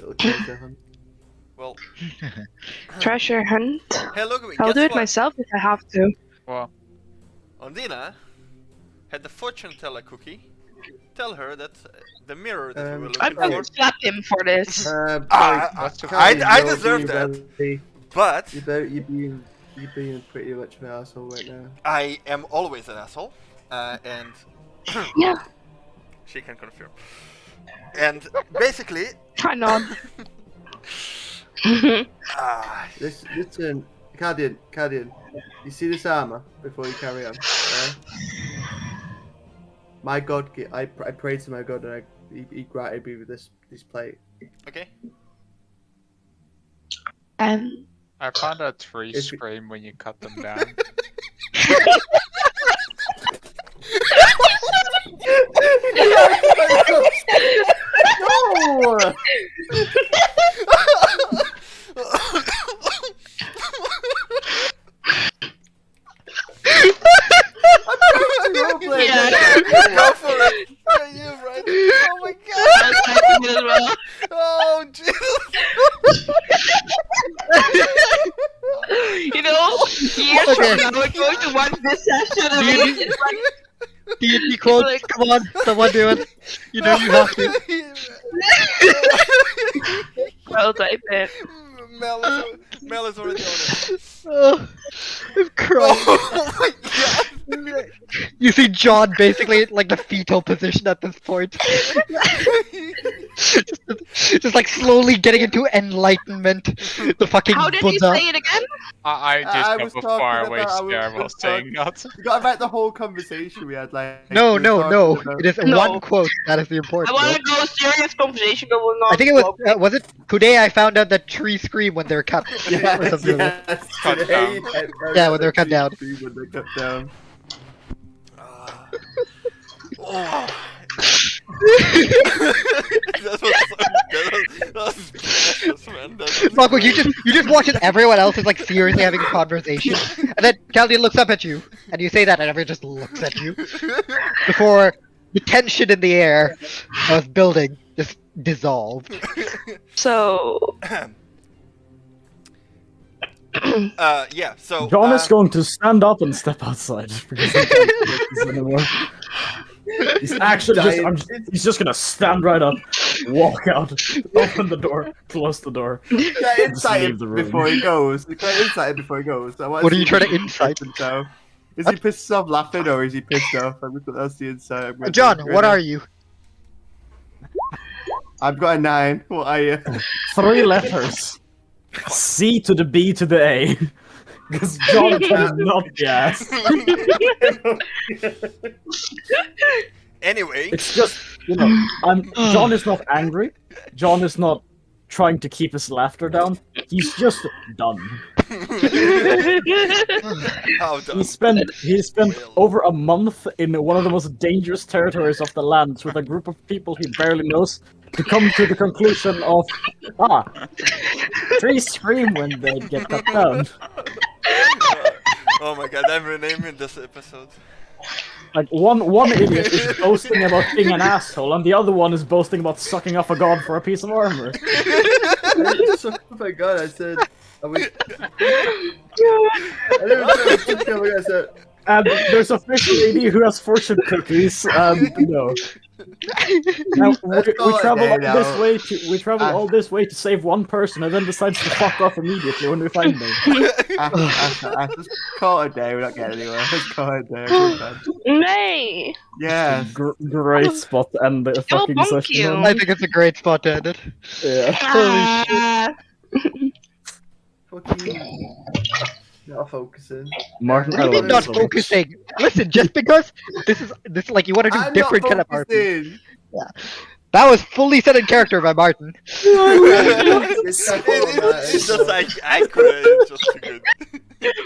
[SPEAKER 9] little treasure hunt.
[SPEAKER 6] Well.
[SPEAKER 3] Treasure hunt.
[SPEAKER 6] Hey, look,
[SPEAKER 3] I'll
[SPEAKER 6] guess
[SPEAKER 3] do it
[SPEAKER 6] what?
[SPEAKER 3] myself if I have to.
[SPEAKER 2] Well,
[SPEAKER 6] Ondina had the fortune teller cookie. Tell her that the mirror that we were
[SPEAKER 3] I'm
[SPEAKER 6] looking
[SPEAKER 3] going
[SPEAKER 6] for.
[SPEAKER 3] to slap him for this.
[SPEAKER 6] I deserve that. But
[SPEAKER 9] you're being pretty much an asshole right now.
[SPEAKER 6] I am always an asshole, and
[SPEAKER 3] Yeah.
[SPEAKER 6] she can confirm. And basically,
[SPEAKER 3] I know.
[SPEAKER 9] Listen, Caldian, you see this armor before you carry on. Right? My god, I prayed to my god and he granted me with this plate.
[SPEAKER 6] okay.
[SPEAKER 2] I found a tree scream when you cut them down.
[SPEAKER 9] No!
[SPEAKER 3] Yeah.
[SPEAKER 6] Go for it. Yeah, you right. Oh my god. Oh Jesus.
[SPEAKER 3] You know, years from now we're going to watch this session and it's like,
[SPEAKER 1] D&D quotes, come on, someone do it. You know you have to.
[SPEAKER 3] well type it.
[SPEAKER 6] Mel is already on it.
[SPEAKER 1] Oh, I'm crying.
[SPEAKER 6] Oh my god.
[SPEAKER 1] You see John basically like the fetal position at this point. just like slowly getting into enlightenment. The fucking
[SPEAKER 3] How did he
[SPEAKER 1] Buddha.
[SPEAKER 3] say it again?
[SPEAKER 2] I just
[SPEAKER 9] I
[SPEAKER 2] got
[SPEAKER 9] was
[SPEAKER 2] a
[SPEAKER 9] talking
[SPEAKER 2] faraway
[SPEAKER 9] about- I was
[SPEAKER 2] stare while
[SPEAKER 9] just
[SPEAKER 2] saying that.
[SPEAKER 9] You got about the whole conversation we had, like.
[SPEAKER 1] No,
[SPEAKER 9] we were
[SPEAKER 1] no, no.
[SPEAKER 9] talking about-
[SPEAKER 1] It is
[SPEAKER 3] No.
[SPEAKER 1] one quote that is the
[SPEAKER 3] I
[SPEAKER 1] important
[SPEAKER 3] want
[SPEAKER 1] one.
[SPEAKER 3] to go serious conversation going on.
[SPEAKER 1] I think it was it Today I found out that trees scream when they're cut. or
[SPEAKER 9] Yes,
[SPEAKER 1] something like that.
[SPEAKER 9] yes.
[SPEAKER 2] Cut
[SPEAKER 9] Today,
[SPEAKER 2] down.
[SPEAKER 1] Yeah, when they're cut down.
[SPEAKER 9] When they're cut down.
[SPEAKER 6] Oh. that was precious, man. That was
[SPEAKER 1] Logwig,
[SPEAKER 6] great.
[SPEAKER 1] you just watch as everyone else is like seriously having a conversation, and then Caldian looks up at you, and you say that, and everyone just looks at you before the tension in the air of building just dissolved.
[SPEAKER 3] So,
[SPEAKER 6] Yeah, so
[SPEAKER 5] John is going to stand up and step outside because he can't do this anymore. He's actually he's just gonna stand right up, walk out, open the door, close the door.
[SPEAKER 9] Get insight
[SPEAKER 5] leave the room.
[SPEAKER 9] before he goes. Get insight before he goes.
[SPEAKER 1] What are you trying to insight?
[SPEAKER 9] Himself. Is he pissed off laughing or is he pissed off? That's the insight. I'm gonna
[SPEAKER 1] John,
[SPEAKER 9] do.
[SPEAKER 1] what are you?
[SPEAKER 9] I've got a 9. What are you?
[SPEAKER 5] 3 letters. C to the B to the A. Because John cannot guess.
[SPEAKER 6] Anyway,
[SPEAKER 5] It's just, John is not angry. John is not trying to keep his laughter down. He's just done.
[SPEAKER 6] how done?
[SPEAKER 5] He spent over a month in one of the most dangerous territories of the lands with a group of people he barely knows to come to the conclusion of, trees scream when they get cut down.
[SPEAKER 6] Oh my god, I'm renaming this episode.
[SPEAKER 5] Like, one idiot is boasting about being an asshole, and the other one is boasting about sucking off a god for a piece of armor.
[SPEAKER 9] Oh my god, I said. I said.
[SPEAKER 5] And there's a fish lady who has fortune cookies, and no. Now, we travel all this way to save one person, and then decides to fuck off immediately when we find them.
[SPEAKER 9] Just call it a day. We're not getting anywhere. Just call it a day.
[SPEAKER 3] Nay.
[SPEAKER 9] Yeah.
[SPEAKER 5] Great spot to end the fucking
[SPEAKER 3] thank
[SPEAKER 5] session.
[SPEAKER 3] you.
[SPEAKER 5] on.
[SPEAKER 1] I think it's a great spot to end it.
[SPEAKER 5] Yeah.
[SPEAKER 9] Fucking. Not focusing.
[SPEAKER 5] Martin,
[SPEAKER 1] What do you mean not focusing? Listen, just because this is like you want to do
[SPEAKER 9] I'm
[SPEAKER 1] different
[SPEAKER 9] not
[SPEAKER 1] kind of art.
[SPEAKER 9] focusing.
[SPEAKER 1] That was fully said in character by Martin.
[SPEAKER 6] It's just like accurate, it's just too good.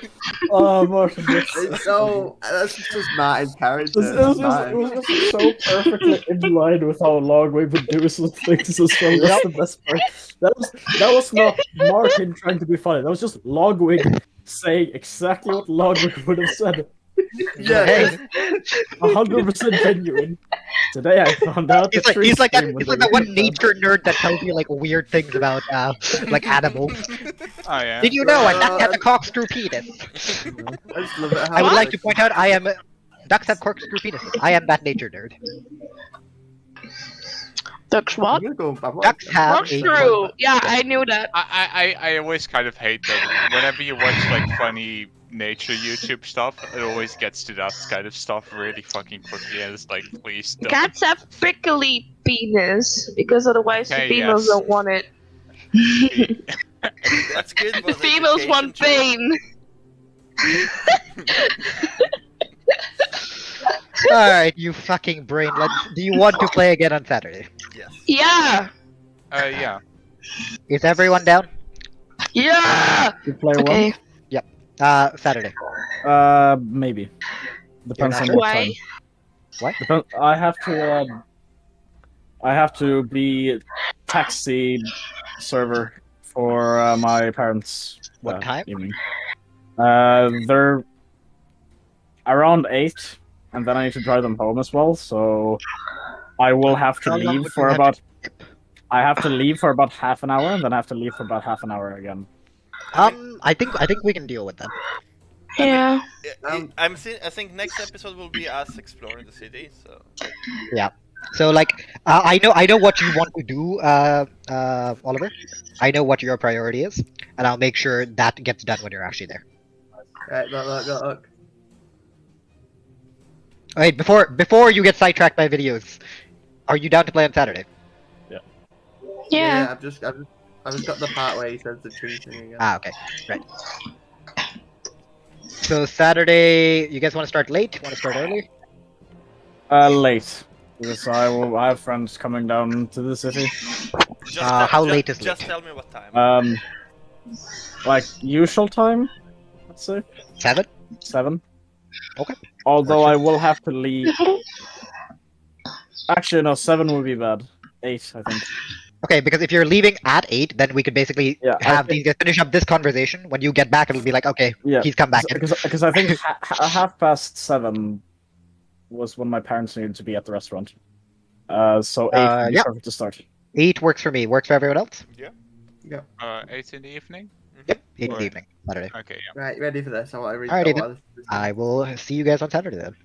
[SPEAKER 5] Oh, Martin.
[SPEAKER 9] It's so that's just Martin's character.
[SPEAKER 5] It was just so perfectly in line with how Logwig would do some things as well. That's the best part. That was not Martin trying to be funny. That was just Logwig saying exactly what Logwig would have said.
[SPEAKER 9] Yeah.
[SPEAKER 5] 100% genuine. Today I found out
[SPEAKER 1] He's
[SPEAKER 5] the
[SPEAKER 1] like
[SPEAKER 5] tree
[SPEAKER 1] he's like that
[SPEAKER 5] scream when
[SPEAKER 1] he's like
[SPEAKER 5] they
[SPEAKER 1] that one
[SPEAKER 5] were
[SPEAKER 1] nature nerd that tells you like weird things about like animals.
[SPEAKER 2] Oh yeah.
[SPEAKER 1] Did you know a duck has a corkscrew penis?
[SPEAKER 9] I just love it how
[SPEAKER 1] I would like to point out ducks have corkscrew penises. I am that nature nerd.
[SPEAKER 3] Ducks what?
[SPEAKER 1] Ducks have a
[SPEAKER 3] Corkscrew. Yeah, I knew that.
[SPEAKER 2] I always kind of hate that whenever you watch like funny nature YouTube stuff, it always gets to that kind of stuff really fucking quickly, and it's like, please don't.
[SPEAKER 3] Cats have prickly penis because otherwise
[SPEAKER 2] Okay,
[SPEAKER 3] the females
[SPEAKER 2] yes.
[SPEAKER 3] don't want it.
[SPEAKER 6] That's good.
[SPEAKER 3] The females want pain.
[SPEAKER 1] Alright, you fucking brain. Do you want to play again on Saturday?
[SPEAKER 6] Yes.
[SPEAKER 3] Yeah.
[SPEAKER 2] Yeah.
[SPEAKER 1] Is everyone down?
[SPEAKER 3] Yeah.
[SPEAKER 5] You play
[SPEAKER 3] Okay.
[SPEAKER 1] Saturday.
[SPEAKER 5] Maybe. Depends
[SPEAKER 1] You're
[SPEAKER 5] on
[SPEAKER 1] not
[SPEAKER 5] what
[SPEAKER 3] Why?
[SPEAKER 5] time.
[SPEAKER 1] What?
[SPEAKER 5] I have to be taxi server for my parents.
[SPEAKER 1] What time?
[SPEAKER 5] Evening. They're around 8, and then I need to drive them home as well. So I will have to
[SPEAKER 1] How long
[SPEAKER 5] leave
[SPEAKER 1] would
[SPEAKER 5] for
[SPEAKER 1] you have
[SPEAKER 5] about. I have to leave for about half an hour, and then I have to leave for about half an hour again.
[SPEAKER 1] I think we can deal with that.
[SPEAKER 3] Yeah.
[SPEAKER 6] I think next episode will be us exploring the city. So
[SPEAKER 1] So like, I know what you want to do, Oliver. I know what your priority is, and I'll make sure that gets done when you're actually there.
[SPEAKER 9] Right, look.
[SPEAKER 1] Wait, before you get sidetracked by videos, are you down to play on Saturday?
[SPEAKER 3] Yeah.
[SPEAKER 4] I've just got the part where he says the tree thing again.
[SPEAKER 1] Ah, okay, right. So Saturday, you guys want to start late? Want to start early?
[SPEAKER 5] Late. Because I have friends coming down to the city.
[SPEAKER 1] How late is
[SPEAKER 6] Just
[SPEAKER 1] late?
[SPEAKER 6] tell me what time.
[SPEAKER 5] Like usual time, let's say
[SPEAKER 1] 7?
[SPEAKER 5] 7.
[SPEAKER 1] Okay.
[SPEAKER 5] Although
[SPEAKER 1] Gotcha.
[SPEAKER 5] I will have to leave. Actually, no, 7 would be bad. 8, I think.
[SPEAKER 1] Okay, because if you're leaving at 8, then we could basically
[SPEAKER 5] Yeah,
[SPEAKER 1] have these guys finish up this conversation. When you get back, it'll be like, okay,
[SPEAKER 5] Yeah,
[SPEAKER 1] he's come back in.
[SPEAKER 5] because I think 7:30 was when my parents needed to be at the restaurant. So 8 would be
[SPEAKER 1] yeah.
[SPEAKER 5] perfect to start.
[SPEAKER 1] 8 works for me. Works for everyone else?
[SPEAKER 6] Yeah.
[SPEAKER 2] 8 in the evening?
[SPEAKER 1] Yep, 8 in
[SPEAKER 2] Or-
[SPEAKER 1] the evening, Saturday.
[SPEAKER 2] Okay, yeah.
[SPEAKER 4] Right, ready for this? I want to read.
[SPEAKER 1] Alrighty then. I will see you guys on Saturday then.